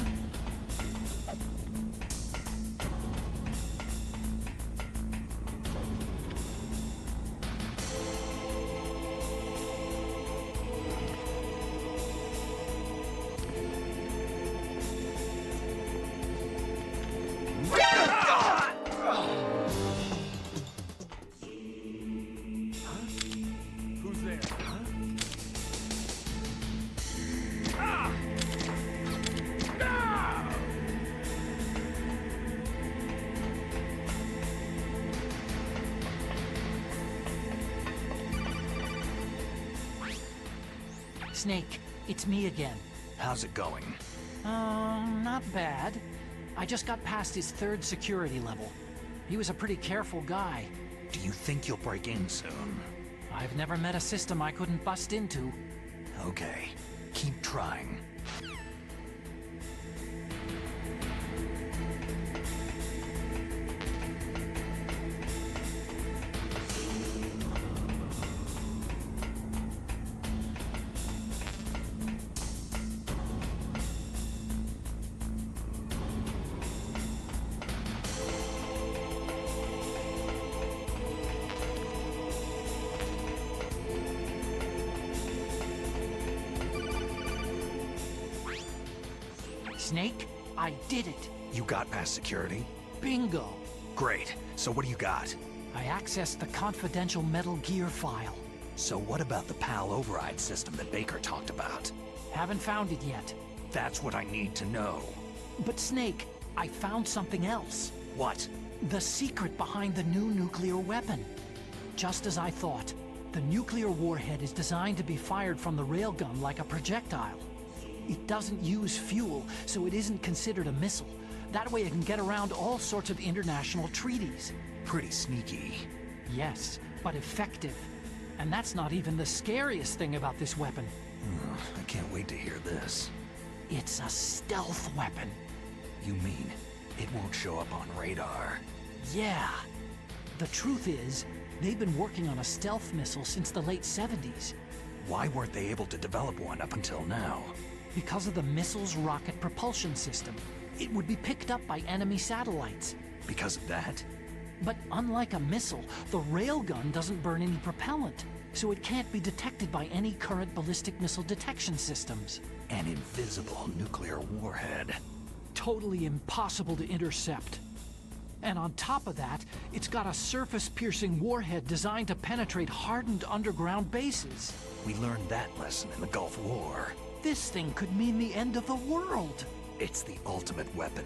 Who's there? Snake, it's me again. How's it going? Not bad. I just got past his 3rd security level. He was a pretty careful guy. Do you think you'll break in soon? I've never met a system I couldn't bust into. Okay, keep trying. Snake, I did it. You got past security? Bingo. Great. So what do you got? I accessed the confidential Metal Gear file. So what about the PAL override system that Baker talked about? Haven't found it yet. That's what I need to know. But Snake, I found something else. What? The secret behind the new nuclear weapon. Just as I thought, the nuclear warhead is designed to be fired from the railgun like a projectile. It doesn't use fuel, so it isn't considered a missile. That way it can get around all sorts of international treaties. Pretty sneaky. Yes, but effective. And that's not even the scariest thing about this weapon. I can't wait to hear this. It's a stealth weapon. You mean it won't show up on radar? Yeah. The truth is, they've been working on a stealth missile since the late 70s. Why weren't they able to develop one up until now? Because of the missile's rocket propulsion system. It would be picked up by enemy satellites. Because of that? But unlike a missile, the railgun doesn't burn any propellant, so it can't be detected by any current ballistic missile detection systems. An invisible nuclear warhead. Totally impossible to intercept. And on top of that, it's got a surface-piercing warhead designed to penetrate hardened underground bases. We learned that lesson in the Gulf War. This thing could mean the end of the world. It's the ultimate weapon.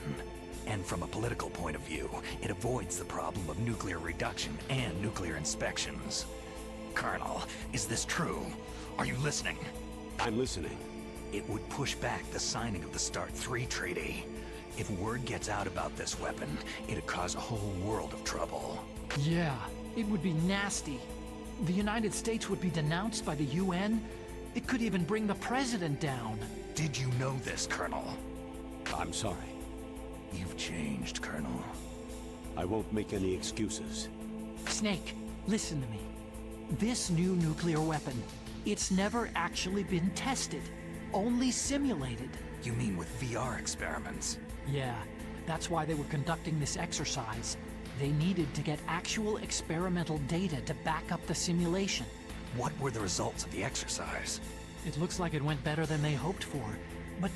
And from a political point of view, it avoids the problem of nuclear reduction and nuclear inspections. Colonel, is this true? Are you listening? I'm listening. It would push back the signing of the START 3 treaty. If word gets out about this weapon, it'd cause a whole world of trouble. Yeah, it would be nasty. The United States would be denounced by the UN. It could even bring the president down. Did you know this, Colonel? I'm sorry. You've changed, Colonel. I won't make any excuses. Snake, listen to me. This new nuclear weapon, it's never actually been tested. Only simulated. You mean with VR experiments? Yeah, that's why they were conducting this exercise. They needed to get actual experimental data to back up the simulation. What were the results of the exercise? It looks like it went better than they hoped for, but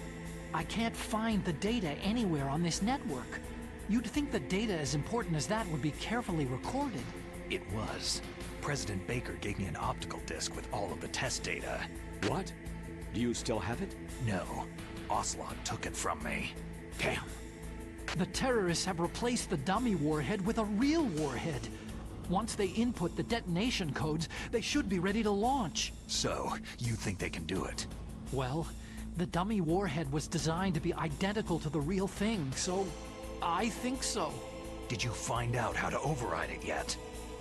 I can't find the data anywhere on this network. You'd think the data as important as that would be carefully recorded. It was. President Baker gave me an optical disc with all of the test data. What? Do you still have it? No. Ocelot took it from me. Damn. The terrorists have replaced the dummy warhead with a real warhead. Once they input the detonation codes, they should be ready to launch. So, you think they can do it? Well, the dummy warhead was designed to be identical to the real thing, so I think so. Did you find out how to override it yet?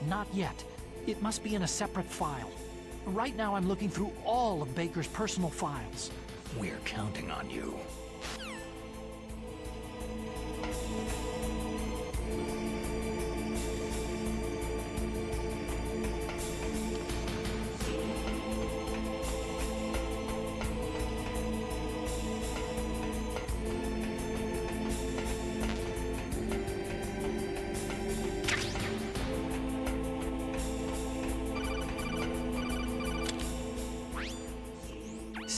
Not yet. It must be in a separate file. Right now I'm looking through all of Baker's personal files. We're counting on you.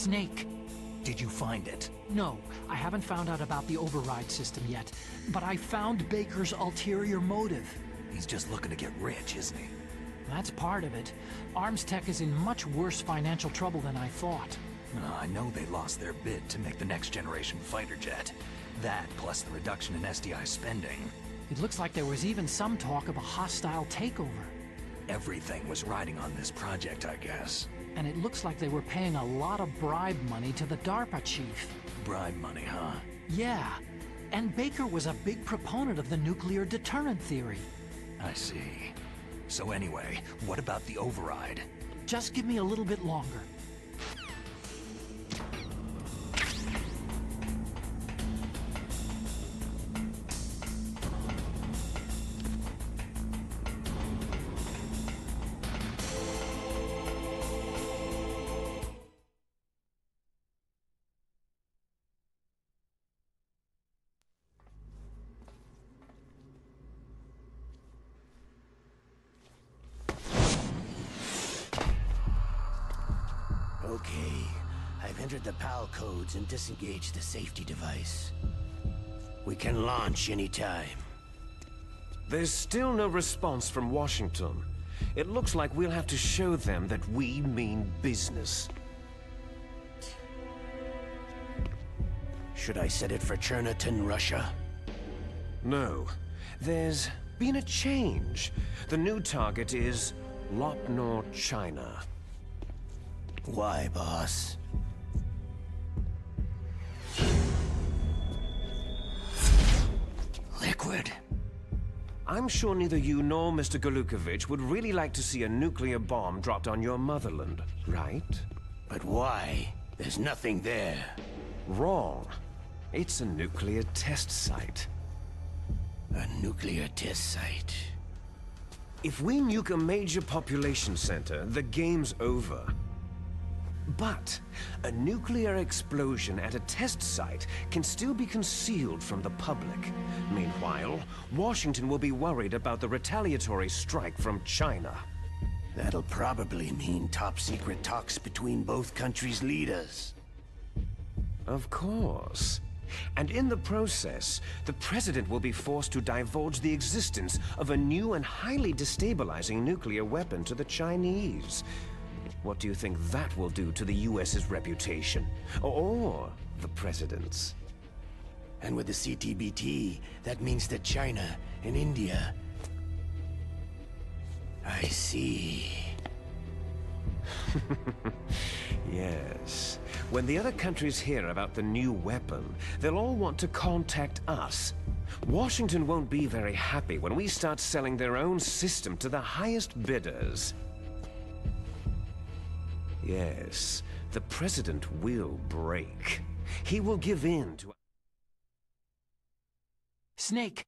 Snake. Did you find it? No, I haven't found out about the override system yet, but I found Baker's ulterior motive. He's just looking to get rich, isn't he? That's part of it. Arms Tech is in much worse financial trouble than I thought. I know they lost their bid to make the next generation fighter jet. That, plus the reduction in SDI spending. It looks like there was even some talk of a hostile takeover. Everything was riding on this project, I guess. And it looks like they were paying a lot of bribe money to the DARPA chief. Bribe money, huh? Yeah. And Baker was a big proponent of the nuclear deterrent theory. I see. So anyway, what about the override? Just give me a little bit longer. Okay, I've entered the PAL codes and disengaged the safety device. We can launch anytime. There's still no response from Washington. It looks like we'll have to show them that we mean business. Should I set it for Cherniton, Russia? No. There's been a change. The new target is Lopnor, China. Why, boss? Liquid. I'm sure neither you nor Mr. Golukovich would really like to see a nuclear bomb dropped on your motherland, right? But why? There's nothing there. Wrong. It's a nuclear test site. A nuclear test site? If we nuke a major population center, the game's over. But a nuclear explosion at a test site can still be concealed from the public. Meanwhile, Washington will be worried about the retaliatory strike from China. That'll probably mean top-secret talks between both countries' leaders. Of course. And in the process, the president will be forced to divulge the existence of a new and highly destabilizing nuclear weapon to the Chinese. What do you think that will do to the US's reputation? Or the president's? And with the CTBT, that means that China and India... I see. Yes. When the other countries hear about the new weapon, they'll all want to contact us. Washington won't be very happy when we start selling their own system to the highest bidders. Yes, the president will break. He will give in to... Snake,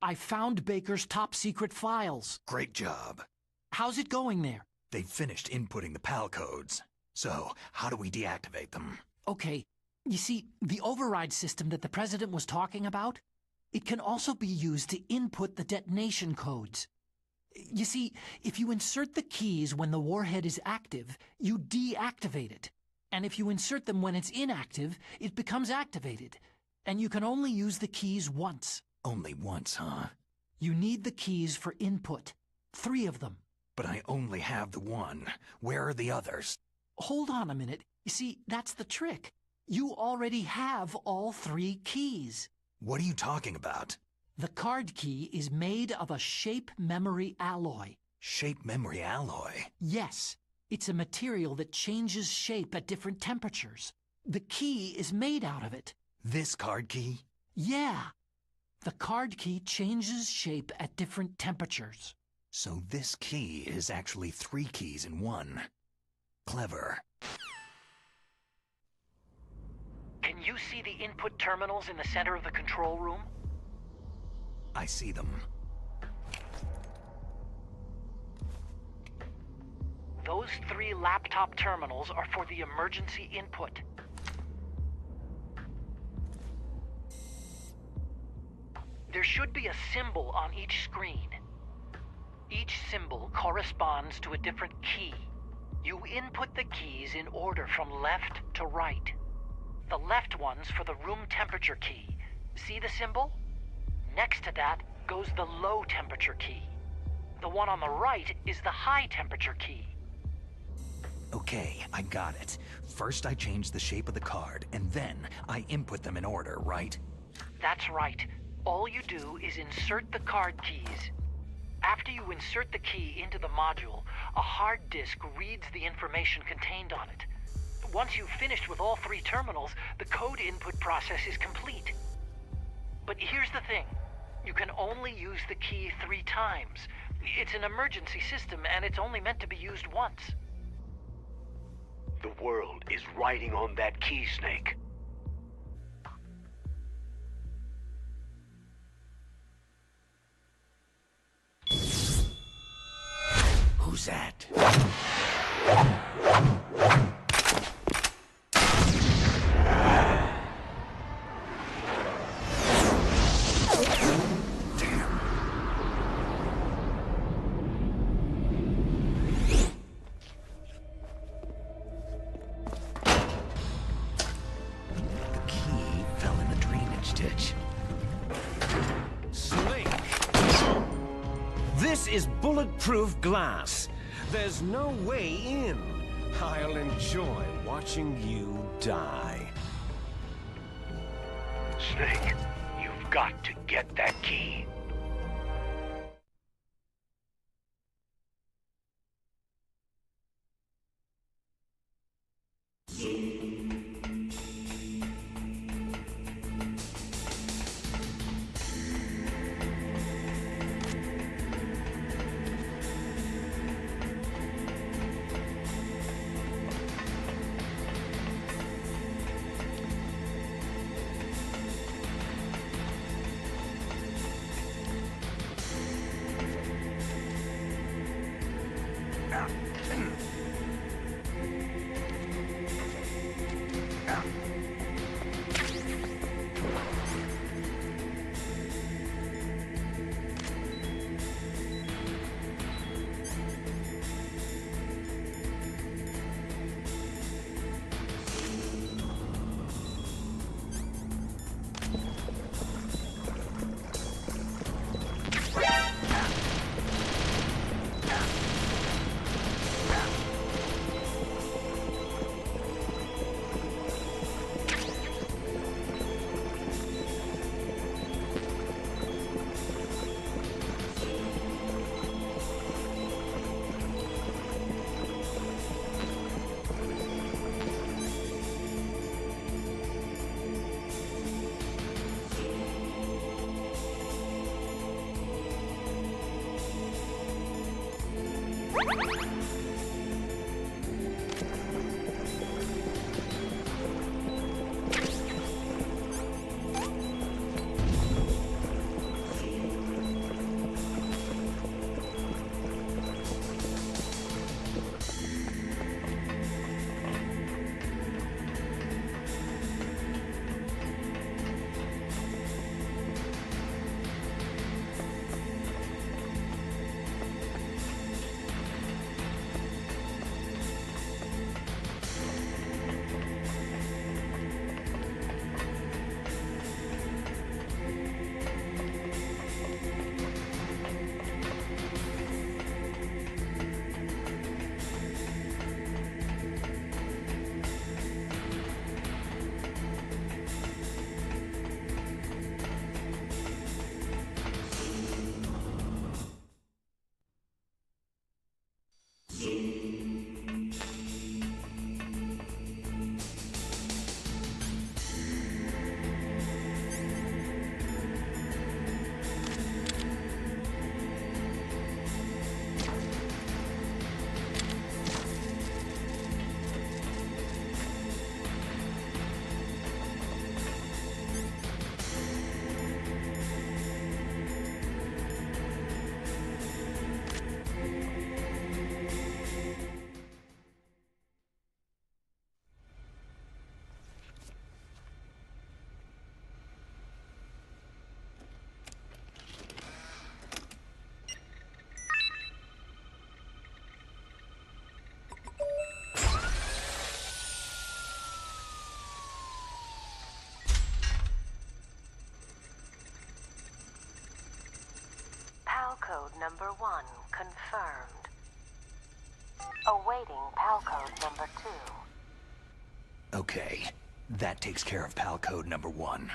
I found Baker's top-secret files. Great job. How's it going there? They've finished inputting the PAL codes. So, how do we deactivate them? Okay, you see, the override system that the president was talking about, it can also be used to input the detonation codes. You see, if you insert the keys when the warhead is active, you deactivate it. And if you insert them when it's inactive, it becomes activated. And you can only use the keys once. Only once, huh? You need the keys for input. 3 of them. But I only have the one. Where are the others? Hold on a minute. You see, that's the trick. You already have all 3 keys. What are you talking about? The card key is made of a shape memory alloy. Shape memory alloy? Yes. It's a material that changes shape at different temperatures. The key is made out of it. This card key? Yeah. The card key changes shape at different temperatures. So this key is actually 3 keys in one. Clever. Can you see the input terminals in the center of the control room? I see them. Those 3 laptop terminals are for the emergency input. There should be a symbol on each screen. Each symbol corresponds to a different key. You input the keys in order from left to right. The left one's for the room temperature key. See the symbol? Next to that goes the low temperature key. The one on the right is the high temperature key. Okay, I got it. First I change the shape of the card, and then I input them in order, right? That's right. All you do is insert the card keys. After you insert the key into the module, a hard disk reads the information contained on it. Once you've finished with all 3 terminals, the code input process is complete. But here's the thing. You can only use the key 3 times. It's an emergency system, and it's only meant to be used once. The world is riding on that key, Snake. Who's that? This is bulletproof glass. There's no way in. I'll enjoy watching you die. Snake, you've got to get that key. 1 confirmed. Awaiting PAL code number 2. Okay, that takes care of PAL code number 1.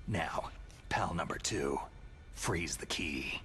Now, PAL number 2, freeze the key.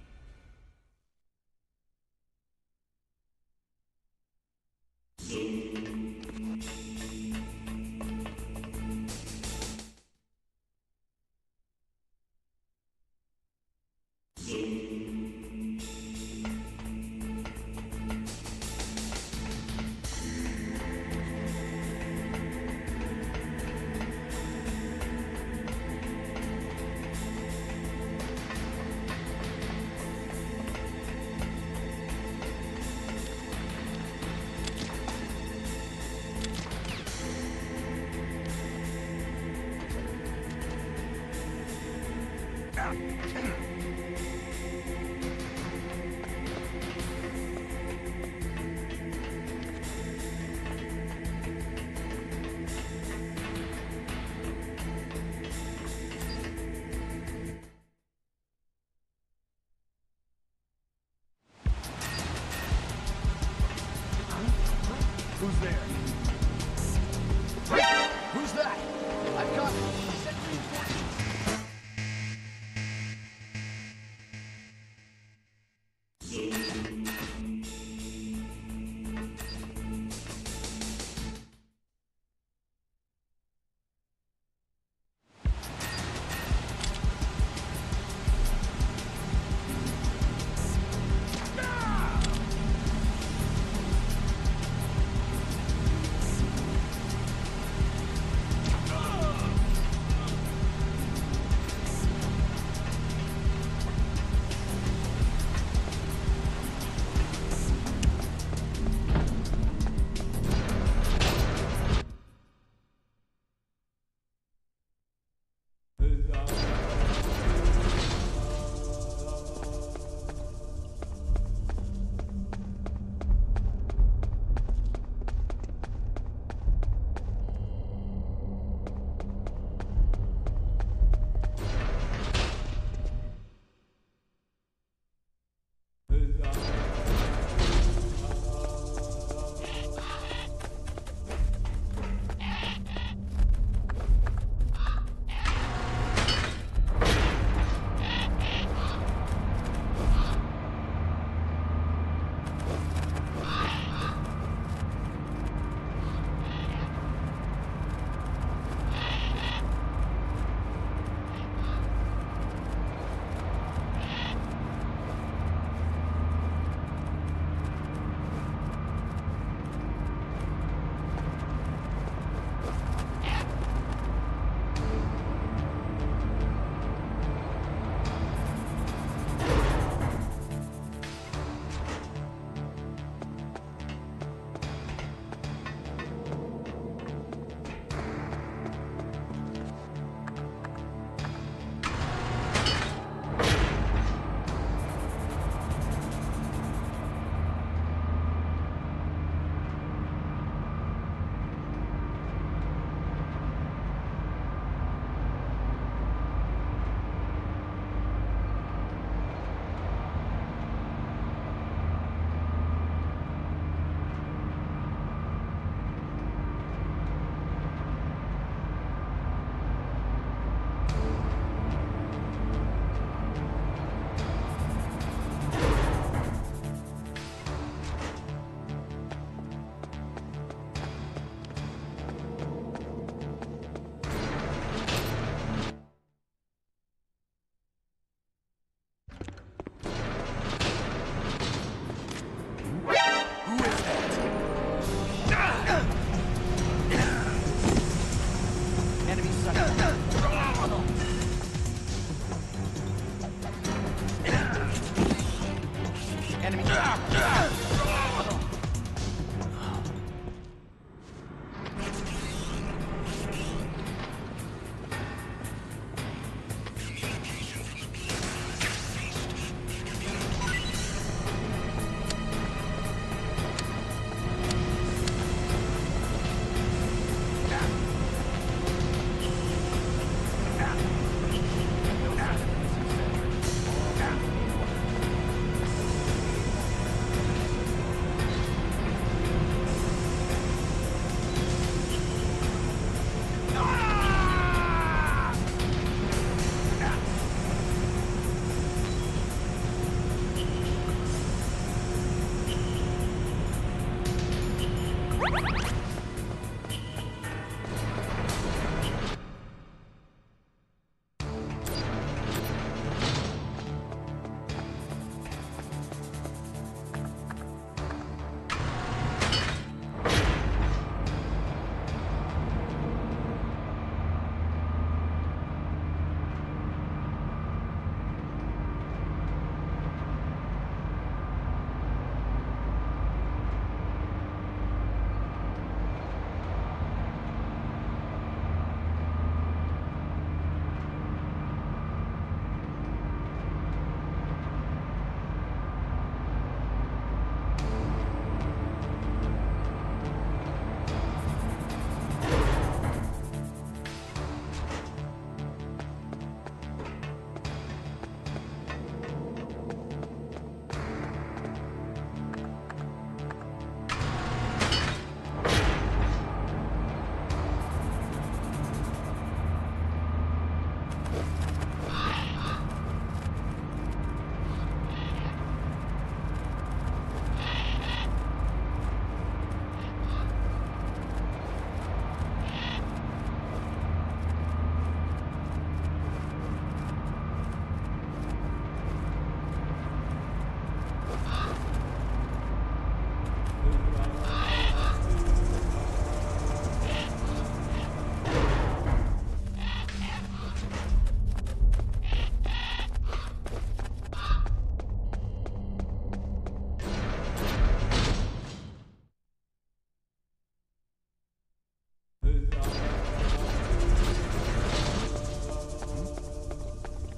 Who's there? Who's that? I've got set reinforcements.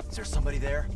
Is there somebody there?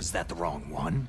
Was that the wrong one?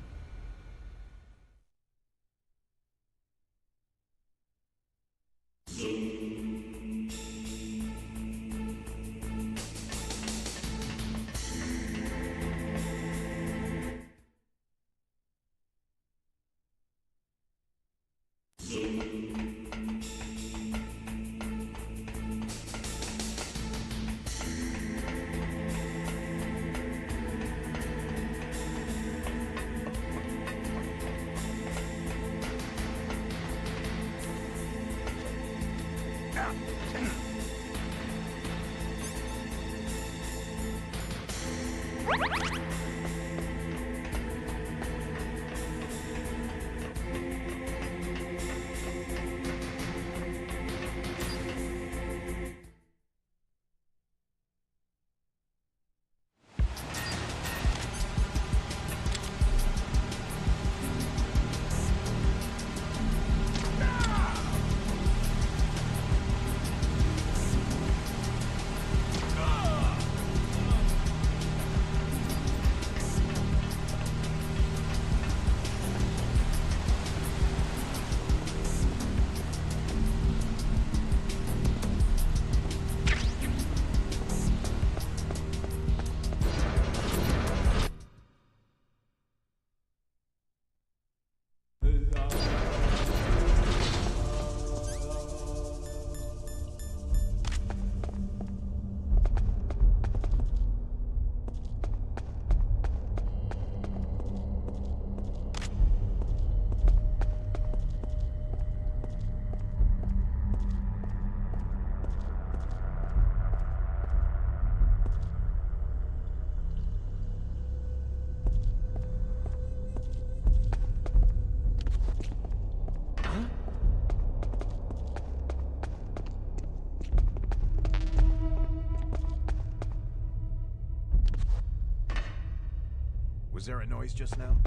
Was there a noise just now?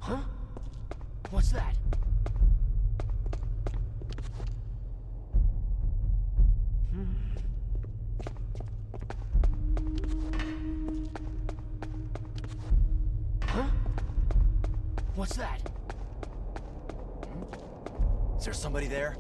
Huh? What's that? Huh? What's that? Is there somebody there?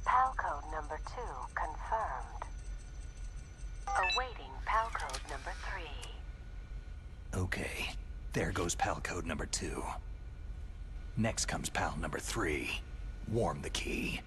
PAL code number 2 confirmed. Awaiting PAL code number 3. Okay, there goes PAL code number 2. Next comes PAL number 3. Warm the key.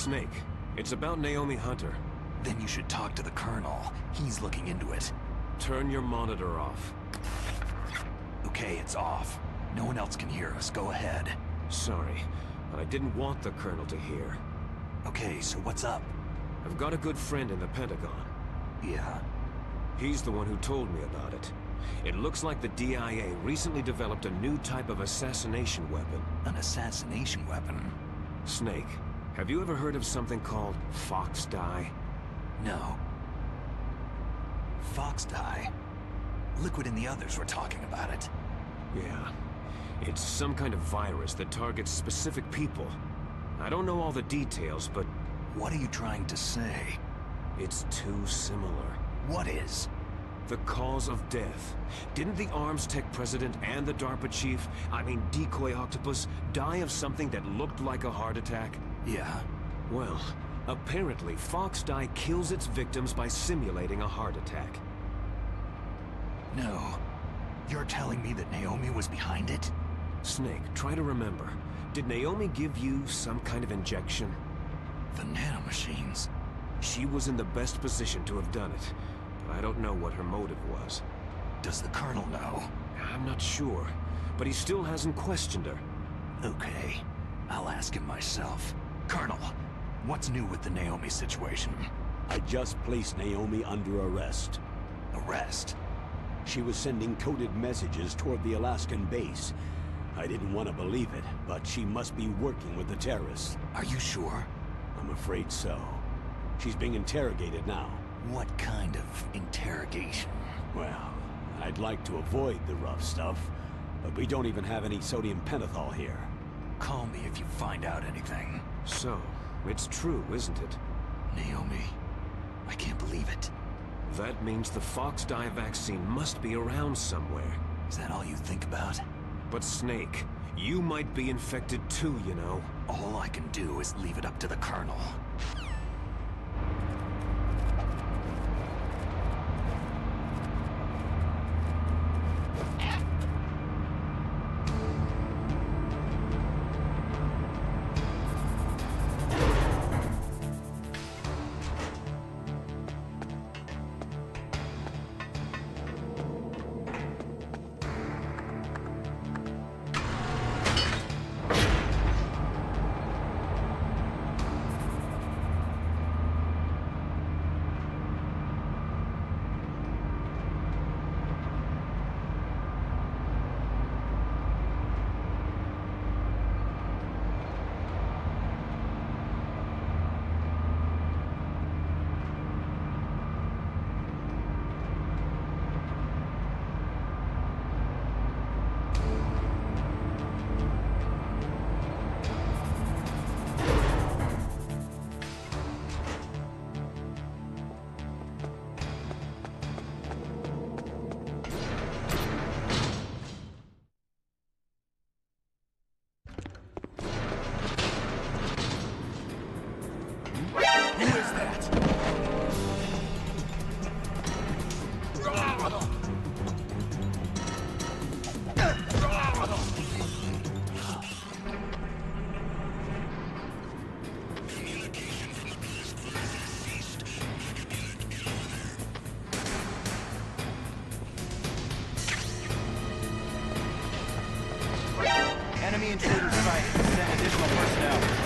Snake, it's about Naomi Hunter. Then you should talk to the Colonel. He's looking into it. Turn your monitor off. Okay, it's off. No one else can hear us. Go ahead. Sorry, but I didn't want the Colonel to hear. Okay, so what's up? I've got a good friend in the Pentagon. Yeah? He's the one who told me about it. It looks like the DIA recently developed a new type of assassination weapon. An assassination weapon? Snake, have you ever heard of something called fox dye? No. Fox dye? Liquid and the others were talking about it. Yeah. It's some kind of virus that targets specific people. I don't know all the details, but... What are you trying to say? It's too similar. What is? The cause of death. Didn't the Arms Tech president and the DARPA chief, I mean Decoy Octopus, die of something that looked like a heart attack? Yeah. Well, apparently fox dye kills its victims by simulating a heart attack. No. You're telling me that Naomi was behind it? Snake, try to remember. Did Naomi give you some kind of injection? The nanomachines. She was in the best position to have done it, but I don't know what her motive was. Does the Colonel know? I'm not sure, but he still hasn't questioned her. Okay, I'll ask him myself. Colonel, what's new with the Naomi situation? I just placed Naomi under arrest. Arrest? She was sending coded messages toward the Alaskan base. I didn't want to believe it, but she must be working with the terrorists. Are you sure? I'm afraid so. She's being interrogated now. What kind of interrogation? Well, I'd like to avoid the rough stuff, but we don't even have any sodium pentothal here. Call me if you find out anything. So, it's true, isn't it? Naomi, I can't believe it. That means the fox dye vaccine must be around somewhere. Is that all you think about? But Snake, you might be infected too, you know. All I can do is leave it up to the Colonel. Enemy intruders sighted. Send additional personnel.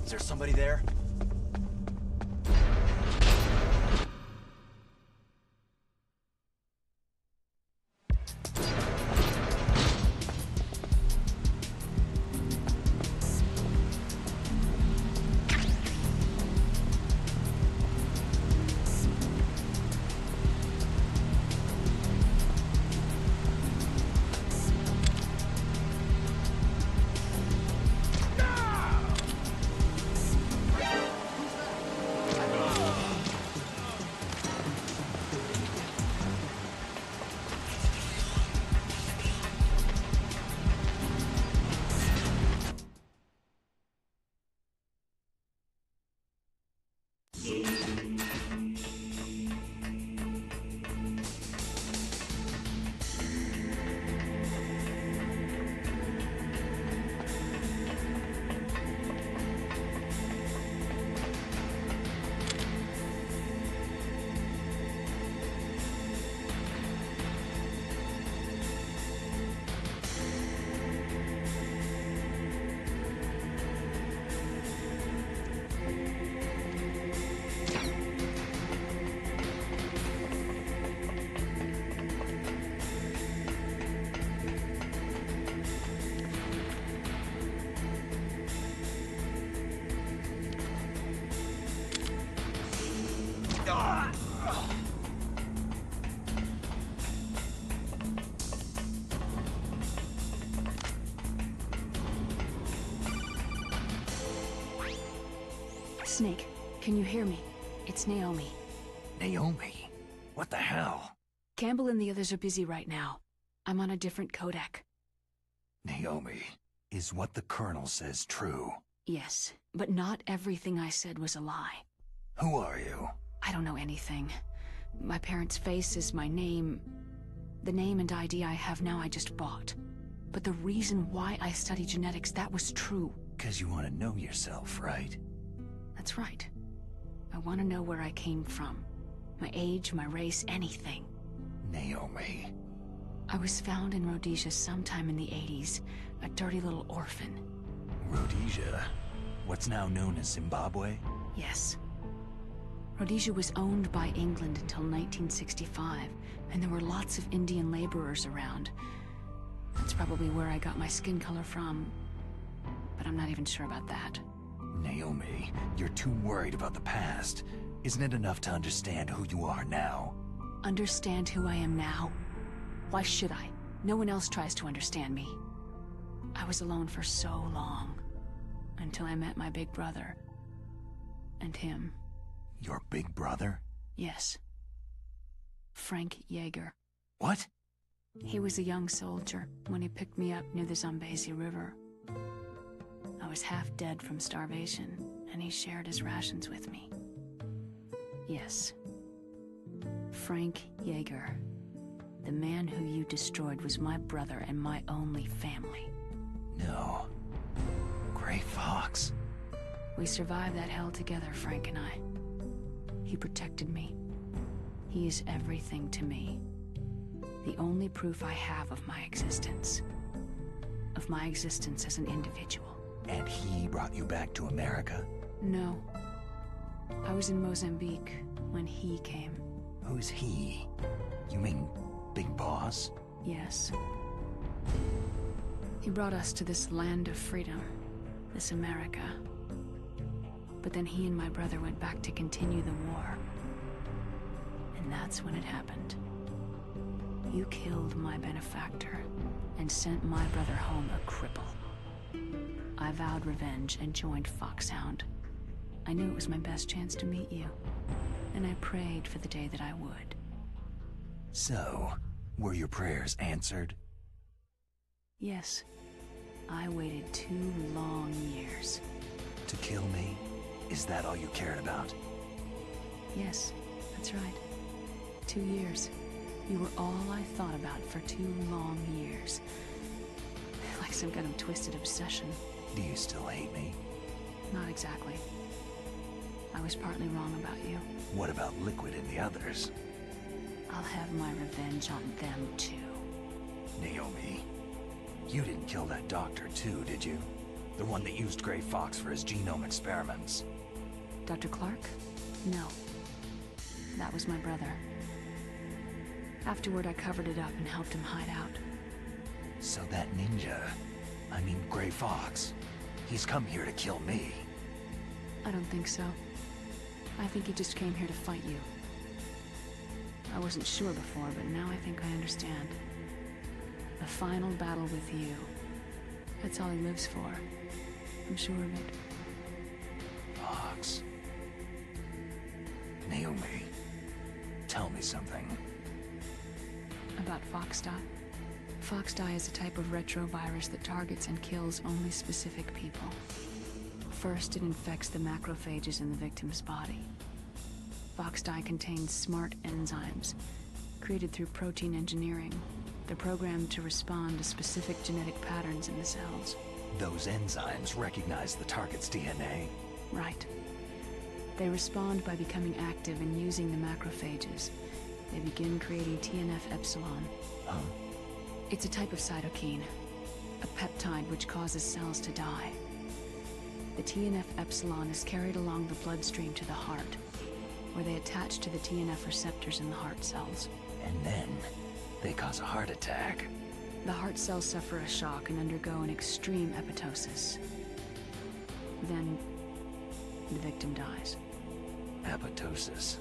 Is there somebody there? Snake, can you hear me? It's Naomi. Naomi? What the hell? Campbell and the others are busy right now. I'm on a different codec. Naomi, Is what the Colonel says true? Yes, but not everything I said was a lie. Who are you? I don't know anything. My parents' face is my name. The name and ID I have now I just bought. But the reason why I study genetics, that was true. 'Cause you want to know yourself, right? That's right. I want to know where I came from. My age, my race, anything. Naomi. I was found in Rhodesia sometime in the 80s. A dirty little orphan. Rhodesia? What's now known as Zimbabwe? Yes. Rhodesia was owned by England until 1965, and there were lots of Indian laborers around. That's probably where I got my skin color from, but I'm not even sure about that. Naomi, you're too worried about the past. Isn't it enough to understand who you are now? Understand who I am now? Why should I? No one else tries to understand me. I was alone for so long, until I met my big brother. And him. Your big brother? Yes. Frank Yeager. What? He was a young soldier when he picked me up near the Zambezi River. I was half dead from starvation, and he shared his rations with me. Yes. Frank Yeager. The man who you destroyed was my brother and my only family. No. Gray Fox. We survived that hell together, Frank and I. He protected me. He is everything to me. The only proof I have of my existence. Of my existence as an individual. And he brought you back to America? No. I was in Mozambique when he came. Who's he? You mean Big Boss? Yes. He brought us to this land of freedom. This America. But then he and my brother went back to continue the war. And that's when it happened. You killed my benefactor and sent my brother home a cripple. I vowed revenge and joined Foxhound. I knew it was my best chance to meet you, and I prayed for the day that I would. So, were your prayers answered? Yes. I waited 2 long years. To kill me? Is that all you cared about? Yes, that's right. 2 years. You were all I thought about for 2 long years. Like some kind of twisted obsession. Do you still hate me? Not exactly. I was partly wrong about you. What about Liquid and the others? I'll have my revenge on them, too. Naomi, you didn't kill that doctor, too, did you? The one that used Gray Fox for his genome experiments. Dr. Clark? No. That was my brother. Afterward, I covered it up and helped him hide out. So that ninja, I mean Gray Fox, he's come here to kill me. I don't think so. I think he just came here to fight you. I wasn't sure before, but now I think I understand. The final battle with you. That's all he lives for. I'm sure of it. Fox. Naomi, tell me something. About Foxdie? Foxdie is a type of retrovirus that targets and kills only specific people. First, it infects the macrophages in the victim's body. Foxdie contains smart enzymes, created through protein engineering. They're programmed to respond to specific genetic patterns in the cells. Those enzymes recognize the target's DNA? Right. They respond by becoming active and using the macrophages. They begin creating TNF-epsilon. Huh? It's a type of cytokine, a peptide which causes cells to die. The TNF-epsilon is carried along the bloodstream to the heart, where they attach to the TNF receptors in the heart cells. And then, they cause a heart attack. The heart cells suffer a shock and undergo an extreme apoptosis. Then, the victim dies. Apoptosis?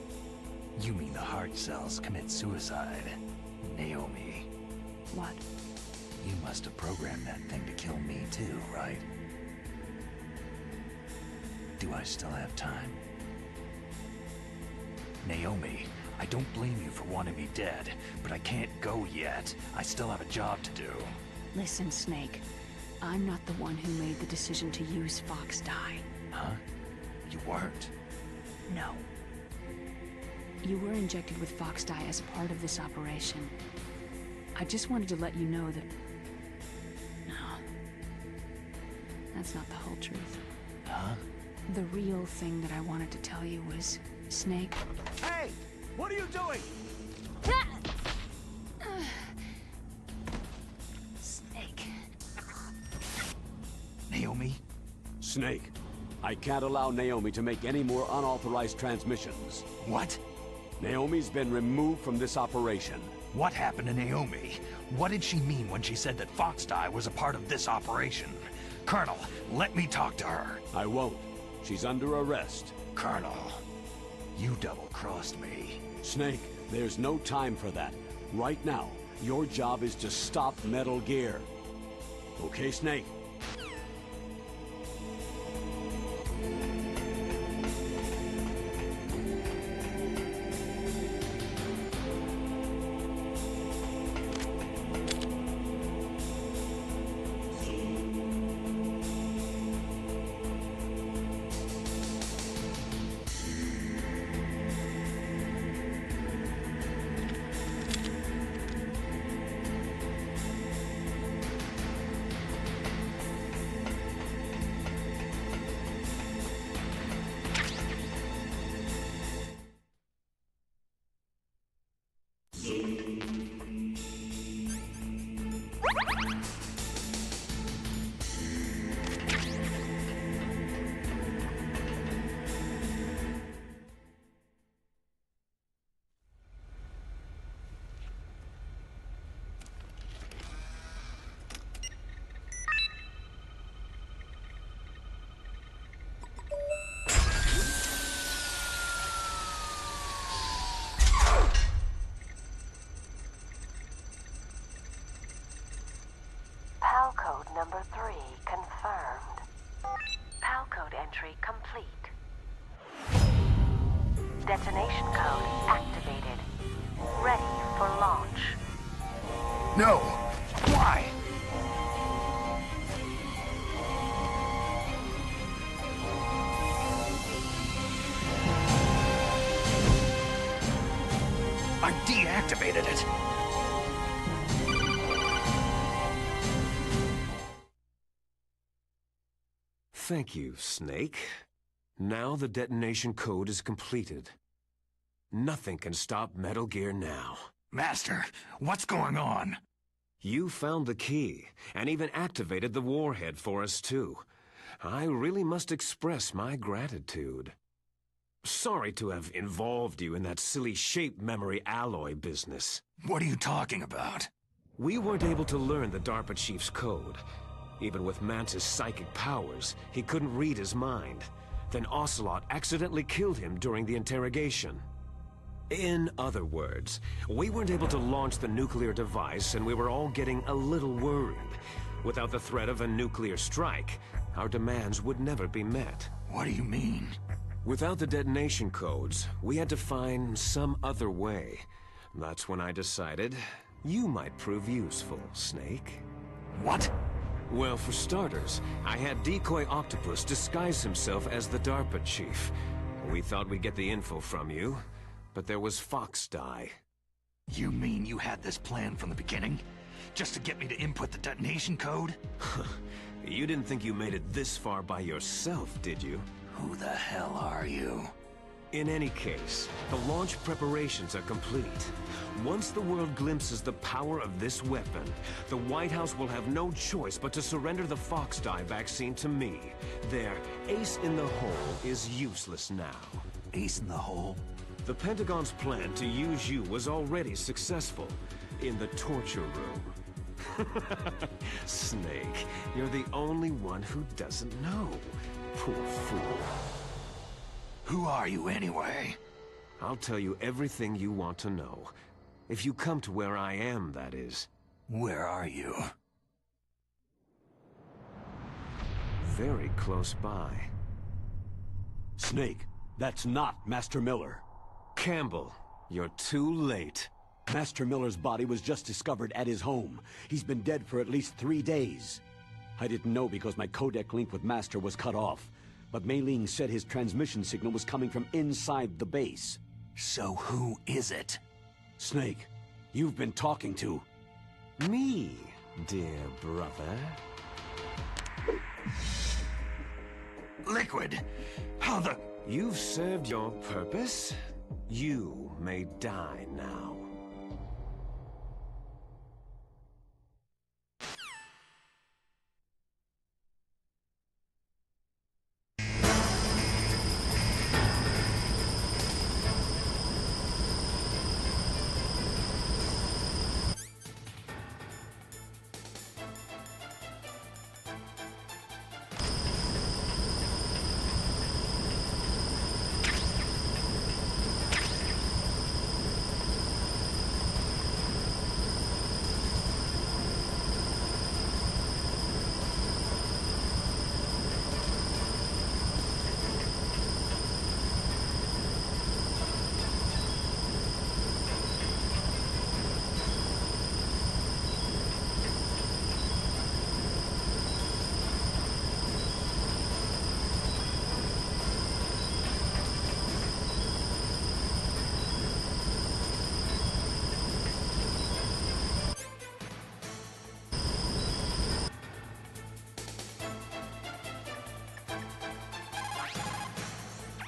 You mean the heart cells commit suicide? Naomi. What? You must have programmed that thing to kill me too, right? Do I still have time? Naomi, I don't blame you for wanting me dead, but I can't go yet. I still have a job to do. Listen, Snake. I'm not the one who made the decision to use Fox dye. Huh? You weren't? No. You were injected with Fox dye as part of this operation. I just wanted to let you know that... No. That's not the whole truth. Huh? The real thing that I wanted to tell you was... Snake... Hey! What are you doing? Snake... Naomi? Snake, I can't allow Naomi to make any more unauthorized transmissions. What? Naomi's been removed from this operation. What happened to Naomi? What did she mean when she said that Fox dye was a part of this operation? Colonel, let me talk to her. I won't. She's under arrest. Colonel, you double-crossed me. Snake, there's no time for that. Right now, your job is to stop Metal Gear. Okay, Snake? PAL code number 3 confirmed. PAL code entry complete. Detonation code activated. Ready for launch. No! Why? I deactivated it. Thank you, Snake. Now the detonation code is completed. Nothing can stop Metal Gear now. Master, what's going on? You found the key, and even activated the warhead for us too. I really must express my gratitude. Sorry to have involved you in that silly shape memory alloy business. What are you talking about? We weren't able to learn the DARPA chief's code. Even with Mantis' psychic powers, he couldn't read his mind. Then Ocelot accidentally killed him during the interrogation. In other words, we weren't able to launch the nuclear device, and we were all getting a little worried. Without the threat of a nuclear strike, our demands would never be met. What do you mean? Without the detonation codes, we had to find some other way. That's when I decided you might prove useful, Snake. What? Well, for starters, I had Decoy Octopus disguise himself as the DARPA chief. We thought we'd get the info from you, but there was Fox dye. You mean you had this plan from the beginning? Just to get me to input the detonation code? You didn't think you made it this far by yourself, did you? Who the hell are you? In any case, the launch preparations are complete. Once the world glimpses the power of this weapon, the White House will have no choice but to surrender the Fox dye vaccine to me. Their ace in the hole is useless now. Ace in the hole? The Pentagon's plan to use you was already successful in the torture room. Snake, you're the only one who doesn't know. Poor fool. Who are you anyway? I'll tell you everything you want to know. If you come to where I am, that is. Where are you? Very close by. Snake, that's not Master Miller. Campbell, you're too late. Master Miller's body was just discovered at his home. He's been dead for at least 3 days. I didn't know because my codec link with Master was cut off. But Mei Ling said his transmission signal was coming from inside the base. So who is it? Snake, you've been talking to... Me, dear brother. Liquid! How the... You've served your purpose. You may die now.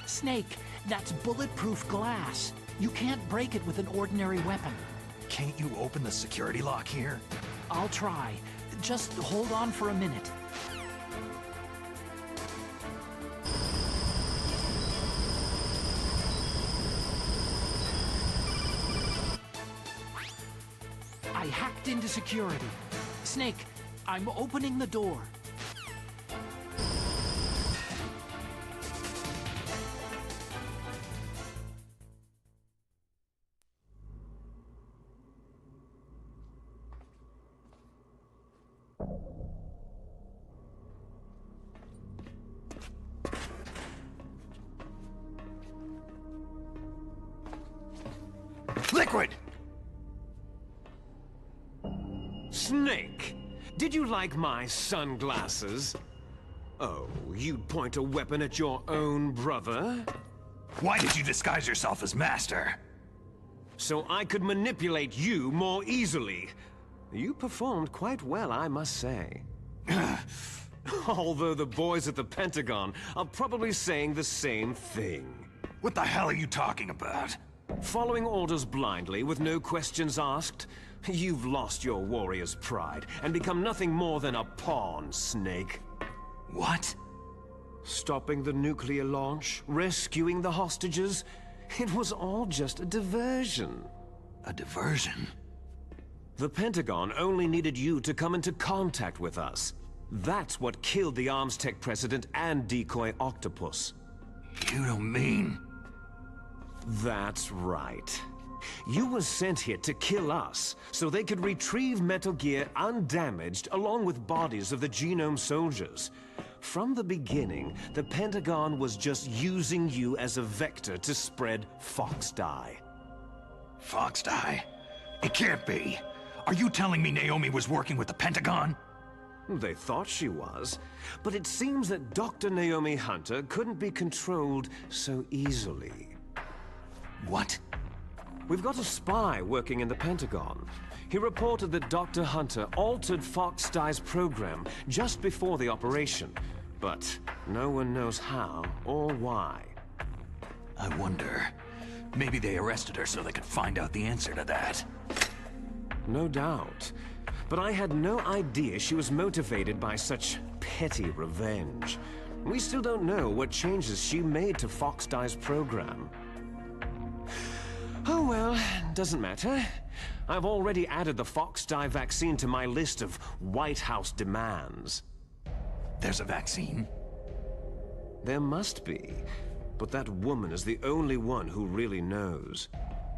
Snake, that's bulletproof glass. You can't break it with an ordinary weapon. Can't you open the security lock here? I'll try. Just hold on for a minute. I hacked into security. Snake, I'm opening the door. Liquid! Snake, did you like my sunglasses? Oh, you'd point a weapon at your own brother? Why did you disguise yourself as Master? So I could manipulate you more easily. You performed quite well, I must say. Although the boys at the Pentagon are probably saying the same thing. What the hell are you talking about? Following orders blindly with no questions asked? You've lost your warrior's pride and become nothing more than a pawn, Snake. What? Stopping the nuclear launch, rescuing the hostages, it was all just a diversion. A diversion? The Pentagon only needed you to come into contact with us. That's what killed the Arms Tech president and decoy octopus. You don't mean... That's right. You were sent here to kill us, so they could retrieve Metal Gear undamaged along with bodies of the Genome soldiers. From the beginning, the Pentagon was just using you as a vector to spread Fox Dye. Fox Dye? It can't be. Are you telling me Naomi was working with the Pentagon? They thought she was, but it seems that Dr. Naomi Hunter couldn't be controlled so easily. What? We've got a spy working in the Pentagon. He reported that Dr. Hunter altered Fox Dye's program just before the operation, but no one knows how or why. I wonder, maybe they arrested her so they could find out the answer to that. No doubt. But I had no idea she was motivated by such petty revenge. We still don't know what changes she made to Fox Dye's program. Oh well, doesn't matter. I've already added the Fox Dye vaccine to my list of White House demands. There's a vaccine? There must be, but that woman is the only one who really knows.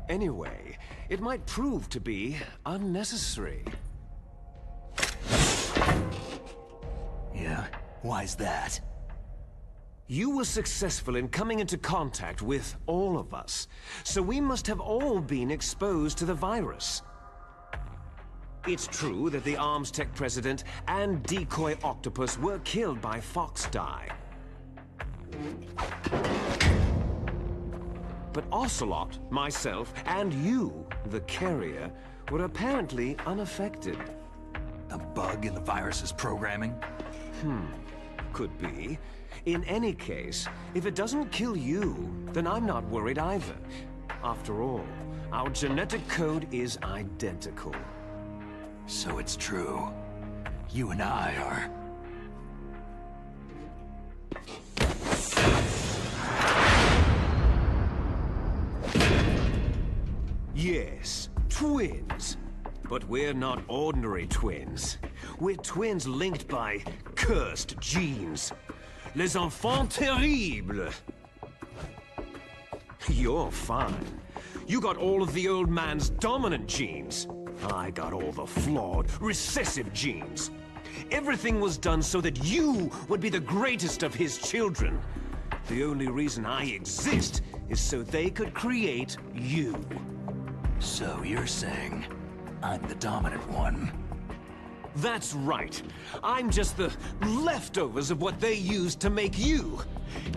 Anyway, it might prove to be unnecessary. Yeah? Why's that? You were successful in coming into contact with all of us, so we must have all been exposed to the virus. It's true that the Arms Tech president and decoy octopus were killed by Fox Die. But Ocelot, myself, and you, the carrier, were apparently unaffected. A bug in the virus's programming? Could be. In any case, if it doesn't kill you, then I'm not worried either. After all, our genetic code is identical. So it's true. You and I are... Yes, twins. But we're not ordinary twins. We're twins linked by cursed genes. Les enfants terribles. You're fine. You got all of the old man's dominant genes. I got all the flawed, recessive genes. Everything was done so that you would be the greatest of his children. The only reason I exist is so they could create you. So you're saying I'm the dominant one? That's right. I'm just the leftovers of what they used to make you.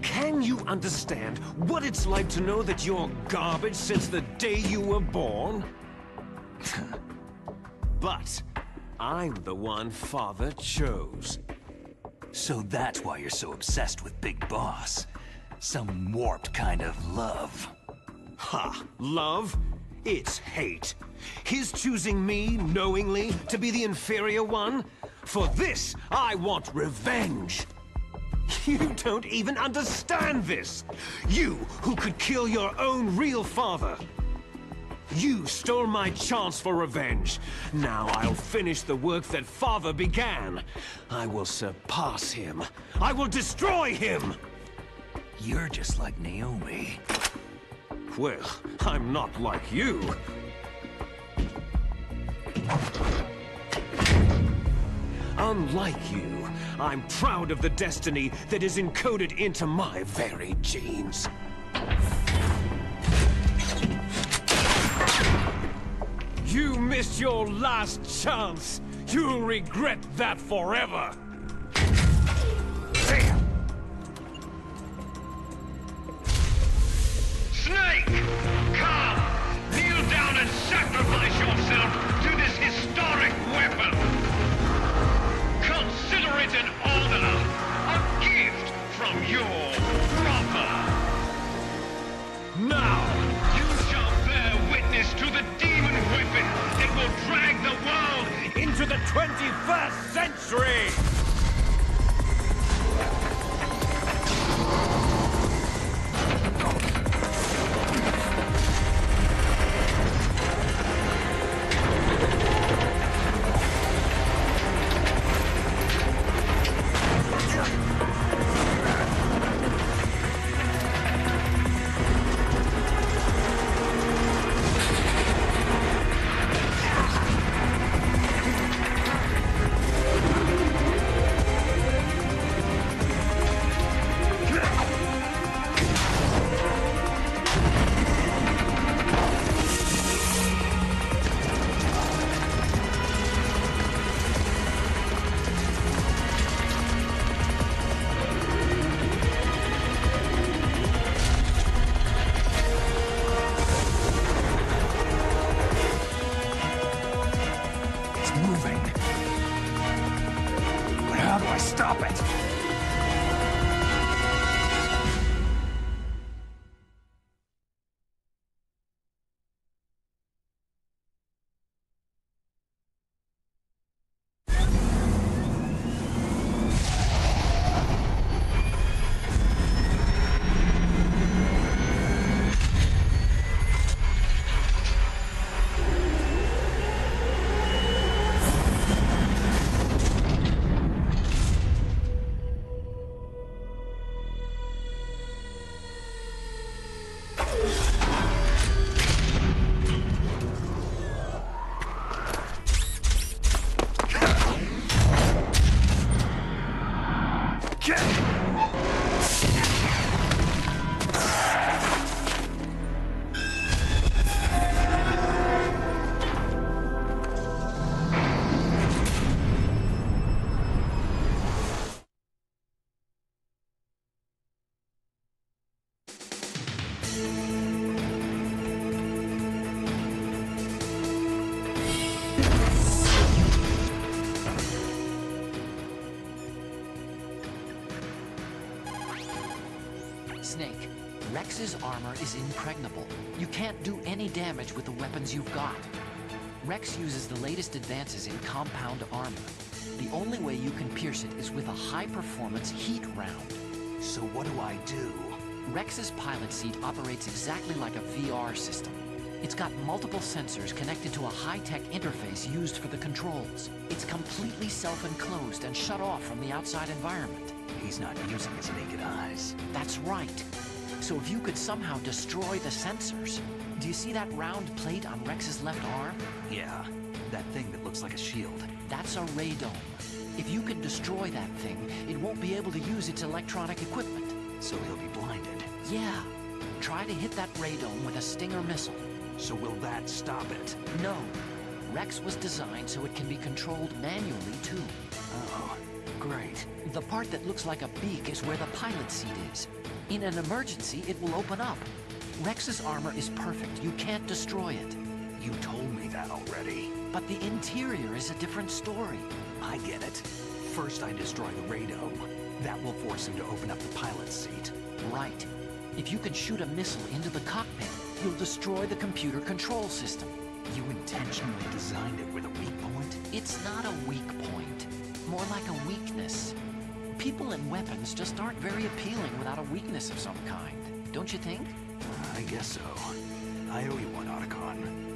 Can you understand what it's like to know that you're garbage since the day you were born? But I'm the one Father chose. So that's why you're so obsessed with Big Boss. Some warped kind of love. Ha! Love? It's hate. His choosing me, knowingly, to be the inferior one? For this, I want revenge. You don't even understand this. You, who could kill your own real father. You stole my chance for revenge. Now I'll finish the work that Father began. I will surpass him. I will destroy him. You're just like Naomi. Well, I'm not like you. Unlike you, I'm proud of the destiny that is encoded into my very genes. You missed your last chance. You'll regret that forever. Snake! Come! Kneel down and sacrifice yourself to this historic weapon! Consider it an honor, a gift from your brother! Now! You shall bear witness to the demon weapon that will drag the world into the 21st century! Snake, Rex's armor is impregnable. You can't do any damage with the weapons you've got. Rex uses the latest advances in compound armor. The only way you can pierce it is with a high-performance heat round. So what do I do? Rex's pilot seat operates exactly like a VR system. It's got multiple sensors connected to a high-tech interface used for the controls. It's completely self-enclosed and shut off from the outside environment. He's not using his naked eyes. That's right. So if you could somehow destroy the sensors... Do you see that round plate on Rex's left arm? Yeah, that thing that looks like a shield. That's a radome. If you can destroy that thing, it won't be able to use its electronic equipment. So he'll be blinded. Yeah. Try to hit that radome with a Stinger missile. So will that stop it? No. Rex was designed so it can be controlled manually, too. Oh, great. The part that looks like a beak is where the pilot seat is. In an emergency, it will open up. Rex's armor is perfect. You can't destroy it. You told me that already. But the interior is a different story. I get it. First I destroy the radome. That will force him to open up the pilot's seat. Right. If you can shoot a missile into the cockpit, you'll destroy the computer control system. You intentionally designed it with a weak point? It's not a weak point. More like a weakness. People and weapons just aren't very appealing without a weakness of some kind. Don't you think? I guess so. I owe you one, Otacon.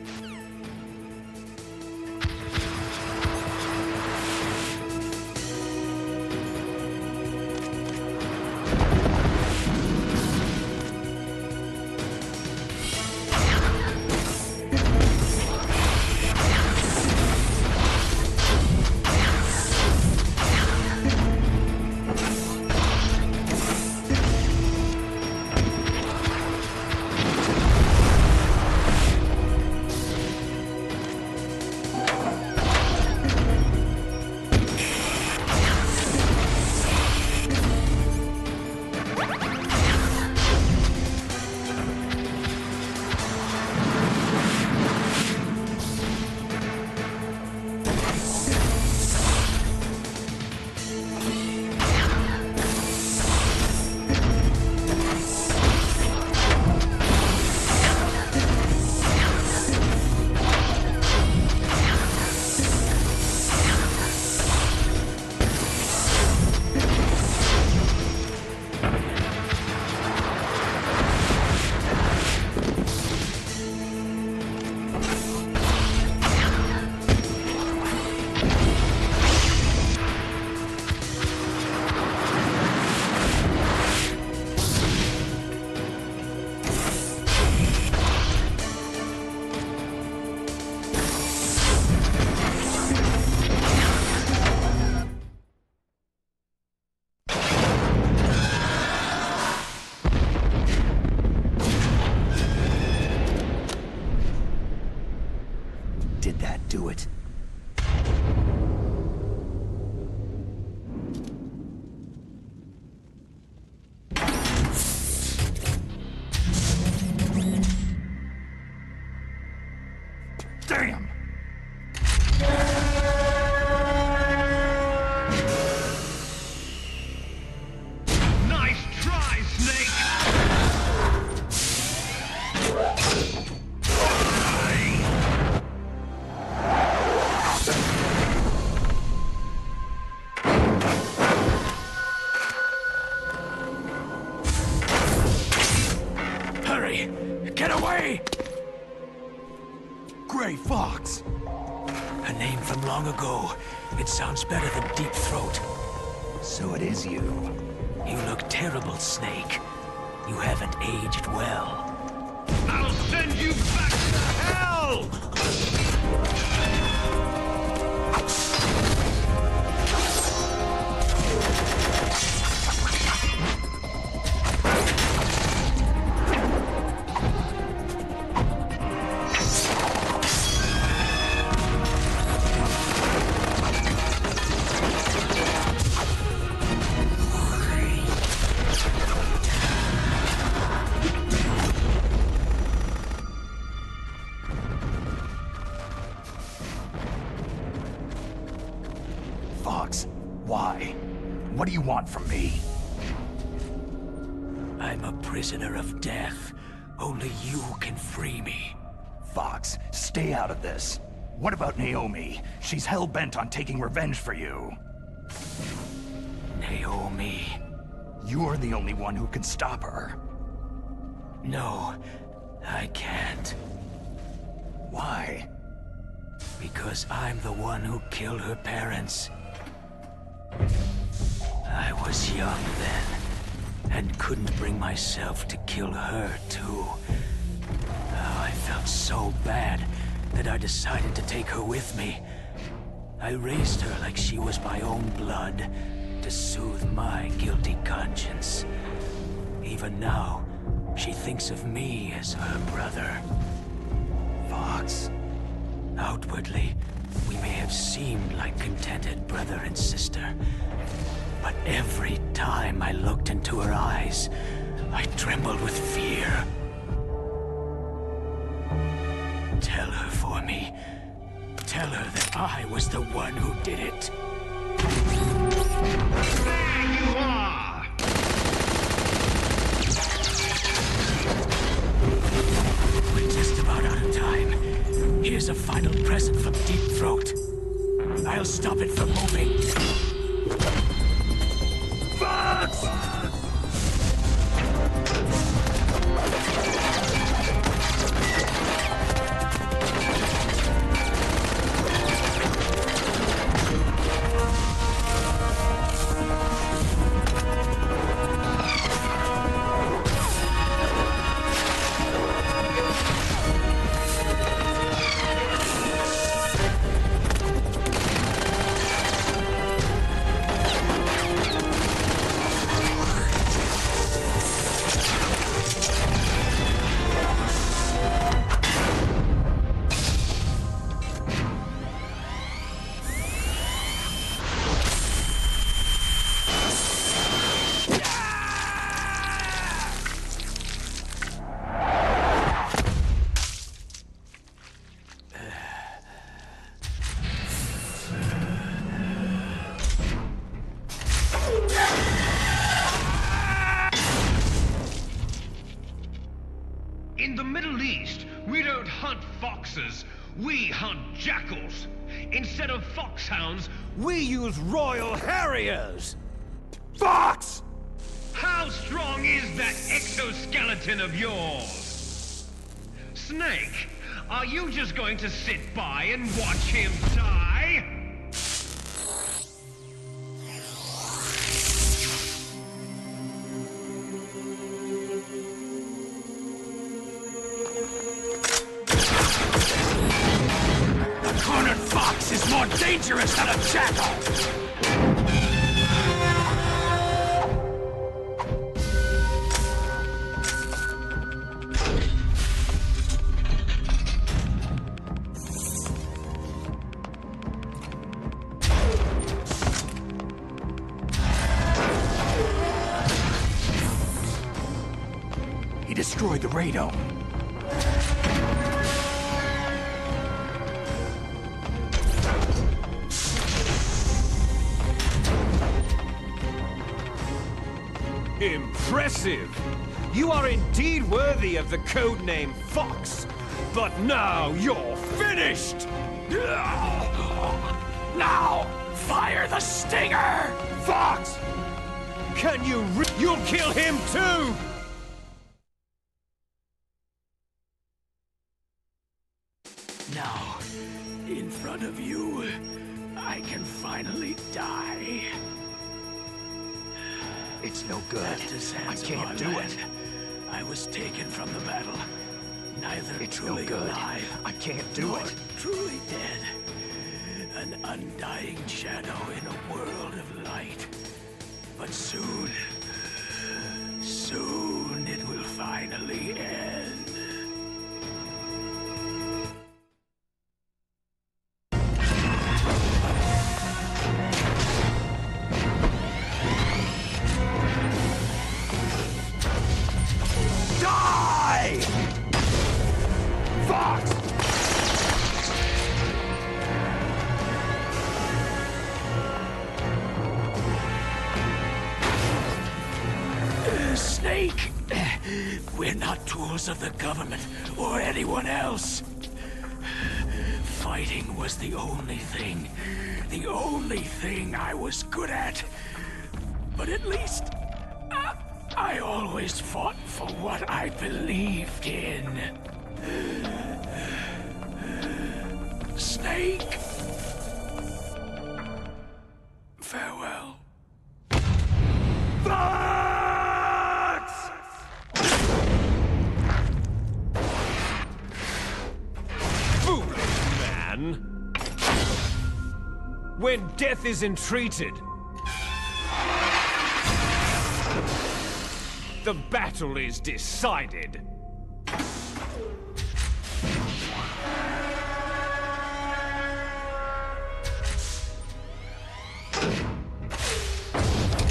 Did that do it? Damn! Nice try, Snake! Hurry! Get away! Gray Fox! A name from long ago. It sounds better than Deep Throat. So it is you. You look terrible, Snake. You haven't aged well. I'll send you back to hell! want from me? I'm a prisoner of death. Only you can free me. Fox, stay out of this. What about Naomi? She's hell-bent on taking revenge for you. Naomi? You're the only one who can stop her. No, I can't. Why? Because I'm the one who killed her parents. I was young then, and couldn't bring myself to kill her too. Oh, I felt so bad that I decided to take her with me. I raised her like she was my own blood, to soothe my guilty conscience. Even now, she thinks of me as her brother. Fox, outwardly, we may have seemed like contented brother and sister, but every time I looked into her eyes, I trembled with fear. Tell her for me. Tell her that I was the one who did it. There you are! We're just about out of time. Here's a final present from Deep Throat. I'll stop it from moving. Fox! In the Middle East, we don't hunt foxes, we hunt jackals. Instead of foxhounds, We use Royal Harriers! Fox! how strong is that exoskeleton of yours? Snake, are you just going to sit by and watch him die? A cornered fox is more dangerous than a jackal! He destroyed the radome. Impressive! You are indeed worthy of the codename Fox, but now you're finished! Now, fire the stinger! Fox! Can you you'll kill him too! Now, in front of you, I can finally die. It's no good. I can't do it. I was taken from the battle. Neither It's truly no good. alive. I can't do nor it. truly dead. An undying shadow in a world of light. But soon, soon it will finally end. Die! Fox! Snake, we're not tools of the government or anyone else. Fighting was the only thing I was good at. But at least, I always fought for what I believed in. Snake, farewell. Foolish man! When death is entreated, the battle is decided.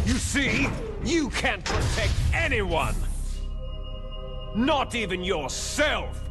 You see, you can't protect anyone! Not even yourself!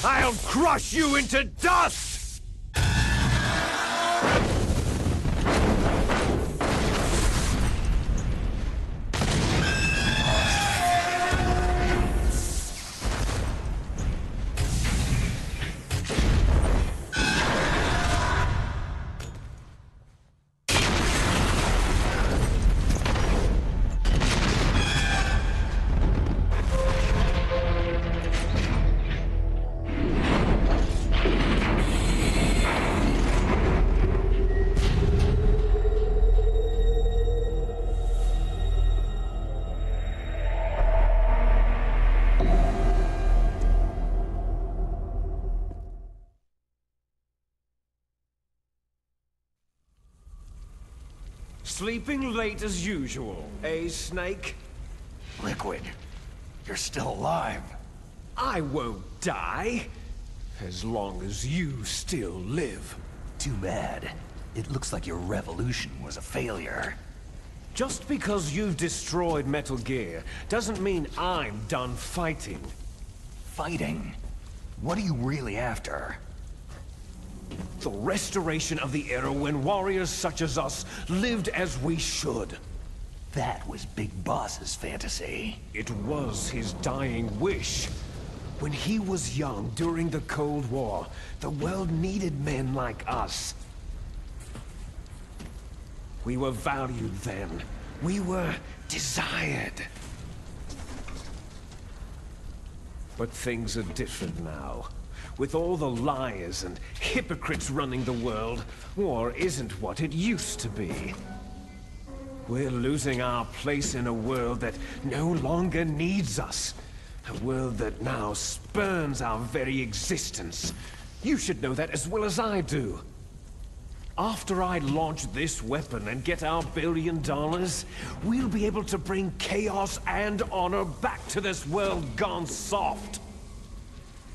I'll crush you into dust! Sleeping late as usual, eh, Snake? Liquid, you're still alive. I won't die, as long as you still live. Too bad. It looks like your revolution was a failure. Just because you've destroyed Metal Gear doesn't mean I'm done fighting. Fighting? What are you really after? The restoration of the era when warriors such as us lived as we should. That was Big Boss's fantasy. It was his dying wish. When he was young during the Cold War, the world needed men like us. We were valued then. We were desired. But things are different now. With all the liars and hypocrites running the world, war isn't what it used to be. We're losing our place in a world that no longer needs us. A world that now spurns our very existence. You should know that as well as I do. After I launch this weapon and get our $1 billion, we'll be able to bring chaos and honor back to this world gone soft.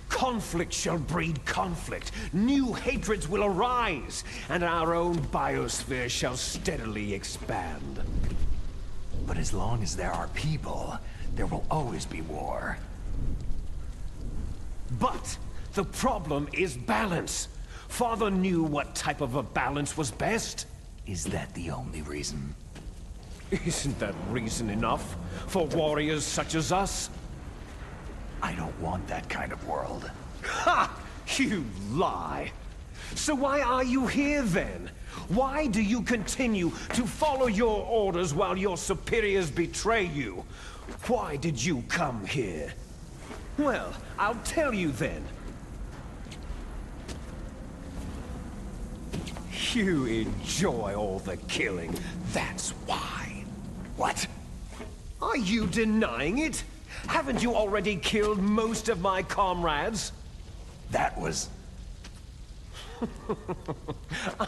Conflict shall breed conflict. New hatreds will arise, and our own biosphere shall steadily expand. But as long as there are people, there will always be war. But the problem is balance. Father knew what type of a balance was best. Is that the only reason? Isn't that reason enough for warriors such as us? I don't want that kind of world. Ha! You lie! So why are you here then? Why do you continue to follow your orders while your superiors betray you? Why did you come here? Well, I'll tell you then. You enjoy all the killing, that's why. What? Are you denying it? Haven't you already killed most of my comrades? That was...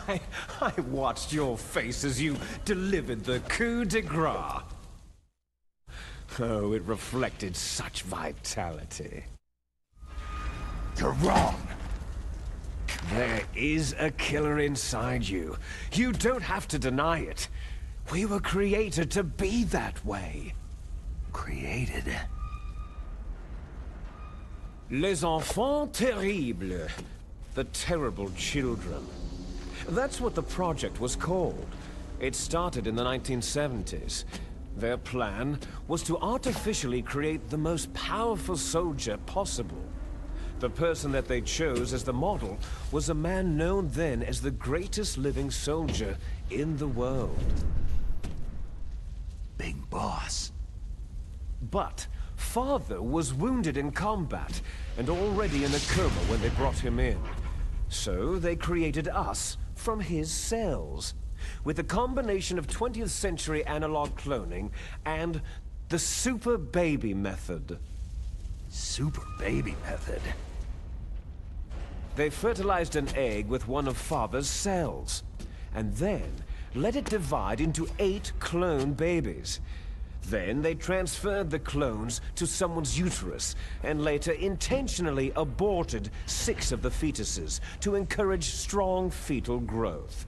I watched your face as you delivered the coup de grace. Oh, it reflected such vitality. You're wrong. There is a killer inside you. You don't have to deny it. We were created to be that way. Created? Les enfants terribles. The terrible children. That's what the project was called. It started in the 1970s. Their plan was to artificially create the most powerful soldier possible. The person that they chose as the model was a man known then as the greatest living soldier in the world. Big Boss. But Father was wounded in combat and already in a coma when they brought him in. So they created us from his cells, with a combination of 20th century analog cloning and the super baby method. Super baby method? They fertilized an egg with one of Father's cells, and then let it divide into 8 clone babies. Then they transferred the clones to someone's uterus, and later intentionally aborted 6 of the fetuses to encourage strong fetal growth.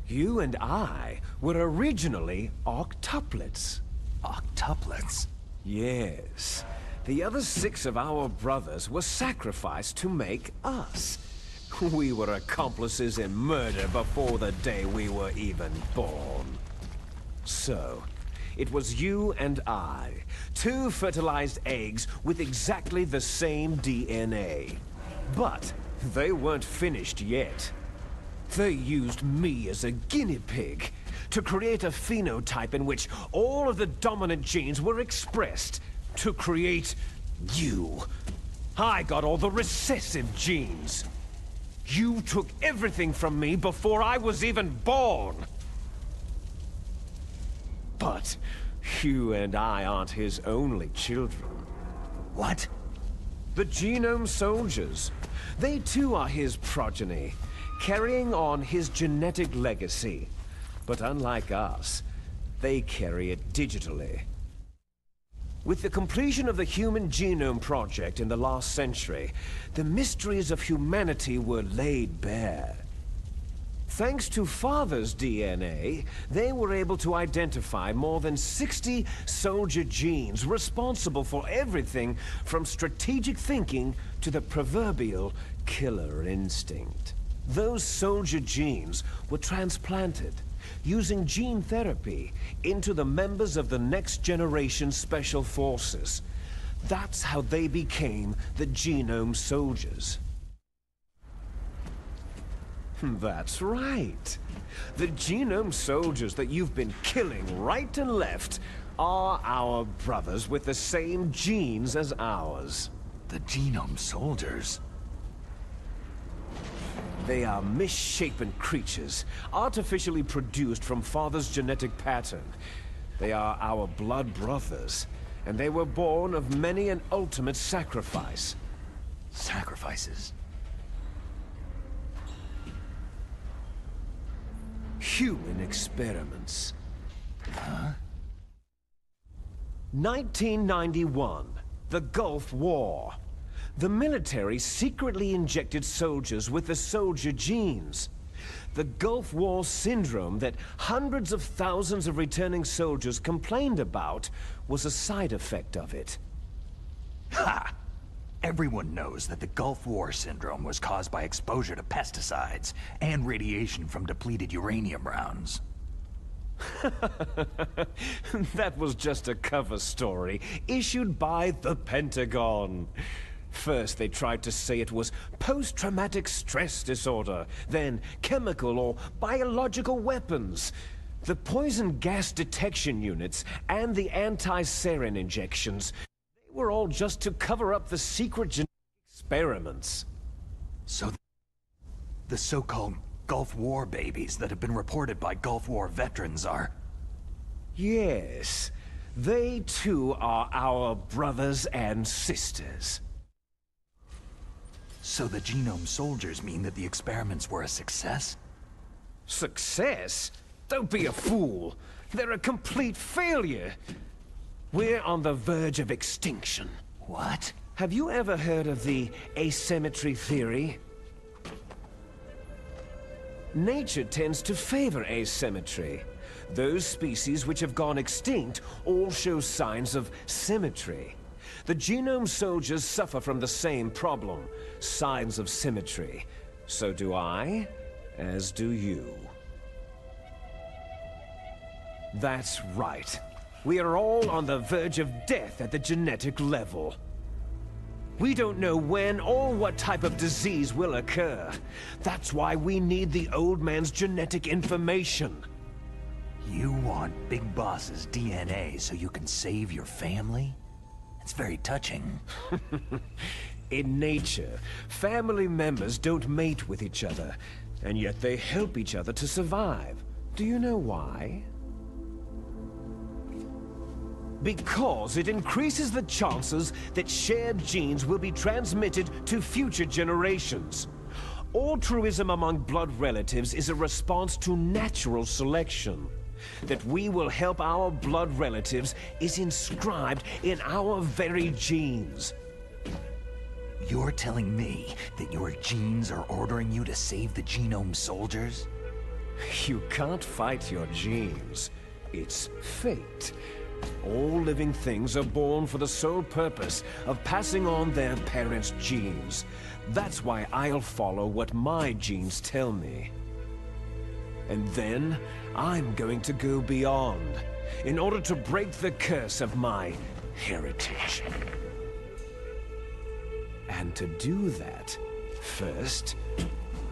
You and I were originally octuplets. Octuplets? Yes. The other 6 of our brothers were sacrificed to make us. We were accomplices in murder before the day we were even born. So, it was you and I, 2 fertilized eggs with exactly the same DNA. But they weren't finished yet. They used me as a guinea pig to create a phenotype in which all of the dominant genes were expressed to create you. I got all the recessive genes. You took everything from me before I was even born. But you and I aren't his only children. What? The Genome Soldiers. They too are his progeny, carrying on his genetic legacy. But unlike us, they carry it digitally. With the completion of the Human Genome Project in the last century, the mysteries of humanity were laid bare. Thanks to Father's DNA, they were able to identify more than 60 soldier genes responsible for everything from strategic thinking to the proverbial killer instinct. Those soldier genes were transplanted, using gene therapy, into the members of the next generation special forces. That's how they became the Genome Soldiers. That's right. The genome soldiers that you've been killing right and left are our brothers with the same genes as ours. The genome soldiers? They are misshapen creatures, artificially produced from Father's genetic pattern. They are our blood brothers, and they were born of many an ultimate sacrifice. Sacrifices? Human experiments. Huh? 1991, the Gulf War. The military secretly injected soldiers with the soldier genes. The Gulf War syndrome that hundreds of thousands of returning soldiers complained about was a side effect of it. Ha! Everyone knows that the Gulf War syndrome was caused by exposure to pesticides and radiation from depleted uranium rounds. That was just a cover story issued by the Pentagon. First, they tried to say it was post-traumatic stress disorder, then chemical or biological weapons. The poison gas detection units and the anti-sarin injections, they were all just to cover up the secret genetic experiments. So the so-called Gulf War babies that have been reported by Gulf War veterans are... Yes, they too are our brothers and sisters. So the genome soldiers mean that the experiments were a success? Success? Don't be a fool. They're a complete failure. We're on the verge of extinction. What? Have you ever heard of the asymmetry theory? Nature tends to favor asymmetry. Those species which have gone extinct all show signs of symmetry. The genome soldiers suffer from the same problem, signs of symmetry. So do I, as do you. That's right. We are all on the verge of death at the genetic level. We don't know when or what type of disease will occur. That's why we need the old man's genetic information. You want Big Boss's DNA so you can save your family? It's very touching. In nature, family members don't mate with each other, and yet they help each other to survive. Do you know why? Because it increases the chances that shared genes will be transmitted to future generations. Altruism among blood relatives is a response to natural selection. That we will help our blood relatives is inscribed in our very genes. You're telling me that your genes are ordering you to save the genome soldiers? You can't fight your genes. It's fate. All living things are born for the sole purpose of passing on their parents' genes. That's why I'll follow what my genes tell me. And then, I'm going to go beyond, in order to break the curse of my heritage. And to do that, first,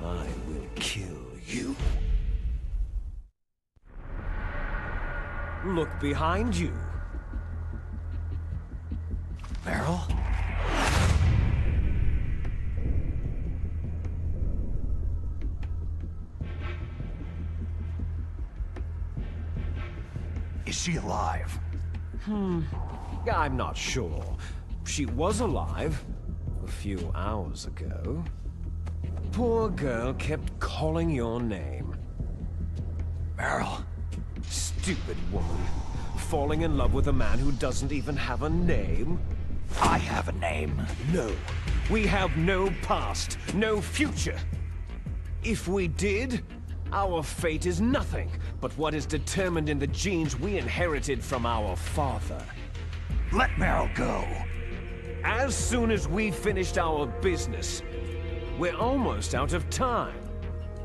I will kill you. Look behind you. Meryl? Is she alive? I'm not sure. She was alive a few hours ago. Poor girl kept calling your name. Meryl? Stupid woman. Falling in love with a man who doesn't even have a name? I have a name. No. We have no past, no future. If we did, our fate is nothing but what is determined in the genes we inherited from our father. Let Meryl go. As soon as we finished our business, we're almost out of time.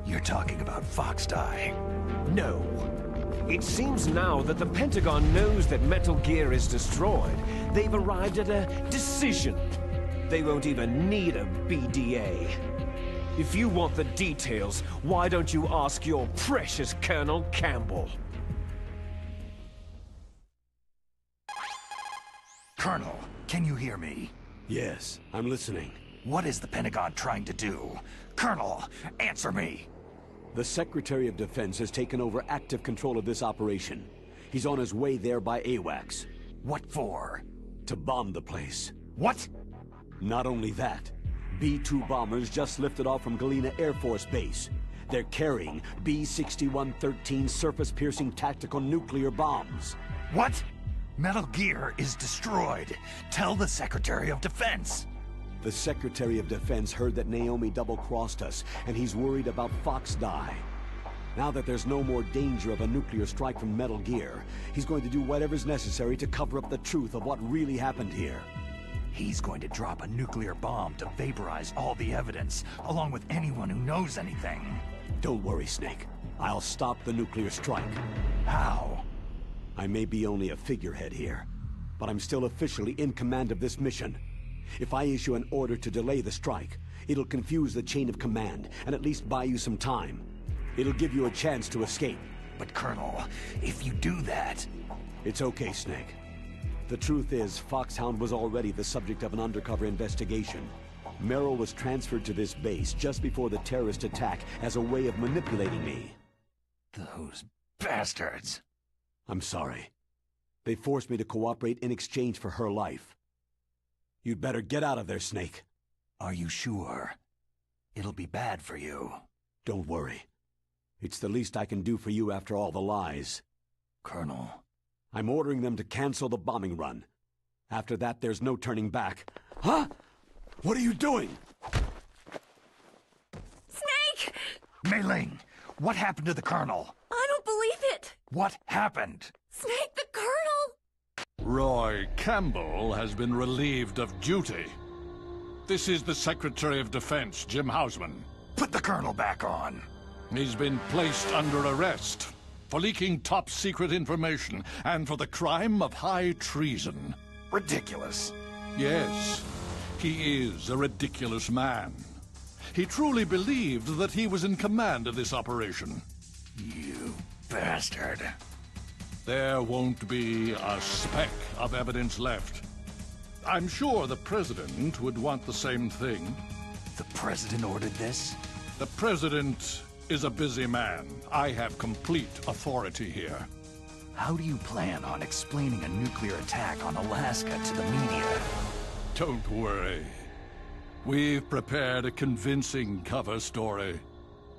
You're talking about Foxdie. No. It seems now that the Pentagon knows that Metal Gear is destroyed. They've arrived at a decision. They won't even need a BDA. If you want the details, why don't you ask your precious Colonel Campbell? Colonel, can you hear me? Yes, I'm listening. What is the Pentagon trying to do? Colonel, answer me! The Secretary of Defense has taken over active control of this operation. He's on his way there by AWACS. What for? To bomb the place. What? Not only that, B-2 bombers just lifted off from Galena Air Force Base. They're carrying B-6113 surface-piercing tactical nuclear bombs. What? Metal Gear is destroyed. Tell the Secretary of Defense. The Secretary of Defense heard that Naomi double-crossed us, and he's worried about Fox Die. Now that there's no more danger of a nuclear strike from Metal Gear, he's going to do whatever's necessary to cover up the truth of what really happened here. He's going to drop a nuclear bomb to vaporize all the evidence, along with anyone who knows anything. Don't worry, Snake. I'll stop the nuclear strike. How? I may be only a figurehead here, but I'm still officially in command of this mission. If I issue an order to delay the strike, it'll confuse the chain of command and at least buy you some time. It'll give you a chance to escape. But Colonel, if you do that... It's okay, Snake. The truth is, Foxhound was already the subject of an undercover investigation. Merrill was transferred to this base just before the terrorist attack as a way of manipulating me. Those bastards! I'm sorry. They forced me to cooperate in exchange for her life. You'd better get out of there, Snake. Are you sure? It'll be bad for you. Don't worry. It's the least I can do for you after all the lies. Colonel. I'm ordering them to cancel the bombing run. After that, there's no turning back. Huh? What are you doing? Snake! Mei Ling, what happened to the Colonel? I don't believe it! What happened? Snake, the Colonel! Roy Campbell has been relieved of duty. This is the Secretary of Defense, Jim Hausman. Put the Colonel back on. He's been placed under arrest for leaking top-secret information and for the crime of high treason. Ridiculous. Yes, he is a ridiculous man. He truly believed that he was in command of this operation. You bastard. There won't be a speck of evidence left. I'm sure the President would want the same thing. The President ordered this? The President is a busy man. I have complete authority here. How do you plan on explaining a nuclear attack on Alaska to the media? Don't worry. We've prepared a convincing cover story.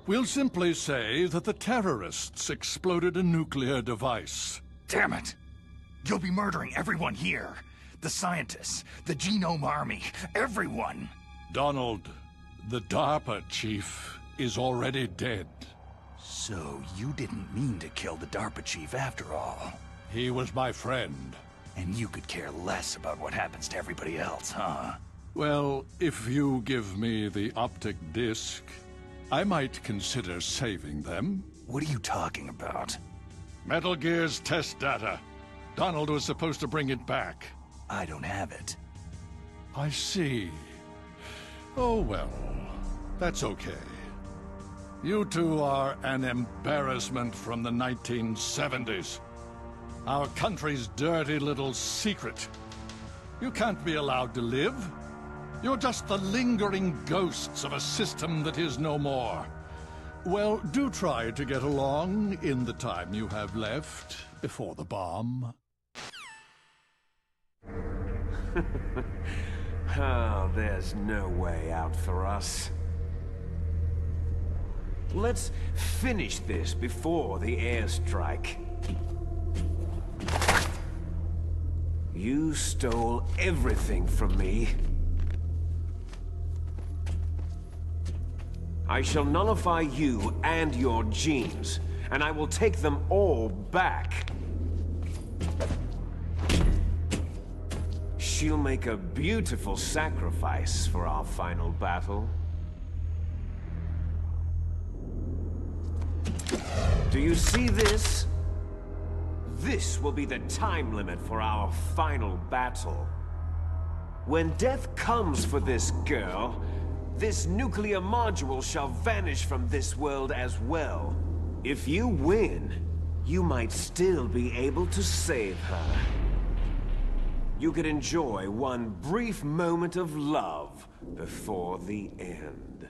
We'll simply say that the terrorists exploded a nuclear device. Damn it! You'll be murdering everyone here. The scientists, the Genome Army, everyone. Donald, the DARPA chief is already dead. So you didn't mean to kill the DARPA chief after all. He was my friend. And you could care less about what happens to everybody else, huh? Well, if you give me the optic disc, I might consider saving them. What are you talking about? Metal Gear's test data. Donald was supposed to bring it back. I don't have it. I see. Oh well, that's okay. You two are an embarrassment from the 1970s. Our country's dirty little secret. You can't be allowed to live. You're just the lingering ghosts of a system that is no more. Well, do try to get along in the time you have left before the bomb. Oh, there's no way out for us. Let's finish this before the airstrike. You stole everything from me. I shall nullify you and your genes, and I will take them all back. She'll make a beautiful sacrifice for our final battle. Do you see this? This will be the time limit for our final battle. When death comes for this girl, this nuclear module shall vanish from this world as well. If you win, you might still be able to save her. You could enjoy one brief moment of love before the end.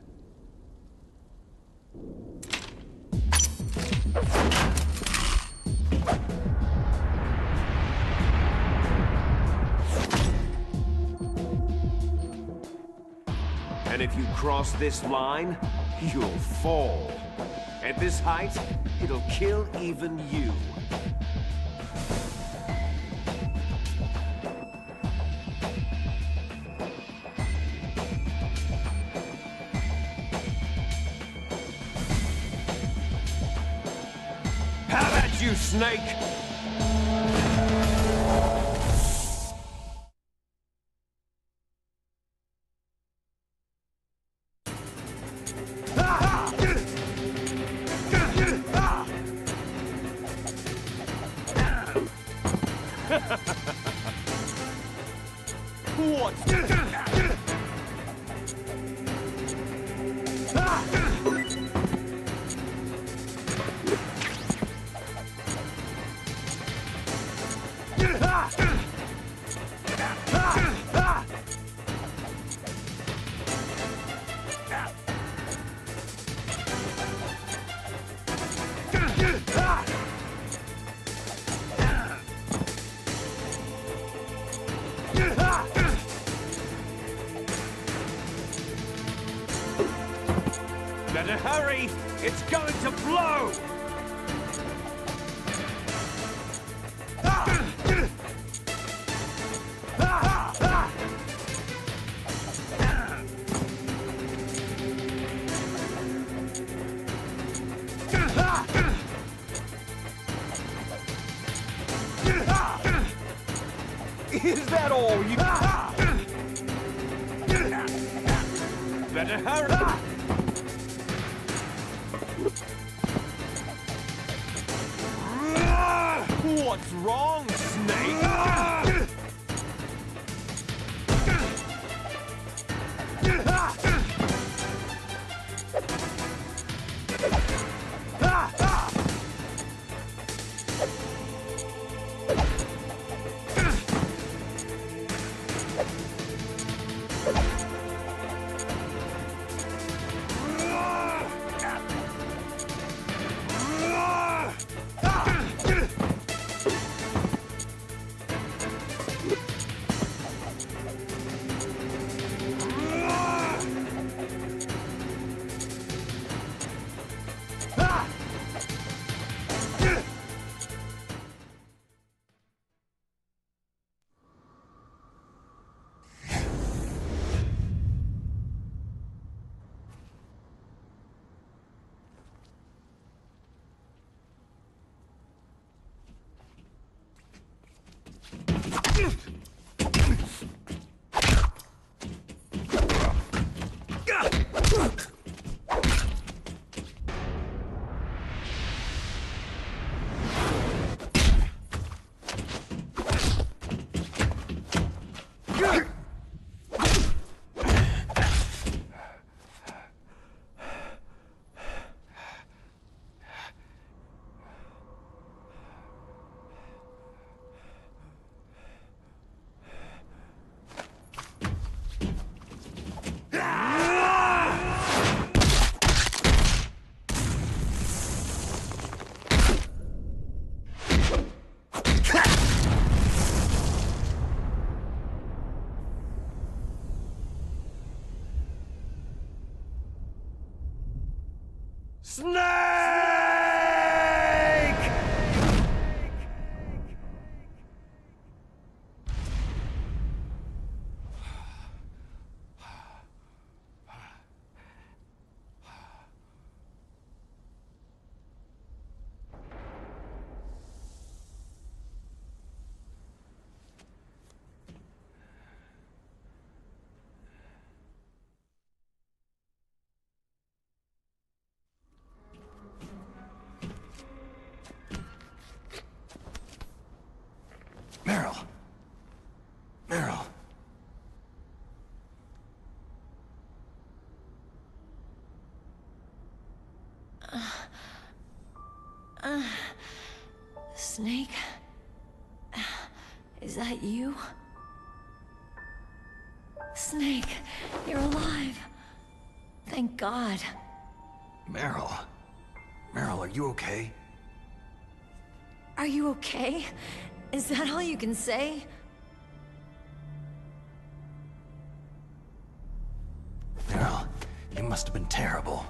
And if you cross this line, you'll fall. At this height, it'll kill even you. How about you, Snake? Better hurry! It's going to blow! Is that all you... Better hurry! What's wrong, Snake? Snake! Snake? Is that you? Snake, you're alive. Thank God. Meryl. Meryl, are you okay? Are you okay? Is that all you can say? Meryl, you must have been terrible.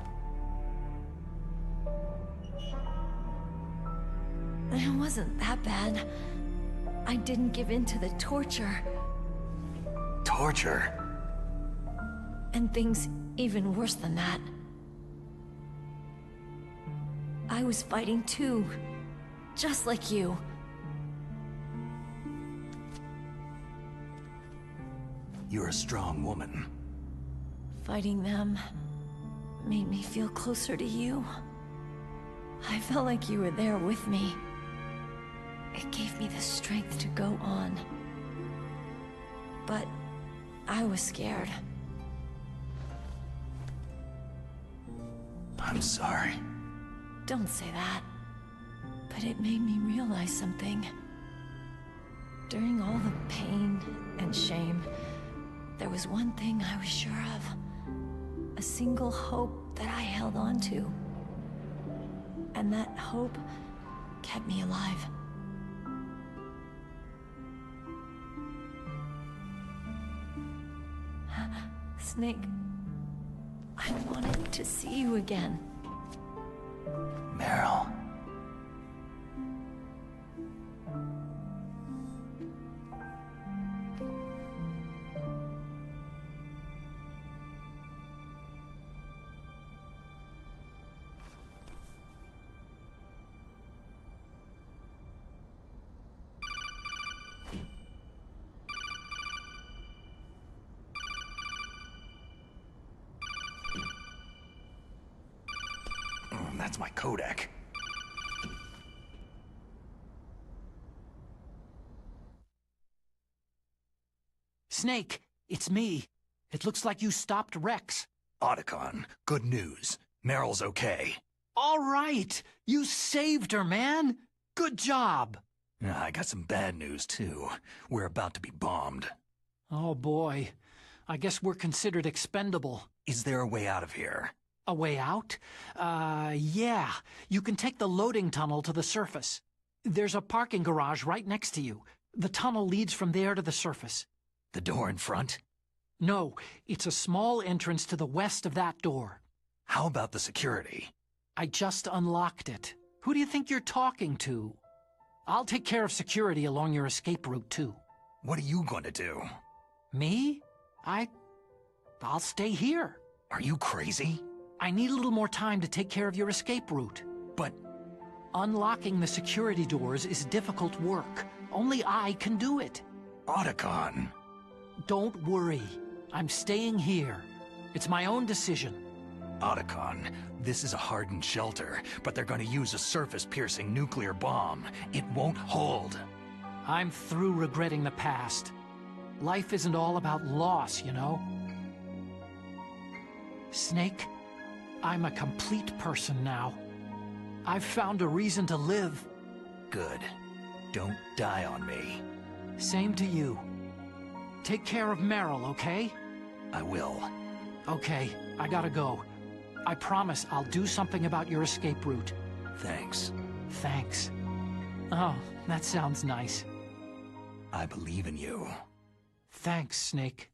It wasn't that bad. I didn't give in to the torture. Torture? And things even worse than that. I was fighting too. Just like you. You're a strong woman. Fighting them made me feel closer to you. I felt like you were there with me. It gave me the strength to go on. But I was scared. I'm sorry. Don't say that. But it made me realize something. During all the pain and shame, there was one thing I was sure of. A single hope that I held on to. And that hope kept me alive. Snake, I wanted to see you again. Meryl. That's my Kodak. Snake, it's me. It looks like you stopped Rex. Otacon, good news. Meryl's okay. All right! You saved her, man! Good job! I got some bad news, too. We're about to be bombed. Oh, boy. I guess we're considered expendable. Is there a way out of here? A way out? Yeah. You can take the loading tunnel to the surface. There's a parking garage right next to you. The tunnel leads from there to the surface. The door in front? No, it's a small entrance to the west of that door. How about the security? I just unlocked it. Who do you think you're talking to? I'll take care of security along your escape route, too. What are you going to do? Me? I'll stay here. Are you crazy? I need a little more time to take care of your escape route. But unlocking the security doors is difficult work. Only I can do it. Otacon. Don't worry. I'm staying here. It's my own decision. Otacon, this is a hardened shelter, but they're going to use a surface-piercing nuclear bomb. It won't hold. I'm through regretting the past. Life isn't all about loss, you know? Snake, I'm a complete person now. I've found a reason to live. Good. Don't die on me. Same to you. Take care of Meryl, okay? I will. Okay, I gotta go. I promise I'll do something about your escape route. Thanks. Thanks. Oh, that sounds nice. I believe in you. Thanks, Snake.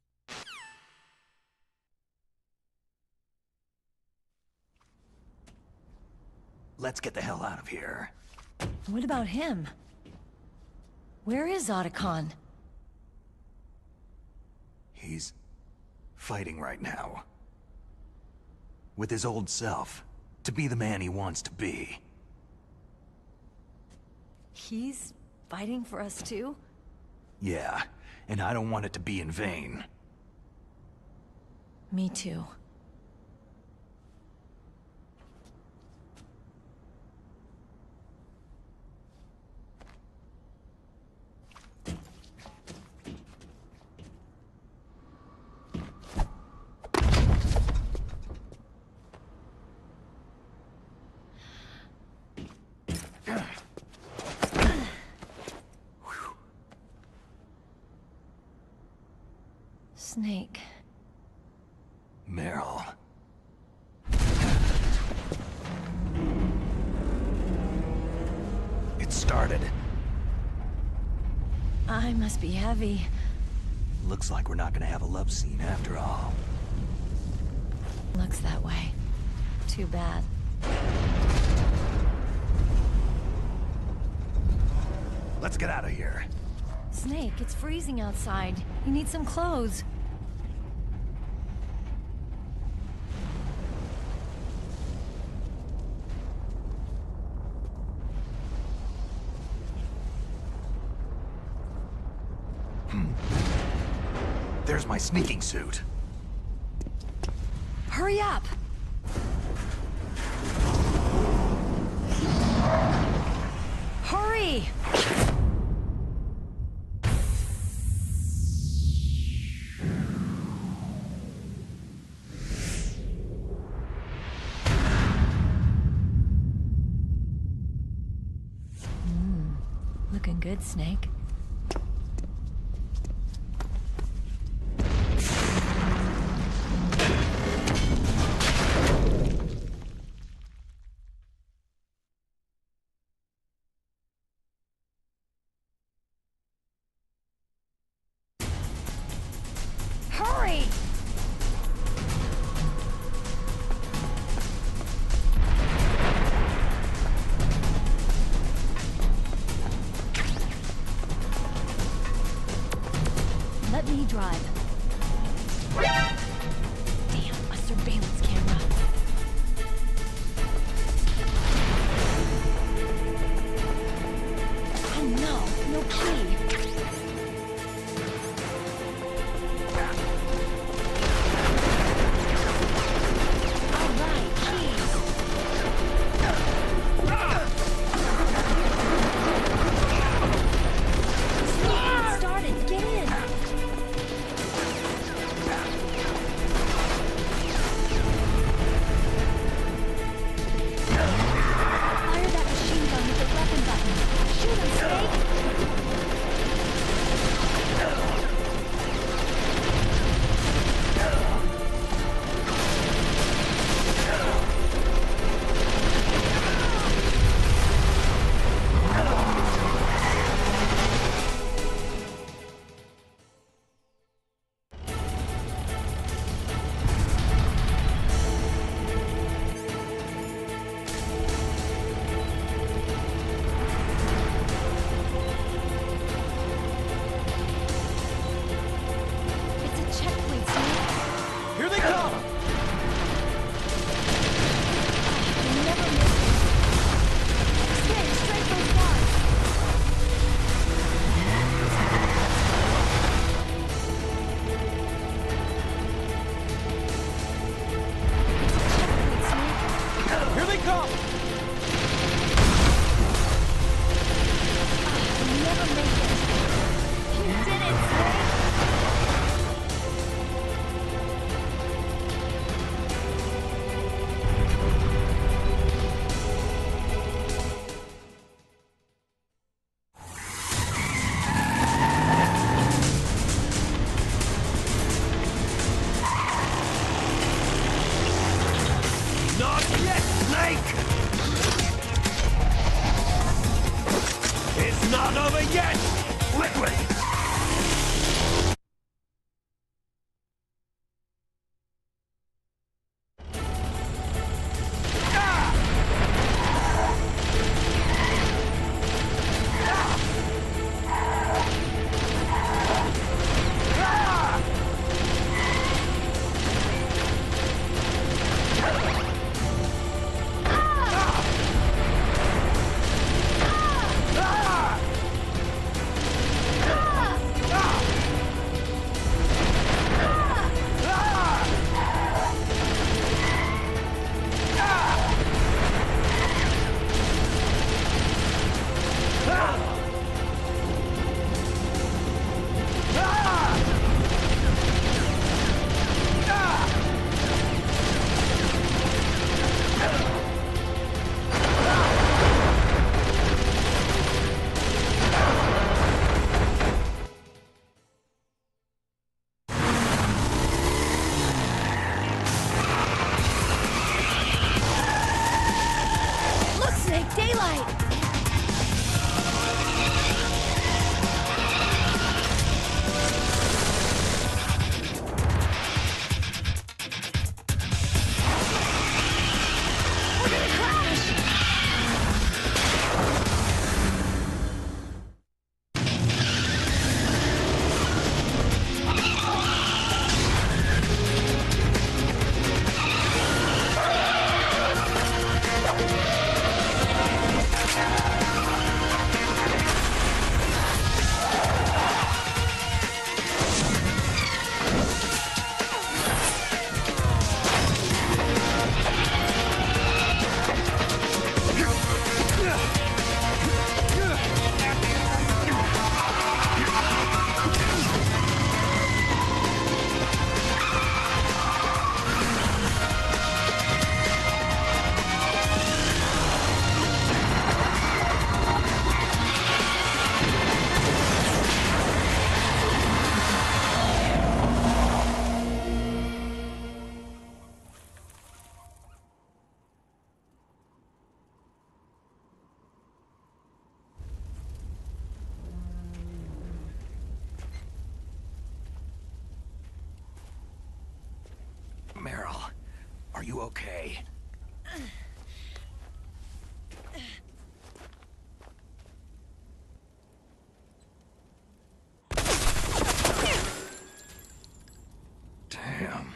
Let's get the hell out of here. What about him? Where is Otacon? He's fighting right now. With his old self. To be the man he wants to be. He's fighting for us too? Yeah, and I don't want it to be in vain. Me too. Snake. Meryl. It started. I must be heavy. Looks like we're not gonna have a love scene after all. Looks that way. Too bad. Let's get out of here. Snake, it's freezing outside. You need some clothes. There's my sneaking suit. Hurry up! Hurry! Looking good, Snake. Hurry! Let me drive. Damn, a surveillance camera. Oh no, no key. okay? Damn.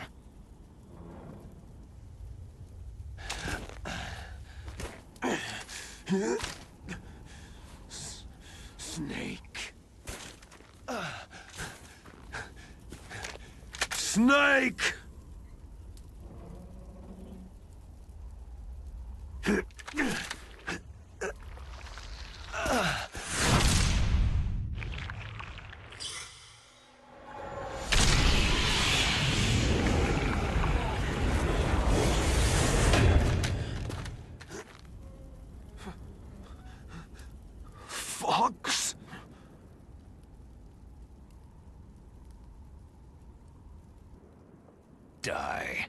Snake. Snake! Fox? Die.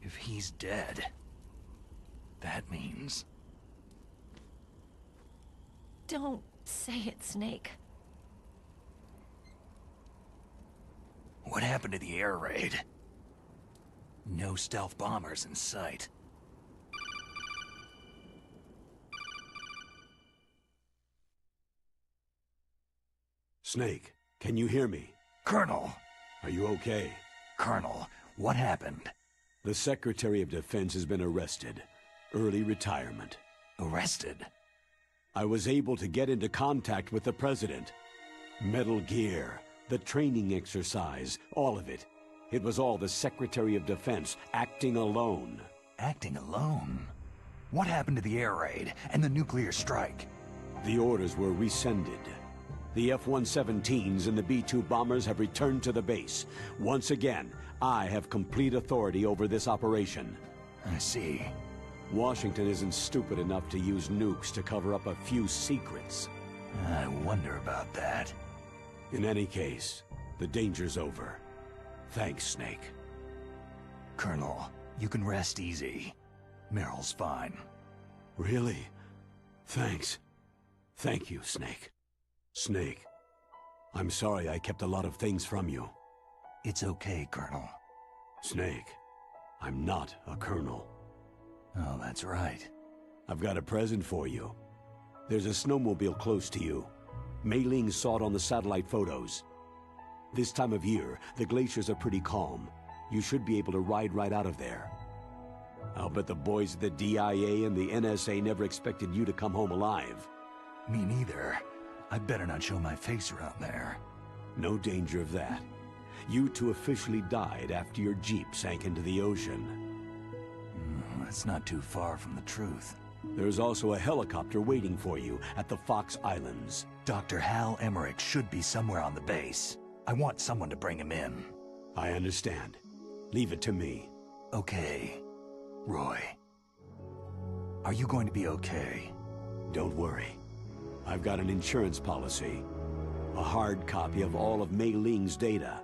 If he's dead, that means... Don't say it, Snake. What happened to the air raid? No stealth bombers in sight. Snake, can you hear me? Colonel! Are you okay? Colonel, what happened? The Secretary of Defense has been arrested. Early retirement. Arrested? I was able to get into contact with the President. Metal Gear, the training exercise, all of it. It was all the Secretary of Defense acting alone. Acting alone? What happened to the air raid and the nuclear strike? The orders were rescinded. The F-117s and the B-2 bombers have returned to the base. Once again, I have complete authority over this operation. I see. Washington isn't stupid enough to use nukes to cover up a few secrets. I wonder about that. In any case, the danger's over. Thanks, Snake. Colonel, you can rest easy. Meryl's fine. Really? Thanks. Thank you, Snake. Snake, I'm sorry I kept a lot of things from you. It's okay, Colonel. Snake, I'm not a colonel. Oh, that's right. I've got a present for you. There's a snowmobile close to you. Mei Ling saw it on the satellite photos. This time of year, the glaciers are pretty calm. You should be able to ride right out of there. I'll bet the boys at the DIA and the NSA never expected you to come home alive. Me neither. I'd better not show my face around there. No danger of that. You two officially died after your Jeep sank into the ocean. That's not too far from the truth. There's also a helicopter waiting for you at the Fox Islands. Dr. Hal Emmerich should be somewhere on the base. I want someone to bring him in. I understand. Leave it to me. Okay. Roy. Are you going to be okay? Don't worry. I've got an insurance policy. A hard copy of all of Mei Ling's data.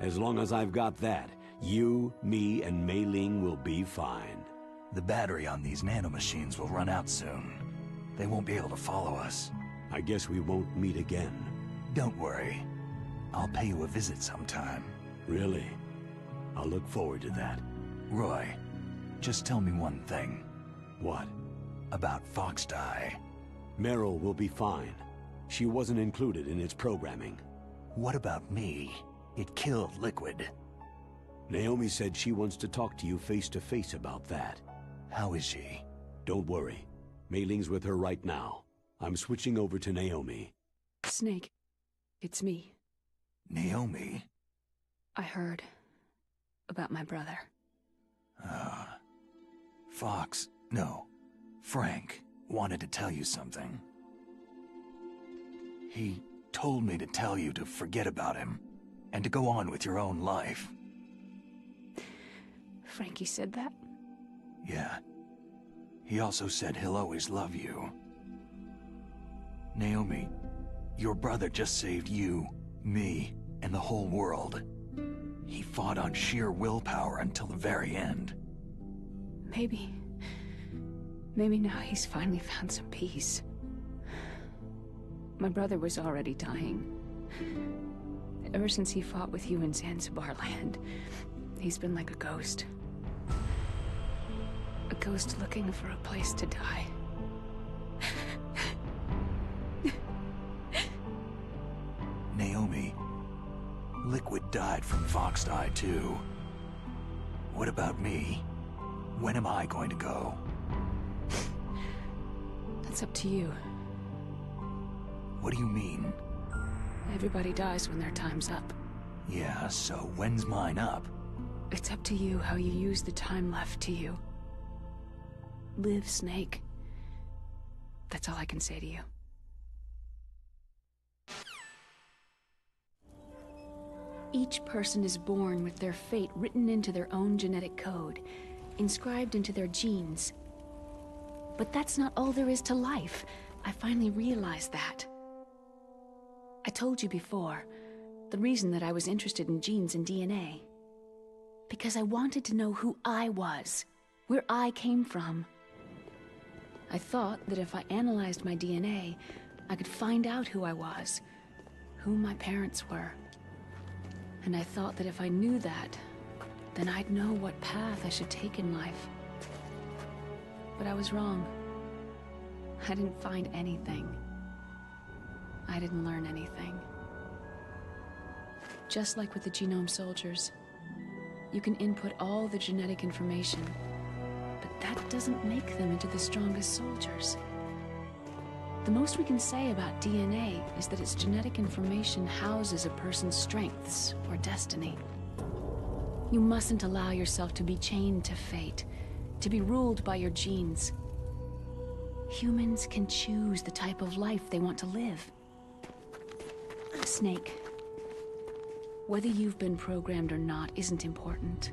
As long as I've got that, you, me, and Mei Ling will be fine. The battery on these nanomachines will run out soon. They won't be able to follow us. I guess we won't meet again. Don't worry. I'll pay you a visit sometime. Really? I'll look forward to that. Roy, just tell me one thing. What? About Fox Die. Meryl will be fine. She wasn't included in its programming. What about me? It killed Liquid. Naomi said she wants to talk to you face to face about that. How is she? Don't worry. Mei Ling's with her right now. I'm switching over to Naomi. Snake, it's me. Naomi? I heard about my brother. Fox, no, Frank wanted to tell you something. He told me to tell you to forget about him and to go on with your own life. Frankie said that? Yeah. He also said he'll always love you. Naomi, your brother just saved you, me, and the whole world. He fought on sheer willpower until the very end. Maybe now he's finally found some peace. My brother was already dying. Ever since he fought with you in Zanzibar land, he's been like a ghost. A ghost looking for a place to die. Naomi, Liquid died from Fox Die too. What about me? When am I going to go? That's up to you. What do you mean? Everybody dies when their time's up. Yeah, so when's mine up? It's up to you how you use the time left to you. Live, Snake. That's all I can say to you. Each person is born with their fate written into their own genetic code, inscribed into their genes. But that's not all there is to life. I finally realized that. I told you before, the reason that I was interested in genes and DNA. Because I wanted to know who I was, where I came from. I thought that if I analyzed my DNA, I could find out who I was, who my parents were. And I thought that if I knew that, then I'd know what path I should take in life. But I was wrong. I didn't find anything. I didn't learn anything. Just like with the genome soldiers, you can input all the genetic information, but that doesn't make them into the strongest soldiers. The most we can say about DNA is that its genetic information houses a person's strengths or destiny. You mustn't allow yourself to be chained to fate, to be ruled by your genes. Humans can choose the type of life they want to live. Snake, whether you've been programmed or not isn't important.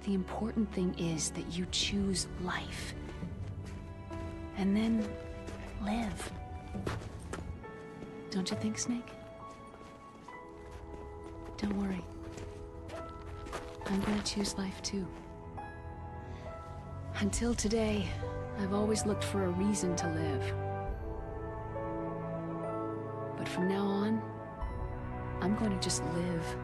The important thing is that you choose life. And then live. Don't you think, Snake? Don't worry. I'm gonna choose life too. Until today, I've always looked for a reason to live. But from now on, I'm going to just live.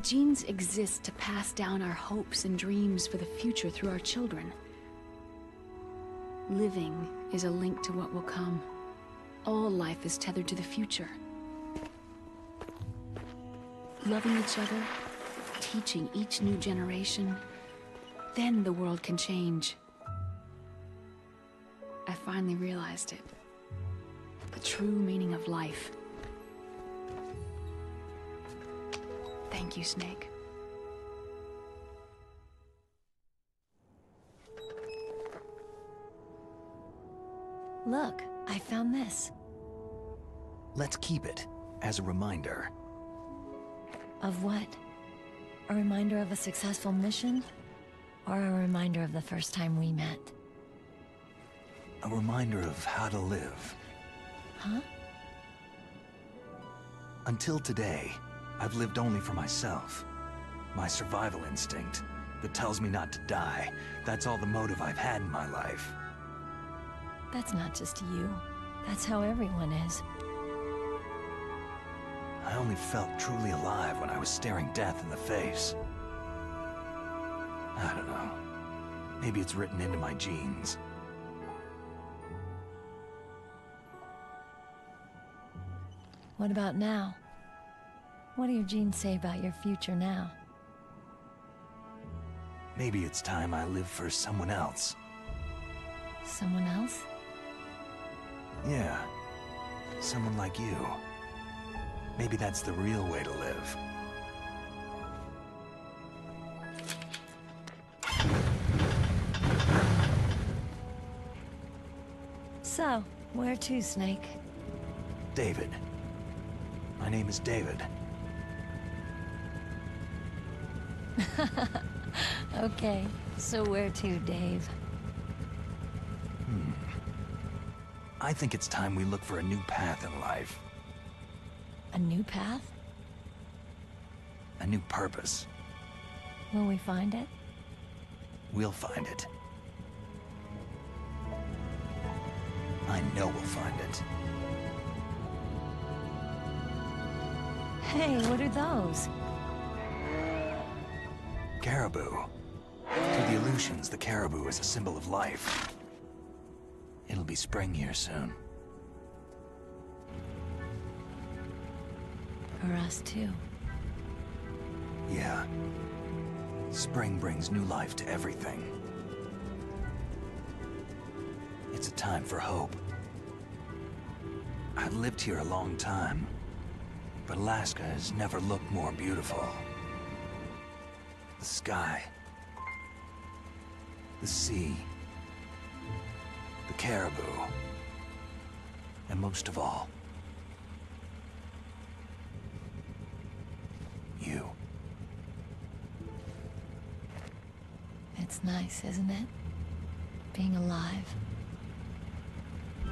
Genes exist to pass down our hopes and dreams for the future through our children. Living is a link to what will come. All life is tethered to the future. Loving each other, teaching each new generation, then the world can change. I finally realized it. The true meaning of life. Thank you, Snake. Look, I found this. Let's keep it as a reminder. Of what? A reminder of a successful mission? Or a reminder of the first time we met? A reminder of how to live. Huh? Until today, I've lived only for myself. My survival instinct that tells me not to die. That's all the motive I've had in my life. That's not just you. That's how everyone is. I only felt truly alive when I was staring death in the face. I don't know. Maybe it's written into my genes. What about now? What do your genes say about your future now? Maybe it's time I live for someone else. Someone else? Yeah. Someone like you. Maybe that's the real way to live. So, where to, Snake? David. My name is David. Okay, so where to, Dave? I think it's time we look for a new path in life. A new path? A new purpose. Will we find it? We'll find it. I know we'll find it. Hey, what are those? Caribou. To the Aleutians, the caribou is a symbol of life. It'll be spring here soon. For us, too. Yeah. Spring brings new life to everything. It's a time for hope. I've lived here a long time, but Alaska has never looked more beautiful. The sky, the sea, the caribou, and most of all, you. It's nice, isn't it? Being alive.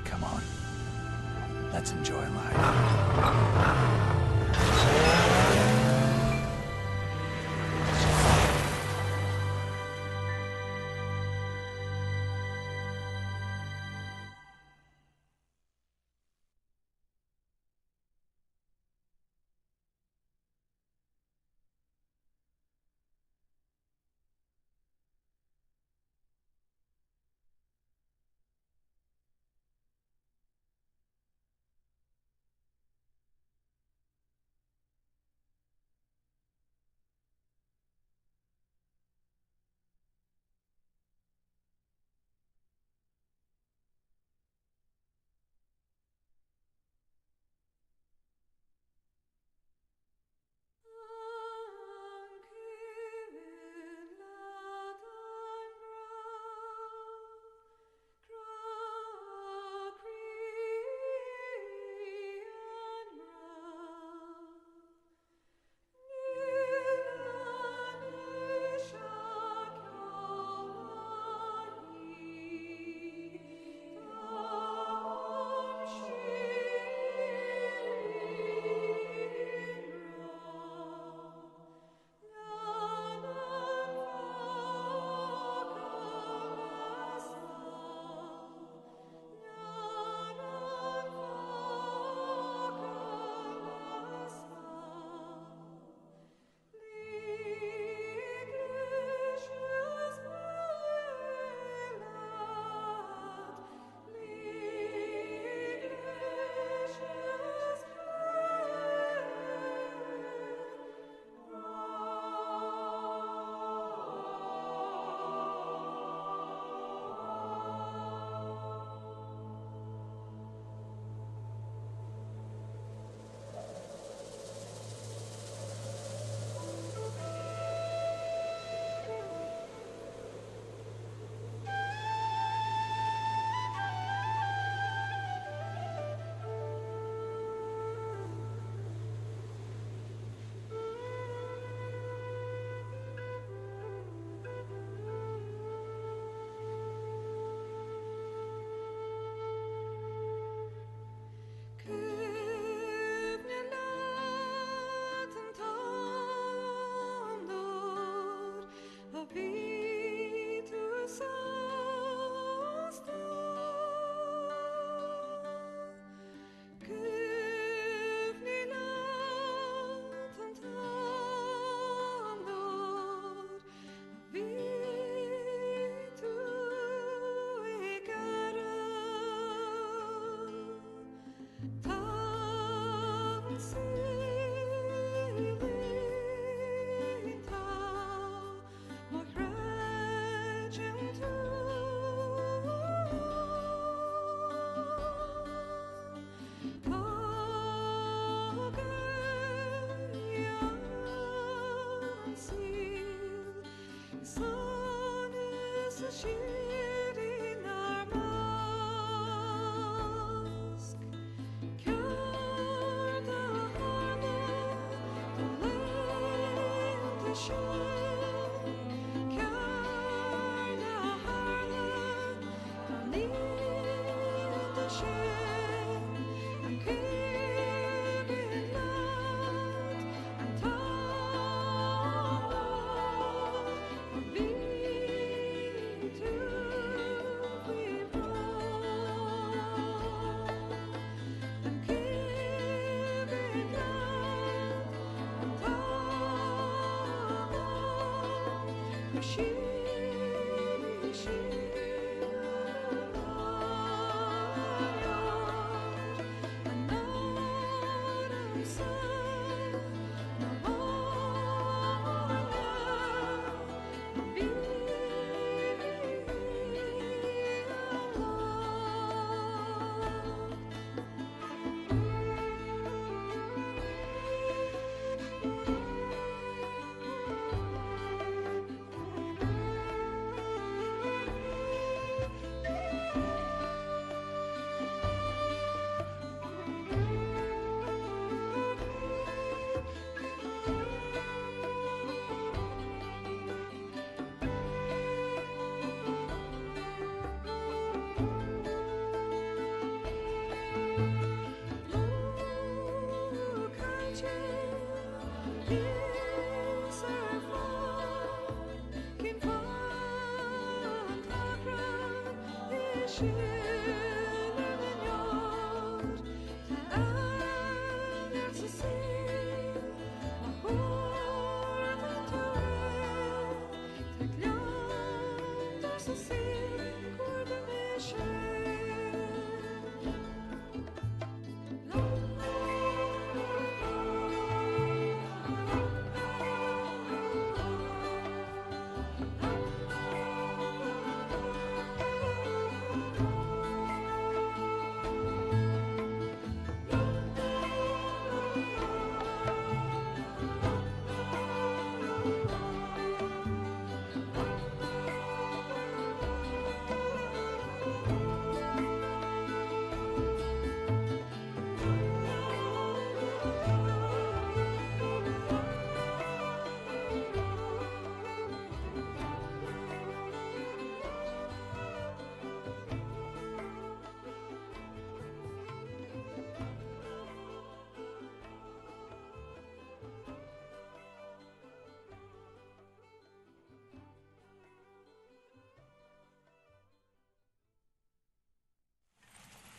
Come on. Let's enjoy life.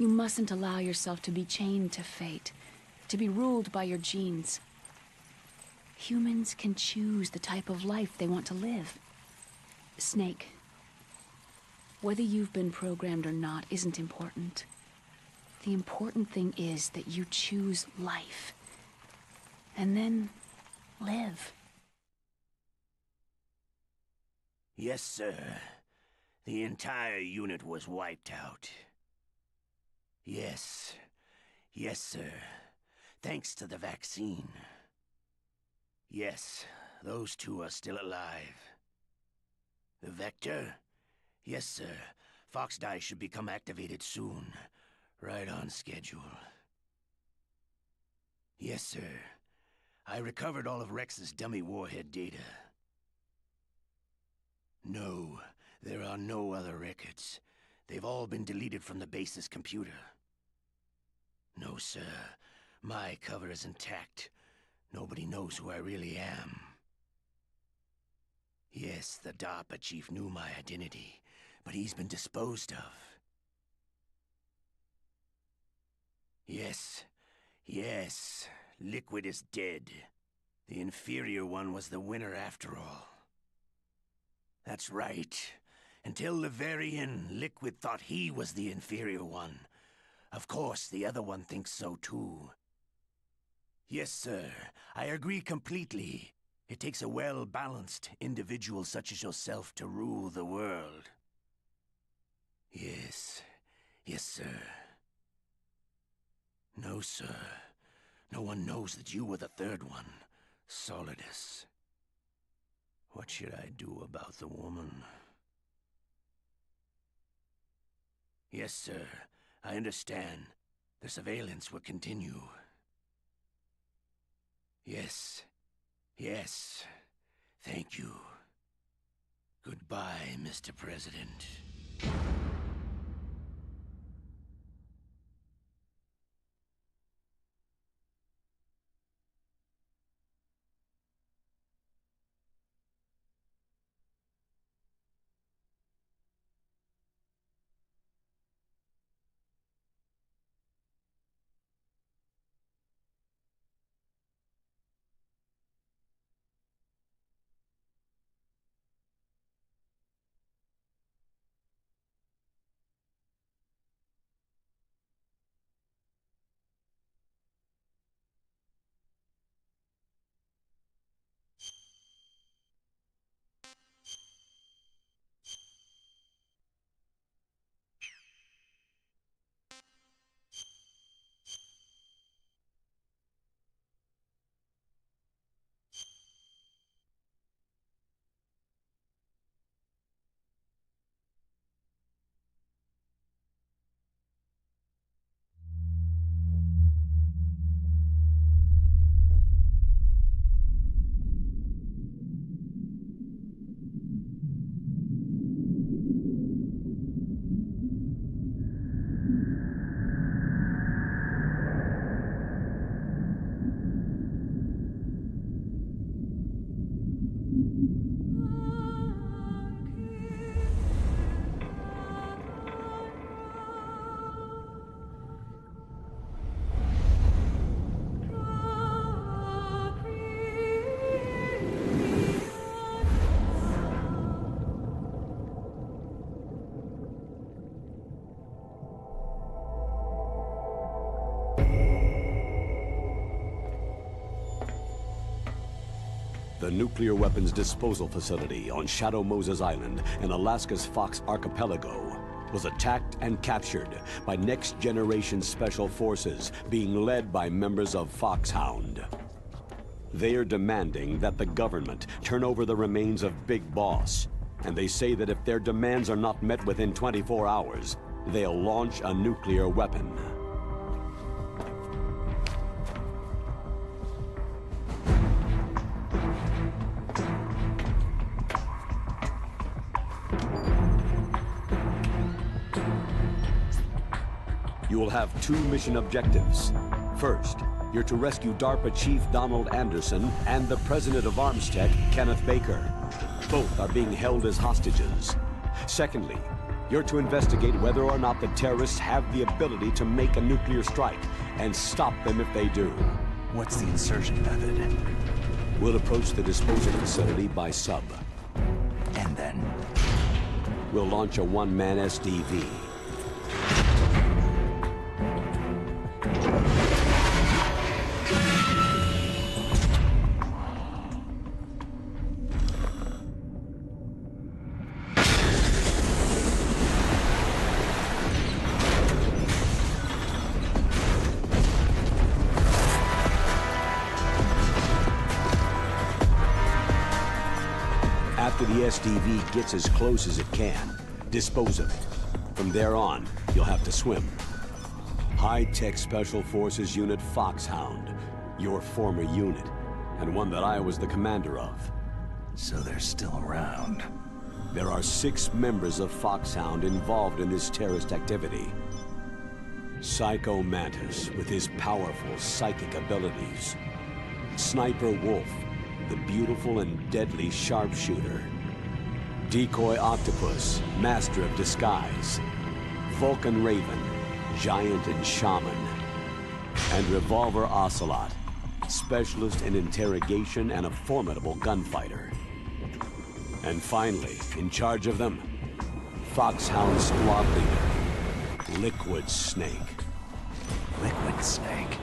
You mustn't allow yourself to be chained to fate, to be ruled by your genes. Humans can choose the type of life they want to live. Snake, whether you've been programmed or not isn't important. The important thing is that you choose life. And then live. Yes, sir. The entire unit was wiped out. Yes. Yes, sir. Thanks to the vaccine. Yes, those two are still alive. The Vector? Yes, sir. Fox Die should become activated soon. Right on schedule. Yes, sir. I recovered all of Rex's dummy warhead data. No, there are no other records. They've all been deleted from the base's computer. No, sir. My cover is intact. Nobody knows who I really am. Yes, the DARPA chief knew my identity, but he's been disposed of. Yes. Yes. Liquid is dead. The inferior one was the winner after all. That's right. Until the very end, Liquid thought he was the inferior one. Of course, the other one thinks so too. Yes, sir. I agree completely. It takes a well-balanced individual such as yourself to rule the world. Yes. Yes, sir. No, sir. No one knows that you were the third one, Solidus. What should I do about the woman? Yes, sir. I understand. The surveillance will continue. Yes. Yes. Thank you. Goodbye, Mr. President. The nuclear weapons disposal facility on Shadow Moses Island in Alaska's Fox Archipelago was attacked and captured by next-generation special forces being led by members of Foxhound. They are demanding that the government turn over the remains of Big Boss, and they say that if their demands are not met within 24 hours, they'll launch a nuclear weapon. You will have two mission objectives. First, you're to rescue DARPA Chief Donald Anderson and the President of Armstech, Kenneth Baker. Both are being held as hostages. Secondly, you're to investigate whether or not the terrorists have the ability to make a nuclear strike and stop them if they do. What's the insertion method? We'll approach the disposal facility by sub. And then? We'll launch a one-man SDV. After the SDV gets as close as it can, dispose of it. From there on, you'll have to swim. High-tech Special Forces Unit Foxhound, your former unit, and one that I was the commander of. So they're still around. There are 6 members of Foxhound involved in this terrorist activity. Psycho Mantis, with his powerful psychic abilities. Sniper Wolf, the beautiful and deadly sharpshooter. Decoy Octopus, master of disguise. Vulcan Raven, giant and shaman. And Revolver Ocelot, specialist in interrogation and a formidable gunfighter. And finally, in charge of them, Foxhound squad leader, Liquid Snake. Liquid Snake?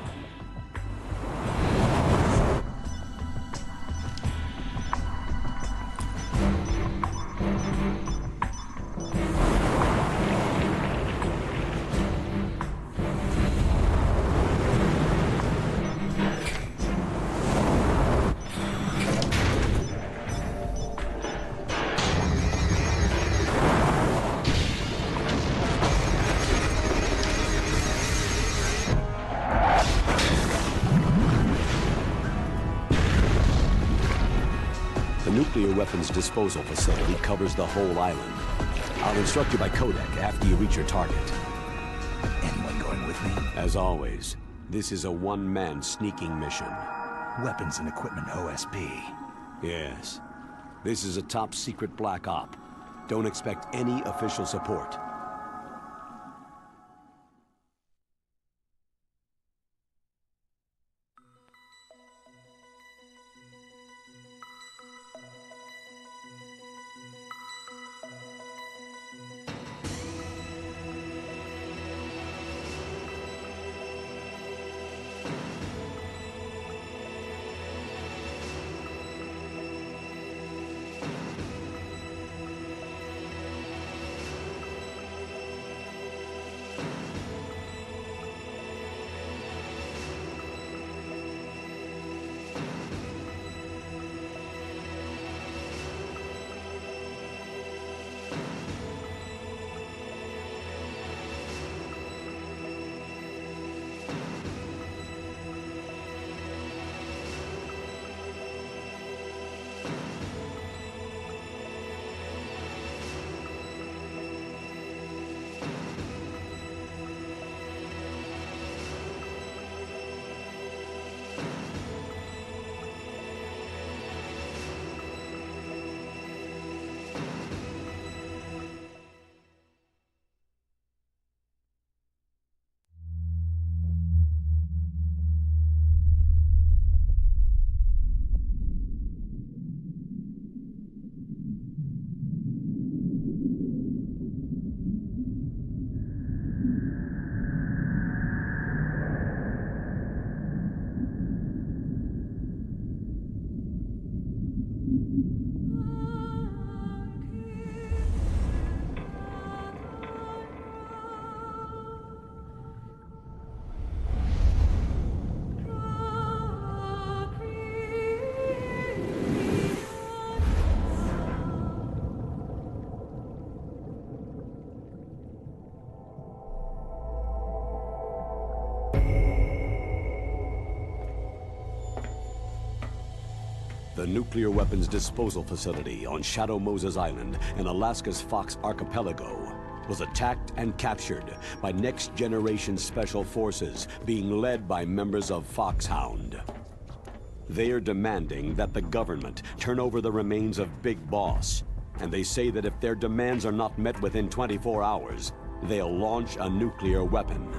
weapons disposal facility covers the whole island. I'll instruct you by codec after you reach your target. Anyone going with me? As always, this is a one-man sneaking mission. Weapons and equipment OSP. Yes. This is a top-secret black op. Don't expect any official support. The nuclear weapons disposal facility on Shadow Moses Island in Alaska's Fox Archipelago was attacked and captured by next-generation special forces being led by members of Foxhound. They are demanding that the government turn over the remains of Big Boss, and they say that if their demands are not met within 24 hours, they'll launch a nuclear weapon.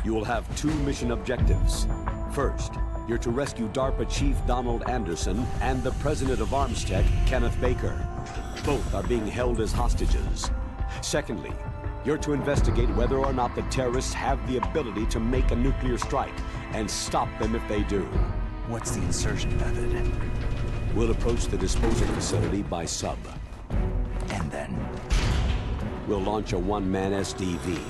You will have two mission objectives. First, you're to rescue DARPA Chief Donald Anderson and the President of Armstech, Kenneth Baker. Both are being held as hostages. Secondly, you're to investigate whether or not the terrorists have the ability to make a nuclear strike and stop them if they do. What's the insertion method? We'll approach the disposal facility by sub. And then? We'll launch a one-man SDV.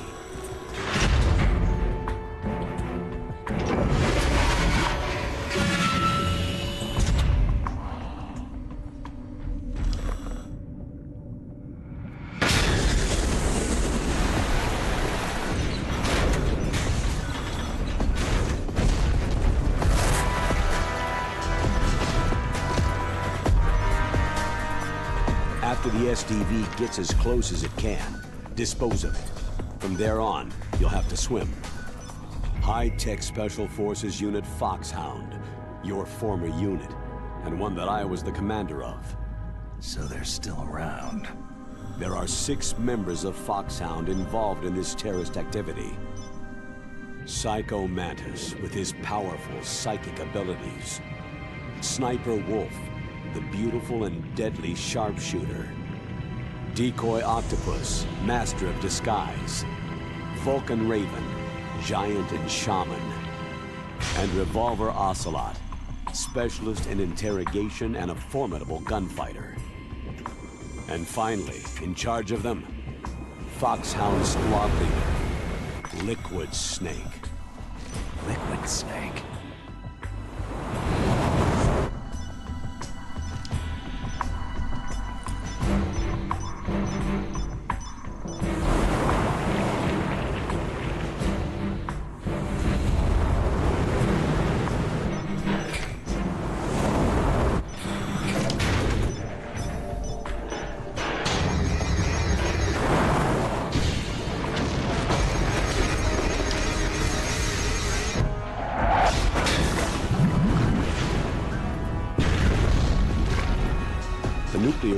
After the SDV gets as close as it can, dispose of it. From there on, you'll have to swim. High-tech Special Forces Unit Foxhound, your former unit, and one that I was the commander of. So they're still around. There are 6 members of Foxhound involved in this terrorist activity. Psycho Mantis, with his powerful psychic abilities. Sniper Wolf, the beautiful and deadly sharpshooter. Decoy Octopus, master of disguise. Vulcan Raven, giant and shaman. And Revolver Ocelot, specialist in interrogation and a formidable gunfighter. And finally, in charge of them, Foxhound Squad Leader, Liquid Snake. Liquid Snake?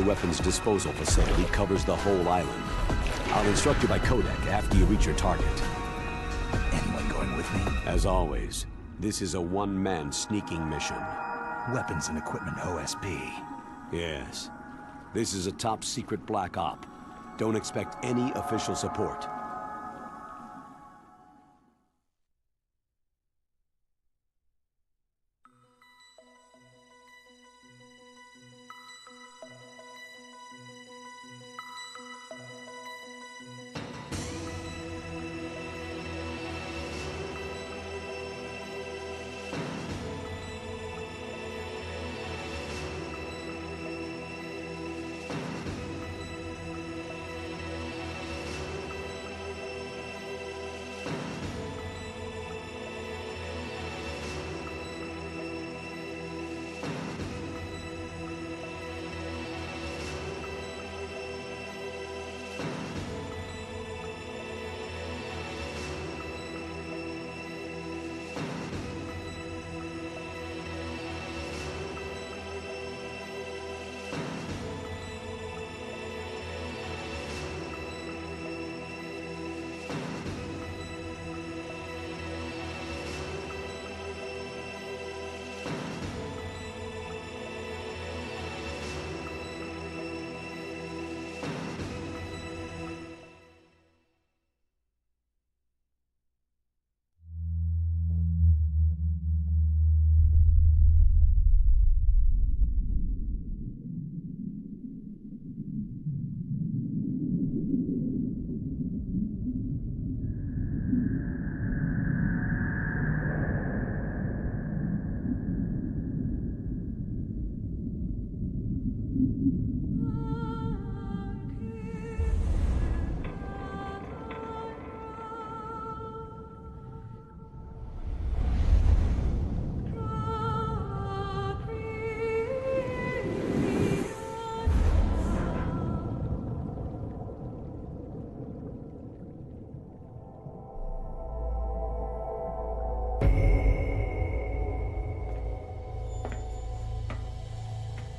weapons disposal facility covers the whole island. I'll instruct you by codec after you reach your target. Anyone going with me? As always, this is a one-man sneaking mission. Weapons and equipment OSP. Yes. This is a top-secret black op. Don't expect any official support.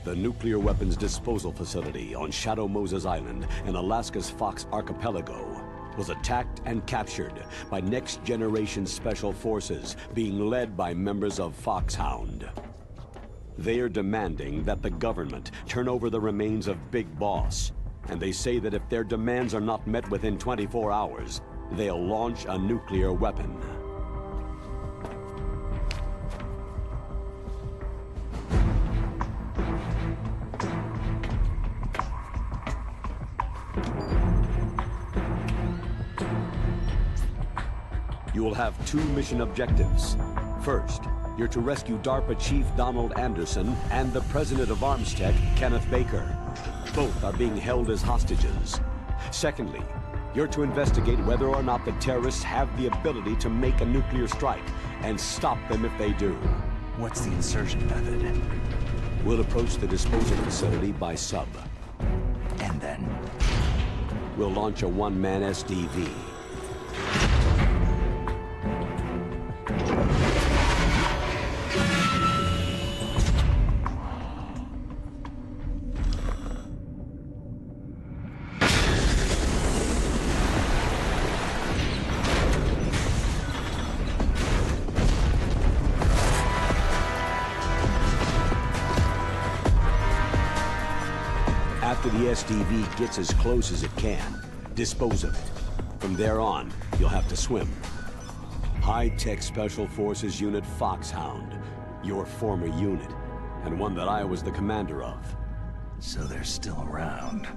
The nuclear weapons disposal facility on Shadow Moses Island in Alaska's Fox Archipelago was attacked and captured by next-generation special forces being led by members of Foxhound. They are demanding that the government turn over the remains of Big Boss, and they say that if their demands are not met within 24 hours, they'll launch a nuclear weapon. You will have two mission objectives. First, you're to rescue DARPA Chief Donald Anderson and the President of Armstech, Kenneth Baker. Both are being held as hostages. Secondly, you're to investigate whether or not the terrorists have the ability to make a nuclear strike and stop them if they do. What's the insertion method? We'll approach the disposal facility by sub. And then? We'll launch a one-man SDV. After the SDV gets as close as it can, dispose of it. From there on, you'll have to swim. High-tech Special Forces Unit Foxhound, your former unit, and one that I was the commander of. So they're still around.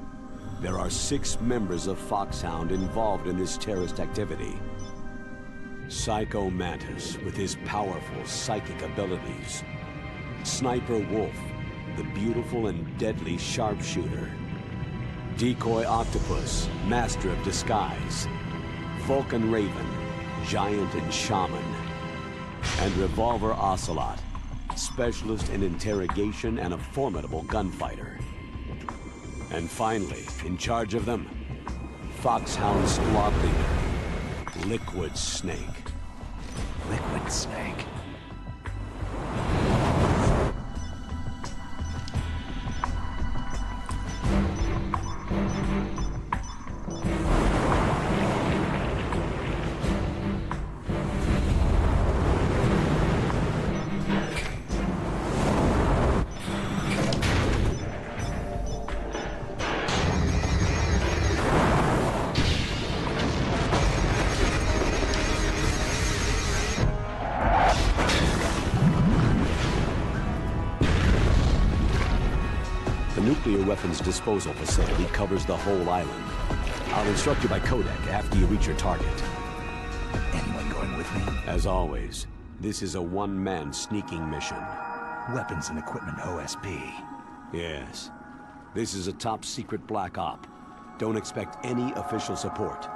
There are 6 members of Foxhound involved in this terrorist activity. Psycho Mantis, with his powerful psychic abilities. Sniper Wolf, the beautiful and deadly sharpshooter. Decoy Octopus, master of disguise. Vulcan Raven, giant and shaman. And Revolver Ocelot, specialist in interrogation and a formidable gunfighter. And finally, in charge of them, Foxhound squad leader, Liquid Snake. Liquid Snake? weapons disposal facility covers the whole island. I'll instruct you by codec after you reach your target. Anyone going with me? As always, this is a one-man sneaking mission. Weapons and equipment OSP. Yes. This is a top-secret black op. Don't expect any official support.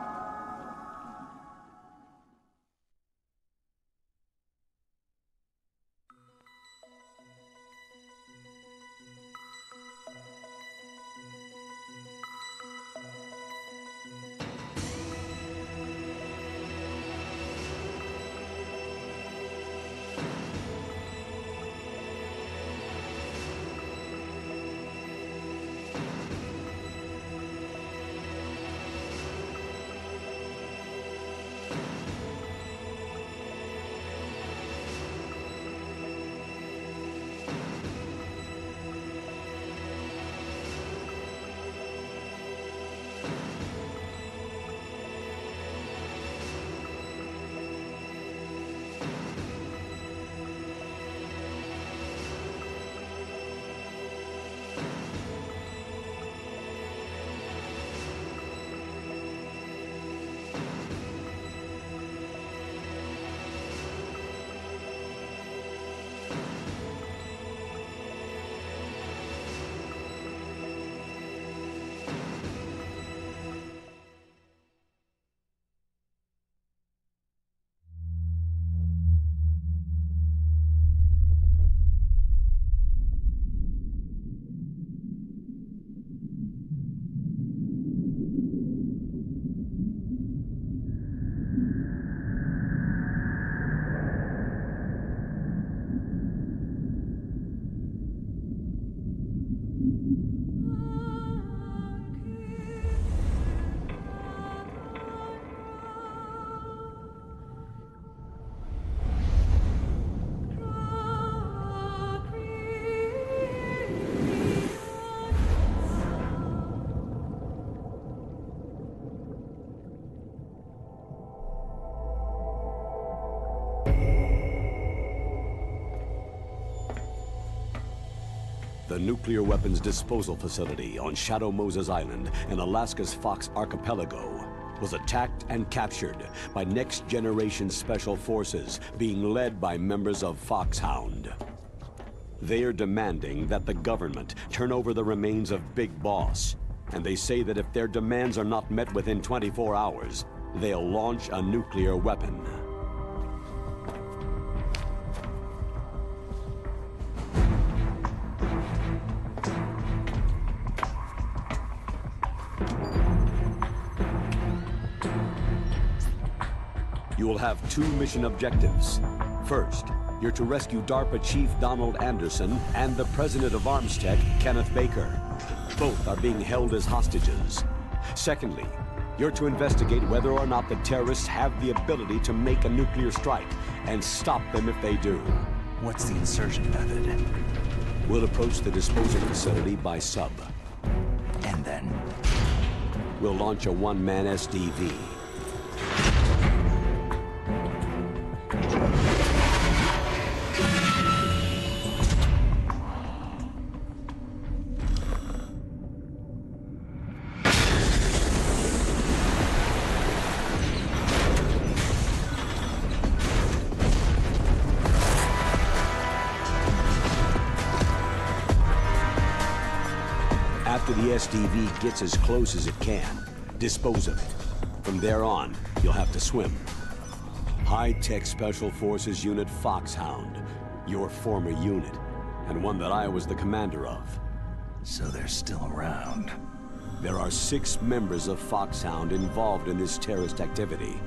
The nuclear weapons disposal facility on Shadow Moses Island in Alaska's Fox Archipelago was attacked and captured by next-generation special forces being led by members of Foxhound. They are demanding that the government turn over the remains of Big Boss, and they say that if their demands are not met within 24 hours, they'll launch a nuclear weapon. You will have two mission objectives. First, you're to rescue DARPA Chief Donald Anderson and the President of ArmsTech, Kenneth Baker. Both are being held as hostages. Secondly, you're to investigate whether or not the terrorists have the ability to make a nuclear strike and stop them if they do. What's the insertion method? We'll approach the disposal facility by sub. And then? We'll launch a one-man SDV. After the SDV gets as close as it can, dispose of it. From there on, you'll have to swim. High-tech Special Forces Unit Foxhound, your former unit, and one that I was the commander of. So they're still around. There are 6 members of Foxhound involved in this terrorist activity.